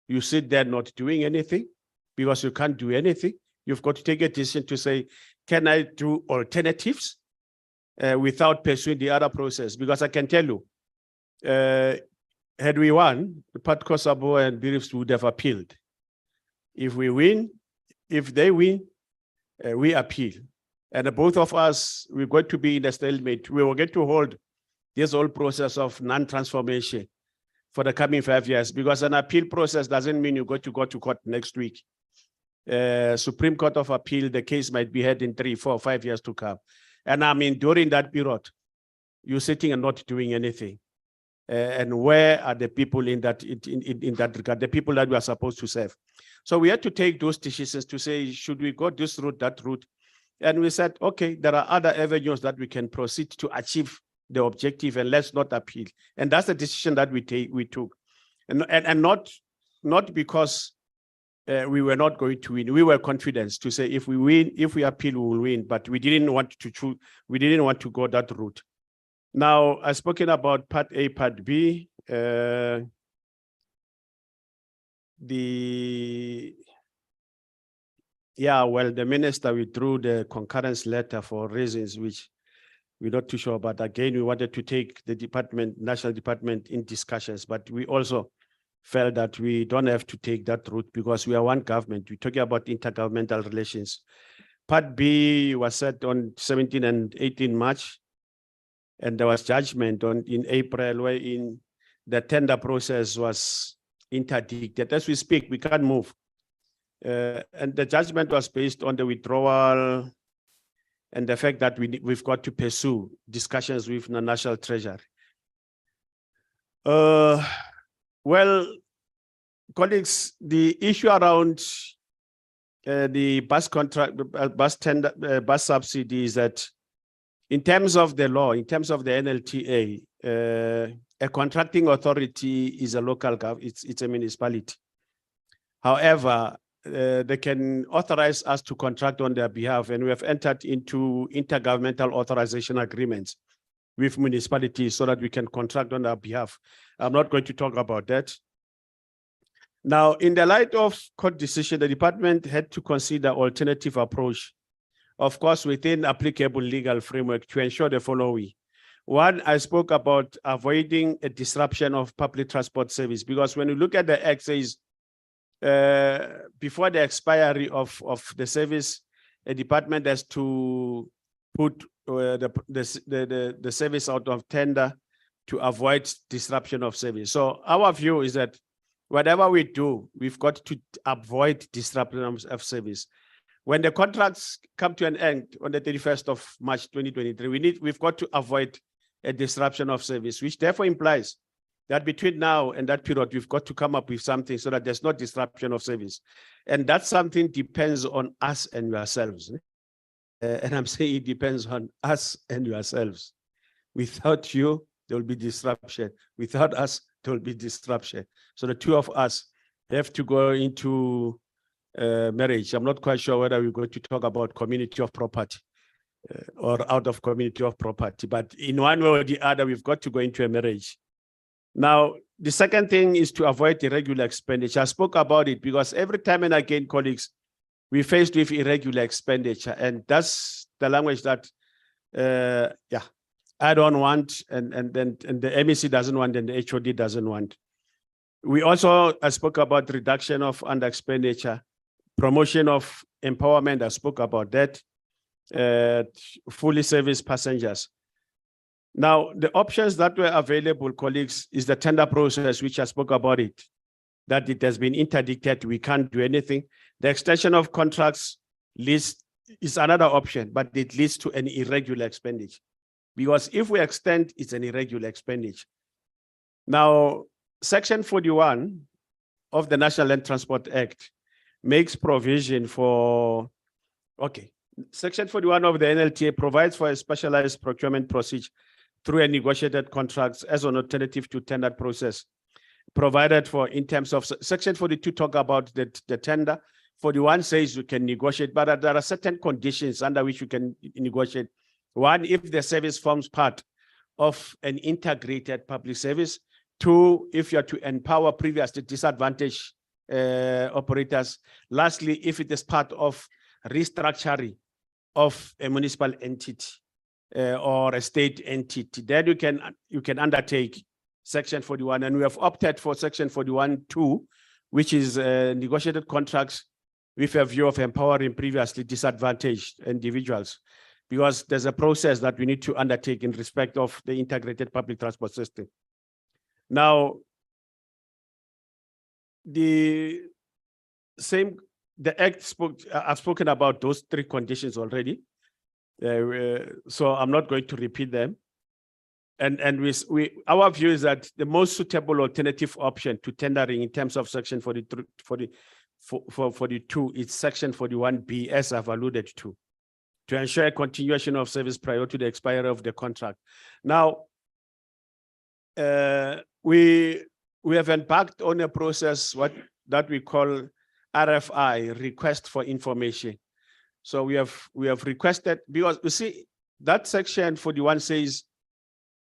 You sit there not doing anything because you can't do anything. You've got to take a decision to say, can I do alternatives without pursuing the other process? Because I can tell you, had we won, the PATCO, SABOA, and BIRFs would have appealed. If we win, if they win, we appeal. And both of us, we're going to be in a stalemate. We will get to hold this whole process of non-transformation for the coming 5 years, because an appeal process doesn't mean you're going to go to court next week. Supreme Court of Appeal, the case might be heard in 3, 4, 5 years to come. And I mean, during that period, you're sitting and not doing anything. And where are the people in that regard, the people that we are supposed to serve? So we had to take those decisions to say, should we go this route, that route? And we said, okay, there are other avenues that we can proceed to achieve the objective, and let's not appeal. And that's the decision that we took. And not because we were not going to win. We were confident to say, if we win, if we appeal, we will win, but we didn't want to choose, we didn't want to go that route. Now, I've spoken about Part A, Part B. The minister withdrew the concurrence letter for reasons which we're not too sure about. Again, we wanted to take the department, national department, in discussions, but we also felt that we don't have to take that route because we are one government. We're talking about intergovernmental relations. Part B was set on 17 and 18 March, and there was judgment in April, wherein the tender process was interdicted. As we speak, we can't move. And the judgment was based on the withdrawal and the fact that we've got to pursue discussions with the National Treasury. Well, colleagues, the issue around the bus contract, bus tender, bus subsidy is that in terms of the law, in terms of the NLTA, a contracting authority is a local government, it's a municipality. However, they can authorize us to contract on their behalf, and we have entered into intergovernmental authorization agreements with municipalities so that we can contract on their behalf. I'm not going to talk about that. Now, in the light of court decision, the department had to consider alternative approach, of course, within applicable legal framework to ensure the following. One, I spoke about avoiding a disruption of public transport service, because when you look at the Act, says before the expiry of the service, a department has to put the service out of tender to avoid disruption of service. So our view is that whatever we do, we've got to avoid disruption of service. When the contracts come to an end on the 31st of March 2023, we've got to avoid a disruption of service, which therefore implies that between now and that period, we've got to come up with something so that there's no disruption of service. And that something depends on us and yourselves. And I'm saying it depends on us and yourselves. Without you, there will be disruption. Without us, there will be disruption. So the two of us have to go into marriage. I'm not quite sure whether we're going to talk about community of property or out of community of property, but in one way or the other, we've got to go into a marriage. Now, the second thing is to avoid irregular expenditure. I spoke about it because every time and again, colleagues, we're faced with irregular expenditure, and that's the language that, I don't want, and the MEC doesn't want, and the HOD doesn't want. We also, I spoke about reduction of under expenditure, promotion of empowerment. I spoke about that, fully serviced passengers. Now, the options that were available, colleagues, is the tender process, which I spoke about it, that it has been interdicted, we can't do anything. The extension of contracts list is another option, but it leads to an irregular expenditure. Because if we extend, it's an irregular expenditure. Now, Section 41 of the National Land Transport Act makes provision for, Section 41 of the NLTA provides for a specialized procurement procedure through a negotiated contracts as an alternative to tender process, provided for in terms of Section 42 talk about the tender. 41 says you can negotiate, but there are certain conditions under which you can negotiate. One, if the service forms part of an integrated public service. Two, if you are to empower previously disadvantaged operators. Lastly, if it is part of restructuring of a municipal entity or a state entity, then you can undertake Section 41. And we have opted for Section 41(2), which is negotiated contracts with a view of empowering previously disadvantaged individuals, because there's a process that we need to undertake in respect of the integrated public transport system. Now, the Act I've spoken about those three conditions already, so I'm not going to repeat them. And our view is that the most suitable alternative option to tendering in terms of Section 42 is Section 41B, as I've alluded to ensure a continuation of service prior to the expiry of the contract. Now, we have embarked on a process that we call RFI, request for information. So we have requested, because you see that Section 41 says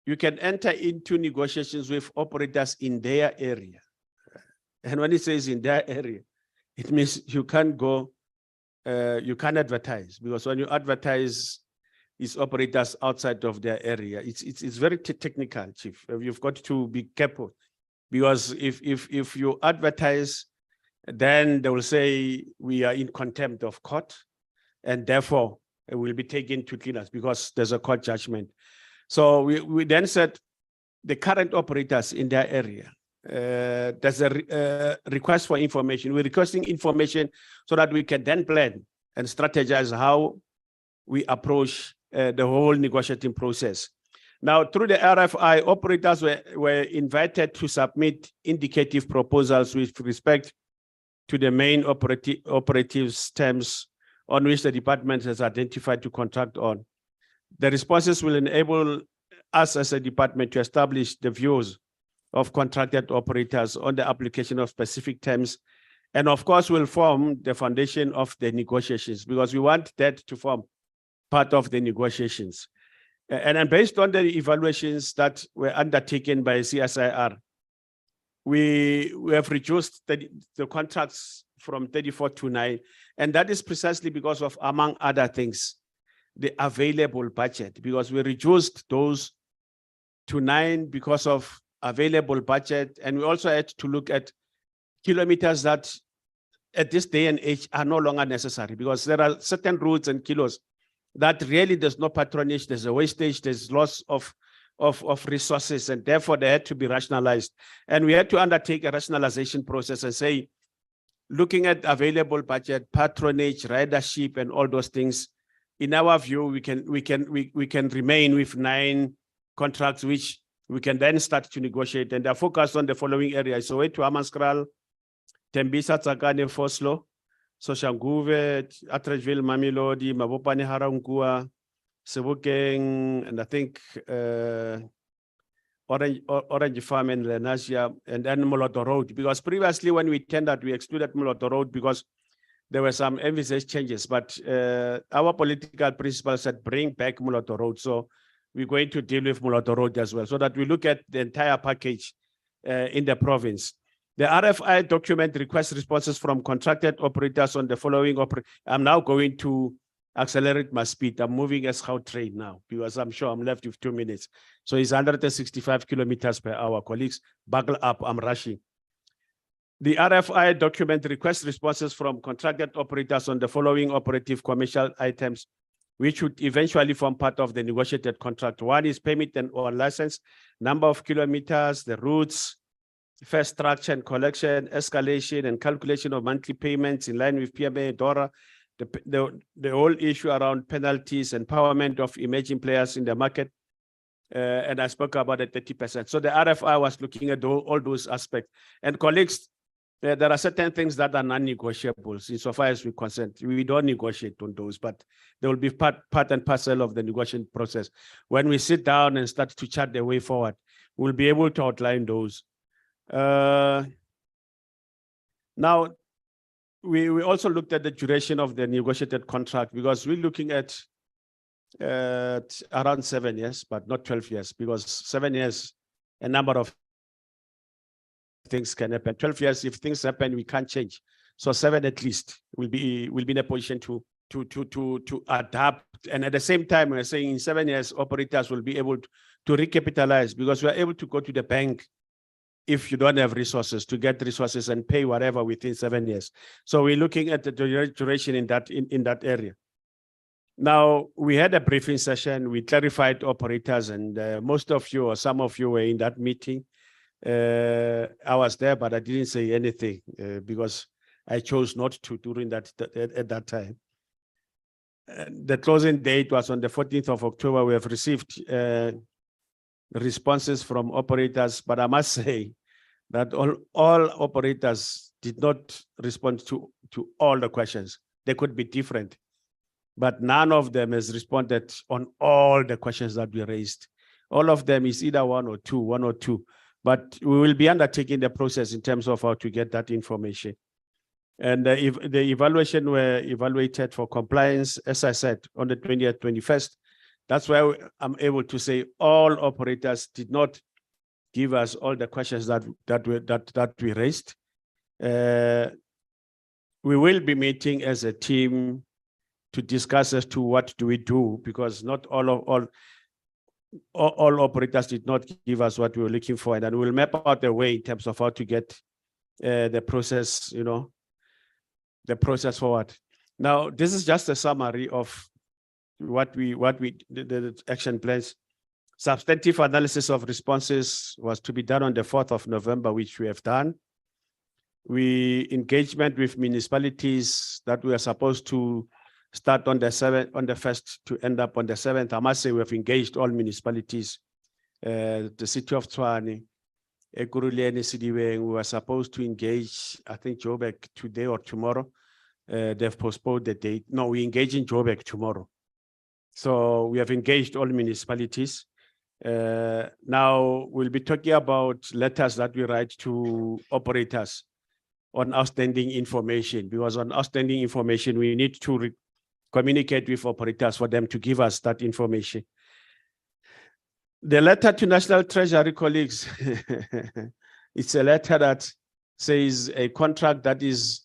you can enter into negotiations with operators in their area. And when it says in their area, it means you can't go, you can't advertise, because when you advertise, it's operators outside of their area. It's very technical, Chief. You've got to be careful. Because if you advertise, then they will say we are in contempt of court, and therefore it will be taken to cleaners because there's a court judgment. So we then said the current operators in their area, there's a request for information. We're requesting information so that we can then plan and strategize how we approach the whole negotiating process. Now, through the RFI, operators were invited to submit indicative proposals with respect to the main operatives terms on which the department has identified to contract on. The responses will enable us as a department to establish the views of contracted operators on the application of specific terms, and of course will form the foundation of the negotiations, because we want that to form part of the negotiations. And then based on the evaluations that were undertaken by CSIR, we have reduced the contracts from 34 to 9, and that is precisely because of, among other things, the available budget, because we reduced those to 9 because of available budget, and we also had to look at kilometers that at this day and age are no longer necessary, because there are certain routes and kilos that really there's no patronage, there's a wastage, there's loss of resources, and therefore they had to be rationalized. And we had to undertake a rationalization process and say, looking at available budget, patronage, ridership, and all those things, in our view, we can remain with 9 contracts, which we can then start to negotiate, and they're focused on the following areas. So to Amaskral, Tembisa, Tsakane, Foslo, Soshanguve, Atteridgeville, Mamelodi, Mabopane, Harangua, Sebokeng, and I think Orange Farm and Lenasia, and then Moloto Road. Because previously when we tendered, we excluded Moloto Road because there were some envisaged changes, but our political principal said bring back Moloto Road. So we're going to deal with Moloto Road as well, so that we look at the entire package in the province. The RFI document requests responses from contracted operators on the following. I'm now going to accelerate my speed. I'm moving as how train now, because I'm sure I'm left with 2 minutes. So it's 165 kilometers per hour. Colleagues, buckle up, I'm rushing. The RFI document requests responses from contracted operators on the following operative commercial items, which would eventually form part of the negotiated contract. One is permit and or license, number of kilometers, the routes, fare structure and collection, escalation and calculation of monthly payments in line with PMA, DORA, the whole issue around penalties, empowerment of emerging players in the market. And I spoke about the 30%. So the RFI was looking at all those aspects. And colleagues, there are certain things that are non-negotiables insofar as we consent. We don't negotiate on those, but they will be part and parcel of the negotiation process. When we sit down and start to chart the way forward, we'll be able to outline those. Now, we also looked at the duration of the negotiated contract, because we're looking at around 7 years, but not 12 years, because 7 years, a number of things can happen. 12 years, if things happen, we can't change. So 7 at least will be in a position to adapt. And at the same time, we're saying in 7 years, operators will be able to recapitalize, because we are able to go to the bank if you don't have resources, to get resources and pay whatever within 7 years. So we're looking at the duration in that area. Now, we had a briefing session, we clarified operators, and most of you or some of you were in that meeting. I was there, but I didn't say anything because I chose not to during at that time. The closing date was on the 14th of October. We have received responses from operators, but I must say that all operators did not respond to all the questions. They could be different, but none of them has responded on all the questions that we raised. All of them is either one or two, but we will be undertaking the process in terms of how to get that information. And if the evaluation were evaluated for compliance, as I said, on the 20th, 21st, that's why I'm able to say all operators did not give us all the questions that we raised. We will be meeting as a team to discuss as to what do we do, because not all all operators did not give us what we were looking for, and then we'll map out the way in terms of how to get the process, the process forward. Now, this is just a summary of the action plans. Substantive analysis of responses was to be done on the 4th of November, which we have done. Engagement with municipalities that we are supposed to start on the 1st to end up on the 7th. I must say we have engaged all municipalities. The city of Tshwane, Ekurhuleni, Sidiweng, we were supposed to engage, I think, Joburg today or tomorrow. They've postponed the date. No, we engage in Joburg tomorrow. So we have engaged all municipalities. Now we'll be talking about letters that we write to operators on outstanding information, because on outstanding information, we need to communicate with operators for them to give us that information. The letter to National Treasury colleagues, it's a letter that says a contract that is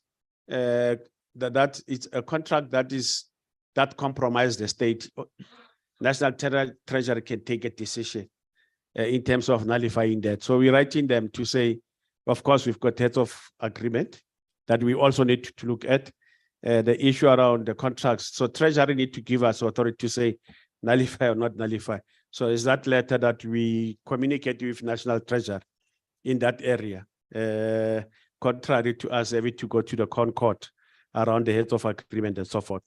that it's a contract that compromises the state. National Treasury can take a decision in terms of nullifying that. So we're writing them to say, of course, we've got heads of agreement that we also need to look at the issue around the contracts. So Treasury need to give us authority to say nullify or not nullify. So is that letter that we communicate with National Treasury in that area, contrary to us having to go to the Concord around the heads of agreement and so forth.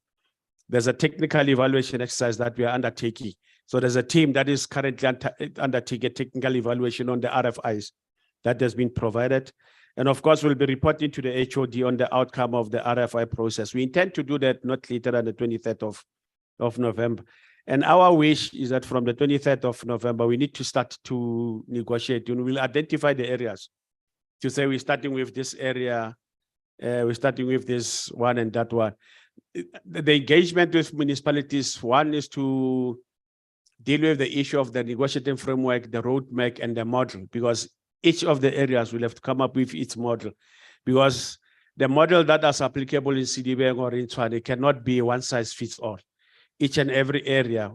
There's a technical evaluation exercise that we are undertaking. So there's a team that is currently undertaking technical evaluation on the RFIs that has been provided. And of course, we'll be reporting to the HOD on the outcome of the RFI process. We intend to do that not later than the 23rd of November. And our wish is that from the 23rd of November, we need to start to negotiate. And we'll identify the areas to say we're starting with this area, we're starting with this one and that one. The engagement with municipalities, one is to deal with the issue of the negotiating framework, the roadmap, and the model, because each of the areas will have to come up with its model, because the model that is applicable in Sidiweng or in Tshwane cannot be one size fits all. Each and every area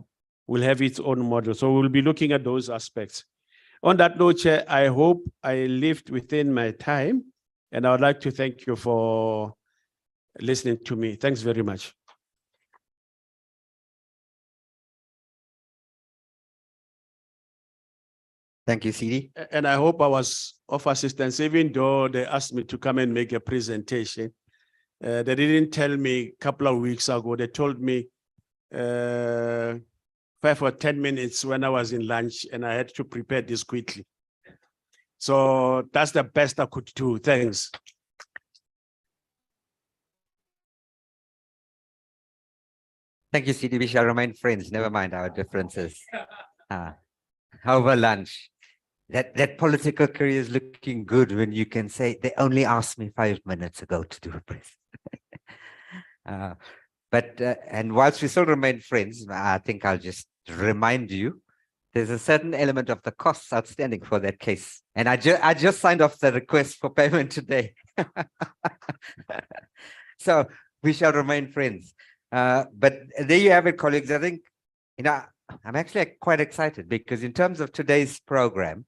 will have its own model. So we'll be looking at those aspects. On that note, Chair, I hope I lived within my time, and I would like to thank you for listening to me. Thanks very much. Thank you, CD. And I hope I was of assistance, even though they asked me to come and make a presentation. They didn't tell me a couple of weeks ago. They told me 5 or 10 minutes when I was in lunch, and I had to prepare this quickly. So that's the best I could do. Thanks. Thank you, CD. We shall remain friends. Never mind our differences. Over lunch. That political career is looking good when you can say they only asked me 5 minutes ago to do a press. And whilst we still remain friends, I think I'll just remind you, there's a certain element of the costs outstanding for that case. And I just signed off the request for payment today. So we shall remain friends. But there you have it, colleagues. I think, I'm actually quite excited because in terms of today's program,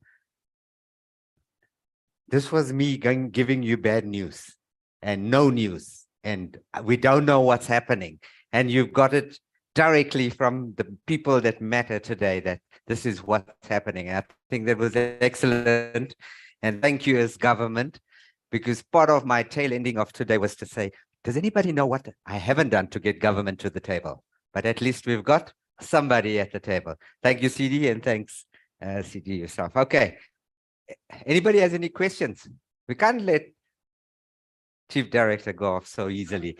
this was me giving you bad news and no news, and we don't know what's happening. And you've got it directly from the people that matter today, that this is what's happening. I think that was excellent. And thank you as government, because part of my tail ending of today was to say, does anybody know what I haven't done to get government to the table? But at least we've got somebody at the table. Thank you, CD, and thanks, CD, yourself. Okay. Anybody has any questions? We can't let Chief Director go off so easily.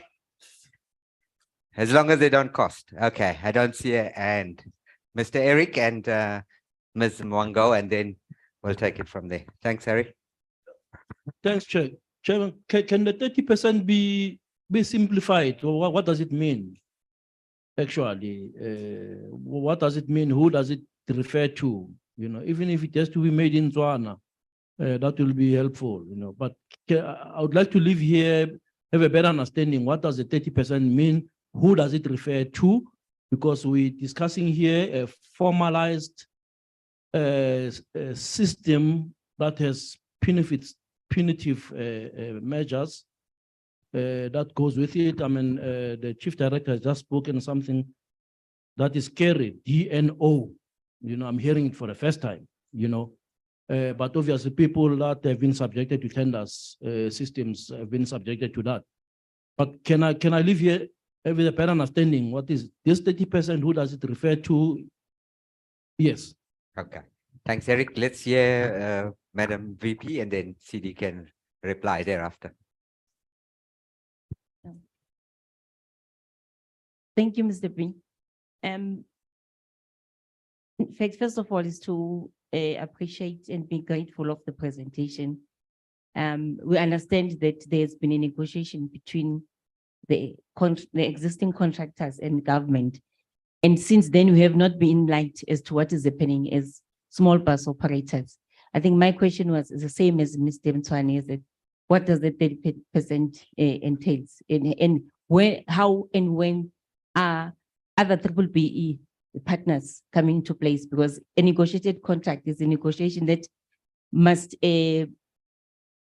As long as they don't cost. Okay, I don't see a hand. Mr. Eric and Ms. Mwango, and then we'll take it from there. Thanks, Eric. Thanks, Chair. Chairman, can the 30% be simplified? Or what does it mean? Actually, what does it mean? Who does it refer to? Even if it has to be made in Tswana, that will be helpful. But I would like to live here, have a better understanding. What does the 30% mean? Who does it refer to? Because we're discussing here a formalized system that has punitive measures that goes with it. I mean, the chief director has just spoken something that is scary, DNO. You know, I'm hearing it for the first time, you know. But obviously people that have been subjected to tenders, systems have been subjected to that. But can I leave here with a better understanding? What is this 30%? Who does it refer to? Yes. Okay. Thanks, Eric. Let's hear Madam VP, and then CD can reply thereafter. Thank you, Mr. Green. In fact, first of all, is to appreciate and be grateful of the presentation. We understand that there's been a negotiation between the existing contractors and government. And since then, we have not been enlightened as to what is happening as small bus operators. I think my question was the same as Mr. Mtswane, is that what does the 30% entails? And where, how and when are other BBBE partners coming into place? Because a negotiated contract is a negotiation that must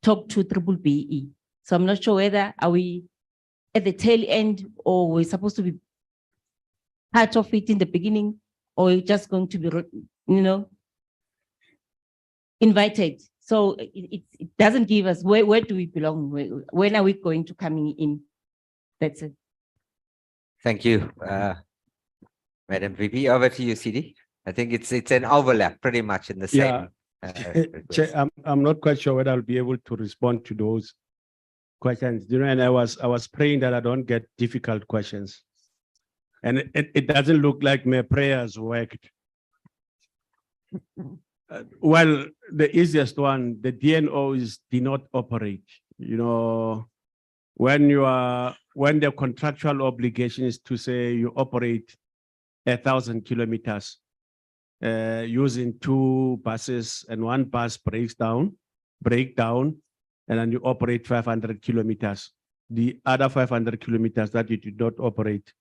talk to BBBE. So I'm not sure whether are we at the tail end, or we're supposed to be part of it in the beginning, or we're just going to be, you know, invited. So it doesn't give us where do we belong? When are we going to come in? That's it. Thank you, Madam VP. Over to you, CD. I think it's an overlap pretty much in the same. Chair, I'm not quite sure whether I'll be able to respond to those questions. You know, and I was praying that I don't get difficult questions. And it doesn't look like my prayers worked. Well, the easiest one, the DNOs do not operate. You know, when the contractual obligation is to say you operate 1,000 kilometers using 2 buses, and 1 bus breaks down, and then you operate 500 kilometers. The other 500 kilometers that you did not operate,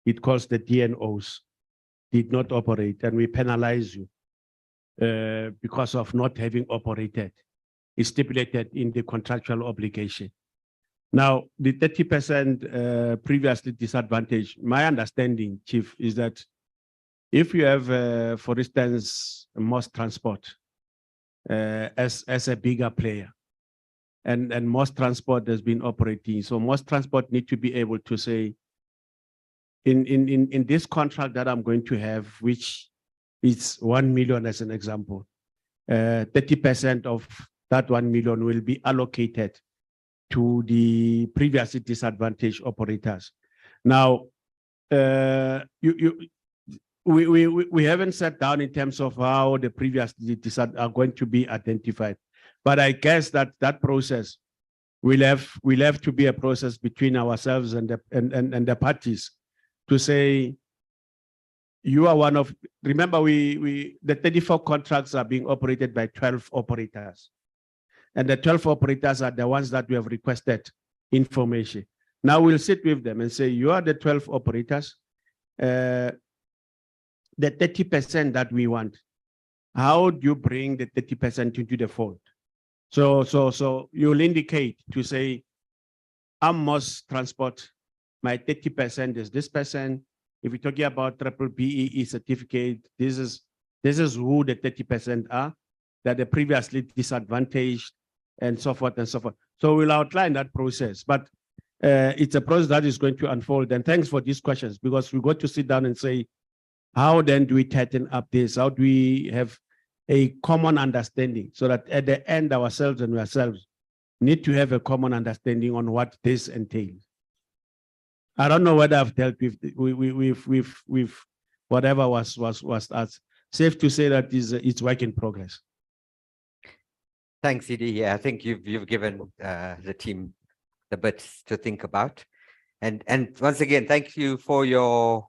it calls the DNOs, did not operate, and we penalize you because of not having operated. It's stipulated in the contractual obligation. Now, the 30% previously disadvantaged, my understanding, Chief, is that if you have, for instance, Moss Transport as a bigger player, and Moss Transport has been operating, so Moss Transport need to be able to say, in this contract that I'm going to have, which is 1 million as an example, 30% of that 1 million will be allocated to the previously disadvantaged operators. Now, we haven't sat down in terms of how the previously are going to be identified, but I guess that process will have to be a process between ourselves and the parties to say, you are one of, remember the 34 contracts are being operated by 12 operators. And the 12 operators are the ones that we have requested information. Now we'll sit with them and say, you are the 12 operators, the 30% that we want, how do you bring the 30% into the fold? So you'll indicate to say, I'm Moss Transport, my 30% is this percent. If we're talking about BBBE certificate, this is who the 30% are, that are previously disadvantaged, and so forth and so forth. So we'll outline that process, but it's a process that is going to unfold. And thanks for these questions, because we're going to sit down and say, how then do we tighten up this? How do we have a common understanding, so that at the end ourselves need to have a common understanding on what this entails. I don't know whether I've dealt with whatever was asked. Safe to say that it's work in progress. Thanks, CD. Yeah, I think you've given the team the bits to think about, and once again, thank you for your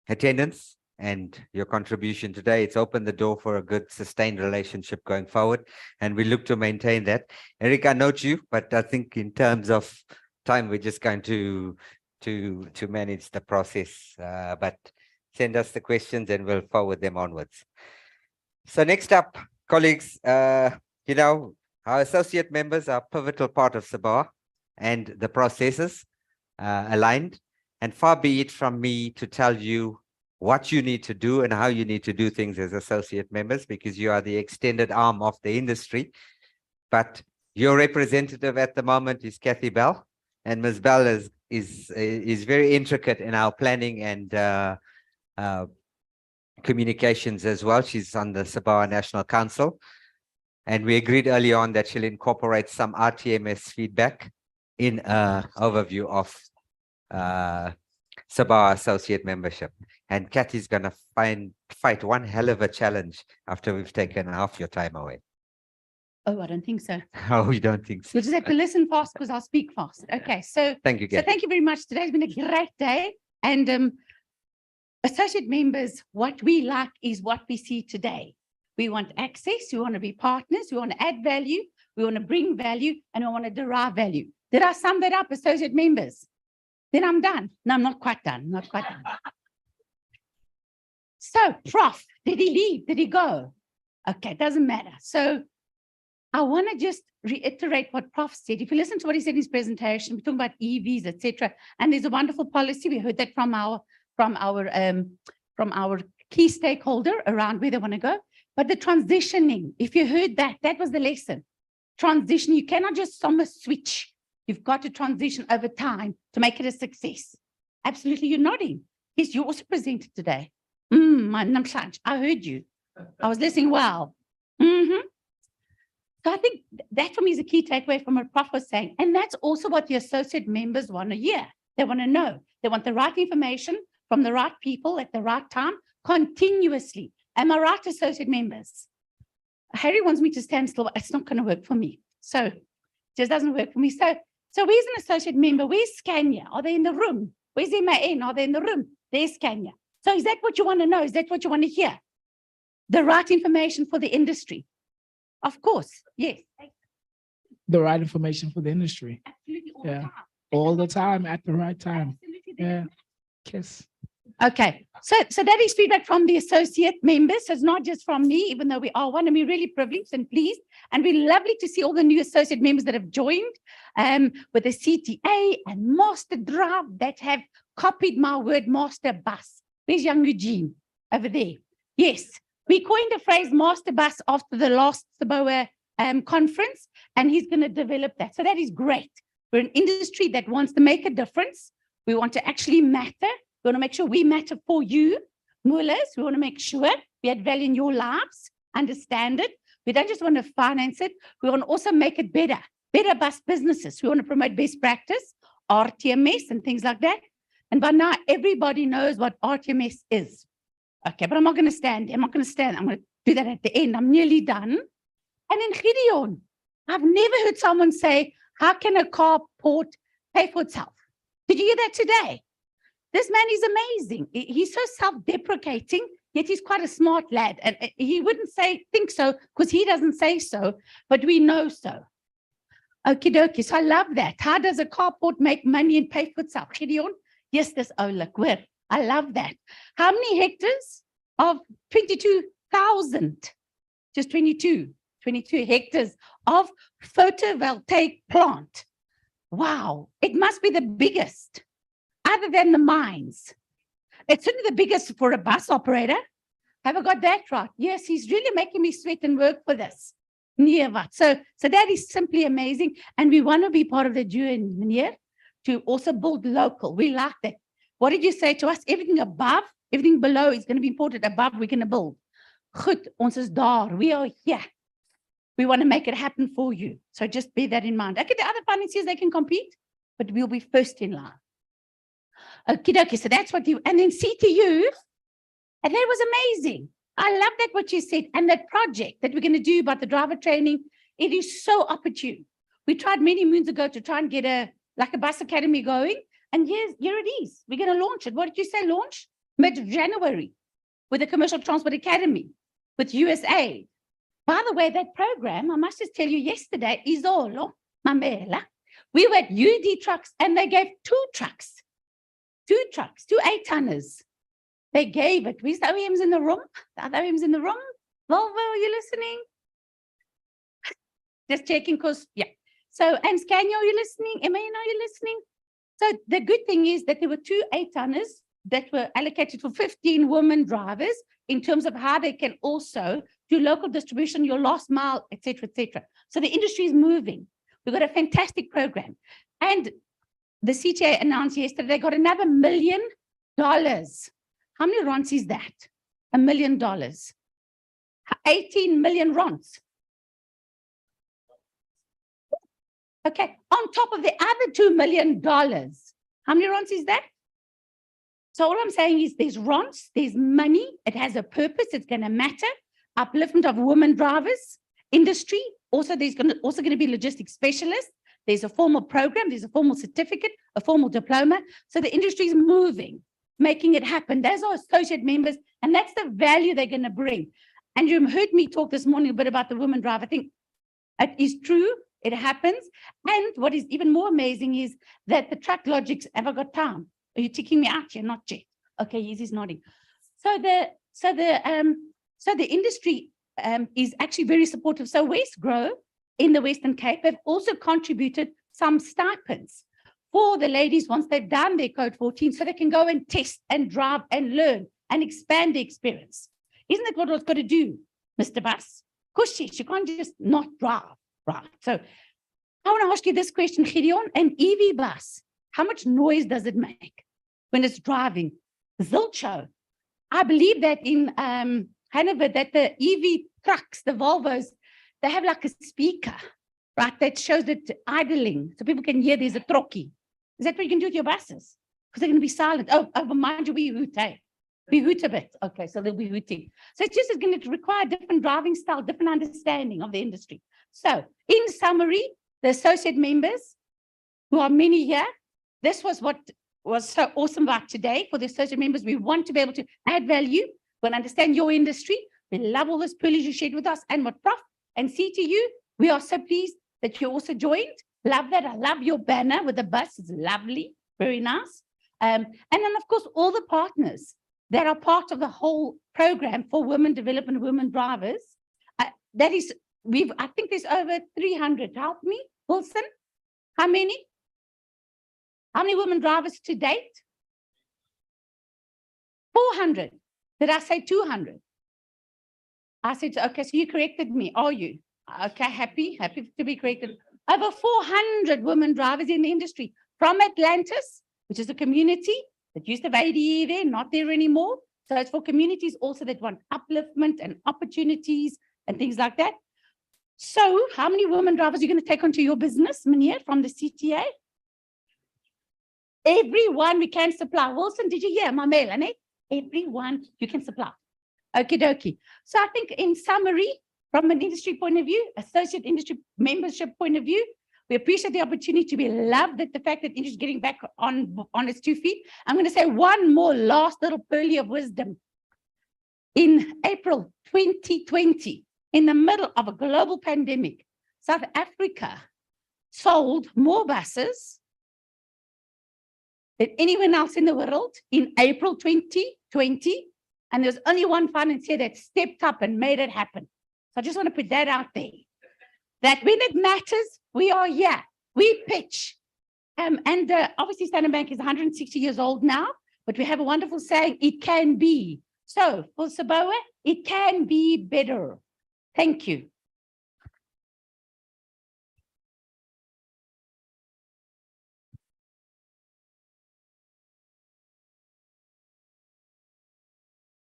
attendance and your contribution today. It's opened the door for a good sustained relationship going forward, and we look to maintain that. Eric, I note you, but I think in terms of time, we're just going to manage the process. But send us the questions and we'll forward them onwards. So next up, colleagues, you know, our associate members are a pivotal part of SABOA and the processes aligned. And far be it from me to tell you what you need to do and how you need to do things as associate members, because you are the extended arm of the industry. But your representative at the moment is Kathy Bell, and Ms. Bell is very intricate in our planning and communications as well. She's on the SABOA National Council. And we agreed early on that she'll incorporate some RTMS feedback in an overview of SABOA associate membership. And Kathy's going to fight one hell of a challenge after we've taken half your time away. Oh, I don't think so. Oh, you don't think so? You'll just have to listen fast because I'll speak fast. Okay, so Thank you, Kathy. So thank you very much. Today's been a great day. And associate members, what we like is what we see today. We want access, we want to be partners, we want to add value, we want to bring value, and we want to derive value. Did I sum that up, associate members? Then I'm done. No, I'm not quite done, not quite done. So, Prof, did he leave? Did he go? Okay, doesn't matter. So I want to just reiterate what Prof said. If you listen to what he said in his presentation, we're talking about EVs, etc. And there's a wonderful policy. We heard that from our key stakeholder around where they want to go. But the transitioning, if you heard that, that was the lesson. Transition, you cannot just summer switch. You've got to transition over time to make it a success. Absolutely, you're nodding. Yes, you also presented today. I heard you. I was listening well. So I think that for me is a key takeaway from what Prof was saying. And that's also what the associate members want to hear. They want to know. They want the right information from the right people at the right time, continuously. Am I right, associate members? Harry wants me to stand still, but it's not going to work for me. So it just doesn't work for me. So where's an associate member? Where's Scania? Are they in the room? Where's MAN? Are they in the room? There's Scania. So is that what you want to know? Is that what you want to hear? The right information for the industry? Of course, yes. The right information for the industry. Absolutely, all the time at the right time. Yeah. Yes. Okay, so that is feedback from the associate members. So it's not just from me, even though we are one, and we're really privileged and pleased. And we're lovely to see all the new associate members that have joined with the CTA and Master Drive that have copied my word, Master Bus. Where's young Eugene? Over there. Yes, we coined the phrase Master Bus after the last SABOA conference, and he's going to develop that. So that is great. We're an industry that wants to make a difference. We want to actually matter. We want to make sure we matter for you, Mullers. We want to make sure we add value in your lives, understand it. We don't just want to finance it. We want to also make it better, better bus businesses. We want to promote best practice, RTMS and things like that. And by now, everybody knows what RTMS is. Okay, but I'm not going to stand. I'm not going to stand. I'm going to do that at the end. I'm nearly done. And then Gideon, I've never heard someone say, how can a carport pay for itself? Did you hear that today? This man is amazing. He's so self-deprecating, yet he's quite a smart lad. And he wouldn't think so because he doesn't say so, but we know so. Okie dokie. So I love that. How does a carport make money and pay for itself? Gideon? Yes, this look, where? I love that. How many hectares of 22,000? Just 22 hectares of photovoltaic plant. Wow, it must be the biggest other than the mines. It's certainly the biggest for a bus operator. Have I got that right? Yes, he's really making me sweat and work for this. So that is simply amazing. And we want to be part of the journey to also build local. We like that. What did you say to us? Everything above, everything below is going to be imported. Above, we're going to build. Goed, ons is daar. We are here. We want to make it happen for you. So just bear that in mind. Okay, the other financiers, they can compete, but we'll be first in line. Okay, so that's what you, and then CTU, and that was amazing. I love that what you said. And that project that we're going to do about the driver training, it is so opportune. We tried many moons ago to try and get a bus academy going. And here it is. We're going to launch it. What did you say, launch? Mid-January with the Commercial Transport Academy, with USA. By the way, that program, I must just tell you, yesterday, Izolo, Mamela, we were at UD Trucks and they gave two trucks, two 8-tonners. They gave it. Where's the OEMs in the room? The other OEMs in the room? Volvo, are you listening? Just checking because, yeah. So, and Scania, are you listening? MAN, are you listening? So the good thing is that there were 2 8-tonners that were allocated for 15 women drivers in terms of how they can also do local distribution, your last mile, et cetera, et cetera. So the industry is moving. We've got a fantastic program. And the CTA announced yesterday they got another $1 million. How many rands is that? $1 million. 18 million rands. Okay, on top of the other $2 million. How many rands is that? So all I'm saying is there's rands, there's money, it has a purpose, it's going to matter. Upliftment of women drivers, industry. Also, there's going to be logistics specialists. There's a formal program, there's a formal certificate, a formal diploma. So the industry is moving, making it happen. Those are associate members, and that's the value they're going to bring. And you heard me talk this morning a bit about the women drive. I think it is true. It happens. And what is even more amazing is that the truck logics ever got time. Are you ticking me out here? Not yet. Okay, he's nodding. So the industry is actually very supportive. So West Grow in the Western Cape have also contributed some stipends for the ladies once they've done their Code 14, so they can go and test and drive and learn and expand the experience. Isn't that what it's got to do, Mr. Bus? Because you can't just not drive. Right. So I want to ask you this question, Gideon. An EV bus, how much noise does it make when it's driving? Zilcho. I believe that in Hanover, that the EV trucks, the Volvos, they have like a speaker, right, that shows it idling, so people can hear there's a trokkie. Is that what you can do with your buses? Because they're going to be silent. Oh, mind you, we hoot, hey? We hoot a bit. Okay, so they'll be hooting. So it's just going to require different driving style, different understanding of the industry. So in summary, the associate members, who are many here, this was what was so awesome about today. For the associate members, we want to be able to add value, we understand your industry. We love all this privilege you shared with us and what Prof and CTU. We are so pleased that you also joined. Love that. I love your banner with the bus. It's lovely, very nice. And then, of course, all the partners that are part of the whole program for women development, women drivers. That is, I think there's over 300. Help me, Wilson. How many? How many women drivers to date? 400. Did I say 200? I said, okay, so you corrected me. Are you? Okay, happy to be corrected. Over 400 women drivers in the industry from Atlantis, which is a community that used to have ADE there, not there anymore. So it's for communities also that want upliftment and opportunities and things like that. So how many women drivers are you going to take onto your business, Meneer, from the CTA? Everyone we can supply. Wilson, did you hear my mail, Annette? Everyone you can supply. Okie dokie. So I think in summary, from an industry point of view, associate industry membership point of view, we appreciate the opportunity. We love that the fact that industry is getting back on its 2 feet. I'm going to say one more last little pearly of wisdom. In April 2020, in the middle of a global pandemic, South Africa sold more buses than anyone else in the world in April 2020. And there's only one financier that stepped up and made it happen. So I just want to put that out there. That when it matters, we are here. We pitch. Obviously, Standard Bank is 160 years old now, but we have a wonderful saying, it can be. So for SABOA, it can be better. Thank you.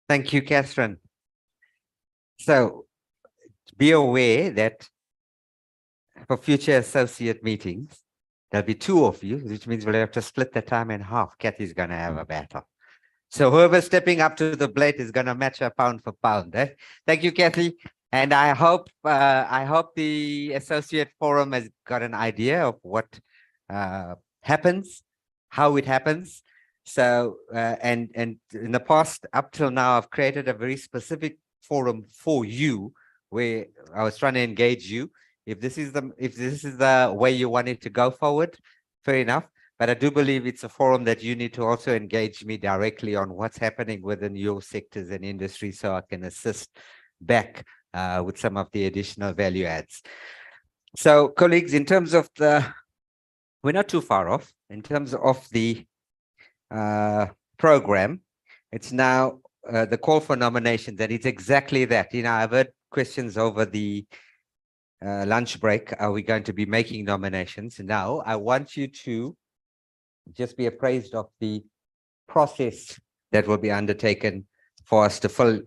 Thank you, Catherine. So be aware that for future associate meetings, there'll be 2 of you, which means we'll have to split the time in half. Kathy's going to have a battle. So whoever's stepping up to the plate is going to match her pound for pound. Eh? Thank you, Kathy. And I hope the associate forum has got an idea of what happens, how it happens. So, and in the past, up till now, I've created a very specific forum for you where I was trying to engage you. If this is the way you wanted to go forward, fair enough. but I do believe it's a forum that you need to also engage me directly on what's happening within your sectors and industry so I can assist back with some of the additional value adds. So colleagues, in terms of we're not too far off in terms of the program. It's now the call for nominations, and it's exactly that. I've heard questions over the lunch break. Are we going to be making nominations? Now, I want you to just be appraised of the process that will be undertaken for us to fill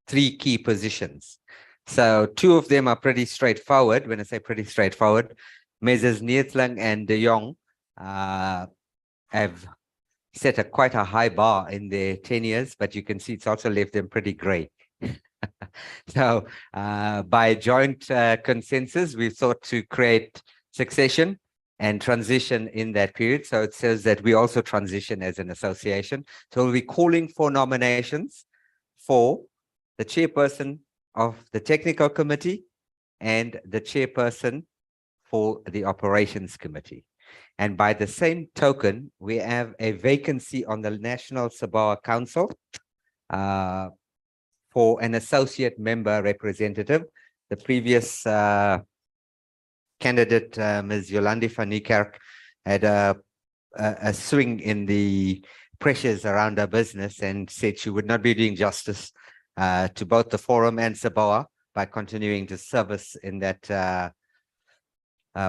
3 key positions. So 2 of them are pretty straightforward. When I say pretty straightforward, Messrs. Neethling and De Jong have set quite a high bar in their tenures, but you can see it's also left them pretty gray. So by joint consensus, we sought to create succession and transition in that period. So it says that we also transition as an association. So we'll be calling for nominations for the chairperson of the technical committee and the chairperson for the operations committee. And by the same token, we have a vacancy on the National SABOA Council for an associate member representative. The previous candidate, Ms. Yolandi van Niekerk, had a swing in the pressures around her business and said she would not be doing justice to both the forum and SABOA by continuing to service in that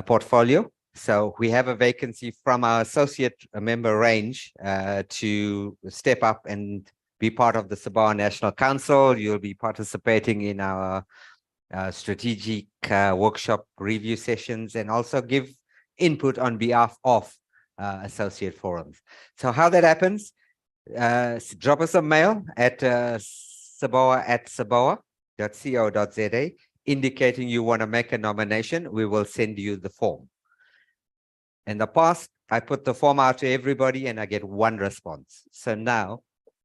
portfolio. So we have a vacancy from our associate member range to step up and be part of the SABOA National Council. You'll be participating in our strategic workshop review sessions and also give input on behalf of associate forums. So how that happens, drop us a mail at saboa@saboa.co.za indicating you want to make a nomination. We will send you the form. In the past, I put the form out to everybody and I get 1 response. So now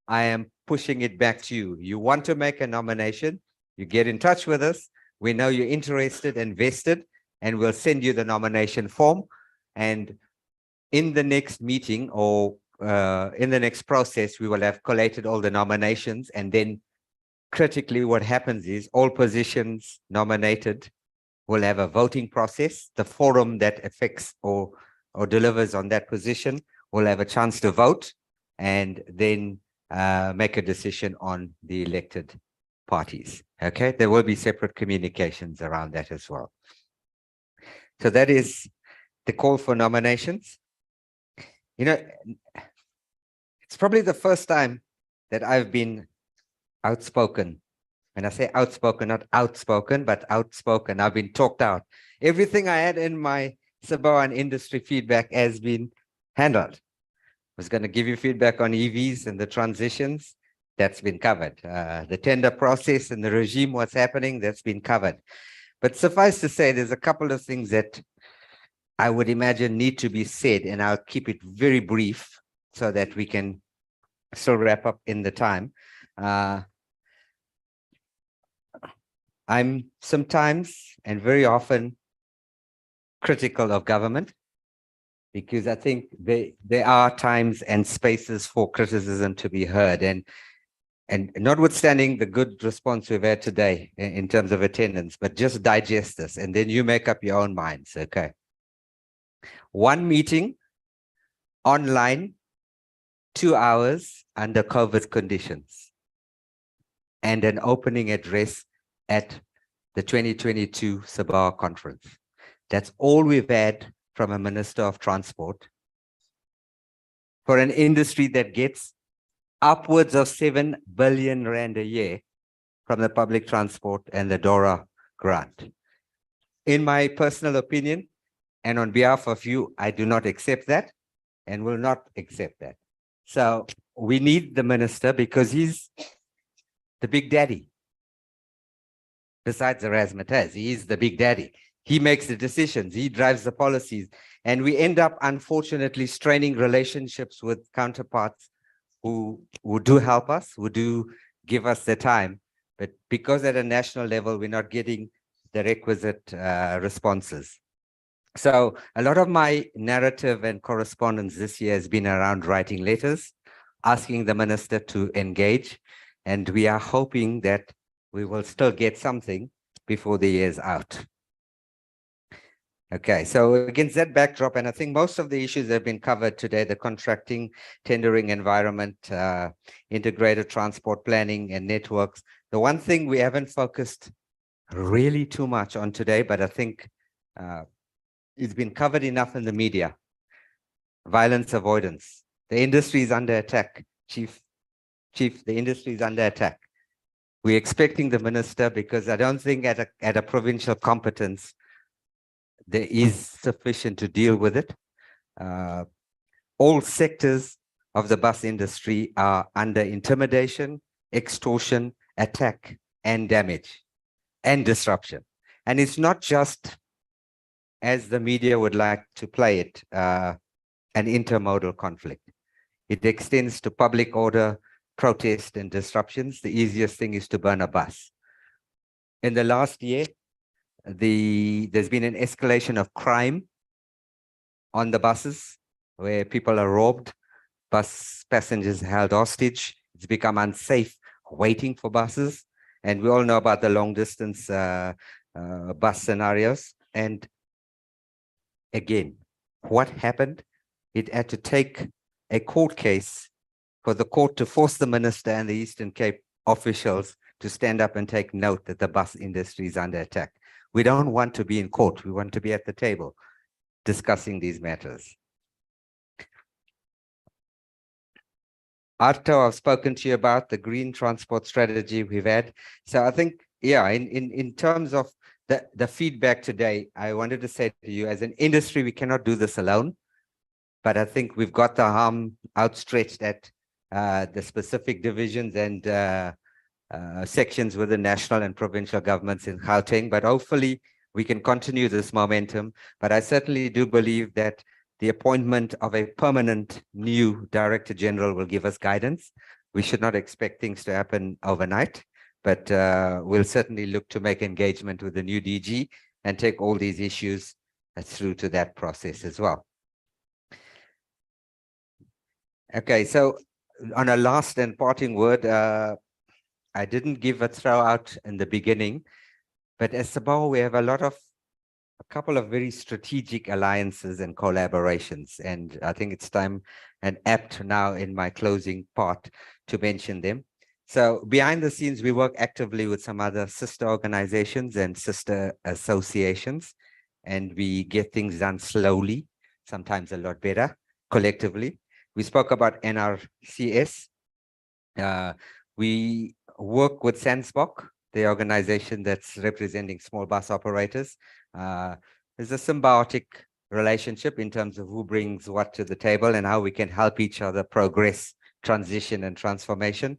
I am pushing it back to you. You want to make a nomination, you get in touch with us. We know you're interested and vested, and we'll send you the nomination form. And in the next meeting or in the next process, we will have collated all the nominations. And then critically, what happens is all positions nominated will have a voting process. The forum that affects or delivers on that position will have a chance to vote and then make a decision on the elected parties. Okay, there will be separate communications around that as well. So that is the call for nominations. It's probably the first time that I've been outspoken. When I say outspoken, not outspoken, but outspoken. I've been talked out. Everything I had in my SABOA and industry feedback has been handled. I was going to give you feedback on EVs and the transitions. That's been covered. The tender process and the regime, what's happening, that's been covered. But suffice to say, there's a couple of things that I would imagine need to be said, and I'll keep it very brief so that we can still wrap up in the time. I'm sometimes and very often critical of government because I think there are times and spaces for criticism to be heard. And notwithstanding the good response we've had today in terms of attendance, but just digest this and then you make up your own minds, okay? 1 meeting online, 2 hours under COVID conditions, and an opening address at the 2022 SABOA conference. That's all we've had from a Minister of Transport for an industry that gets upwards of 7 billion rand a year from the public transport and the DORA grant. In my personal opinion, and on behalf of you, I do not accept that and will not accept that. So we need the minister because he's the big daddy. Besides the razzmatazz, he is the big daddy. He makes the decisions, he drives the policies, and we end up unfortunately straining relationships with counterparts who do help us, who do give us the time, but because at a national level, we're not getting the requisite responses. So a lot of my narrative and correspondence this year has been around writing letters, asking the minister to engage, and we are hoping that we will still get something before the year's out. Okay, so against that backdrop, and I think most of the issues have been covered today, the contracting, tendering environment, integrated transport planning and networks. The one thing we haven't focused really too much on today, but I think it's been covered enough in the media. Violence avoidance. The industry is under attack. Chief, the industry is under attack. We're expecting the minister, because I don't think at a provincial competence, there is sufficient to deal with it. All sectors of the bus industry are under intimidation, extortion, attack, and damage, and disruption. And it's not just, as the media would like to play it, an intermodal conflict. It extends to public order, protest, and disruptions. The easiest thing is to burn a bus. In the last year, there's been an escalation of crime on the buses, where people are robbed, bus passengers held hostage. It's become unsafe waiting for buses. And we all know about the long distance bus scenarios. And again, what happened? It had to take a court case for the court to force the minister and the Eastern Cape officials to stand up and take note that the bus industry is under attack. We don't want to be in court. We want to be at the table discussing these matters. Arto, I've spoken to you about the green transport strategy we've had. So I think, yeah, in terms of the feedback today, I wanted to say to you, as an industry, we cannot do this alone. But I think we've got the arm outstretched at the specific divisions and sections with the national and provincial governments in Gauteng, but hopefully we can continue this momentum. But I certainly do believe that the appointment of a permanent new Director General will give us guidance. We should not expect things to happen overnight, but we'll certainly look to make engagement with the new DG and take all these issues through to that process as well. Okay, so on a last and parting word, I didn't give a throw out in the beginning, but as SABOA, we have a couple of very strategic alliances and collaborations. And I think it's time and apt now in my closing part to mention them. So behind the scenes, we work actively with some other sister organizations and sister associations, and we get things done slowly, sometimes a lot better collectively. We spoke about NRCS. We work with SANSBOC, the organization that's representing small bus operators. There's a symbiotic relationship in terms of who brings what to the table and how we can help each other progress, transition, and transformation.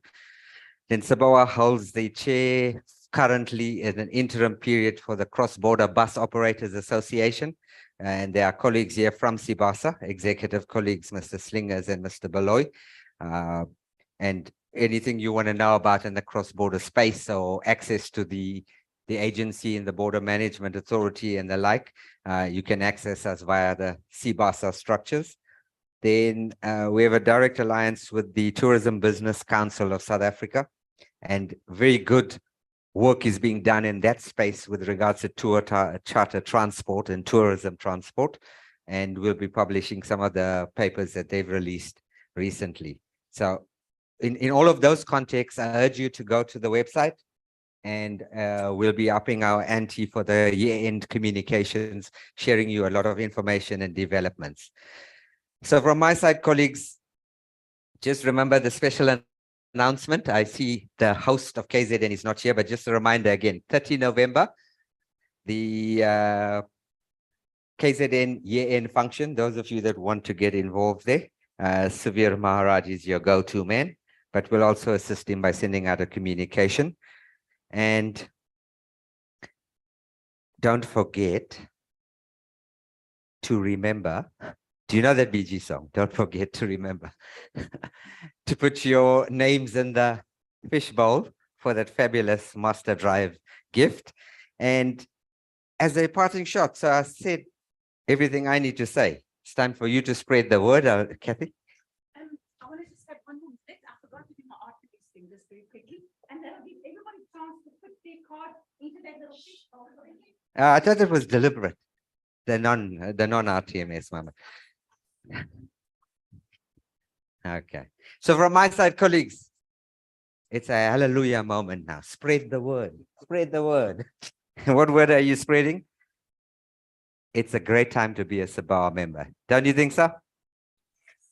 Then SABOA holds the chair currently in an interim period for the Cross-Border Bus Operators Association. And there are colleagues here from SIBASA, executive colleagues, Mr. Slingers and Mr. Beloy. And anything you want to know about in the cross-border space or access to the agency and the Border Management Authority and the like, you can access us via the SIBASA structures. Then we have a direct alliance with the Tourism Business Council of South Africa, and very good work is being done in that space with regards to tour charter transport and tourism transport. And we'll be publishing some of the papers that they've released recently. So in all of those contexts, I urge you to go to the website, and we'll be upping our ante for the year-end communications, sharing you a lot of information and developments. So from my side, colleagues, just remember the special announcement. I see the host of KZN is not here, but just a reminder again, 30 November, the KZN year-end function. Those of you that want to get involved there, Savir Maharaj is your go-to man, but we'll also assist him by sending out a communication. And don't forget to remember, do you know that BG song? Don't forget to remember to put your names in the fishbowl for that fabulous Master Drive gift. And as a parting shot, so I said everything I need to say. It's time for you to spread the word, Kathy. I want to just have one more bit. I forgot to do my archivist thing just very quickly. And that'll give everybody a chance to put their card into that little fish bowl. I thought it was deliberate. The non-RTMS, Mama. Okay. So from my side, colleagues, it's a hallelujah moment now. Spread the word. Spread the word. What word are you spreading? It's a great time to be a SABOA member. Don't you think so?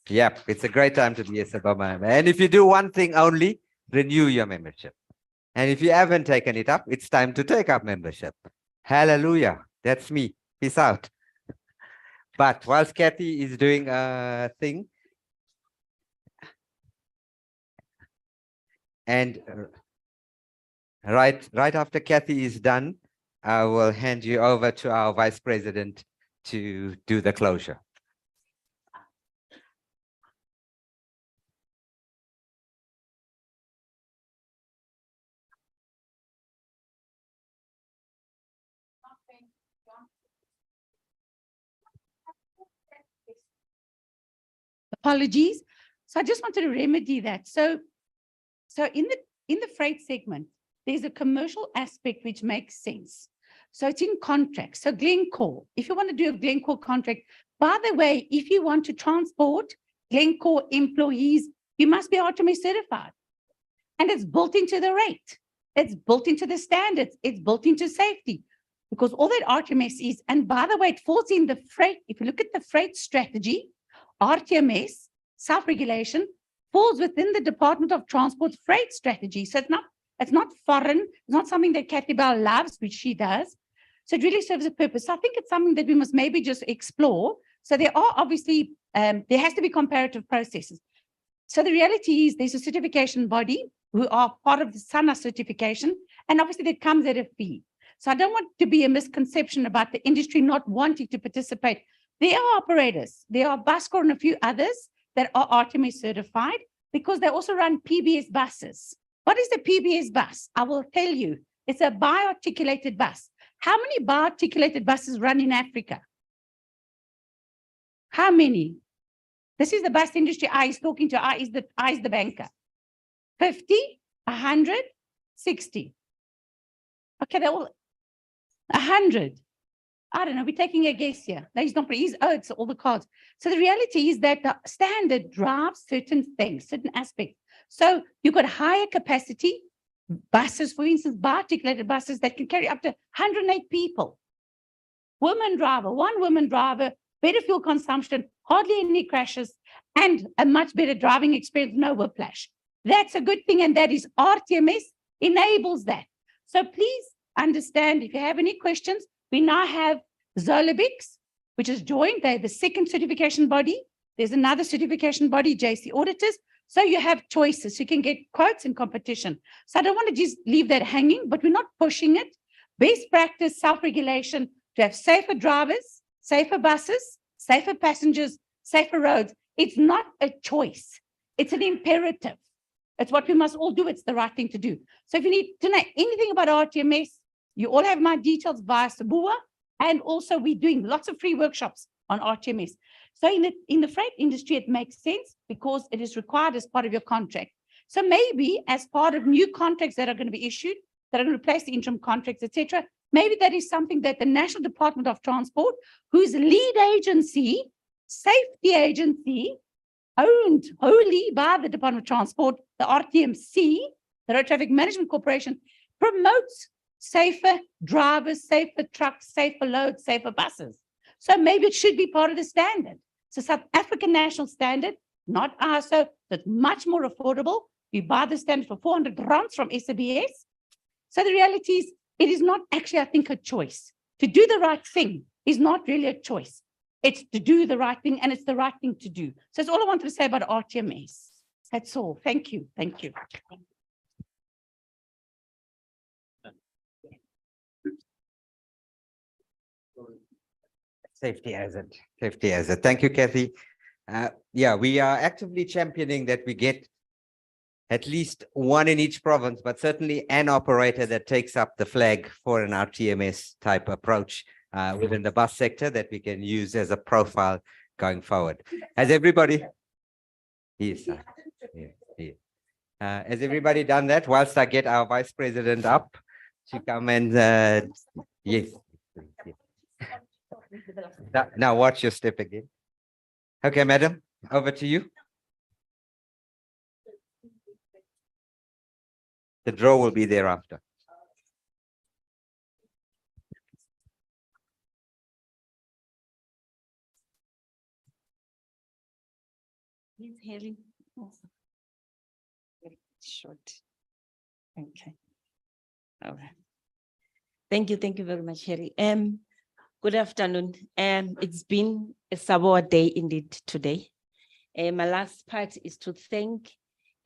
Yep, it's a great time to be a SABOA member. And if you do one thing only, renew your membership. And if you haven't taken it up, it's time to take up membership. Hallelujah. That's me. Peace out. But whilst Kathy is doing a thing, and right after Kathy is done, I will hand you over to our Vice President to do the closure. Apologies. So I just wanted to remedy that. So in the freight segment, there's a commercial aspect which makes sense. So it's in contract. So Glencore, if you want to do a Glencore contract, by the way, if you want to transport Glencore employees, you must be RTMS certified. And it's built into the rate. It's built into the standards. It's built into safety. Because all that RTMS is, and by the way, it falls in the freight. If you look at the freight strategy, RTMS, self-regulation, falls within the Department of Transport freight strategy. So it's not foreign. It's not something that Kathy Bell loves, which she does. So it really serves a purpose. So I think it's something that we must maybe just explore. So there are obviously, there has to be comparative processes. So the reality is there's a certification body who are part of the SANA certification, and obviously that comes at a fee. So I don't want to be a misconception about the industry not wanting to participate. There are operators, there are Buscor and a few others that are RTMS certified because they also run PBS buses. What is a PBS bus? I will tell you, it's a bi-articulated bus. How many bi-articulated buses run in Africa? How many? This is the bus industry I is talking to. I is the banker. 50, 100, 60. Okay, they're all 100. I don't know, we're taking a guess here. No, he's not, it's all the cards. So the reality is that the standard drives certain things, certain aspects. So you've got higher capacity buses, for instance, bi-articulated buses that can carry up to 108 people. One woman driver, better fuel consumption, hardly any crashes, and a much better driving experience, no whiplash. That's a good thing, and that is RTMS enables that. So please understand, if you have any questions, we now have Zolabix, which is joined. They're the second certification body. There's another certification body, JC Auditors. So you have choices. You can get quotes in competition. So I don't want to just leave that hanging, but we're not pushing it. Best practice, self-regulation, to have safer drivers, safer buses, safer passengers, safer roads. It's not a choice. It's an imperative. It's what we must all do. It's the right thing to do. So if you need to know anything about RTMS, you all have my details via SABOA, and also we're doing lots of free workshops on RTMS. So in the freight industry, it makes sense because it is required as part of your contract. So maybe as part of new contracts that are going to be issued, that are going to replace the interim contracts, etc., maybe that is something that the National Department of Transport, whose lead agency, safety agency, owned wholly by the Department of Transport, the RTMC, the Road Traffic Management Corporation, promotes safer drivers, safer trucks, safer loads, safer buses. So maybe it should be part of the standard. So South African national standard, not ISO, that's much more affordable. You buy the standard for 400 rands from SABS. So the reality is, it is not actually, I think, a choice. To do the right thing is not really a choice. It's to do the right thing, and it's the right thing to do. So that's all I wanted to say about RTMS. That's all. Thank you. Thank you. Safety hazard. Safety hazard. Thank you, Kathy. Yeah, we are actively championing that we get at least one in each province, but certainly an operator that takes up the flag for an RTMS type approach. within the bus sector that we can use as a profile going forward. Has everybody? Yes, sir. Has everybody done that? Whilst I get our Vice President up to come and, yes. Now watch your step again. Okay, madam, over to you. The draw will be thereafter. Please, Harry. Very short. Okay. All right. Thank you very much, Harry. Good afternoon. It's been a SABOA day indeed today. My last part is to thank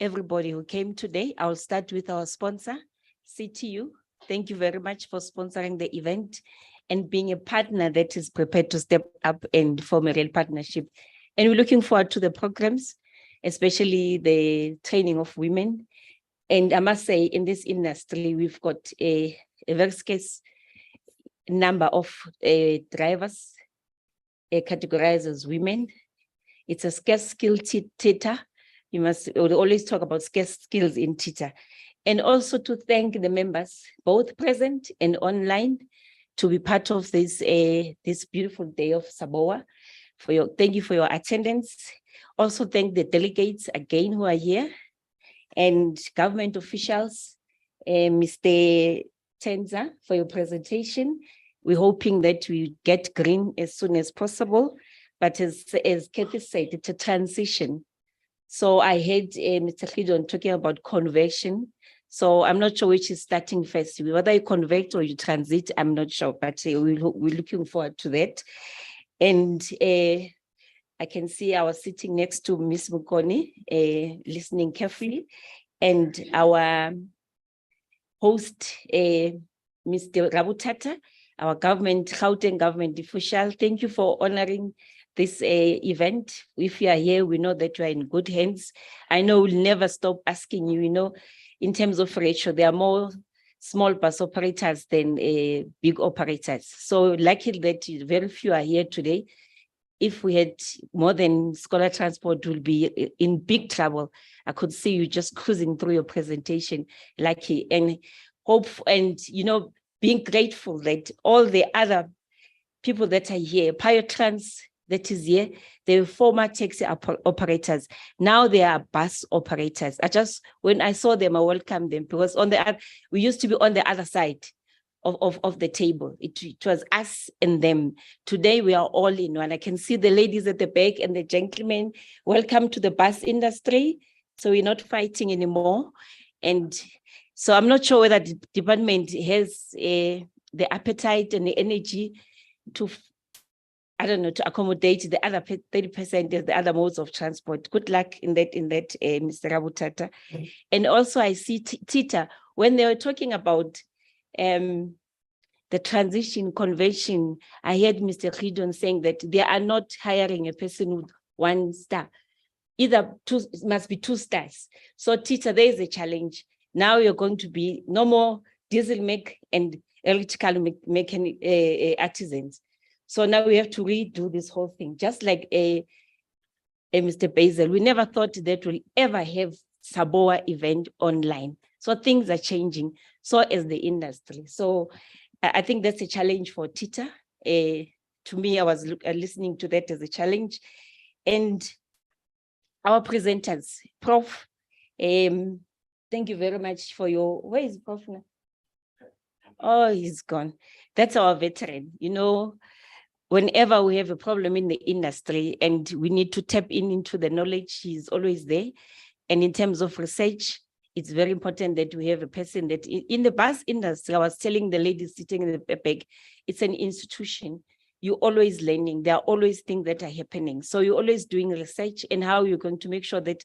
everybody who came today. I'll start with our sponsor, CTU. Thank you very much for sponsoring the event and being a partner that is prepared to step up and form a real partnership. And we're looking forward to the programs, especially the training of women. And I must say, in this industry, we've got a very scarce number of drivers categorized as women. It's a scarce skill theater. We always talk about scarce skills in theater. And also to thank the members, both present and online, to be part of this this beautiful day of SABOA. Thank you for your attendance. Also thank the delegates again who are here and government officials, Mr. Tenza, for your presentation. We're hoping that we get green as soon as possible, but as Kathy said, it's a transition. So I heard Mr. Khidon talking about conversion. So I'm not sure which is starting first, whether you convert or you transit, I'm not sure, but we're looking forward to that. And I can see I was sitting next to Ms. Mukoni, listening carefully, and our host, Mr. Rabutata, our Gauteng government official. Thank you for honoring this event. If you are here, we know that you are in good hands. I know we'll never stop asking you, in terms of ratio, there are more small bus operators than big operators. So lucky that very few are here today. If we had more than Scholar Transport, we'll be in big trouble. I could see you just cruising through your presentation, lucky, and hope, and being grateful that all the other people that are here, Piotrans that is here, they were former taxi operators. Now they are bus operators. When I saw them, I welcomed them, because we used to be on the other side of the table. It was us and them. Today we are all in one. I can see the ladies at the back and the gentlemen. Welcome to the bus industry. So we're not fighting anymore. And so I'm not sure whether the department has the appetite and the energy to, to accommodate the other 30% of the other modes of transport. Good luck in that, Mr. Rabutata. And also I see Tita, when they were talking about the transition convention, I heard Mr. Khidon saying that they are not hiring a person with 1 star. Either two, it must be 2 stars. So Tita, there is a challenge. Now you're going to be no more diesel make and electrical mechanic artisans. So now we have to redo this whole thing. Just like Mr. Basil, we never thought that we'll ever have SABOA event online. So things are changing, so is the industry. So I think that's a challenge for Tita. To me, I was listening to that as a challenge. And our presenters, Prof, thank you very much for your, where is Prof now? Oh, he's gone. That's our veteran. Whenever we have a problem in the industry and we need to tap into the knowledge, he's always there. And in terms of research, it's very important that we have a person that in the bus industry, I was telling the ladies sitting in the back, it's an institution. You're always learning. There are always things that are happening. So you're always doing research and how you're going to make sure that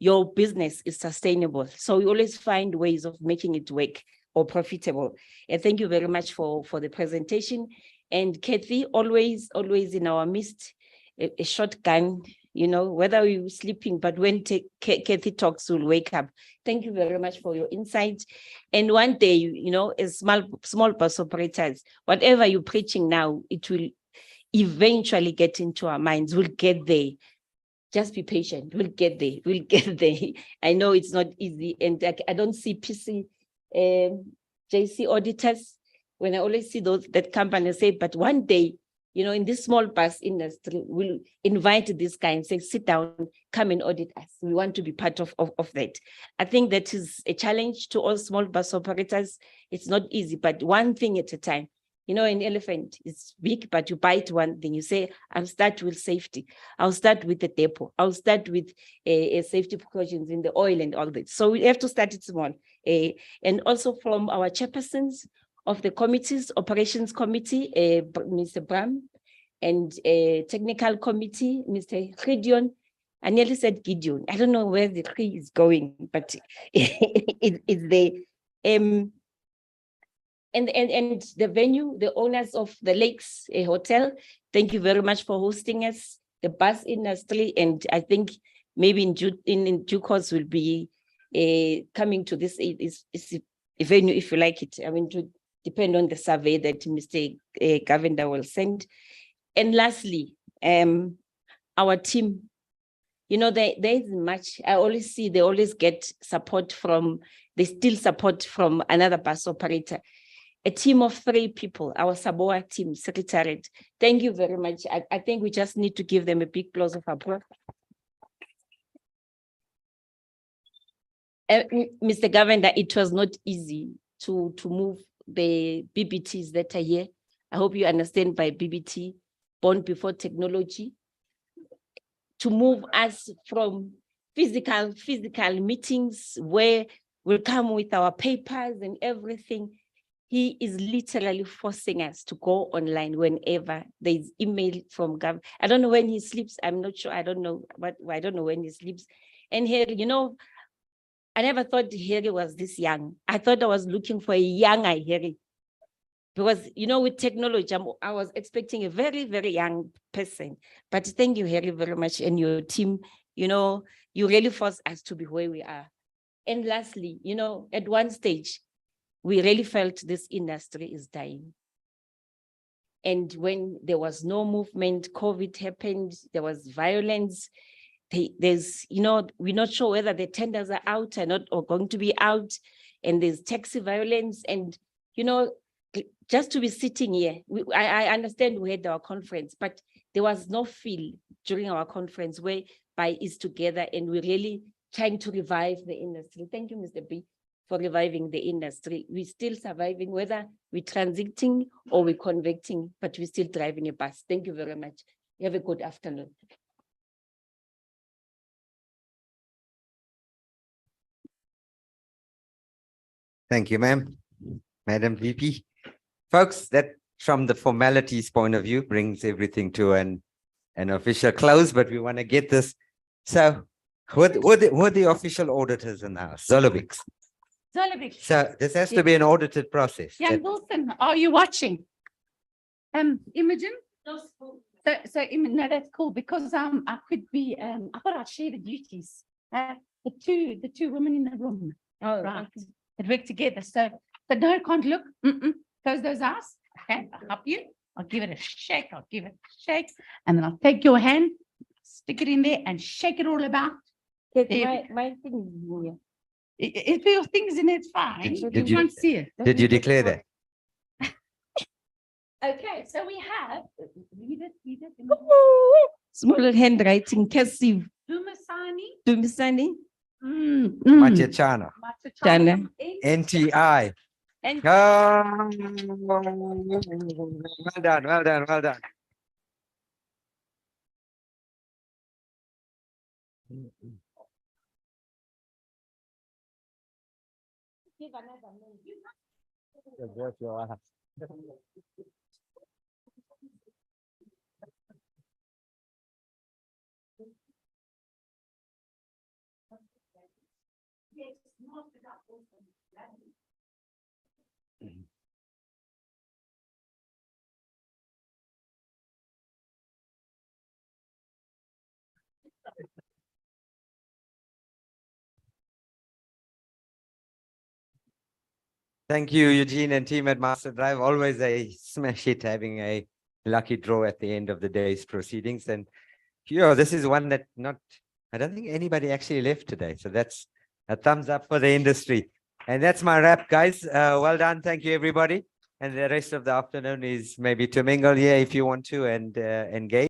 your business is sustainable. So we always find ways of making it work or profitable. And thank you very much for the presentation. And Kathy, always in our midst, a shotgun you know, whether you're sleeping, but when Kathy talks, you'll wake up. Thank you very much for your insight. And one day, you know, as small bus operators, whatever you're preaching now, it will eventually get into our minds. We'll get there. Just be patient. We'll get there. We'll get there. I know it's not easy. And I don't see PC, JC auditors. When I always see that company say, but one day, you know, in this small bus industry, we'll invite this guy and say, sit down, come and audit us. We want to be part of that. I think that is a challenge to all small bus operators. It's not easy, but one thing at a time. You know, an elephant is big, but you bite one thing. You say, I'll start with safety. I'll start with the depot. I'll start with safety precautions in the oil and all that. So we have to start it small. And also from our chairpersons of the committees, operations committee, Mr. Bram, and technical committee, Mr. Gideon. I nearly said Gideon. I don't know where the tree is going, but it's there. And the venue, the owners of the Lakes Hotel, thank you very much for hosting us, the bus industry, and I think maybe in due course we'll be coming to this venue if you like it. I mean, to depend on the survey that Mr. Govender will send. And lastly, our team, you know, there is much, I always see they always get support from, they still support from another bus operator. A team of 3 people, our SABOA team, secretariat. Thank you very much. I think we just need to give them a big applause of applause. Mr. Governor, it was not easy to move the BBTs that are here. I hope you understand by BBT, born before technology, to move us from physical meetings where we'll come with our papers and everything. He is literally forcing us to go online whenever there's email from government. I don't know when he sleeps. I'm not sure. I don't know, but I don't know when he sleeps. And here, you know, I never thought Harry was this young. I thought I was looking for a younger Harry. Because, you know, with technology, I was expecting a very, very young person. But thank you, Harry, very much. And your team, you know, you really forced us to be where we are. And lastly, you know, at one stage, we really felt this industry is dying. And when there was no movement, COVID happened, there was violence. There's, you know, we're not sure whether the tenders are out or not, or going to be out. And there's taxi violence. And, you know, just to be sitting here, I understand we had our conference, but there was no feel during our conference whereby it's together and we're really trying to revive the industry. Thank you, Mr. B, for reviving the industry. We're still surviving, whether we're transiting or we're convecting, but we're still driving a bus. Thank you very much. You have a good afternoon. Thank you, ma'am. Madam VP. Folks, that from the formalities point of view brings everything to an official close, but we want to get this. So who are the official auditors in the house? Zolowicz. Zolowicz. So this has to be an audited process. Young Wilson, are you watching? Imogen? So no, that's cool because I could be I thought I'd share the duties. The two women in the room. Oh, right. Okay. That work together. So no, I can't look. Close those eyes. Okay, I'll help you. I'll give it a shake. I'll give it a shake. And then I'll take your hand, stick it in there and shake it all about. My thing here. If your thing's in it, it's fine. Did you can't see it. Did you declare that? Okay, so we have read it. Small handwriting, cursive. Dumisani. Machachana. Chana. NTI. Oh, well done, well done, well done. Give another name. Thank you, Eugene and team at Master Drive. Always a smash hit having a lucky draw at the end of the day's proceedings. And this is one that I don't think anybody actually left today. So that's a thumbs up for the industry. And that's my wrap, guys. Well done. Thank you, everybody. And the rest of the afternoon is maybe to mingle here if you want to and engage.